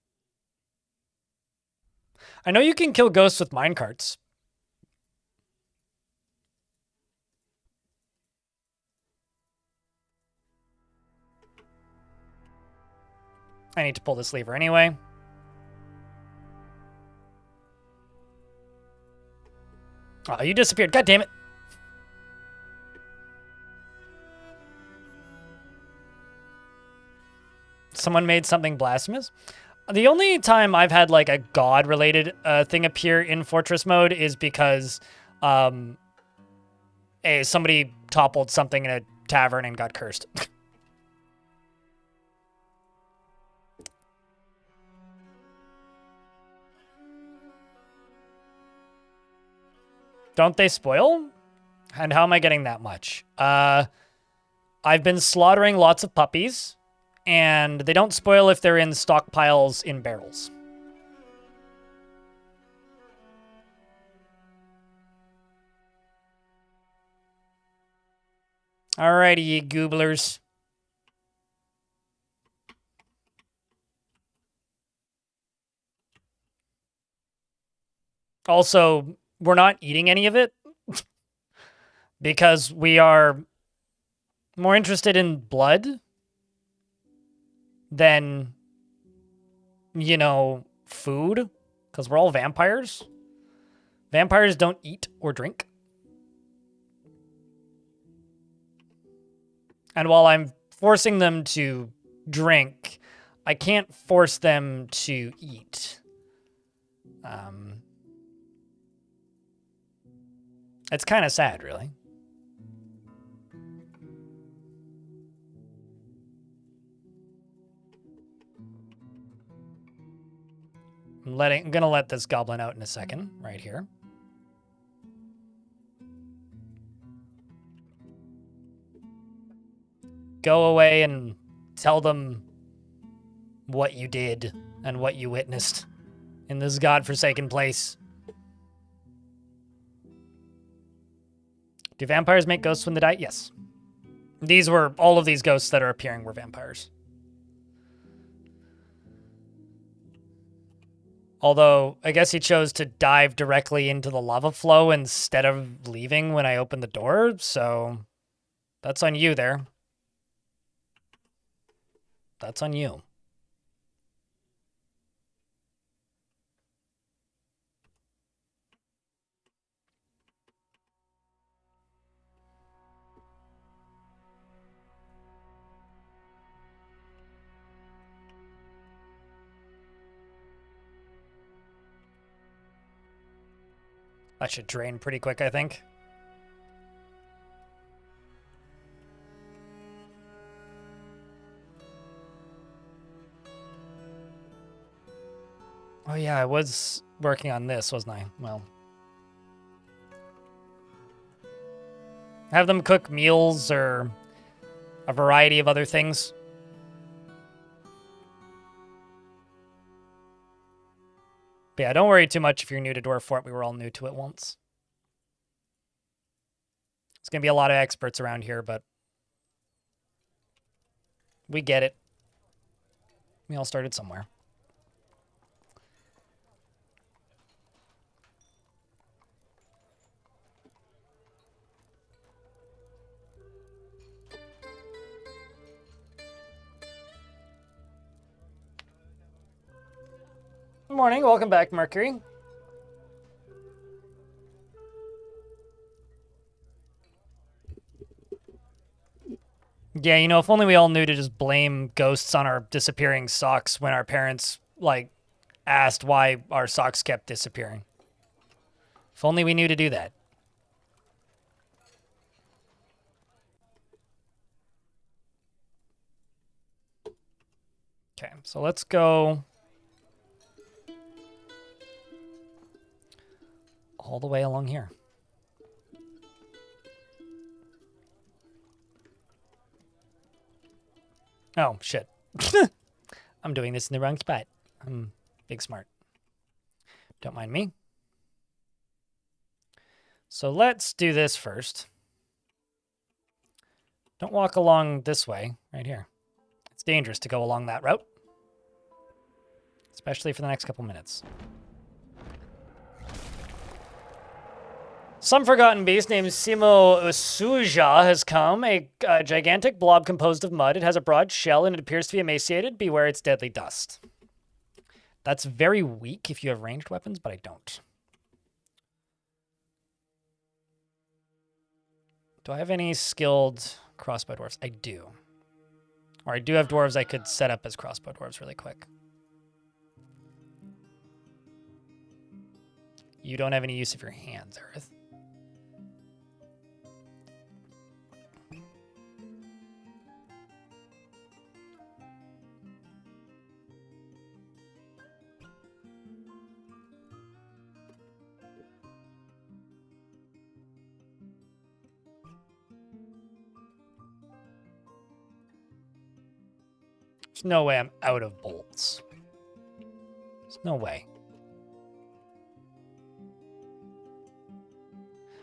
A: I know you can kill ghosts with minecarts. I need to pull this lever anyway. Oh, you disappeared. God damn it. Someone made something blasphemous. The only time I've had like a god-related thing appear in Fortress mode is because somebody toppled something in a tavern and got cursed. Don't they spoil? And how am I getting that much? I've been slaughtering lots of puppies, and they don't spoil if they're in stockpiles in barrels. Alrighty, you gooblers. Also, we're not eating any of it because we are more interested in blood than, you know, food, because we're all vampires. Vampires don't eat or drink. And while I'm forcing them to drink, I can't force them to eat. It's kind of sad, really. I'm gonna let this goblin out in a second, right here. go away and tell them what you did and what you witnessed in this godforsaken place. Do vampires make ghosts when they die? Yes. All of these ghosts that are appearing were vampires. Although, I guess he chose to dive directly into the lava flow instead of leaving when I opened the door, so that's on you there. That's on you. That should drain pretty quick, I think. Oh yeah, I was working on this, wasn't I? Well. Have them cook meals or a variety of other things. But yeah, don't worry too much if you're new to Dwarf Fort. We were all new to it once. There's going to be a lot of experts around here, but we get it. We all started somewhere. Good morning. Welcome back, Mercury. Yeah, you know, if only we all knew to just blame ghosts on our disappearing socks when our parents, like, asked why our socks kept disappearing. If only we knew to do that. Okay, so let's go all the way along here. Oh, shit. I'm doing this in the wrong spot. I'm big smart. Don't mind me. So let's do this first. Don't walk along this way, right here. It's dangerous to go along that route. Especially for the next couple minutes. Some forgotten beast named Simo Usuja has come, a gigantic blob composed of mud. It has a broad shell and it appears to be emaciated. Beware its deadly dust. That's very weak if you have ranged weapons, but I don't. Do I have any skilled crossbow dwarves? I do. Or I do have dwarves I could set up as crossbow dwarves really quick. You don't have any use of your hands, Earth. There's no way I'm out of bolts. There's no way.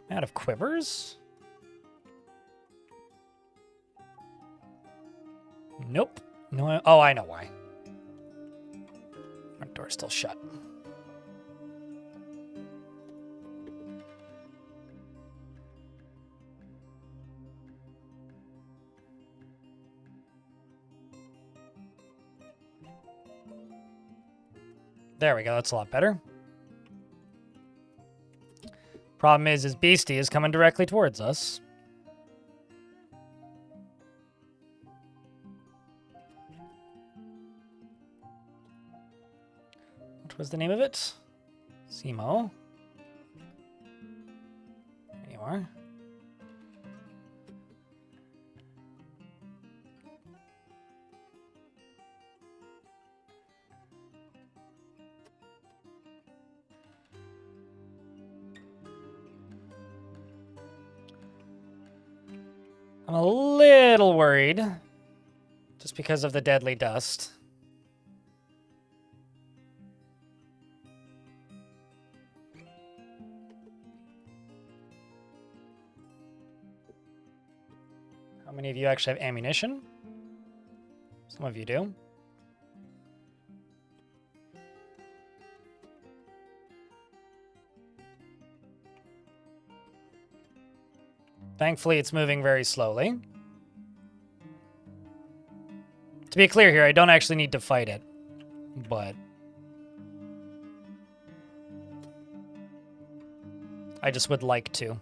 A: I'm out of quivers? Nope. No. Oh, I know why. Front door's still shut. There we go. That's a lot better. Problem is Beastie is coming directly towards us. What was the name of it? Simo. There you are. I'm a little worried Just because of the deadly dust. How many of you actually have ammunition? Some of you do. Thankfully, it's moving very slowly. To be clear here, I don't actually need to fight it, but I just would like to.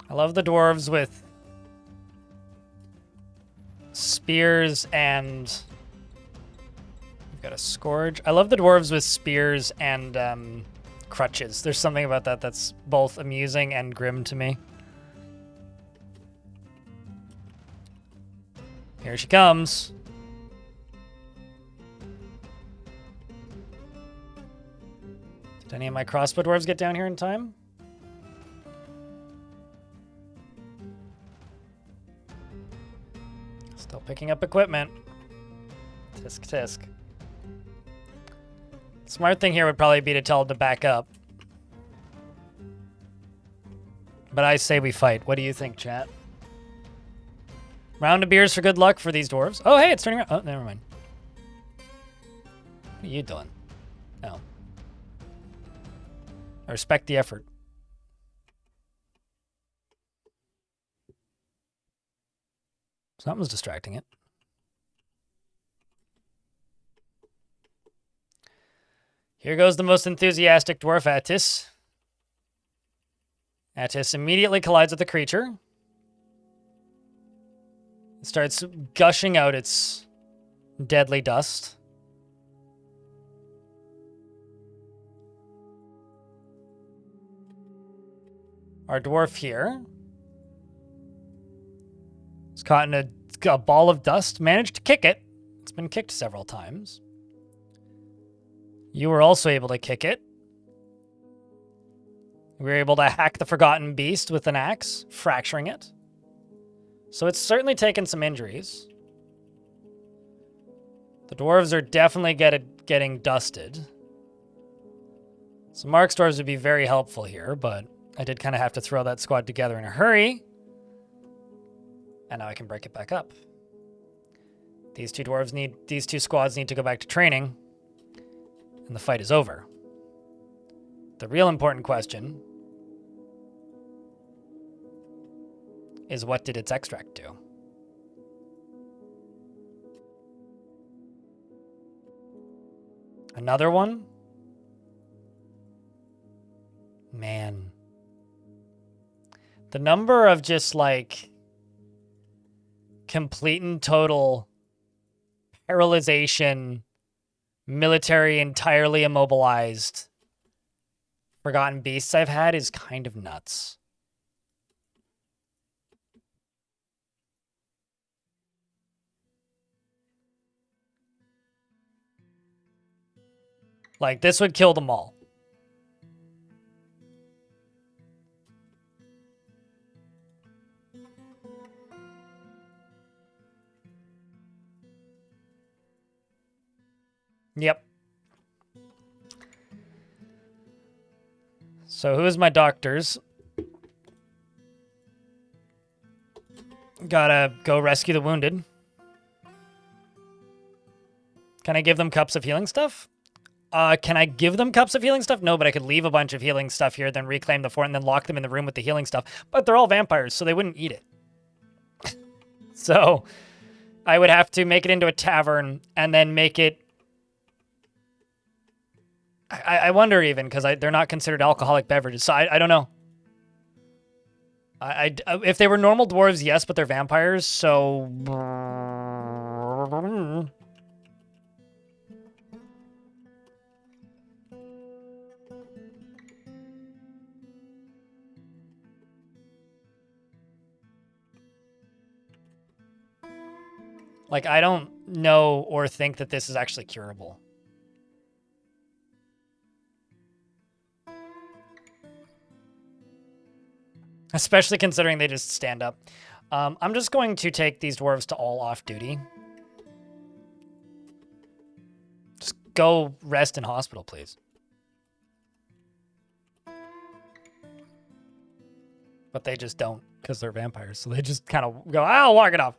A: I love the dwarves with spears and... We've got a scourge. I love the dwarves with spears and crutches. There's something about that that's both amusing and grim to me. Here she comes. Did any of my crossbow dwarves get down here in time? Still picking up equipment. Tisk tisk. Smart thing here would probably be to tell them to back up. But I say we fight. What do you think, chat? Round of beers for good luck for these dwarves. Oh, hey, it's turning around. Oh, never mind. What are you doing? No. I respect the effort. Something's distracting it. Here goes the most enthusiastic dwarf, Attis. Attis immediately collides with the creature. It starts gushing out its deadly dust. Our dwarf here is caught in a ball of dust, managed to kick it. It's been kicked several times. You were also able to kick it. We were able to hack the Forgotten Beast with an axe, fracturing it. So it's certainly taken some injuries. The dwarves are definitely getting dusted. So Mark's dwarves would be very helpful here, but I did kind of have to throw that squad together in a hurry. And now I can break it back up. These two squads need to go back to training. And the fight is over. The real important question is, what did its extract do? Another one? Man. The number of just like complete and total paralyzation, military entirely immobilized Forgotten Beasts I've had is kind of nuts. Like, this would kill them all. Yep. So who is my doctors? Gotta go rescue the wounded. Can I give them cups of healing stuff? Can I give them cups of healing stuff? No, but I could leave a bunch of healing stuff here, then reclaim the fort, and then lock them in the room with the healing stuff. But they're all vampires, so they wouldn't eat it. So I would have to make it into a tavern and then make it... I wonder even, because they're not considered alcoholic beverages, so I don't know. If they were normal dwarves, yes, but they're vampires, so... Like, I don't know or think that this is actually curable. Especially considering they just stand up. I'm just going to take these dwarves to all off duty. Just go rest in hospital, please. But they just don't, because they're vampires. So they just kind of go, I'll walk it off.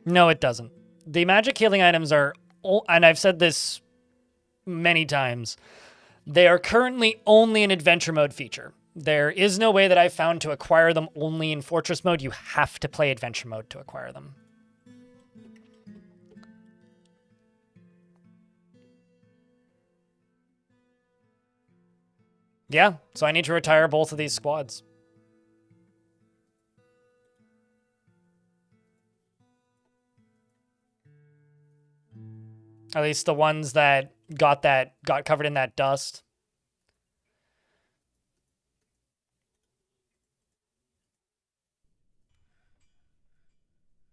A: No, it doesn't. The magic healing items are, and I've said this many times, they are currently only an adventure mode feature. There is no way that I've found to acquire them only in fortress mode. You have to play adventure mode to acquire them. Yeah, so I need to retire both of these squads. At least the ones that got covered in that dust.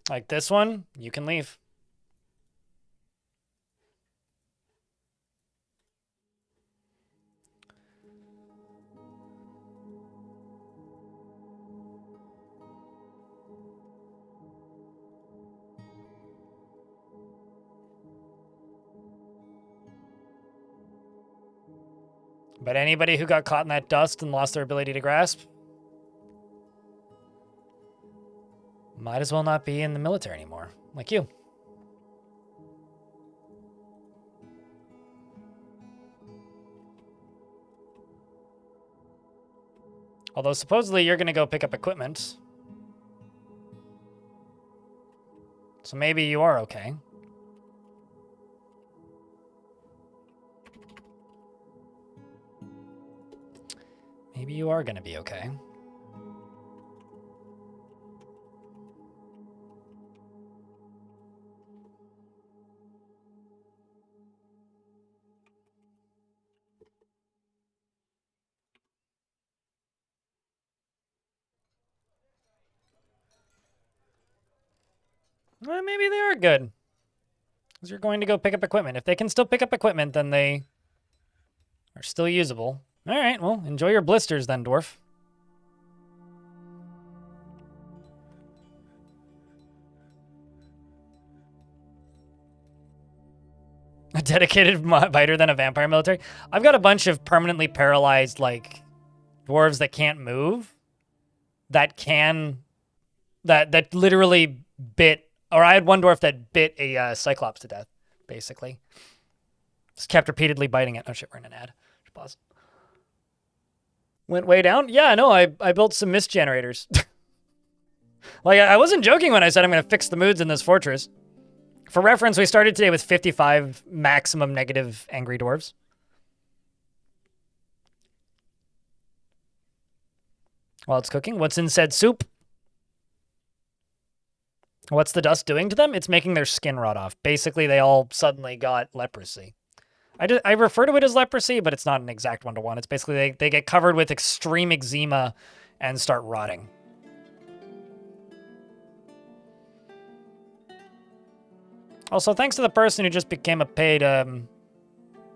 A: Like this one, you can leave. But anybody who got caught in that dust and lost their ability to grasp might as well not be in the military anymore, like you. Although supposedly you're going to go pick up equipment. So maybe you are okay. Maybe you are going to be okay. Well, maybe they are good. Because you're going to go pick up equipment. If they can still pick up equipment, then they are still usable. All right, well, enjoy your blisters then, Dwarf. A dedicated biter than a vampire military. I've got a bunch of permanently paralyzed, like, dwarves that can't move. That literally bit, or I had one dwarf that bit a cyclops to death, basically. Just kept repeatedly biting it. Oh shit, we're in an ad. Should pause. Went way down? Yeah, no, I built some mist generators. Like, I wasn't joking when I said I'm going to fix the moods in this fortress. For reference, we started today with 55 maximum negative angry dwarves. While it's cooking, what's in said soup? What's the dust doing to them? It's making their skin rot off. Basically, they all suddenly got leprosy. I refer to it as leprosy, but it's not an exact one-to-one. It's basically they get covered with extreme eczema and start rotting. Also, thanks to the person who just became a paid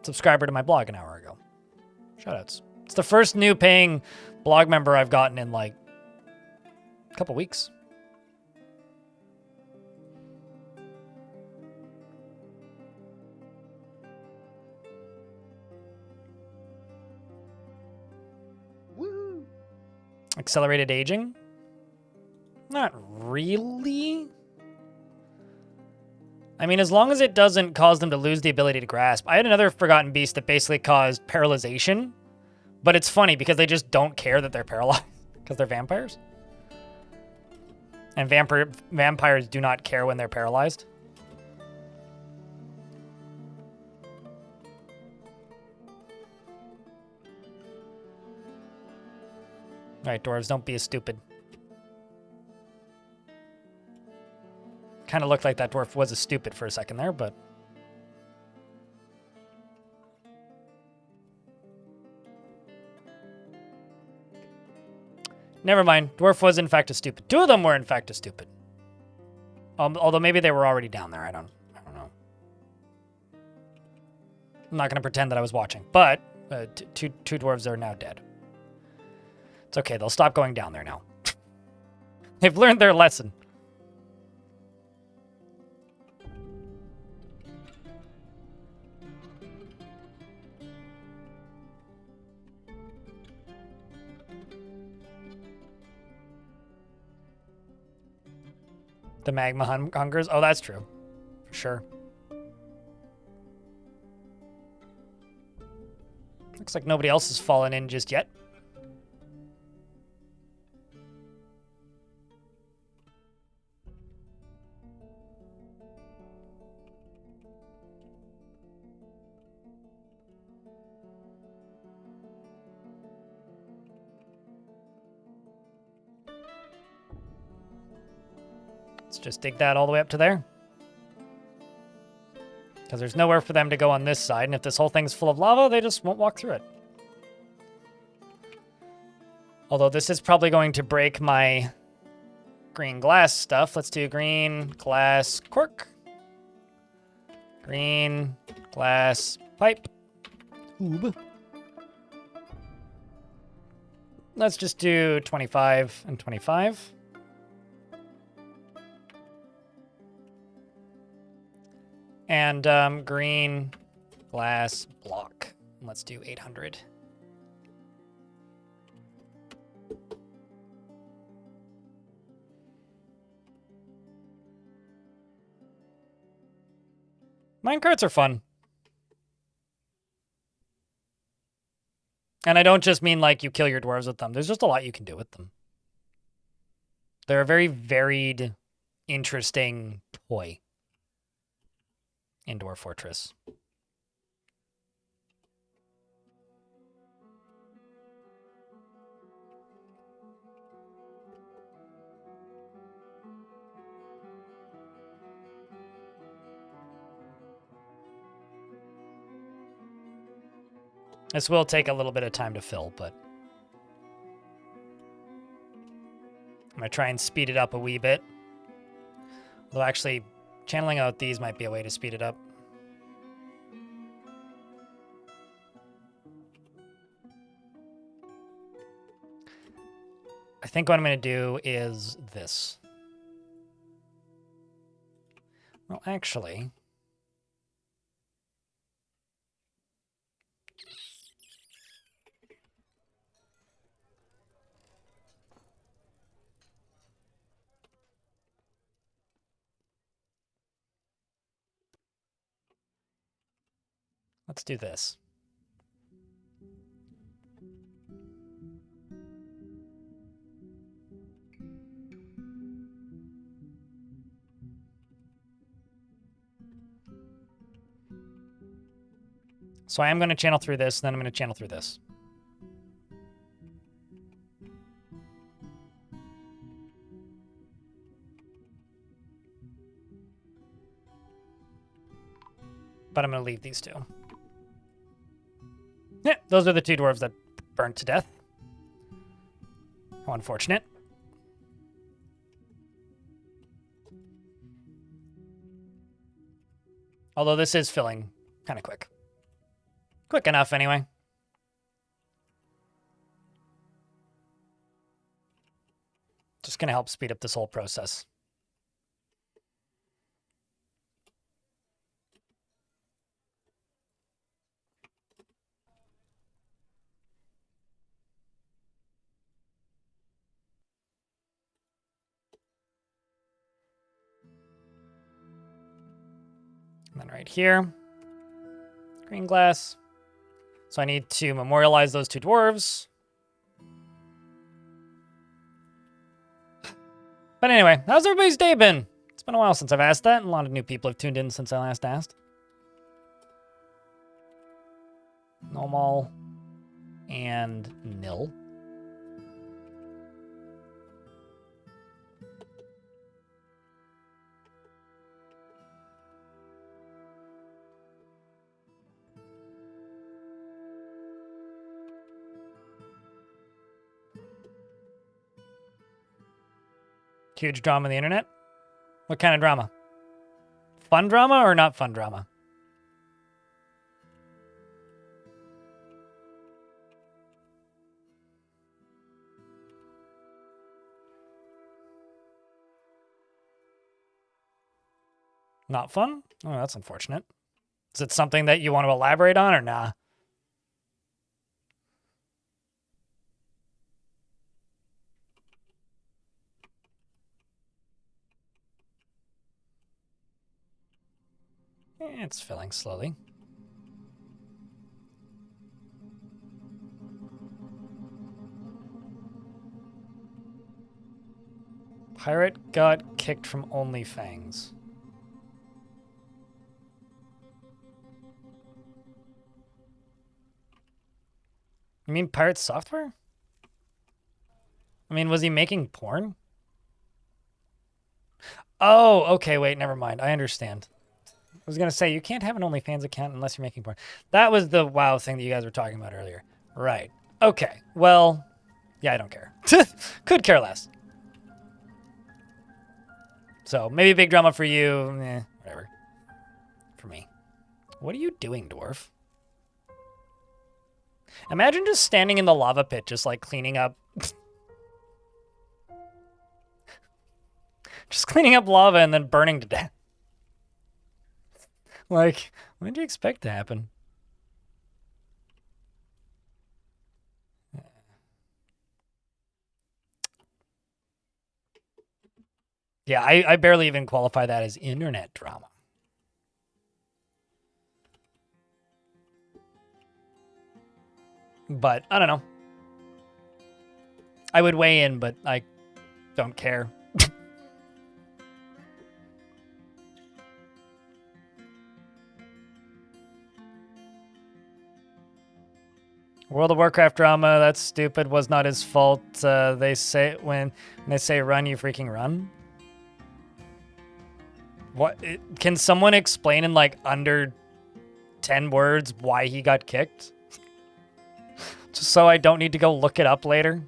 A: subscriber to my blog an hour ago. Shoutouts. It's the first new paying blog member I've gotten in, like, a couple weeks.
D: Woo!
A: Accelerated aging? Not really. I mean, as long as it doesn't cause them to lose the ability to grasp. I had another Forgotten Beast that basically caused paralyzation. But it's funny because they just don't care that they're paralyzed because they're vampires. And vampires do not care when they're paralyzed. All right, dwarves, don't be a stupid. Kind of looked like that dwarf was a stupid for a second there, but... Never mind. Dwarf was in fact a stupid. Two of them were in fact a stupid. Although maybe they were already down there. I don't know. I'm not going to pretend that I was watching. But two dwarves are now dead. It's okay. They'll stop going down there now. They've learned their lesson. The magma hungers? Oh, that's true. For sure. Looks like nobody else has fallen in just yet. Let's just dig that all the way up to there. Because there's nowhere for them to go on this side, and if this whole thing's full of lava, they just won't walk through it. Although this is probably going to break my green glass stuff. Let's do green glass cork. Green glass pipe. Oob. Let's just do 25 and 25. And green glass block. Let's do 800. Minecarts are fun. And I don't just mean like you kill your dwarves with them. There's just a lot you can do with them. They're a very varied, interesting toy. Indoor fortress. This will take a little bit of time to fill, but I'm going to try and speed it up a wee bit. Although actually, channeling out these might be a way to speed it up. I think what I'm going to do is this. Well, actually... let's do this. So I am going to channel through this, then I'm going to channel through this. But I'm going to leave these two. Yeah, those are the two dwarves that burned to death. How unfortunate. Although this is filling kind of quick. Quick enough, anyway. Just going to help speed up this whole process. And then right here, green glass. So I need to memorialize those two dwarves. But anyway, how's everybody's day been? It's been a while since I've asked that, and a lot of new people have tuned in since I last asked. Normal and nil. Huge drama on the internet? What kind of drama? Fun drama or not fun drama? Not fun? Oh, that's unfortunate. Is it something that you want to elaborate on or nah? It's filling slowly. Pirate got kicked from OnlyFans. You mean Pirate Software? I mean, was he making porn? Oh, okay, wait, never mind. I understand. I was going to say, you can't have an OnlyFans account unless you're making porn. That was the WoW thing that you guys were talking about earlier. Right. Okay, well, yeah, I don't care. Could care less. So, maybe big drama for you. Whatever. For me. What are you doing, Dwarf? Imagine just standing in the lava pit, just like cleaning up. Just cleaning up lava and then burning to death. Like, what did you expect to happen? Yeah, I barely even qualify that as internet drama. But, I don't know. I would weigh in, but I don't care. World of Warcraft drama, that's stupid, was not his fault. They say when they say run, you freaking run. What can someone explain in like under 10 words why he got kicked? Just so I don't need to go look it up later.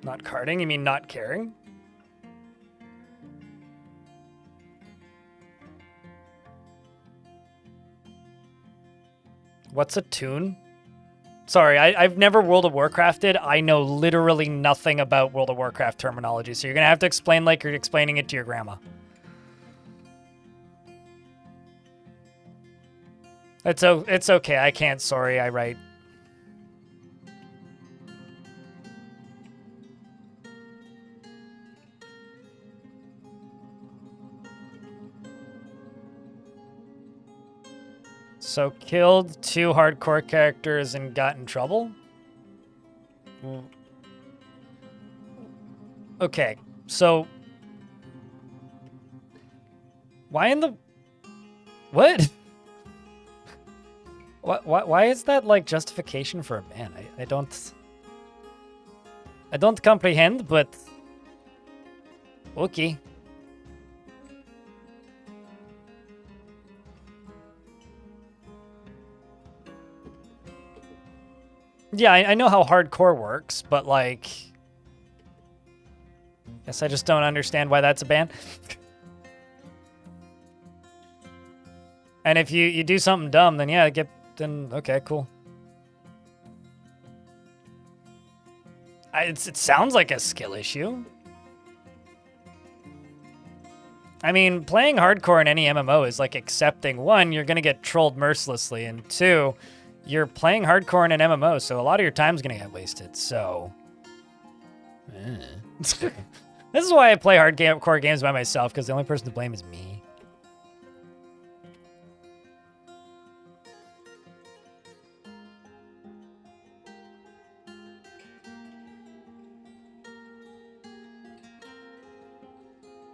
A: Not carding? You mean not caring? What's a tune? Sorry, I've never World of Warcrafted. I know literally nothing about World of Warcraft terminology, so you're going to have to explain like you're explaining it to your grandma. It's okay. I can't. Sorry, I write. So killed 2 hardcore characters and got in trouble? Okay, so... Why in the... What? Why is that, like, justification for a ban? I don't... I don't comprehend, but... Okay. Yeah, I know how hardcore works, but, like... Guess I just don't understand why that's a ban. And if you do something dumb, then yeah, then okay, cool. It sounds like a skill issue. I mean, playing hardcore in any MMO is like accepting, 1, you're gonna get trolled mercilessly, and 2, you're playing hardcore in an MMO, so a lot of your time's gonna get wasted, so... This is why I play hardcore games by myself, because the only person to blame is me.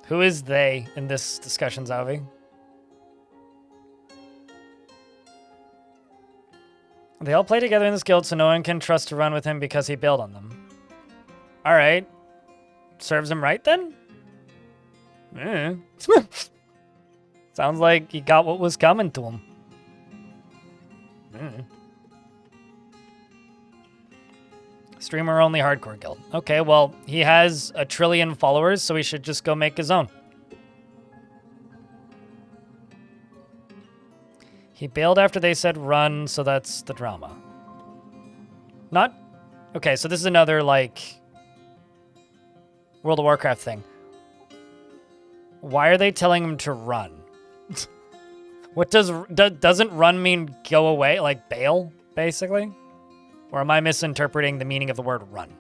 A: Who is they in this discussion, Zavi? They all play together in this guild, so no one can trust to run with him because he bailed on them. All right. Serves him right, then? Sounds like he got what was coming to him. Streamer only hardcore guild. Okay, well, he has 1 trillion followers, so he should just go make his own. He bailed after they said run, so that's the drama. Not... Okay, so this is another, like... World of Warcraft thing. Why are they telling him to run? What doesn't run mean go away? Like bail, basically? Or am I misinterpreting the meaning of the word run?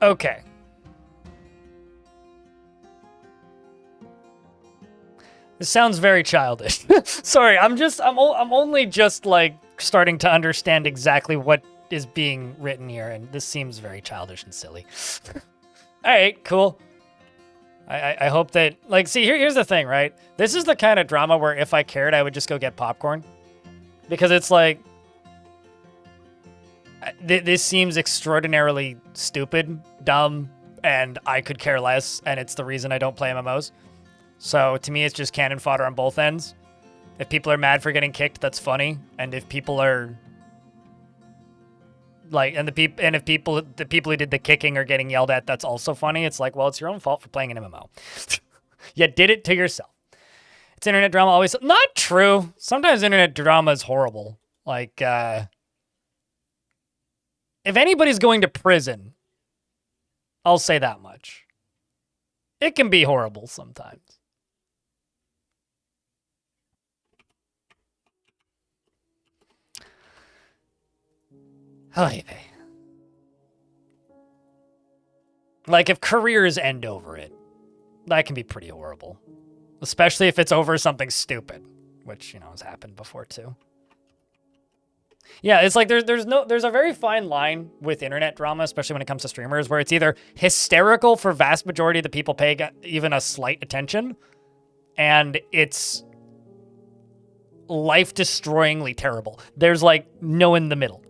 A: Okay. This sounds very childish. Sorry, I'm only just like starting to understand exactly what is being written here, and this seems very childish and silly. All right, cool. I hope that, like, see, here's the thing, right? This is the kind of drama where if I cared, I would just go get popcorn. Because it's like, this seems extraordinarily stupid, dumb, and I could care less, and it's the reason I don't play MMOs. So to me, it's just cannon fodder on both ends. If people are mad for getting kicked, that's funny, and if people are like, the people who did the kicking are getting yelled at, that's also funny. It's like, well, it's your own fault for playing an MMO. You did it to yourself. It's internet drama always not true. Sometimes internet drama is horrible. Like, if anybody's going to prison, I'll say that much. It can be horrible sometimes. Oy vey. Like, if careers end over it, that can be pretty horrible. Especially if it's over something stupid, which, you know, has happened before too. Yeah, it's like there's a very fine line with internet drama, especially when it comes to streamers, where it's either hysterical for vast majority of the people paying even a slight attention, and it's life-destroyingly terrible. There's like no in the middle.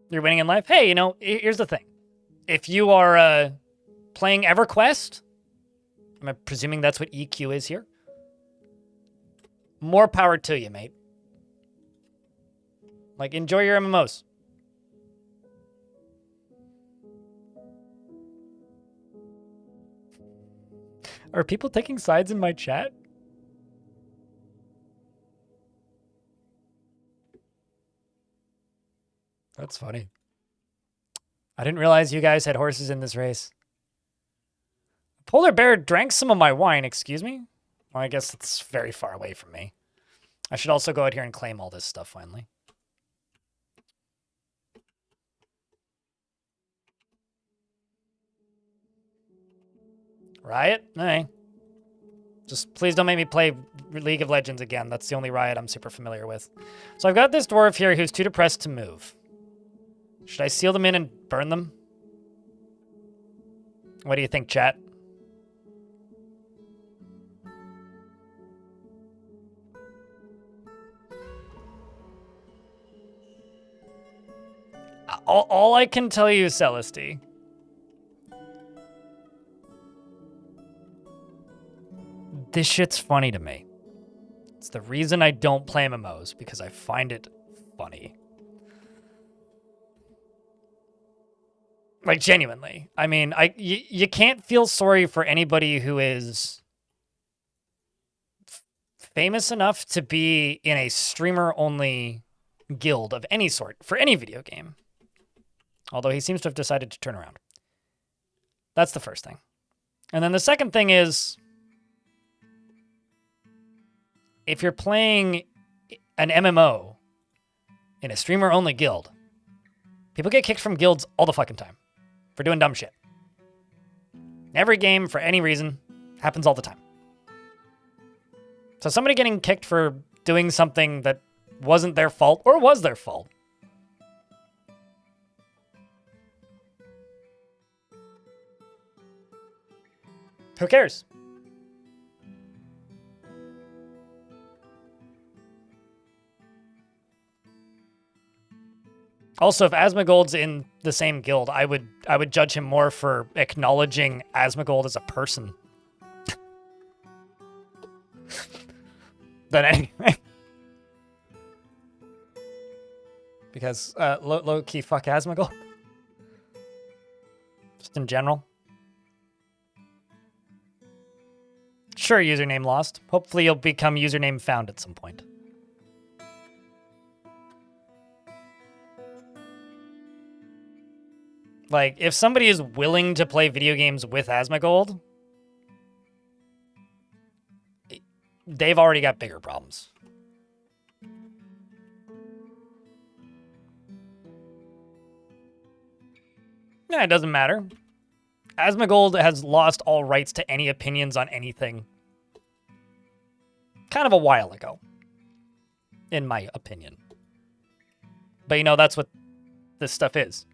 A: You're winning in life? Hey, you know, here's the thing. If you are playing EverQuest, I'm presuming that's what EQ is here. More power to you, mate. Like, enjoy your MMOs. Are people taking sides in my chat? That's funny. I didn't realize you guys had horses in this race. Polar bear drank some of my wine, excuse me? Well, I guess it's very far away from me. I should also go out here and claim all this stuff finally. Riot? Hey. Just please don't make me play League of Legends again. That's the only Riot I'm super familiar with. So I've got this dwarf here who's too depressed to move. Should I seal them in and burn them? What do you think, chat? All I can tell you, Celesty, this shit's funny to me. It's the reason I don't play MMOs, because I find it funny. Like, genuinely. I mean, you can't feel sorry for anybody who is famous enough to be in a streamer-only guild of any sort for any video game. Although he seems to have decided to turn around. That's the first thing. And then the second thing is, if you're playing an MMO in a streamer-only guild, people get kicked from guilds all the fucking time for doing dumb shit. Every game, for any reason, happens all the time. So somebody getting kicked for doing something that wasn't their fault or was their fault. Who cares? Also, if Asmongold's in the same guild, I would judge him more for acknowledging Asmongold as a person than anything. Because low key fuck Asmongold. Just in general. Sure, username lost. Hopefully you'll become username found at some point. Like, if somebody is willing to play video games with Asmongold, they've already got bigger problems. Yeah, it doesn't matter. Asmongold has lost all rights to any opinions on anything kind of a while ago, in my opinion. But you know, that's what this stuff is.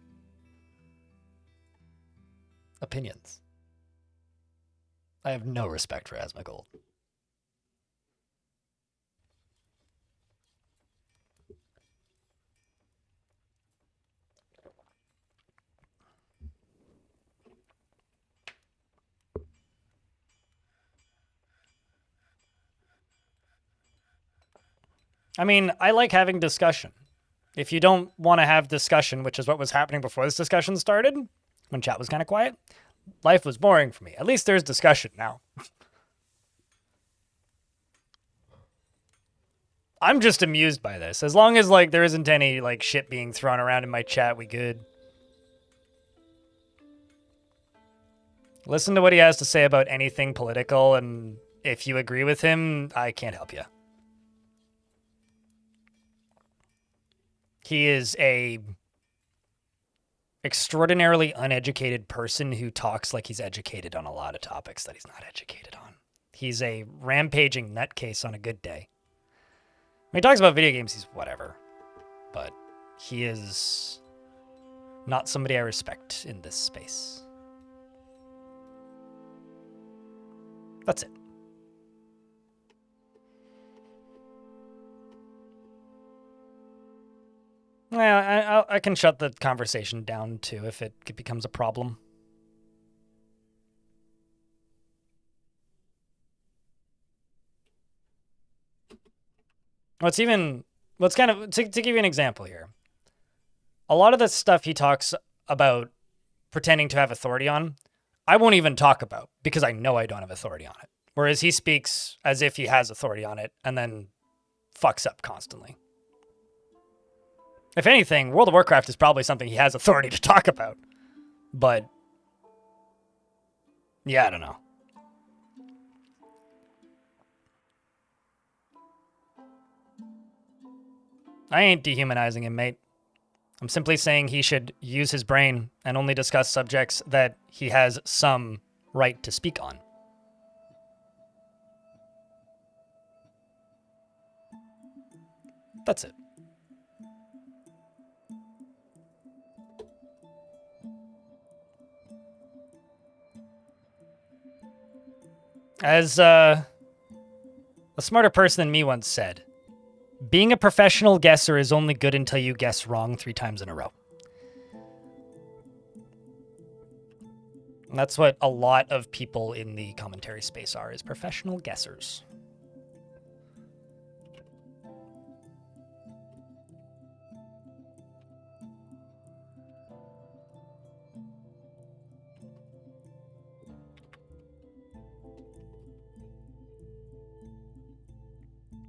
A: Opinions. I have no respect for Asmongold. I mean, I like having discussion. If you don't want to have discussion, which is what was happening before this discussion started, when chat was kind of quiet, life was boring for me. At least there's discussion now. I'm just amused by this. As long as, like, there isn't any, like, shit being thrown around in my chat, we good. Listen to what he has to say about anything political, and if you agree with him, I can't help you. He is a extraordinarily uneducated person who talks like he's educated on a lot of topics that he's not educated on. He's a rampaging nutcase on a good day. When he talks about video games, he's whatever. But he is not somebody I respect in this space. That's it. Yeah, I can shut the conversation down, too, if it becomes a problem. To give you an example here. A lot of the stuff he talks about pretending to have authority on, I won't even talk about, because I know I don't have authority on it. Whereas he speaks as if he has authority on it, and then fucks up constantly. If anything, World of Warcraft is probably something he has authority to talk about. But, yeah, I don't know. I ain't dehumanizing him, mate. I'm simply saying he should use his brain and only discuss subjects that he has some right to speak on. That's it. As a smarter person than me once said, being a professional guesser is only good until you guess wrong 3 times in a row. And that's what a lot of people in the commentary space are, is professional guessers.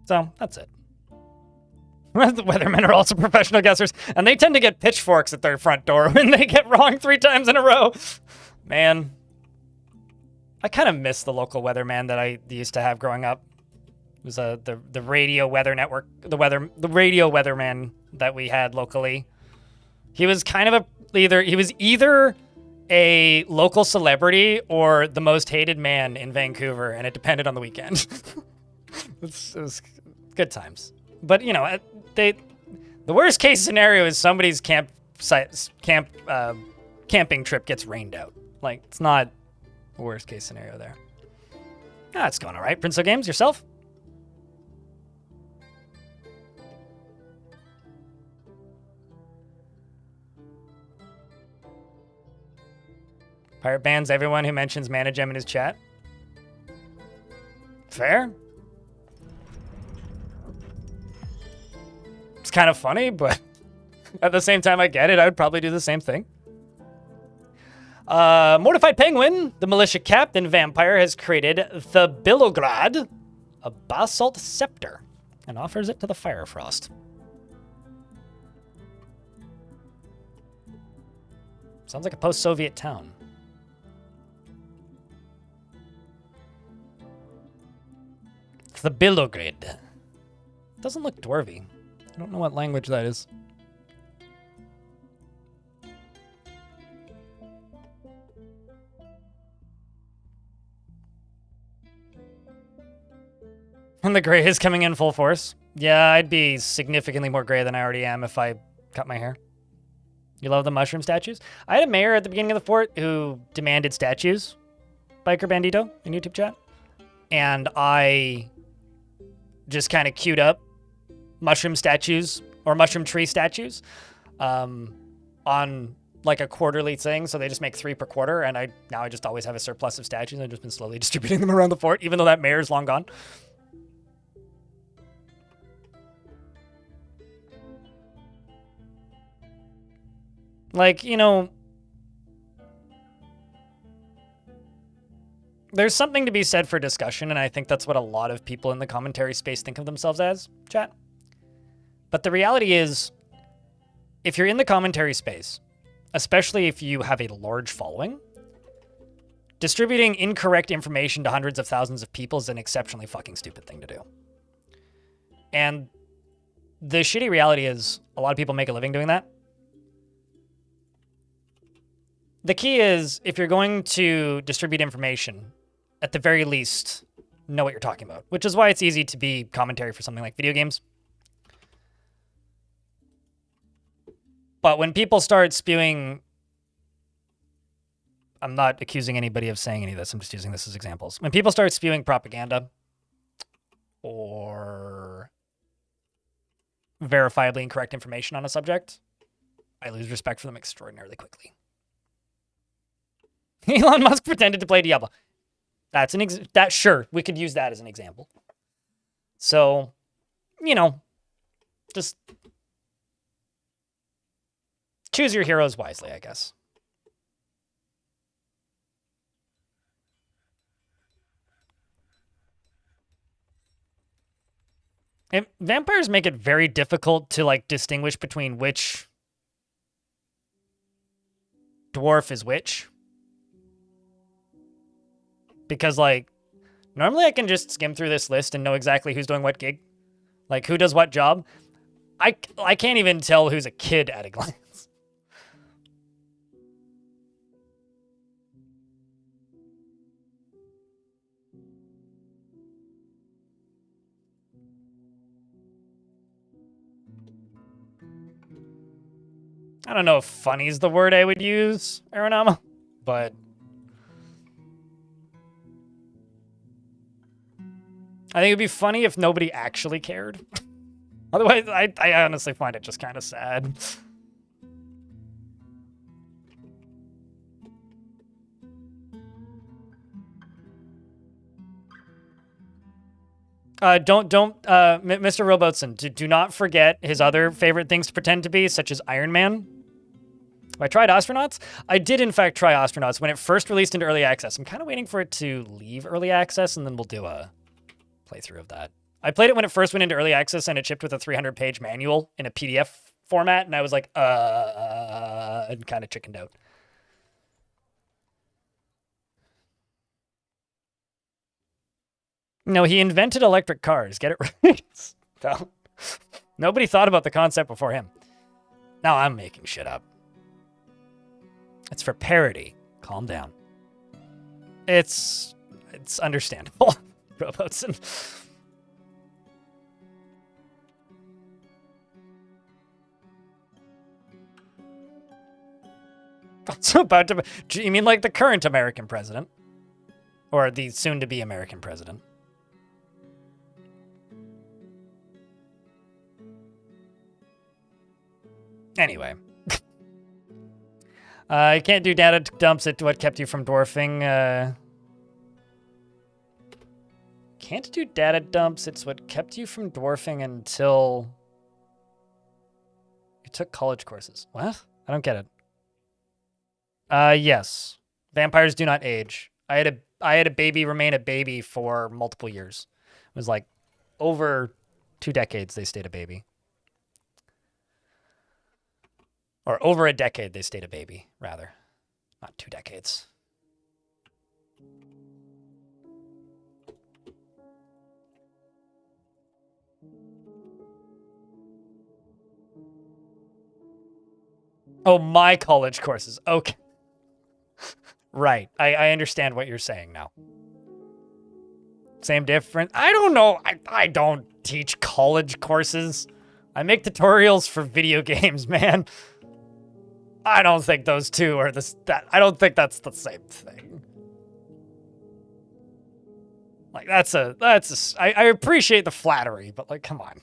A: So, that's it. The weathermen are also professional guessers, and they tend to get pitchforks at their front door when they get wrong 3 times in a row. Man. I kind of miss the local weatherman that I used to have growing up. It was the radio weather network, the radio weatherman that we had locally. He was kind of either a local celebrity or the most hated man in Vancouver, and it depended on the weekend. It was good times. But, you know, the worst case scenario is somebody's camping trip gets rained out. Like, it's not the worst case scenario there. Ah, it's going all right. Prince of Games, yourself? Pirate bans everyone who mentions Managem in his chat. Fair. It's kind of funny, but at the same time, I get it. I would probably do the same thing. Mortified Penguin, the militia captain vampire, has created the Bilograd, a basalt scepter, and offers it to the Firefrost. Sounds like a post-Soviet town. It's the Bilograd. Doesn't look dwarvy. I don't know what language that is. And the gray is coming in full force. Yeah, I'd be significantly more gray than I already am if I cut my hair. You love the mushroom statues? I had a mayor at the beginning of the fort who demanded statues. Biker Bandito in YouTube chat. And I just kind of queued up mushroom statues or mushroom tree statues on like a quarterly thing. So they just make 3 per quarter. And now I just always have a surplus of statues. I've just been slowly distributing them around the fort, even though that mayor's long gone. Like, you know, there's something to be said for discussion, and I think that's what a lot of people in the commentary space think of themselves as, chat. But the reality is, if you're in the commentary space, especially if you have a large following, distributing incorrect information to hundreds of thousands of people is an exceptionally fucking stupid thing to do. And the shitty reality is, a lot of people make a living doing that. The key is, if you're going to distribute information, at the very least, know what you're talking about. Which is why it's easy to be commentary for something like video games. But when people start spewing... I'm not accusing anybody of saying any of this, I'm just using this as examples. When people start spewing propaganda, or verifiably incorrect information on a subject, I lose respect for them extraordinarily quickly. Elon Musk pretended to play Diablo. That's sure, we could use that as an example. So, you know, just choose your heroes wisely, I guess. And vampires make it very difficult to like distinguish between which dwarf is which. Because, like, normally I can just skim through this list and know exactly who's doing what gig. Like, who does what job. I can't even tell who's a kid at a glance. I don't know if funny is the word I would use, Aeronama, but... I think it'd be funny if nobody actually cared. Otherwise, I honestly find it just kind of sad. Mr. Roboutson, do not forget his other favorite things to pretend to be, such as Iron Man. Have I tried Astronauts? I did, in fact, try Astronauts when it first released into early access. I'm kind of waiting for it to leave early access, and then we'll do a playthrough of that. I played it when it first went into early access, and it shipped with a 300-page manual in a PDF format, and I was like, and kind of chickened out. No, he invented electric cars. Get it right? No. Nobody thought about the concept before him. Now I'm making shit up. It's for parody. Calm down. It's understandable, Robotzen. So about to. You mean like the current American president? Or the soon-to-be American president? Anyway. You can't do data dumps at what kept you from dwarfing. Can't do data dumps. It's what kept you from dwarfing until you took college courses. What? I don't get it. Yes. Vampires do not age. I had a baby remain a baby for multiple years. It was like over 2 decades they stayed a baby. Or over a decade they stayed a baby, rather. Not 2 decades. Oh, my college courses. Okay. Right. I understand what you're saying now. Same difference. I don't know. I don't teach college courses. I make tutorials for video games, man. I don't think those two are I don't think that's the same thing. Like I appreciate the flattery, but like, come on.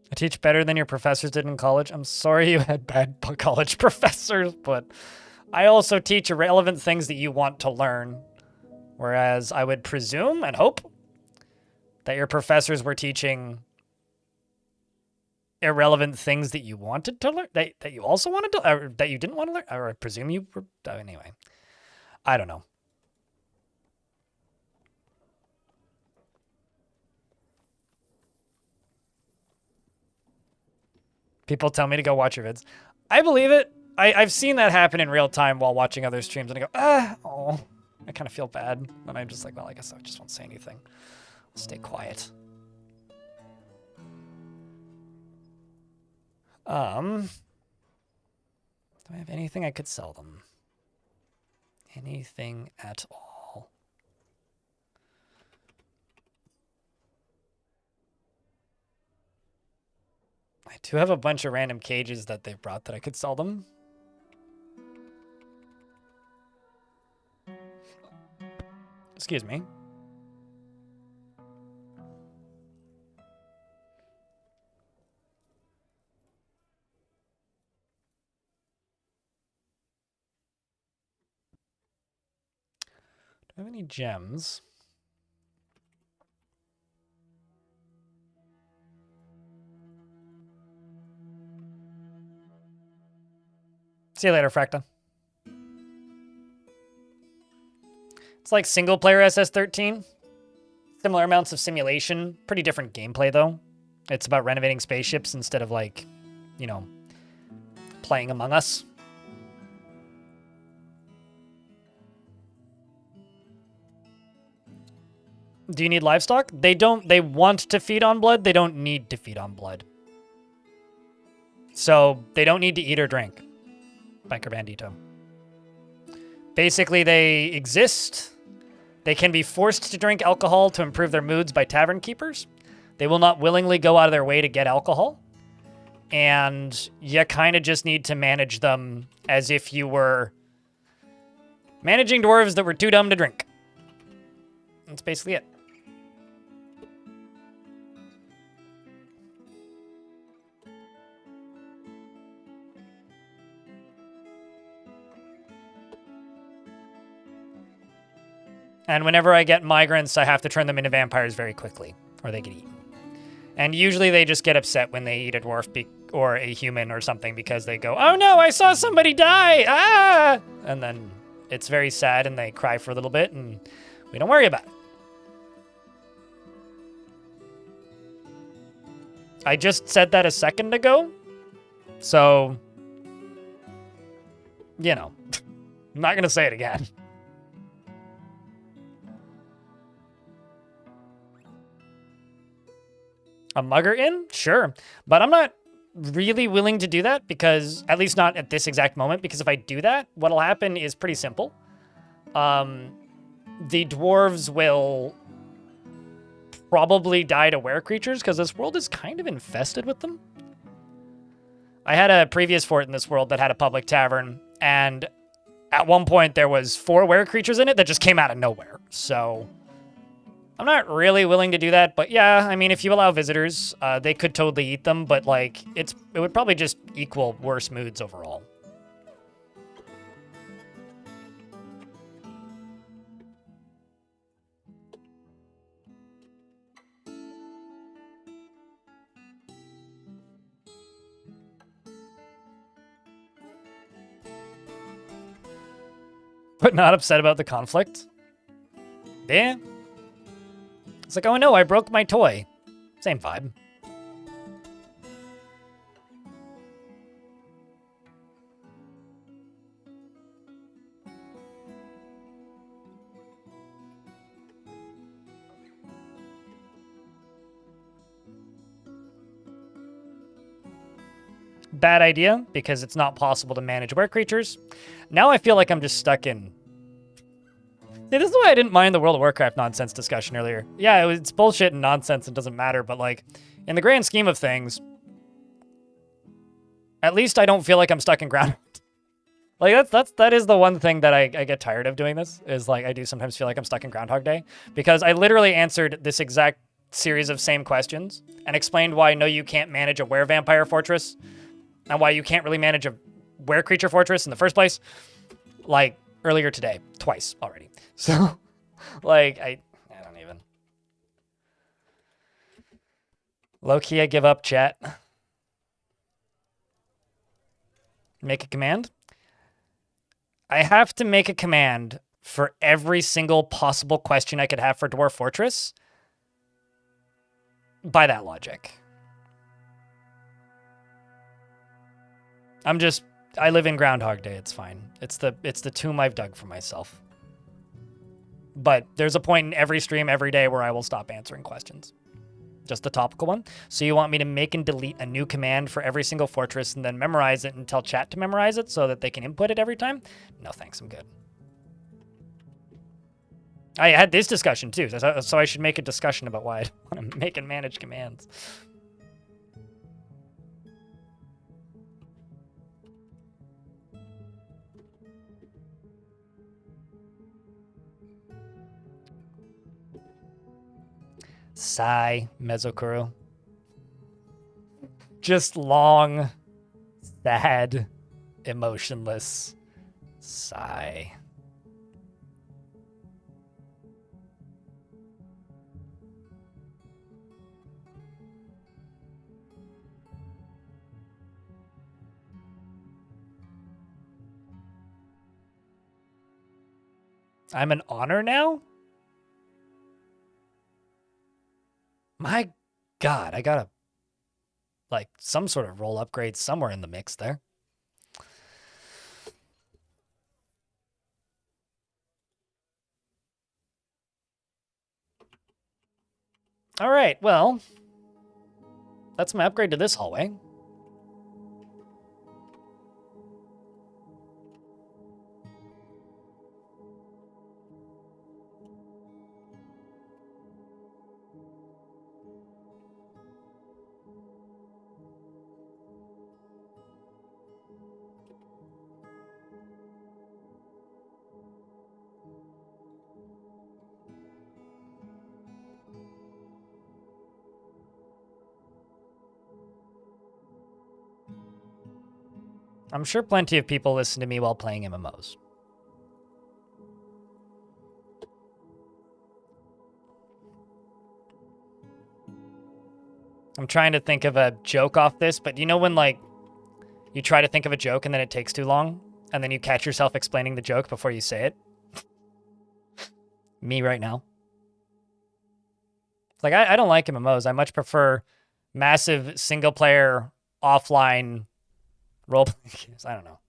A: I teach better than your professors did in college. I'm sorry you had bad college professors, but I also teach irrelevant things that you want to learn. Whereas I would presume and hope that your professors were teaching irrelevant things that you wanted to learn, that you also wanted to, or that you didn't want to learn, or I presume you were, anyway. I don't know. People tell me to go watch your vids. I believe it. I've seen that happen in real time while watching other streams, and I go, oh, I kind of feel bad. And I'm just like, well, I guess I just won't say anything. I'll stay quiet. Do I have anything I could sell them? Anything at all? I do have a bunch of random cages that they've brought that I could sell them. Excuse me. Do I have any gems? See you later, Fracta. It's like single player SS13. Similar amounts of simulation. Pretty different gameplay, though. It's about renovating spaceships instead of, like, you know, playing Among Us. Do you need livestock? They don't. They want to feed on blood. They don't need to feed on blood. So they don't need to eat or drink. Biker Bandito. Basically, they exist. They can be forced to drink alcohol to improve their moods by tavern keepers. They will not willingly go out of their way to get alcohol. And you kind of just need to manage them as if you were managing dwarves that were too dumb to drink. That's basically it. And whenever I get migrants, I have to turn them into vampires very quickly, or they get eaten. And usually they just get upset when they eat a dwarf or a human or something because they go, oh no, I saw somebody die! Ah! And then it's very sad and they cry for a little bit and we don't worry about it. I just said that a second ago, so, you know, I'm not gonna say it again. A mugger in? Sure. But I'm not really willing to do that because, at least not at this exact moment, because if I do that, what'll happen is pretty simple. The dwarves will probably die to were creatures because this world is kind of infested with them. I had a previous fort in this world that had a public tavern, and at one point there was 4 were creatures in it that just came out of nowhere. So I'm not really willing to do that, but yeah, I mean, if you allow visitors, they could totally eat them, but like it would probably just equal worse moods overall. But not upset about the conflict? Yeah. It's like, oh no, I broke my toy. Same vibe. Bad idea, because it's not possible to manage were creatures. Now I feel like I'm just stuck in... Yeah, this is why I didn't mind the World of Warcraft nonsense discussion earlier. Yeah, it's bullshit and nonsense and doesn't matter, but like, in the grand scheme of things, at least I don't feel like I'm stuck in Groundhog. Like, that is the one thing that I get tired of doing this, is like, I do sometimes feel like I'm stuck in Groundhog Day, because I literally answered this exact series of same questions and explained why no, you can't manage a were-vampire fortress, and why you can't really manage a were-creature fortress in the first place, like, earlier today, twice already. So, like, I don't even. Low-key, I give up, chat. Make a command? I have to make a command for every single possible question I could have for Dwarf Fortress. By that logic. I live in Groundhog Day, it's fine. It's the tomb I've dug for myself. But there's a point in every stream every day where I will stop answering questions. Just the topical one. So you want me to make and delete a new command for every single fortress and then memorize it and tell chat to memorize it so that they can input it every time? No thanks, I'm good. I had this discussion too, so I should make a discussion about why I want to make and manage commands. Sigh, Mezokuru. Just long, sad, emotionless sigh. I'm an honor now? My God, I gotta, like, some sort of role upgrade somewhere in the mix there. All right, well, that's my upgrade to this hallway. I'm sure plenty of people listen to me while playing MMOs. I'm trying to think of a joke off this, but you know when, like, you try to think of a joke and then it takes too long, and then you catch yourself explaining the joke before you say it? Me right now. Like, I don't like MMOs. I much prefer massive single-player, offline role-playing games. I don't know.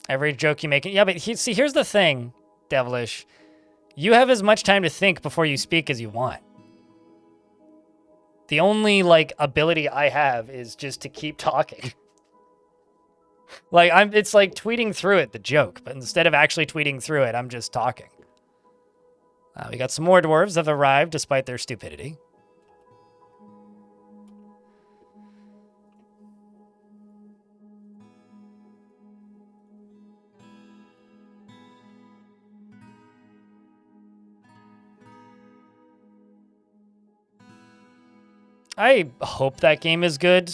A: Every joke you make. Yeah, but see, here's the thing, Devilish. You have as much time to think before you speak as you want. The only, like, ability I have is just to keep talking. Like, it's like tweeting through it, the joke, but instead of actually tweeting through it, I'm just talking. We got some more dwarves that have arrived despite their stupidity. I hope that game is good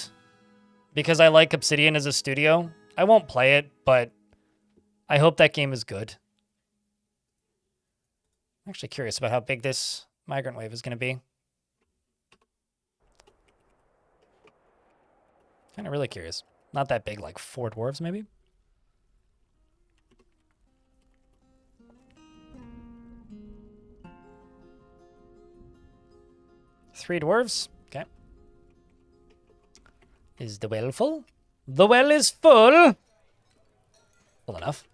A: because I like Obsidian as a studio. I won't play it, but I hope that game is good. I'm actually curious about how big this migrant wave is going to be. Kind of really curious. Not that big, like 4 dwarves maybe? Three dwarves. Okay. Is the well full? The well is full! Full enough.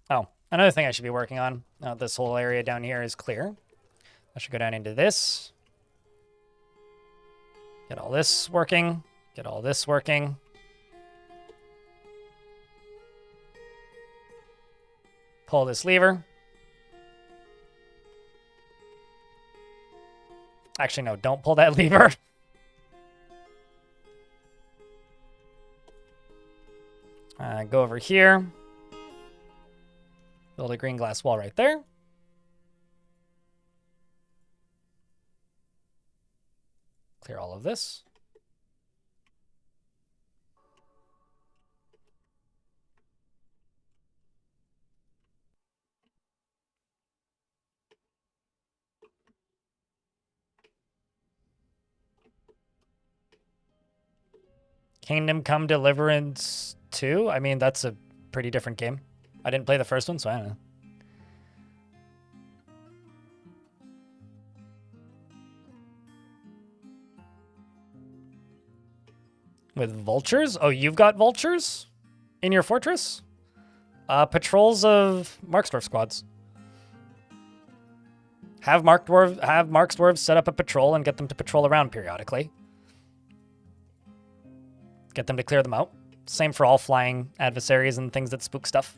A: Oh, another thing I should be working on. This whole area down here is clear. I should go down into this. Get all this working. Get all this working. Pull this lever. Actually, no, don't pull that lever. Go over here. Build a green glass wall right there. Clear all of this. Kingdom Come Deliverance 2? I mean, that's a pretty different game. I didn't play the first one, so I don't know. With vultures? Oh, you've got vultures in your fortress? Patrols of Marksdwarf squads. Have Marksdwarves set up a patrol and get them to patrol around periodically. Get them to clear them out. Same for all flying adversaries and things that spook stuff.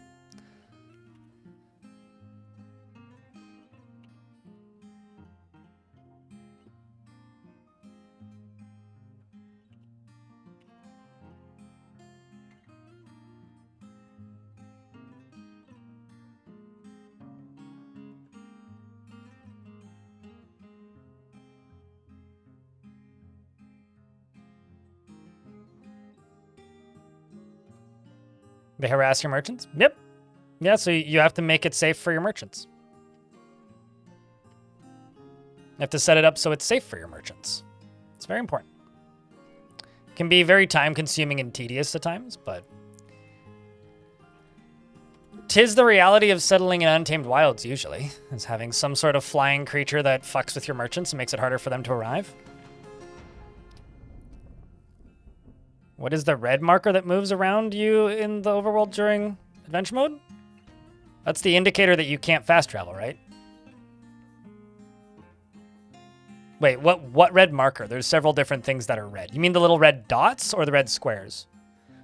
A: They harass your merchants? Yep. Yeah, so you have to make it safe for your merchants. You have to set it up so it's safe for your merchants. It's very important. It can be very time-consuming and tedious at times, but 'tis the reality of settling in Untamed Wilds, usually, is having some sort of flying creature that fucks with your merchants and makes it harder for them to arrive. What is the red marker that moves around you in the overworld during adventure mode? That's the indicator that you can't fast travel, right? Wait, what red marker? There's several different things that are red. You mean the little red dots or the red squares?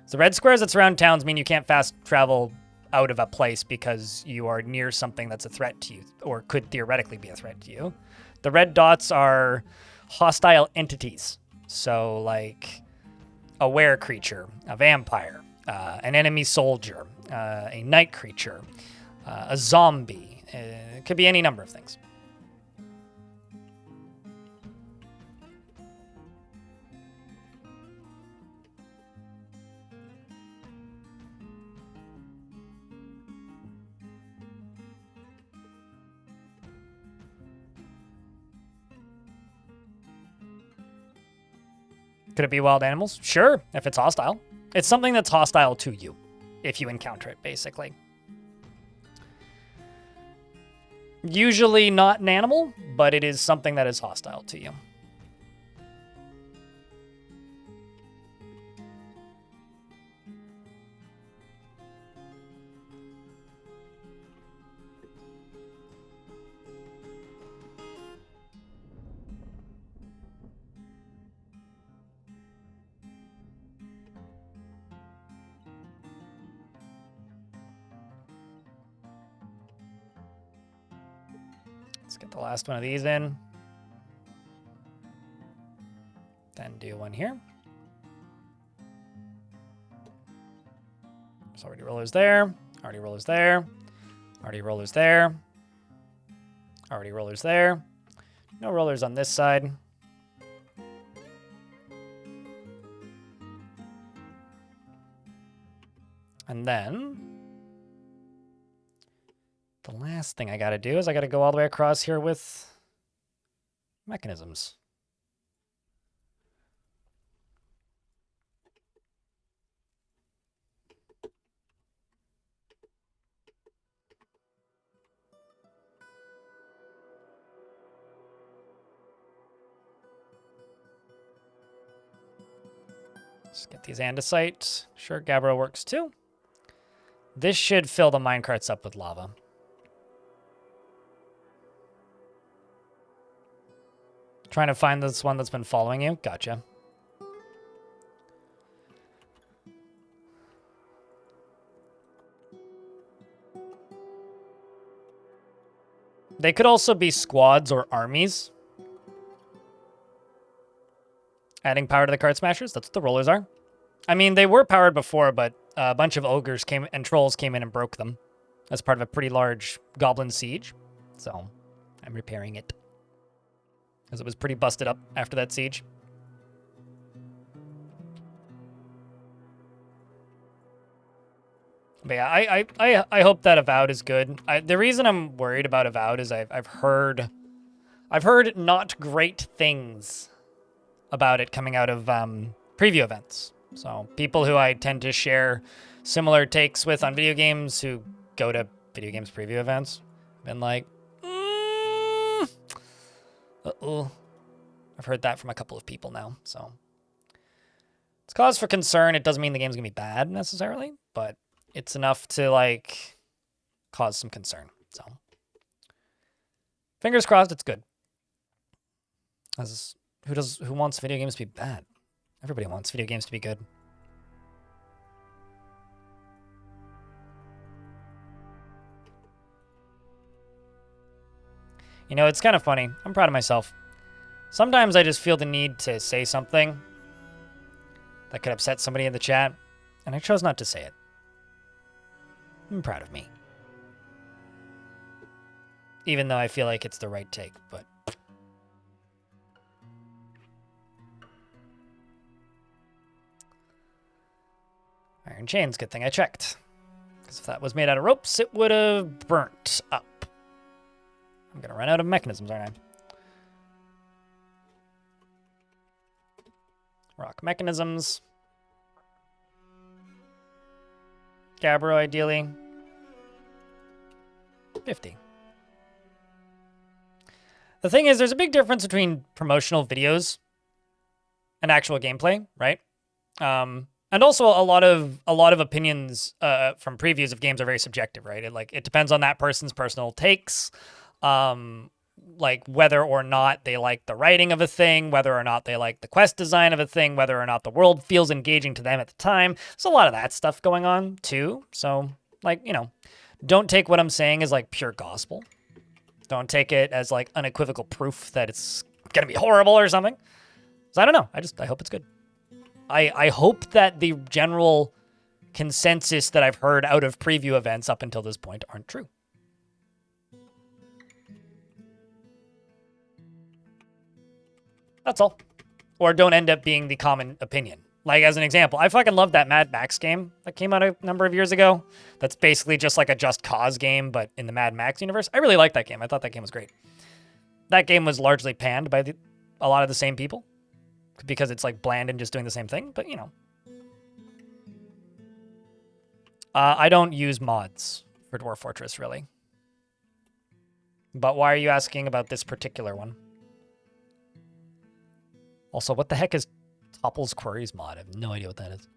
A: So the red squares that surround towns mean you can't fast travel out of a place because you are near something that's a threat to you or could theoretically be a threat to you. The red dots are hostile entities. So like a were creature, a vampire, an enemy soldier, a night creature, a zombie. It could be any number of things. Could it be wild animals? Sure, if it's hostile. It's something that's hostile to you, if you encounter it, basically. Usually not an animal, but it is something that is hostile to you. Let's get the last one of these in. Then do one here. There's already rollers there. Already rollers there. Already rollers there. Already rollers there. No rollers on this side. And then the last thing I gotta do is I gotta go all the way across here with mechanisms. Let's get these andesite. Sure, Gabbro works too. This should fill the minecarts up with lava. Trying to find this one that's been following you. Gotcha. They could also be squads or armies. Adding power to the card smashers. That's what the rollers are. I mean, they were powered before, but a bunch of ogres came and trolls came in and broke them as part of a pretty large goblin siege. So I'm repairing it, as it was pretty busted up after that siege. But yeah, I hope that Avowed is good. The reason I'm worried about Avowed is I've heard not great things about it coming out of preview events. So people who I tend to share similar takes with on video games who go to video games preview events have been like, uh-oh. I've heard that from a couple of people now. So it's cause for concern. It doesn't mean the game's gonna be bad necessarily, but it's enough to like cause some concern. So fingers crossed it's good. Who wants video games to be bad? Everybody wants video games to be good. You know, it's kind of funny. I'm proud of myself. Sometimes I just feel the need to say something that could upset somebody in the chat, and I chose not to say it. I'm proud of me. Even though I feel like it's the right take, but... Iron chains, good thing I checked. Because if that was made out of ropes, it would have burnt up. I'm gonna run out of mechanisms, aren't I? Rock mechanisms. Gabbro, ideally. 50. The thing is, there's a big difference between promotional videos and actual gameplay, right? And also a lot of opinions from previews of games are very subjective, right? It depends on that person's personal takes, like whether or not they like the writing of a thing, whether or not they like the quest design of a thing, whether or not the world feels engaging to them at the time. There's a lot of that stuff going on too. So like, you know, don't take what I'm saying as like pure gospel. Don't take it as like unequivocal proof that it's gonna be horrible or something. So I don't know. I hope it's good. I hope that the general consensus that I've heard out of preview events up until this point aren't true. That's all. Or don't end up being the common opinion. Like, as an example, I fucking love that Mad Max game that came out a number of years ago. That's basically just like a Just Cause game, but in the Mad Max universe. I really liked that game. I thought that game was great. That game was largely panned by a lot of the same people, because it's like bland and just doing the same thing, but you know. I don't use mods for Dwarf Fortress, really. But why are you asking about this particular one? Also, what the heck is Topple's Queries mod? I have no idea what that is.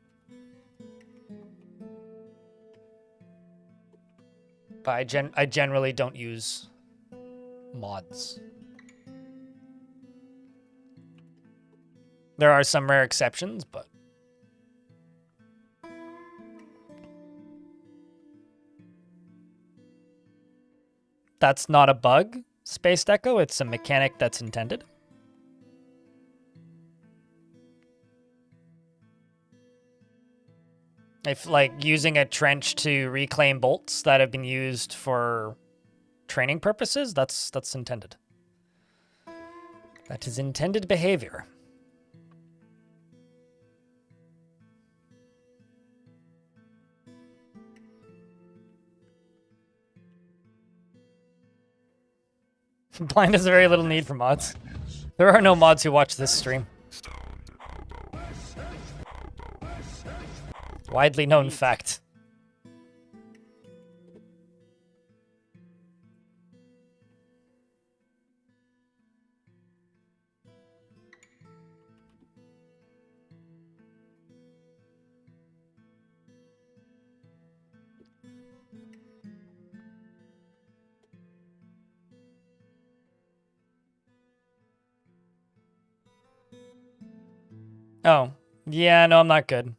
A: But I generally don't use mods. There are some rare exceptions, but... That's not a bug? Space Deco. It's a mechanic that's intended. If, like, using a trench to reclaim bolts that have been used for training purposes, that's intended. That is intended behavior. Blind has very little need for mods. There are no mods who watch this stream. Widely known fact. Oh, yeah, no, I'm not good.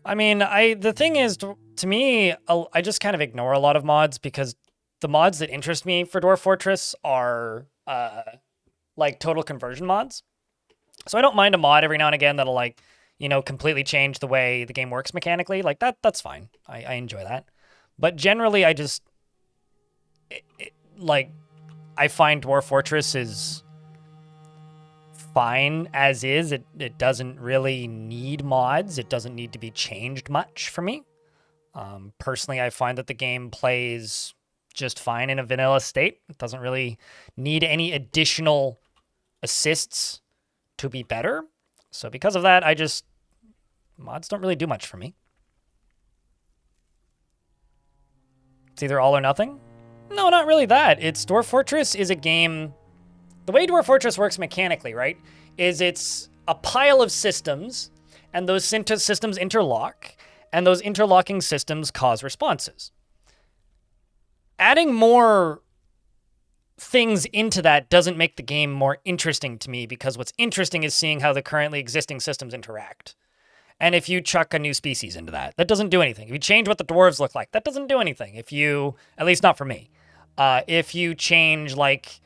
A: I mean, the thing is, to me, I just kind of ignore a lot of mods because the mods that interest me for Dwarf Fortress are like total conversion mods. So I don't mind a mod every now and again that'll, like, you know, completely change the way the game works mechanically. Like that's fine. I enjoy that. But generally, I just like I find Dwarf Fortress is fine as is. It doesn't really need mods. It doesn't need to be changed much for me. Personally, I find that the game plays just fine in a vanilla state. It doesn't really need any additional assists to be better. So because of that, mods don't really do much for me. It's either all or nothing. No, not really that. Dwarf Fortress is a game. The way Dwarf Fortress works mechanically, right, is it's a pile of systems, and those systems interlock, and those interlocking systems cause responses. Adding more things into that doesn't make the game more interesting to me, because what's interesting is seeing how the currently existing systems interact. And if you chuck a new species into that, that doesn't do anything. If you change what the dwarves look like, that doesn't do anything. If you, at least not for me, if you change, like,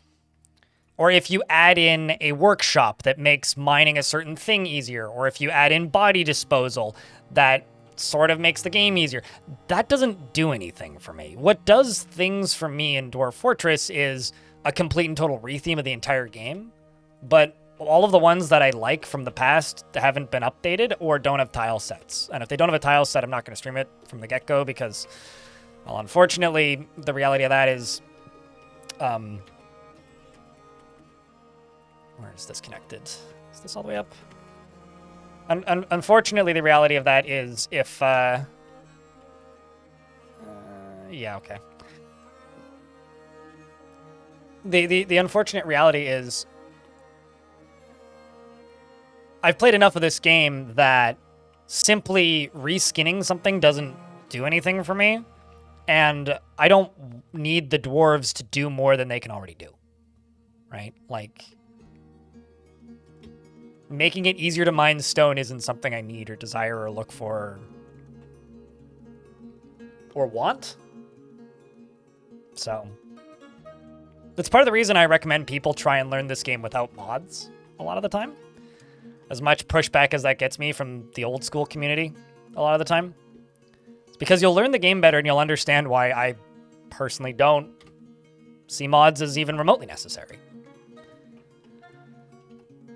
A: or if you add in a workshop that makes mining a certain thing easier, or if you add in body disposal that sort of makes the game easier, that doesn't do anything for me. What does things for me in Dwarf Fortress is a complete and total retheme of the entire game, but all of the ones that I like from the past haven't been updated or don't have tile sets. And if they don't have a tile set, I'm not going to stream it from the get-go because, well, unfortunately, the reality of that is, where is this connected? Is this all the way up? Unfortunately, the reality of that is if, yeah, okay. The unfortunate reality is I've played enough of this game that simply reskinning something doesn't do anything for me, and I don't need the dwarves to do more than they can already do, right? Like, making it easier to mine stone isn't something I need or desire or look for or want. So that's part of the reason I recommend people try and learn this game without mods a lot of the time. As much pushback as that gets me from the old school community a lot of the time. It's because you'll learn the game better and you'll understand why I personally don't see mods as even remotely necessary.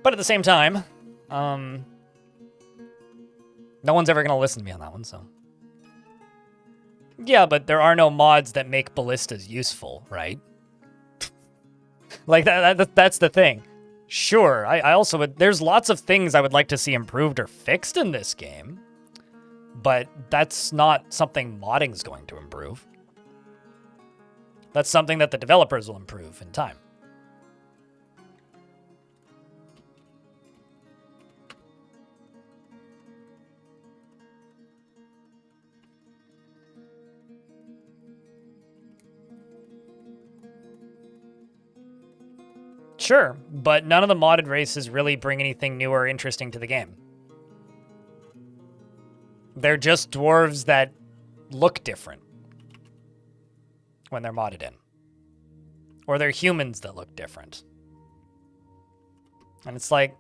A: But at the same time, no one's ever going to listen to me on that one, so. Yeah, but there are no mods that make ballistas useful, right? Like, that's the thing. Sure, I also would, there's lots of things I would like to see improved or fixed in this game, but that's not something modding's going to improve. That's something that the developers will improve in time. Sure, but none of the modded races really bring anything new or interesting to the game. They're just dwarves that look different. when they're modded in. Or they're humans that look different. And it's like,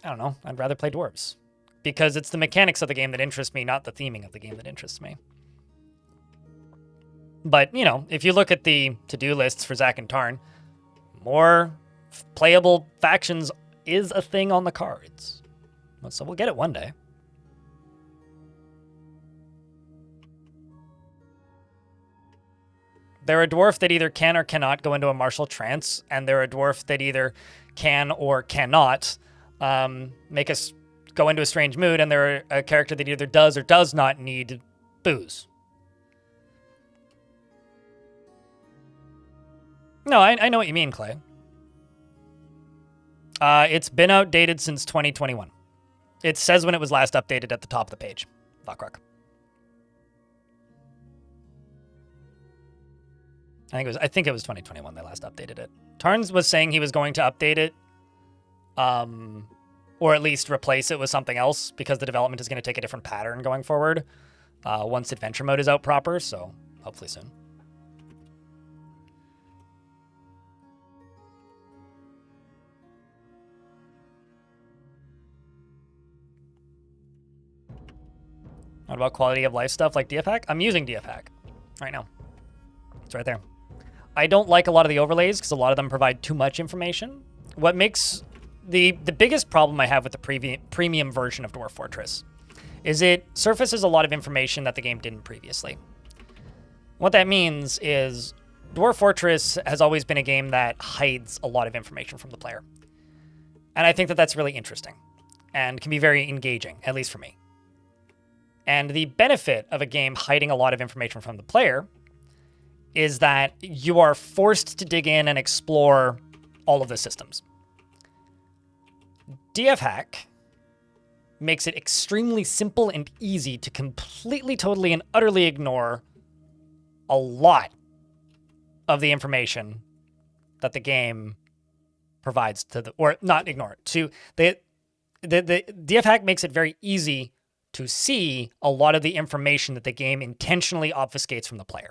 A: I don't know, I'd rather play dwarves. Because it's the mechanics of the game that interest me, not the theming of the game that interests me. But, you know, if you look at the to-do lists for Zack and Tarn, more playable factions is a thing on the cards. So we'll get it one day. They're a dwarf that either can or cannot go into a martial trance, and they're a dwarf that either can or cannot make us go into a strange mood, and they're a character that either does or does not need booze. No, I know what you mean, Clay. It's been outdated since 2021. It says when it was last updated at the top of the page. Lockrock. I think it was 2021 they last updated it. Tarns was saying he was going to update it, or at least replace it with something else, because the development is going to take a different pattern going forward once adventure mode is out proper, so hopefully soon. What about quality of life stuff like DFHack? I'm using DFHack right now. It's right there. I don't like a lot of the overlays because a lot of them provide too much information. What makes the biggest problem I have with the premium version of Dwarf Fortress is it surfaces a lot of information that the game didn't previously. What that means is Dwarf Fortress has always been a game that hides a lot of information from the player. And I think that that's really interesting and can be very engaging, at least for me. And the benefit of a game hiding a lot of information from the player is that you are forced to dig in and explore all of the systems. DFHack makes it extremely simple and easy to completely, totally, and utterly ignore a lot of the information that the game provides to the, or not ignore it, to the DFHack makes it very easy to see a lot of the information that the game intentionally obfuscates from the player.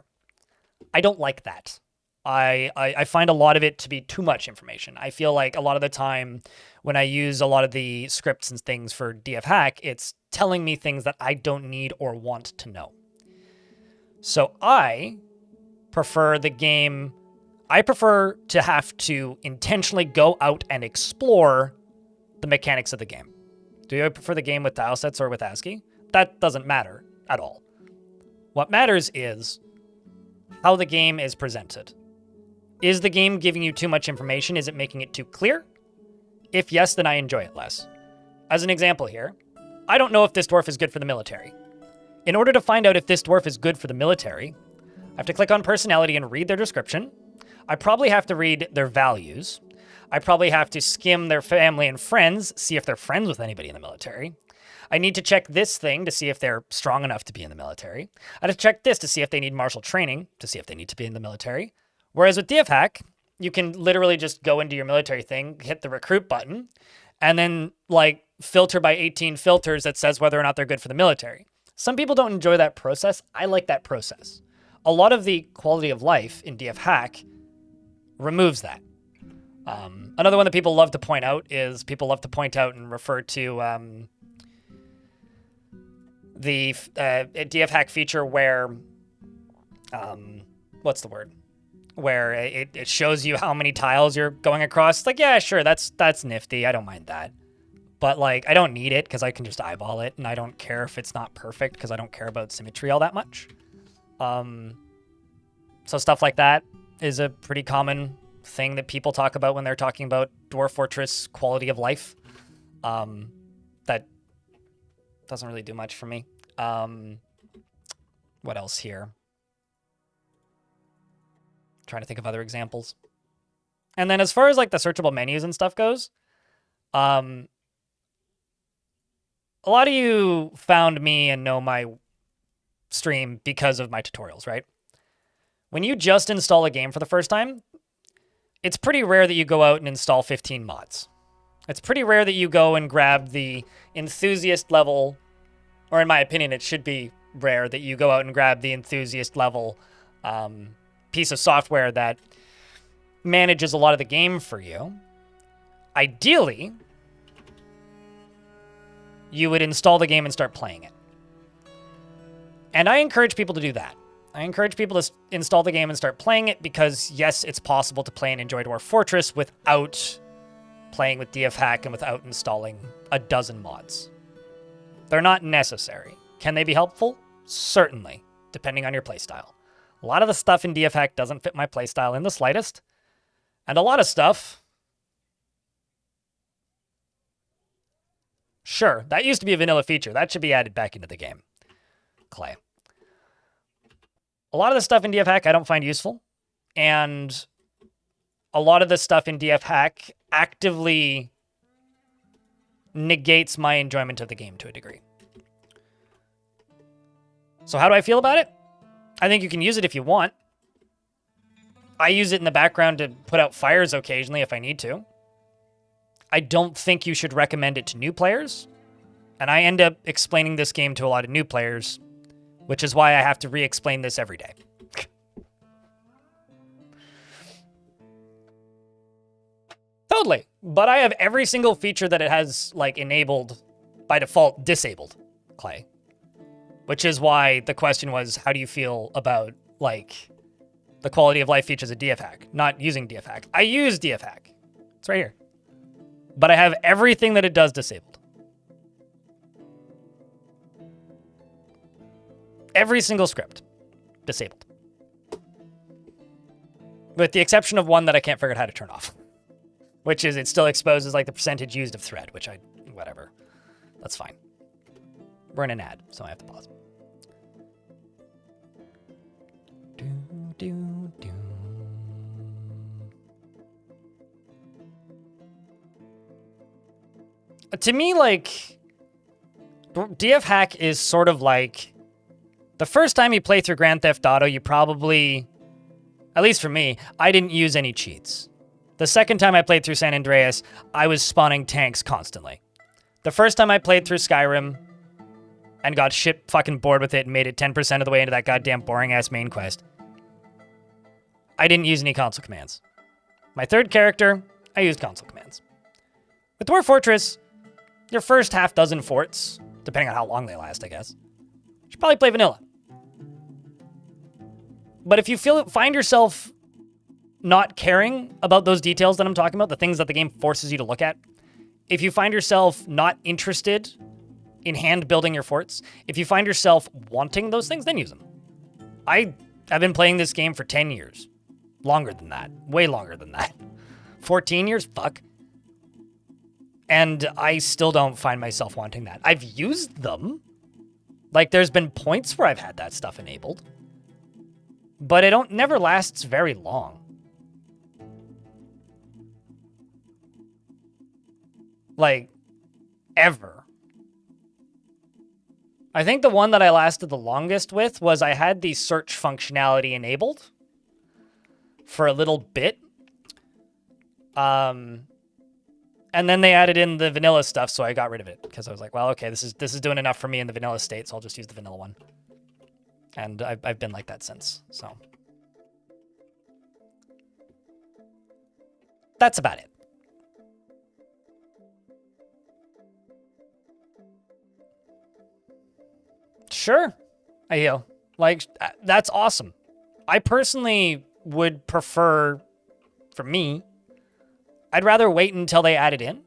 A: I don't like that. I find a lot of it to be too much information. I feel like a lot of the time when I use a lot of the scripts and things for DFHack, it's telling me things that I don't need or want to know. So I prefer the game, I prefer to have to intentionally go out and explore the mechanics of the game. Do you prefer the game with tile sets or with ASCII? That doesn't matter at all. What matters is how the game is presented. Is the game giving you too much information? Is it making it too clear? If yes, then I enjoy it less. As an example here, I don't know if this dwarf is good for the military. In order to find out if this dwarf is good for the military, I have to click on personality and read their description. I probably have to read their values. I probably have to skim their family and friends, see if they're friends with anybody in the military. I need to check this thing to see if they're strong enough to be in the military. I have to check this to see if they need martial training, to see if they need to be in the military. Whereas with DFHack, you can literally just go into your military thing, hit the recruit button, and then like filter by 18 filters that says whether or not they're good for the military. Some people don't enjoy that process. I like that process. A lot of the quality of life in DFHack removes that. Another one that people love to point out is people love to point out and refer to the DFHack feature where, what's the word? Where it shows you how many tiles you're going across. It's like, yeah, sure, that's nifty. I don't mind that. But like, I don't need it because I can just eyeball it, and I don't care if it's not perfect because I don't care about symmetry all that much. So stuff like that is a pretty common thing that people talk about when they're talking about Dwarf Fortress quality of life. That doesn't really do much for me. What else here? Trying to think of other examples. And then as far as like the searchable menus and stuff goes, a lot of you found me and know my stream because of my tutorials, right? When you just install a game for the first time, it's pretty rare that you go out and install 15 mods. It's pretty rare that you go and grab the enthusiast level, or in my opinion, it should be rare that you go out and grab the enthusiast level piece of software that manages a lot of the game for you. Ideally, you would install the game and start playing it. And I encourage people to do that. I encourage people to install the game and start playing it because, yes, it's possible to play and enjoy Dwarf Fortress without playing with DFHack and without installing a dozen mods. They're not necessary. Can they be helpful? Certainly, depending on your playstyle. A lot of the stuff in DFHack doesn't fit my playstyle in the slightest. And a lot of stuff... Sure, that used to be a vanilla feature. That should be added back into the game. Clay. A lot of the stuff in DFHack I don't find useful. And a lot of the stuff in DFHack actively negates my enjoyment of the game to a degree. So how do I feel about it? I think you can use it if you want. I use it in the background to put out fires occasionally if I need to. I don't think you should recommend it to new players. And I end up explaining this game to a lot of new players, which is why I have to re-explain this every day. Totally. But I have every single feature that it has, like, enabled by default disabled, Clay. Which is why the question was, how do you feel about, like, the quality of life features of DFHack? Not using DFHack. I use DFHack. It's right here. But I have everything that it does disabled. Every single script disabled. With the exception of one that I can't figure out how to turn off. Which is it still exposes like the percentage used of thread, which whatever. That's fine. We're in an ad, so I have to pause. To me, like, DFHack is sort of like the first time you play through Grand Theft Auto, you probably, at least for me, I didn't use any cheats. The second time I played through San Andreas, I was spawning tanks constantly. The first time I played through Skyrim and got shit fucking bored with it and made it 10% of the way into that goddamn boring-ass main quest, I didn't use any console commands. My third character, I used console commands. With Dwarf Fortress, your first half dozen forts, depending on how long they last, I guess, you should probably play vanilla. But if you find yourself not caring about those details that I'm talking about, the things that the game forces you to look at, if you find yourself not interested in hand building your forts, if you find yourself wanting those things, then use them. I've been playing this game for 10 years. Longer than that. Way longer than that. 14 years? Fuck. And I still don't find myself wanting that. I've used them. Like, there's been points where I've had that stuff enabled. But it never lasts very long. Like, ever. I think the one that I lasted the longest with was I had the search functionality enabled for a little bit. And then they added in the vanilla stuff, so I got rid of it because I was like, well, okay, this is doing enough for me in the vanilla state, so I'll just use the vanilla one. And I've been like that since, so. That's about it. Sure. Like, that's awesome. I personally would prefer, for me, I'd rather wait until they add it in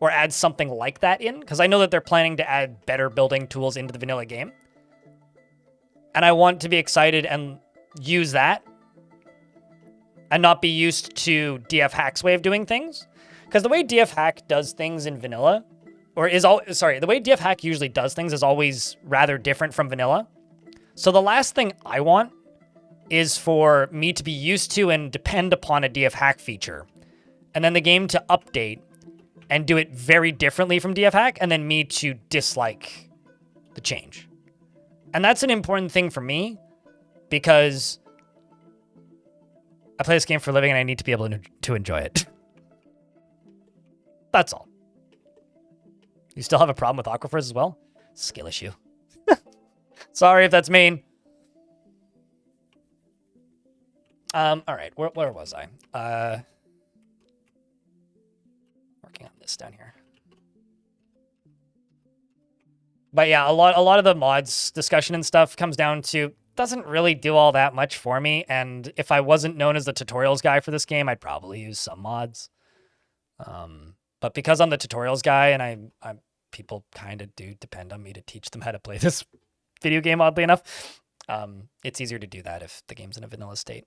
A: or add something like that in, because I know that they're planning to add better building tools into the vanilla game. And I want to be excited and use that and not be used to DFHack's way of doing things. Because the way DFHack does things in vanilla, the way DFHack usually does things is always rather different from vanilla. So the last thing I want is for me to be used to and depend upon a DFHack feature, and then the game to update and do it very differently from DFHack, and then me to dislike the change. And that's an important thing for me, because I play this game for a living and I need to be able to enjoy it. That's all. You still have a problem with aquifers as well? Skill issue. Sorry if that's mean. All right, where was I? Working on this down here. But yeah, a lot of the mods discussion and stuff comes down to doesn't really do all that much for me. And if I wasn't known as the tutorials guy for this game, I'd probably use some mods. But because I'm the tutorials guy and I'm people kind of do depend on me to teach them how to play this video game, oddly enough, it's easier to do that if the game's in a vanilla state.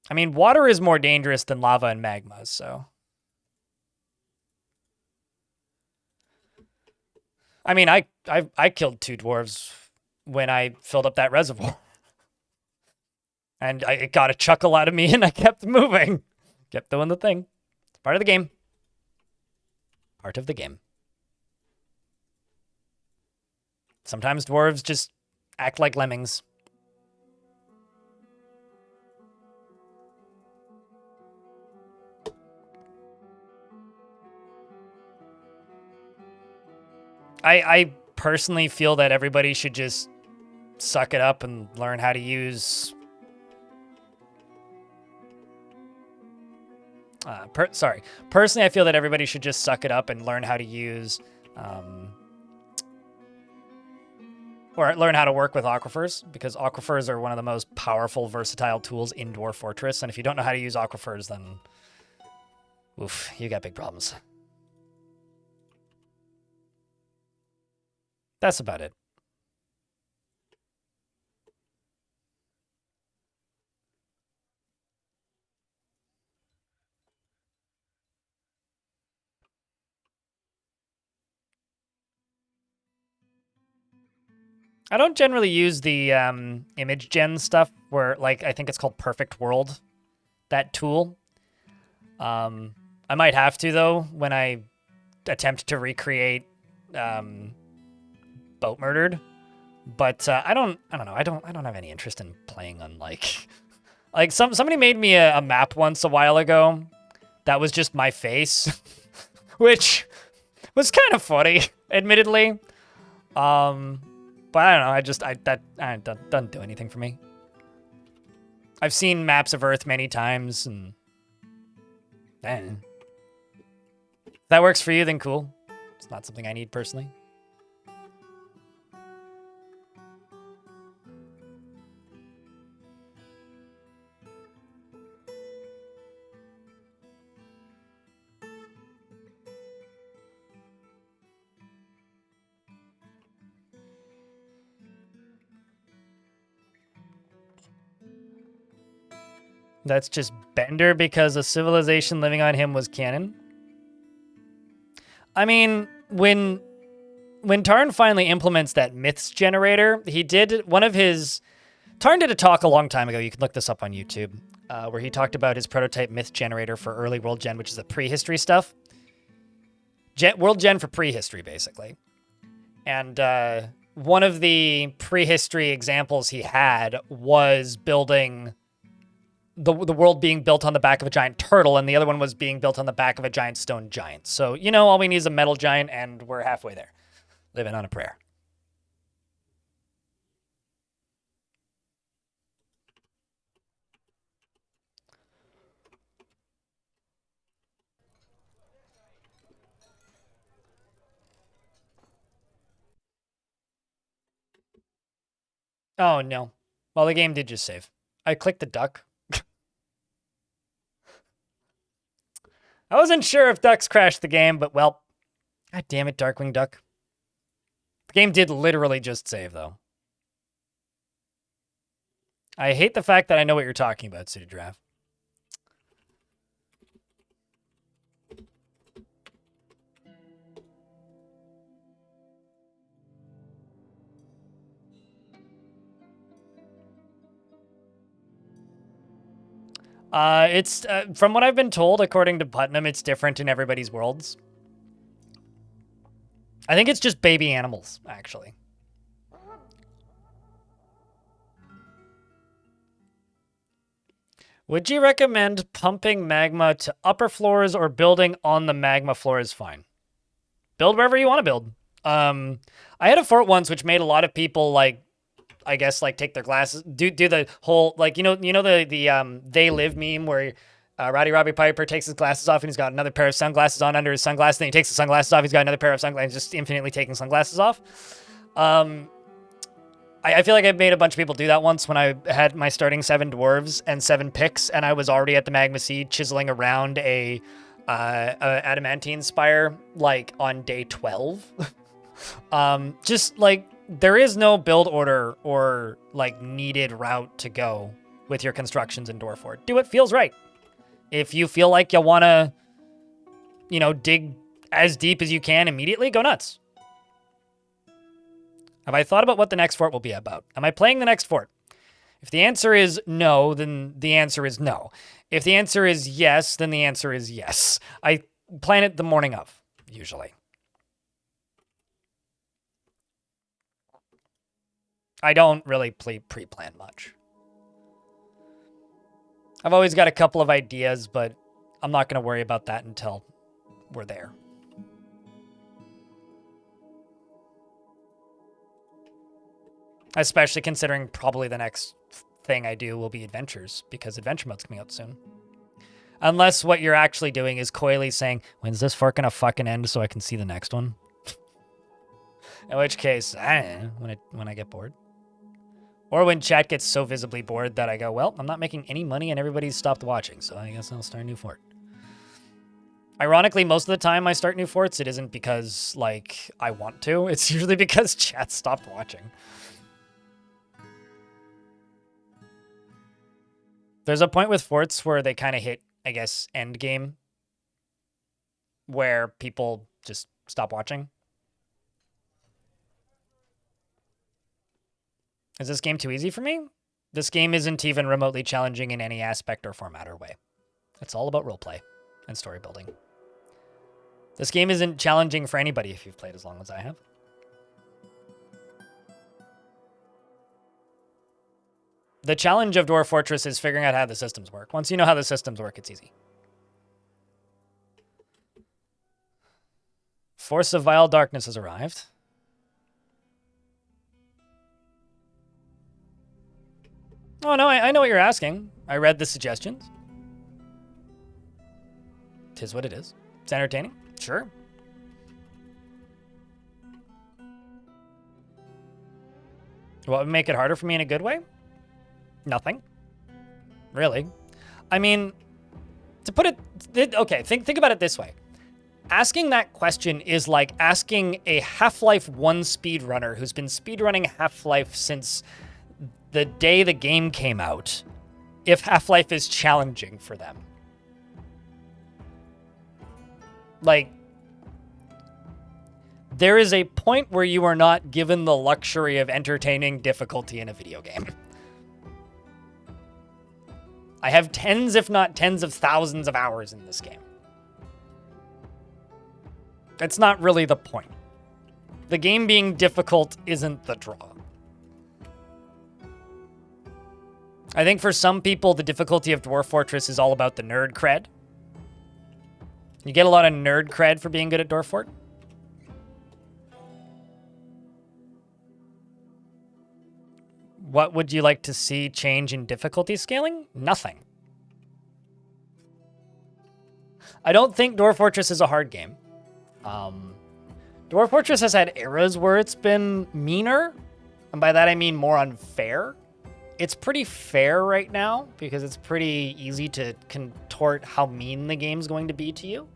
A: I mean, water is more dangerous than lava and magma, so. I mean, I killed 2 dwarves when I filled up that reservoir. And it got a chuckle out of me and I kept moving. Kept doing the thing. It's part of the game. Part of the game. Sometimes dwarves just act like lemmings. I personally feel that everybody should just suck it up and learn how to use... Personally, I feel that everybody should just suck it up and learn how to use... or learn how to work with aquifers, because aquifers are one of the most powerful, versatile tools in Dwarf Fortress, and if you don't know how to use aquifers, then... oof, you got big problems. That's about it. I don't generally use the image gen stuff where, like, I think it's called Perfect World, that tool. I might have to, though, when I attempt to recreate Boat Murdered. But I don't know. I don't have any interest in playing on, like... like, somebody made me a map once a while ago that was just my face, which was kind of funny, admittedly. But I don't know, that doesn't do anything for me. I've seen maps of Earth many times, and... if that works for you, then cool. It's not something I need personally. That's just Bender because a civilization living on him was canon? I mean, when Tarn finally implements that myths generator, he did one of his... Tarn did a talk a long time ago, you can look this up on YouTube, where he talked about his prototype myth generator for early world gen, which is the prehistory stuff. World gen for prehistory, basically. And one of the prehistory examples he had was building... the world being built on the back of a giant turtle, and the other one was being built on the back of a giant stone giant. So, you know, all we need is a metal giant, and we're halfway there. Living on a prayer. Oh, no. Well, the game did just save. I clicked the duck. I wasn't sure if ducks crashed the game, but well, god damn it, Darkwing Duck. The game did literally just save, though. I hate the fact that I know what you're talking about, City Draft. It's from what I've been told, according to Putnam, it's different in everybody's worlds. I think it's just baby animals, actually. Would you recommend pumping magma to upper floors or building on the magma floor is fine? Build wherever you want to build. I had a fort once which made a lot of people, like, I guess, like, take their glasses, do the whole, like, the They Live meme where Roddy Robbie Piper takes his glasses off and he's got another pair of sunglasses on under his sunglasses. Then he takes the sunglasses off. He's got another pair of sunglasses, just infinitely taking sunglasses off. I feel like I've made a bunch of people do that once when I had my starting 7 dwarves and 7 picks, and I was already at the Magma Sea chiseling around a adamantine spire, like, on day 12. Just, like, there is no build order or, like, needed route to go with your constructions in Dwarf Fort. Do what feels right. If you feel like you want to, dig as deep as you can immediately, go nuts. Have I thought about what the next fort will be about? Am I playing the next fort? If the answer is no, then the answer is no. If the answer is yes, then the answer is yes. I plan it the morning of, usually. I don't really pre-plan much. I've always got a couple of ideas, but I'm not going to worry about that until we're there. Especially considering probably the next thing I do will be adventures, because adventure mode's coming out soon. Unless what you're actually doing is coyly saying, when's this fort gonna fucking end so I can see the next one? In which case, I don't know, when I get bored. Or when chat gets so visibly bored that I go, well, I'm not making any money and everybody's stopped watching, so I guess I'll start a new fort. Ironically, most of the time I start new forts, it isn't because, like, I want to. It's usually because chat stopped watching. There's a point with forts where they kind of hit, I guess, end game, where people just stop watching. Is this game too easy for me? This game isn't even remotely challenging in any aspect or format or way. It's all about roleplay and story building. This game isn't challenging for anybody if you've played as long as I have. The challenge of Dwarf Fortress is figuring out how the systems work. Once you know how the systems work, it's easy. Force of Vile Darkness has arrived. Oh, no, I know what you're asking. I read the suggestions. 'Tis what it is. It's entertaining. Sure. What would make it harder for me in a good way? Nothing. Really. I mean, to put it... Okay, think about it this way. Asking that question is like asking a Half-Life 1 speedrunner who's been speedrunning Half-Life since the day the game came out if Half-Life is challenging for them. Like, there is a point where you are not given the luxury of entertaining difficulty in a video game. I have tens, if not tens of thousands of hours in this game. That's not really the point. The game being difficult isn't the draw. I think for some people, the difficulty of Dwarf Fortress is all about the nerd cred. You get a lot of nerd cred for being good at Dwarf Fort. What would you like to see change in difficulty scaling? Nothing. I don't think Dwarf Fortress is a hard game. Dwarf Fortress has had eras where it's been meaner, and by that I mean more unfair. It's pretty fair right now because it's pretty easy to contort how mean the game's going to be to you.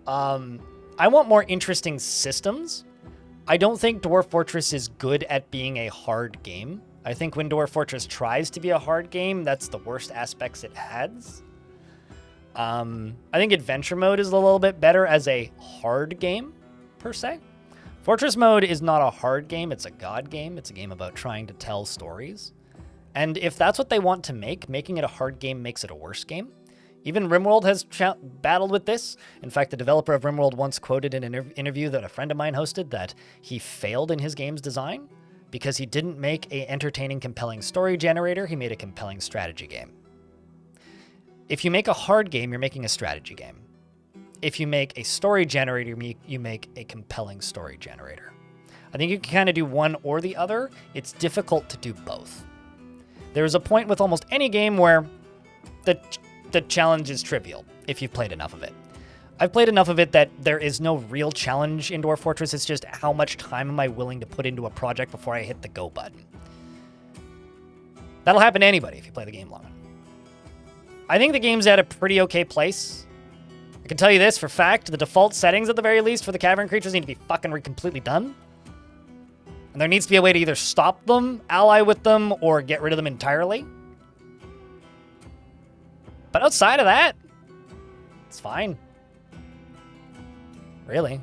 A: I want more interesting systems. I don't think Dwarf Fortress is good at being a hard game. I think when Dwarf Fortress tries to be a hard game, that's the worst aspects it has. I think Adventure Mode is a little bit better as a hard game, per se. Fortress Mode is not a hard game, it's a god game. It's a game about trying to tell stories. And if that's what they want to make, making it a hard game makes it a worse game. Even RimWorld has battled with this. In fact, the developer of RimWorld once quoted in an interview that a friend of mine hosted that he failed in his game's design because he didn't make an entertaining, compelling story generator. He made a compelling strategy game. If you make a hard game, you're making a strategy game. If you make a story generator, you make a compelling story generator. I think you can kind of do one or the other. It's difficult to do both. There is a point with almost any game where the challenge is trivial, if you've played enough of it. I've played enough of it that there is no real challenge in Dwarf Fortress. It's just how much time am I willing to put into a project before I hit the go button. That'll happen to anybody if you play the game long enough. I think the game's at a pretty okay place. I can tell you this for fact, the default settings at the very least for the cavern creatures need to be fucking completely done. And there needs to be a way to either stop them, ally with them, or get rid of them entirely. But outside of that, it's fine. Really.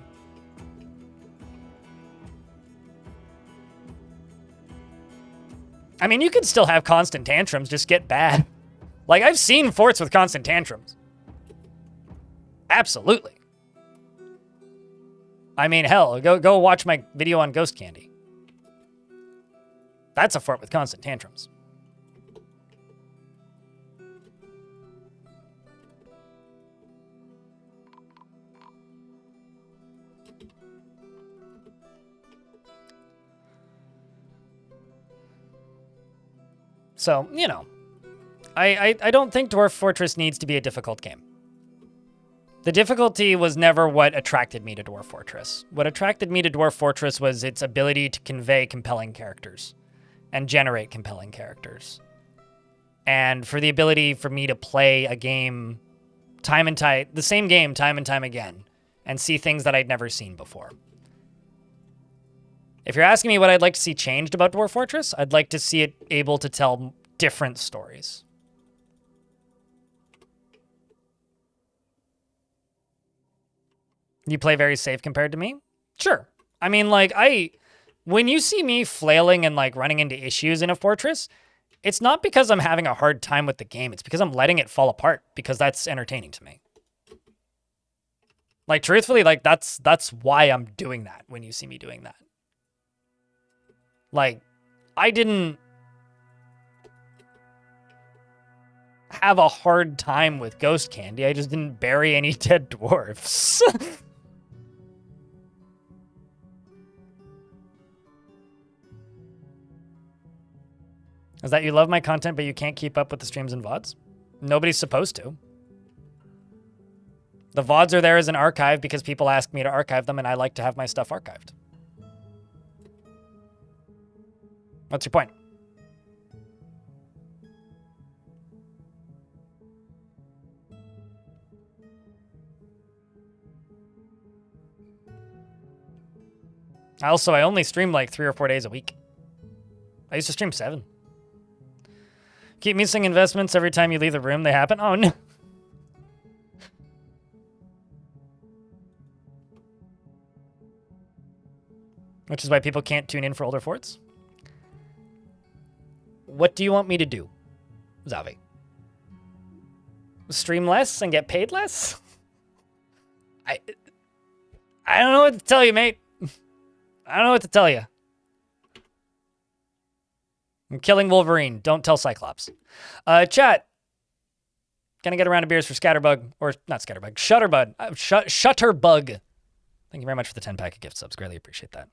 A: I mean, you could still have constant tantrums, just get bad. Like, I've seen forts with constant tantrums. Absolutely. I mean, hell, go watch my video on Ghost Candy. That's a fort with constant tantrums. So, you know, I don't think Dwarf Fortress needs to be a difficult game. The difficulty was never what attracted me to Dwarf Fortress. What attracted me to Dwarf Fortress was its ability to convey compelling characters and generate compelling characters. And for the ability for me to play a game the same game time and time again and see things that I'd never seen before. If you're asking me what I'd like to see changed about Dwarf Fortress, I'd like to see it able to tell different stories. You play very safe compared to me? Sure. I mean, like, when you see me flailing and, like, running into issues in a fortress, it's not because I'm having a hard time with the game. It's because I'm letting it fall apart, because that's entertaining to me. Like, truthfully, like, that's why I'm doing that when you see me doing that. Like, I didn't have a hard time with Ghost Candy. I just didn't bury any dead dwarfs. Is that you love my content, but you can't keep up with the streams and VODs? Nobody's supposed to. The VODs are there as an archive because people ask me to archive them, and I like to have my stuff archived. What's your point? I only stream like 3 or 4 days a week. I used to stream 7. Keep missing investments every time you leave the room. They happen. Oh, no. Which is why people can't tune in for older forts. What do you want me to do, Zavi? Stream less and get paid less? I don't know what to tell you, mate. I don't know what to tell you. I'm killing Wolverine. Don't tell Cyclops. Chat. Gonna get a round of beers for Scatterbug. Or, not Scatterbug. Shutterbug. Shutterbug. Thank you very much for the 10-pack of gift subs. Greatly appreciate that.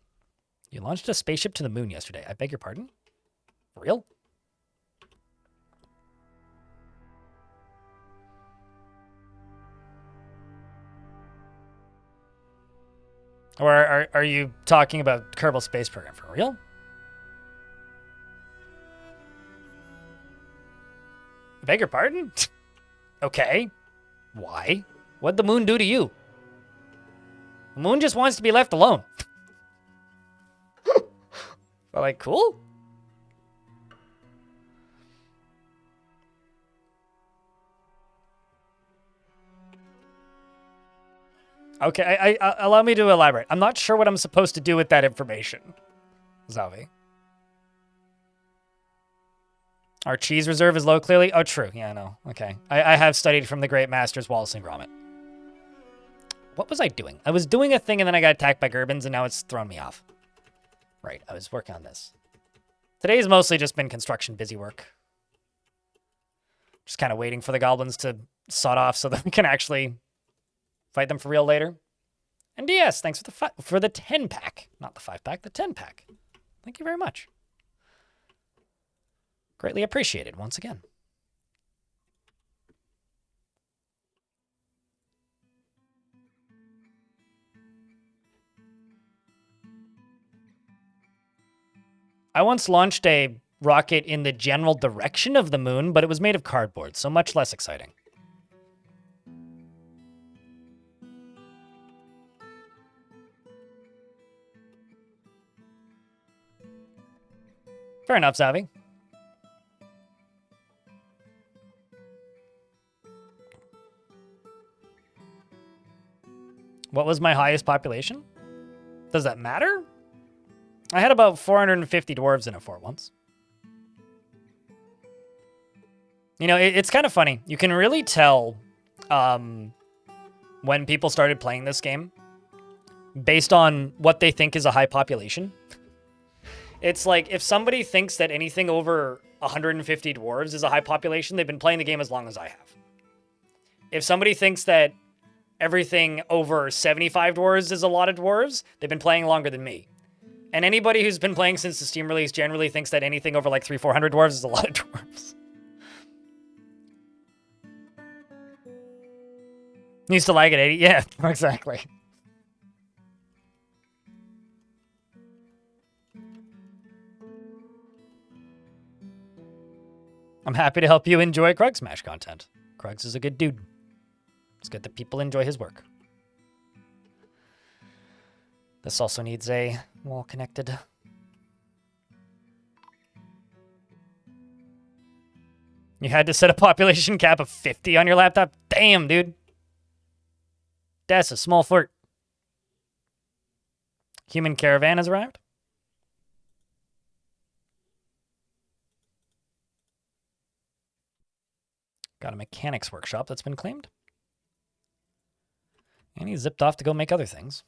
A: You launched a spaceship to the moon yesterday. I beg your pardon? For real? Or are you talking about Kerbal Space Program? For real? I beg your pardon? Okay. Why? What'd the moon do to you? The moon just wants to be left alone. But like, cool? Okay, allow me to elaborate. I'm not sure what I'm supposed to do with that information, Zavi. Our cheese reserve is low, clearly. Oh, true. Yeah, I know. Okay. I have studied from the great masters Wallace and Gromit. What was I doing? I was doing a thing and then I got attacked by Gerbins and now it's thrown me off. Right, I was working on this. Today's mostly just been construction busy work. Just kind of waiting for the goblins to sod off so that we can actually fight them for real later. And DS, thanks for the 10-pack. Not the 5-pack, the 10-pack. Thank you very much. Greatly appreciated once again. I once launched a rocket in the general direction of the moon, but it was made of cardboard, so much less exciting. Fair enough, Zavi. What was my highest population? Does that matter? I had about 450 dwarves in a fort once. You know, it's kind of funny. You can really tell when people started playing this game based on what they think is a high population. It's like if somebody thinks that anything over 150 dwarves is a high population, they've been playing the game as long as I have. If somebody thinks that everything over 75 dwarves is a lot of dwarves, they've been playing longer than me. And anybody who's been playing since the Steam release generally thinks that anything over like 300-400 dwarves is a lot of dwarves. Used to like it 80. Yeah, exactly. I'm happy to help you enjoy Krug Smash content. Krugs is a good dude. It's good that people enjoy his work. This also needs a wall connected. You had to set a population cap of 50 on your laptop? Damn, dude. That's a small flirt. Human caravan has arrived. Got a mechanics workshop that's been claimed. And he zipped off to go make other things.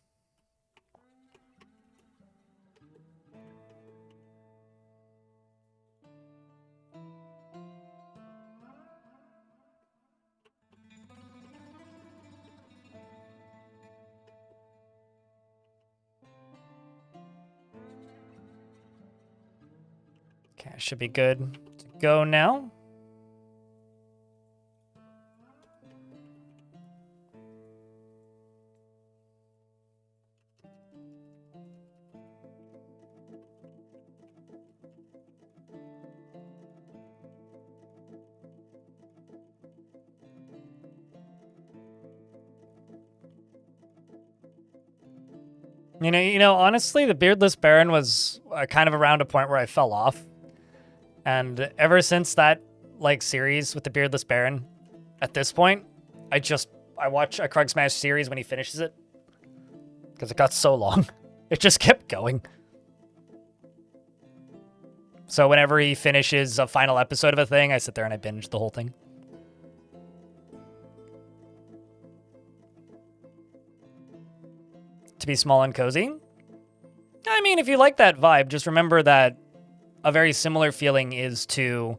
A: Okay, I should be good to go now. Honestly, the Beardless Baron was kind of around a point where I fell off. And ever since that, series with the Beardless Baron, at this point, I watch a Krug Smash series when he finishes it. Because it got so long. It just kept going. So whenever he finishes a final episode of a thing, I sit there and I binge the whole thing. To be small and cozy? I mean, if you like that vibe, just remember that a very similar feeling is to,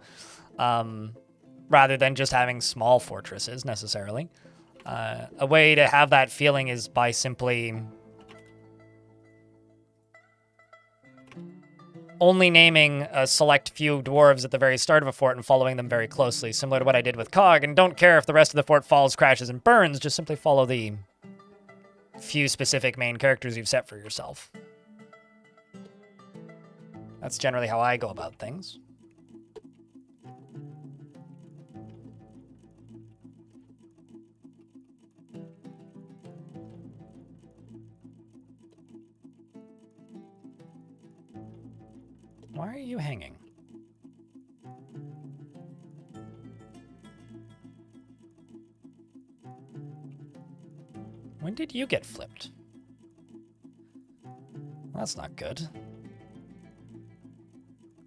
A: rather than just having small fortresses necessarily, a way to have that feeling is by simply only naming a select few dwarves at the very start of a fort and following them very closely, similar to what I did with Cog, and don't care if the rest of the fort falls, crashes, and burns, just simply follow the few specific main characters you've set for yourself. That's generally how I go about things. Why are you hanging? When did you get flipped? Well, that's not good.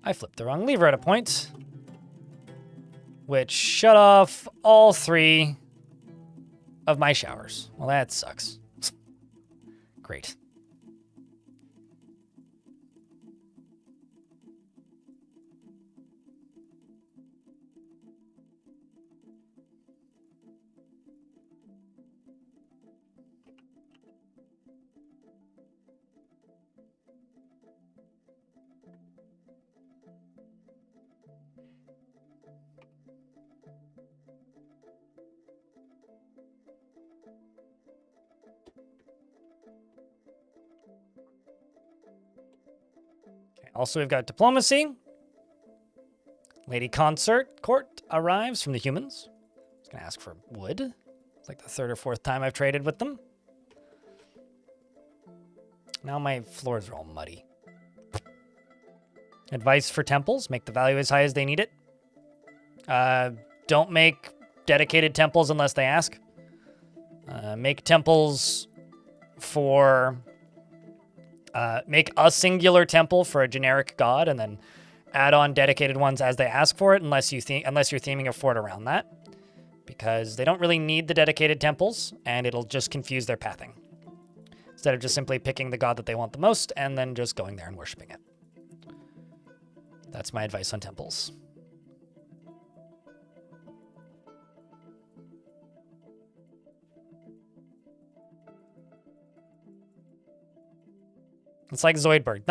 A: I flipped the wrong lever at a point, which shut off all 3 of my showers. Well, that sucks. Great. Also, we've got diplomacy. Lady Consort Court arrives from the humans. I was going to ask for wood. It's like the third or fourth time I've traded with them. Now my floors are all muddy. Advice for temples. Make the value as high as they need it. Don't make dedicated temples unless they ask. Make temples for... make a singular temple for a generic god, and then add on dedicated ones as they ask for it, unless you're theming a fort around that. Because they don't really need the dedicated temples, and it'll just confuse their pathing. Instead of just simply picking the god that they want the most, and then just going there and worshipping it. That's my advice on temples. It's like Zoidberg.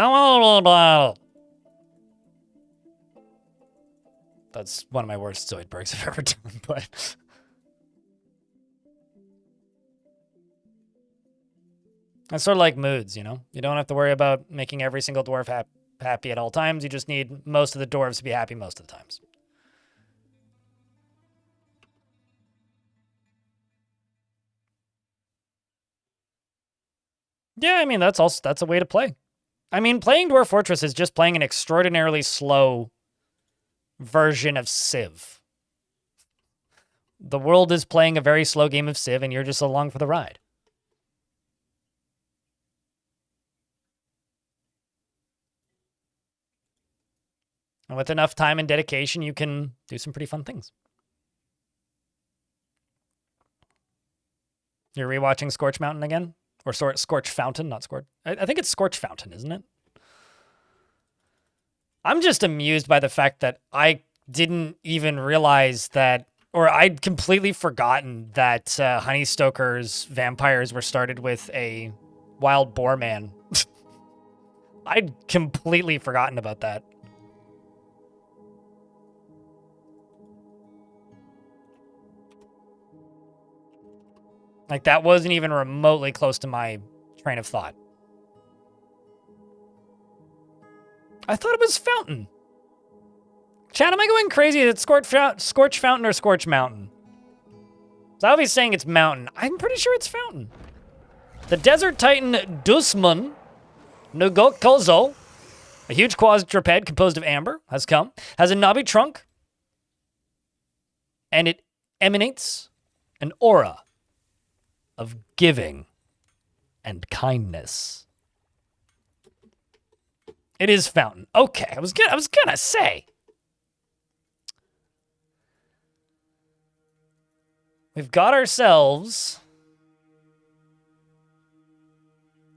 A: That's one of my worst Zoidbergs I've ever done, but... It's sort of like moods, you know? You don't have to worry about making every single dwarf happy at all times. You just need most of the dwarves to be happy most of the times. Yeah, I mean, that's a way to play. I mean, playing Dwarf Fortress is just playing an extraordinarily slow version of Civ. The world is playing a very slow game of Civ, and you're just along for the ride. And with enough time and dedication, you can do some pretty fun things. You're rewatching Scorch Mountain again? Or Scorch Fountain, not Scorch. I think it's Scorch Fountain, isn't it? I'm just amused by the fact that I didn't even realize that, or I'd completely forgotten that Honeystoker's vampires were started with a wild boar man. I'd completely forgotten about that. Like, that wasn't even remotely close to my train of thought. I thought it was Fountain. Chat, am I going crazy? Is it Scorch Fountain or Scorch Mountain? So I'll be saying it's Mountain. I'm pretty sure it's Fountain. The Desert Titan Dusman Nugokkozo, a huge quadruped composed of amber, has come. Has a knobby trunk. And it emanates an aura of giving and kindness. It is Fountain. Okay, I was gonna say. We've got ourselves...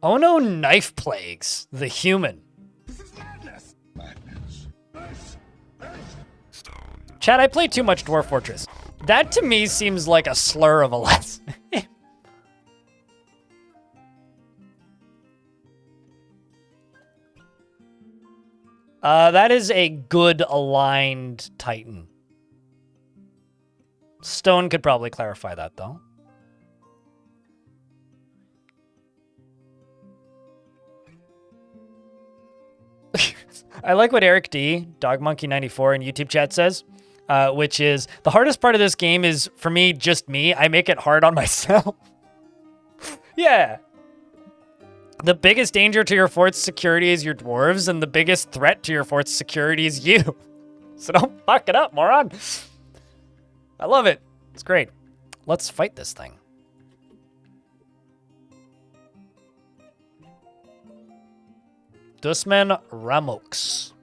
A: Oh no, Knife Plagues, the human. Chad, I play too much Dwarf Fortress. That to me seems like a slur of a lesson. That is a good aligned Titan. Stone could probably clarify that, though. I like what Eric D, DogMonkey94 in YouTube chat says, which is, the hardest part of this game is, for me, just me. I make it hard on myself. Yeah. The biggest danger to your fort's security is your dwarves, and the biggest threat to your fort's security is you. So don't fuck it up, moron. I love it. It's great. Let's fight this thing. Dusman Ramox.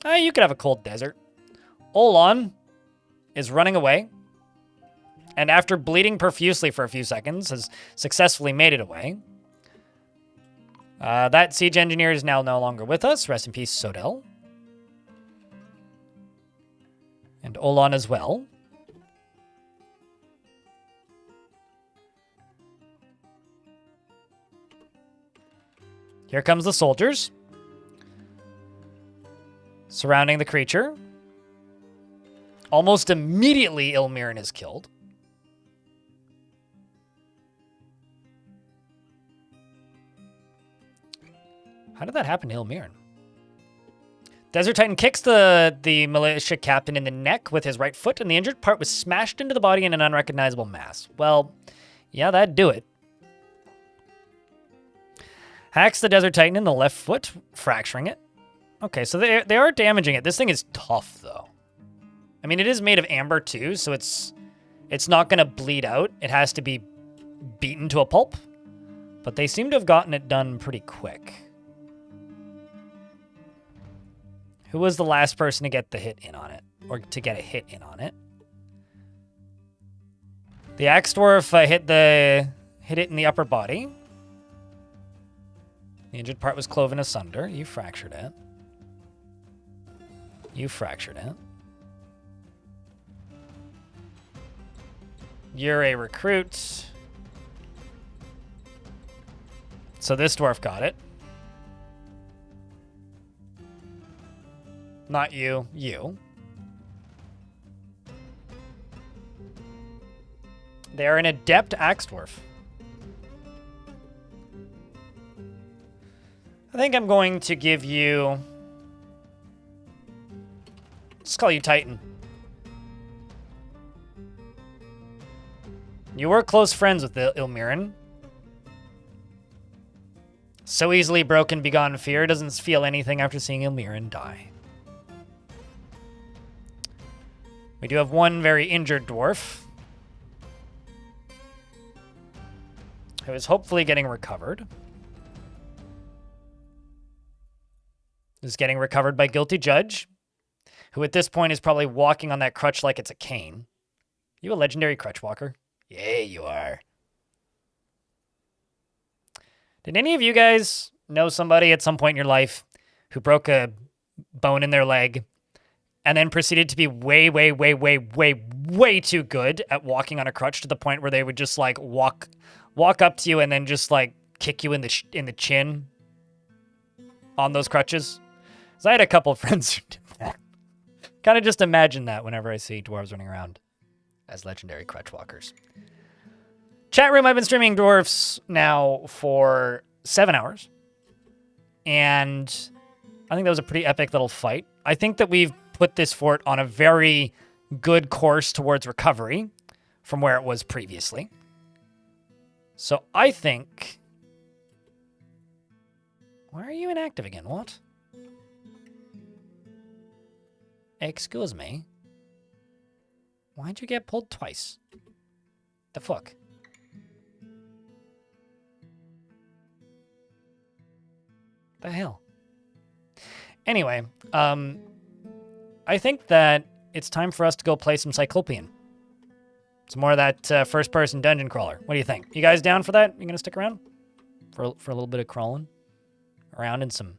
A: You could have a cold desert. Olon is running away. And after bleeding profusely for a few seconds, has successfully made it away. That siege engineer is now no longer with us. Rest in peace, Sodell. And Olon as well. Here comes the soldiers. Surrounding the creature. Almost immediately, Ilmirin is killed. How did that happen to Ilmirin? Desert Titan kicks the militia captain in the neck with his right foot, and the injured part was smashed into the body in an unrecognizable mass. Well, yeah, that'd do it. Hacks the Desert Titan in the left foot, fracturing it. Okay, so they are damaging it. This thing is tough, though. I mean, it is made of amber, too, so it's not going to bleed out. It has to be beaten to a pulp. But they seem to have gotten it done pretty quick. Who was the last person to get the hit in on it? Or to get a hit in on it? The Axe Dwarf hit it in the upper body. The injured part was cloven asunder. You fractured it. You fractured it. You're a recruit. So this dwarf got it. Not you. You. They are an adept axe dwarf. I think I'm going to give you... Let's call you Titan. You were close friends with Ilmirin. So easily broken, begone fear. Doesn't feel anything after seeing Ilmirin die. We do have one very injured dwarf. Who is hopefully getting recovered. Is getting recovered by Guilty Judge. Who at this point is probably walking on that crutch like it's a cane. You a legendary crutch walker? Yeah, you are. Did any of you guys know somebody at some point in your life who broke a bone in their leg and then proceeded to be way too good at walking on a crutch to the point where they would just like walk up to you and then just like kick you in the chin on those crutches? So I had a couple of friends who did that. Kind of just imagine that whenever I see dwarves running around as legendary crutch walkers. Chat room, I've been streaming Dwarfs now for 7 hours. And I think that was a pretty epic little fight. I think that we've put this fort on a very good course towards recovery from where it was previously. So I think... Why are you inactive again? What? Excuse me. Why'd you get pulled twice? The fuck? The hell? Anyway, I think that it's time for us to go play some Cyclopean. Some more of that first-person dungeon crawler. What do you think? You guys down for that? You gonna stick around? For a little bit of crawling? Around in some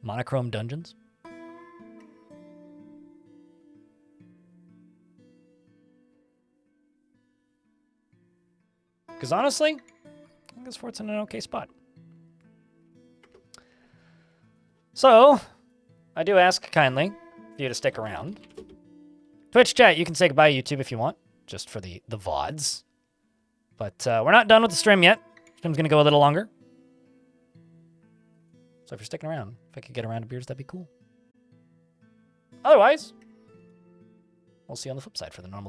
A: monochrome dungeons? Because honestly, I think this fort's in an okay spot. So, I do ask kindly for you to stick around. Twitch chat, you can say goodbye to YouTube if you want, just for the VODs. But we're not done with the stream yet. Stream's going to go a little longer. So if you're sticking around, if I could get around to beers, that'd be cool. Otherwise, we'll see you on the flip side for the normal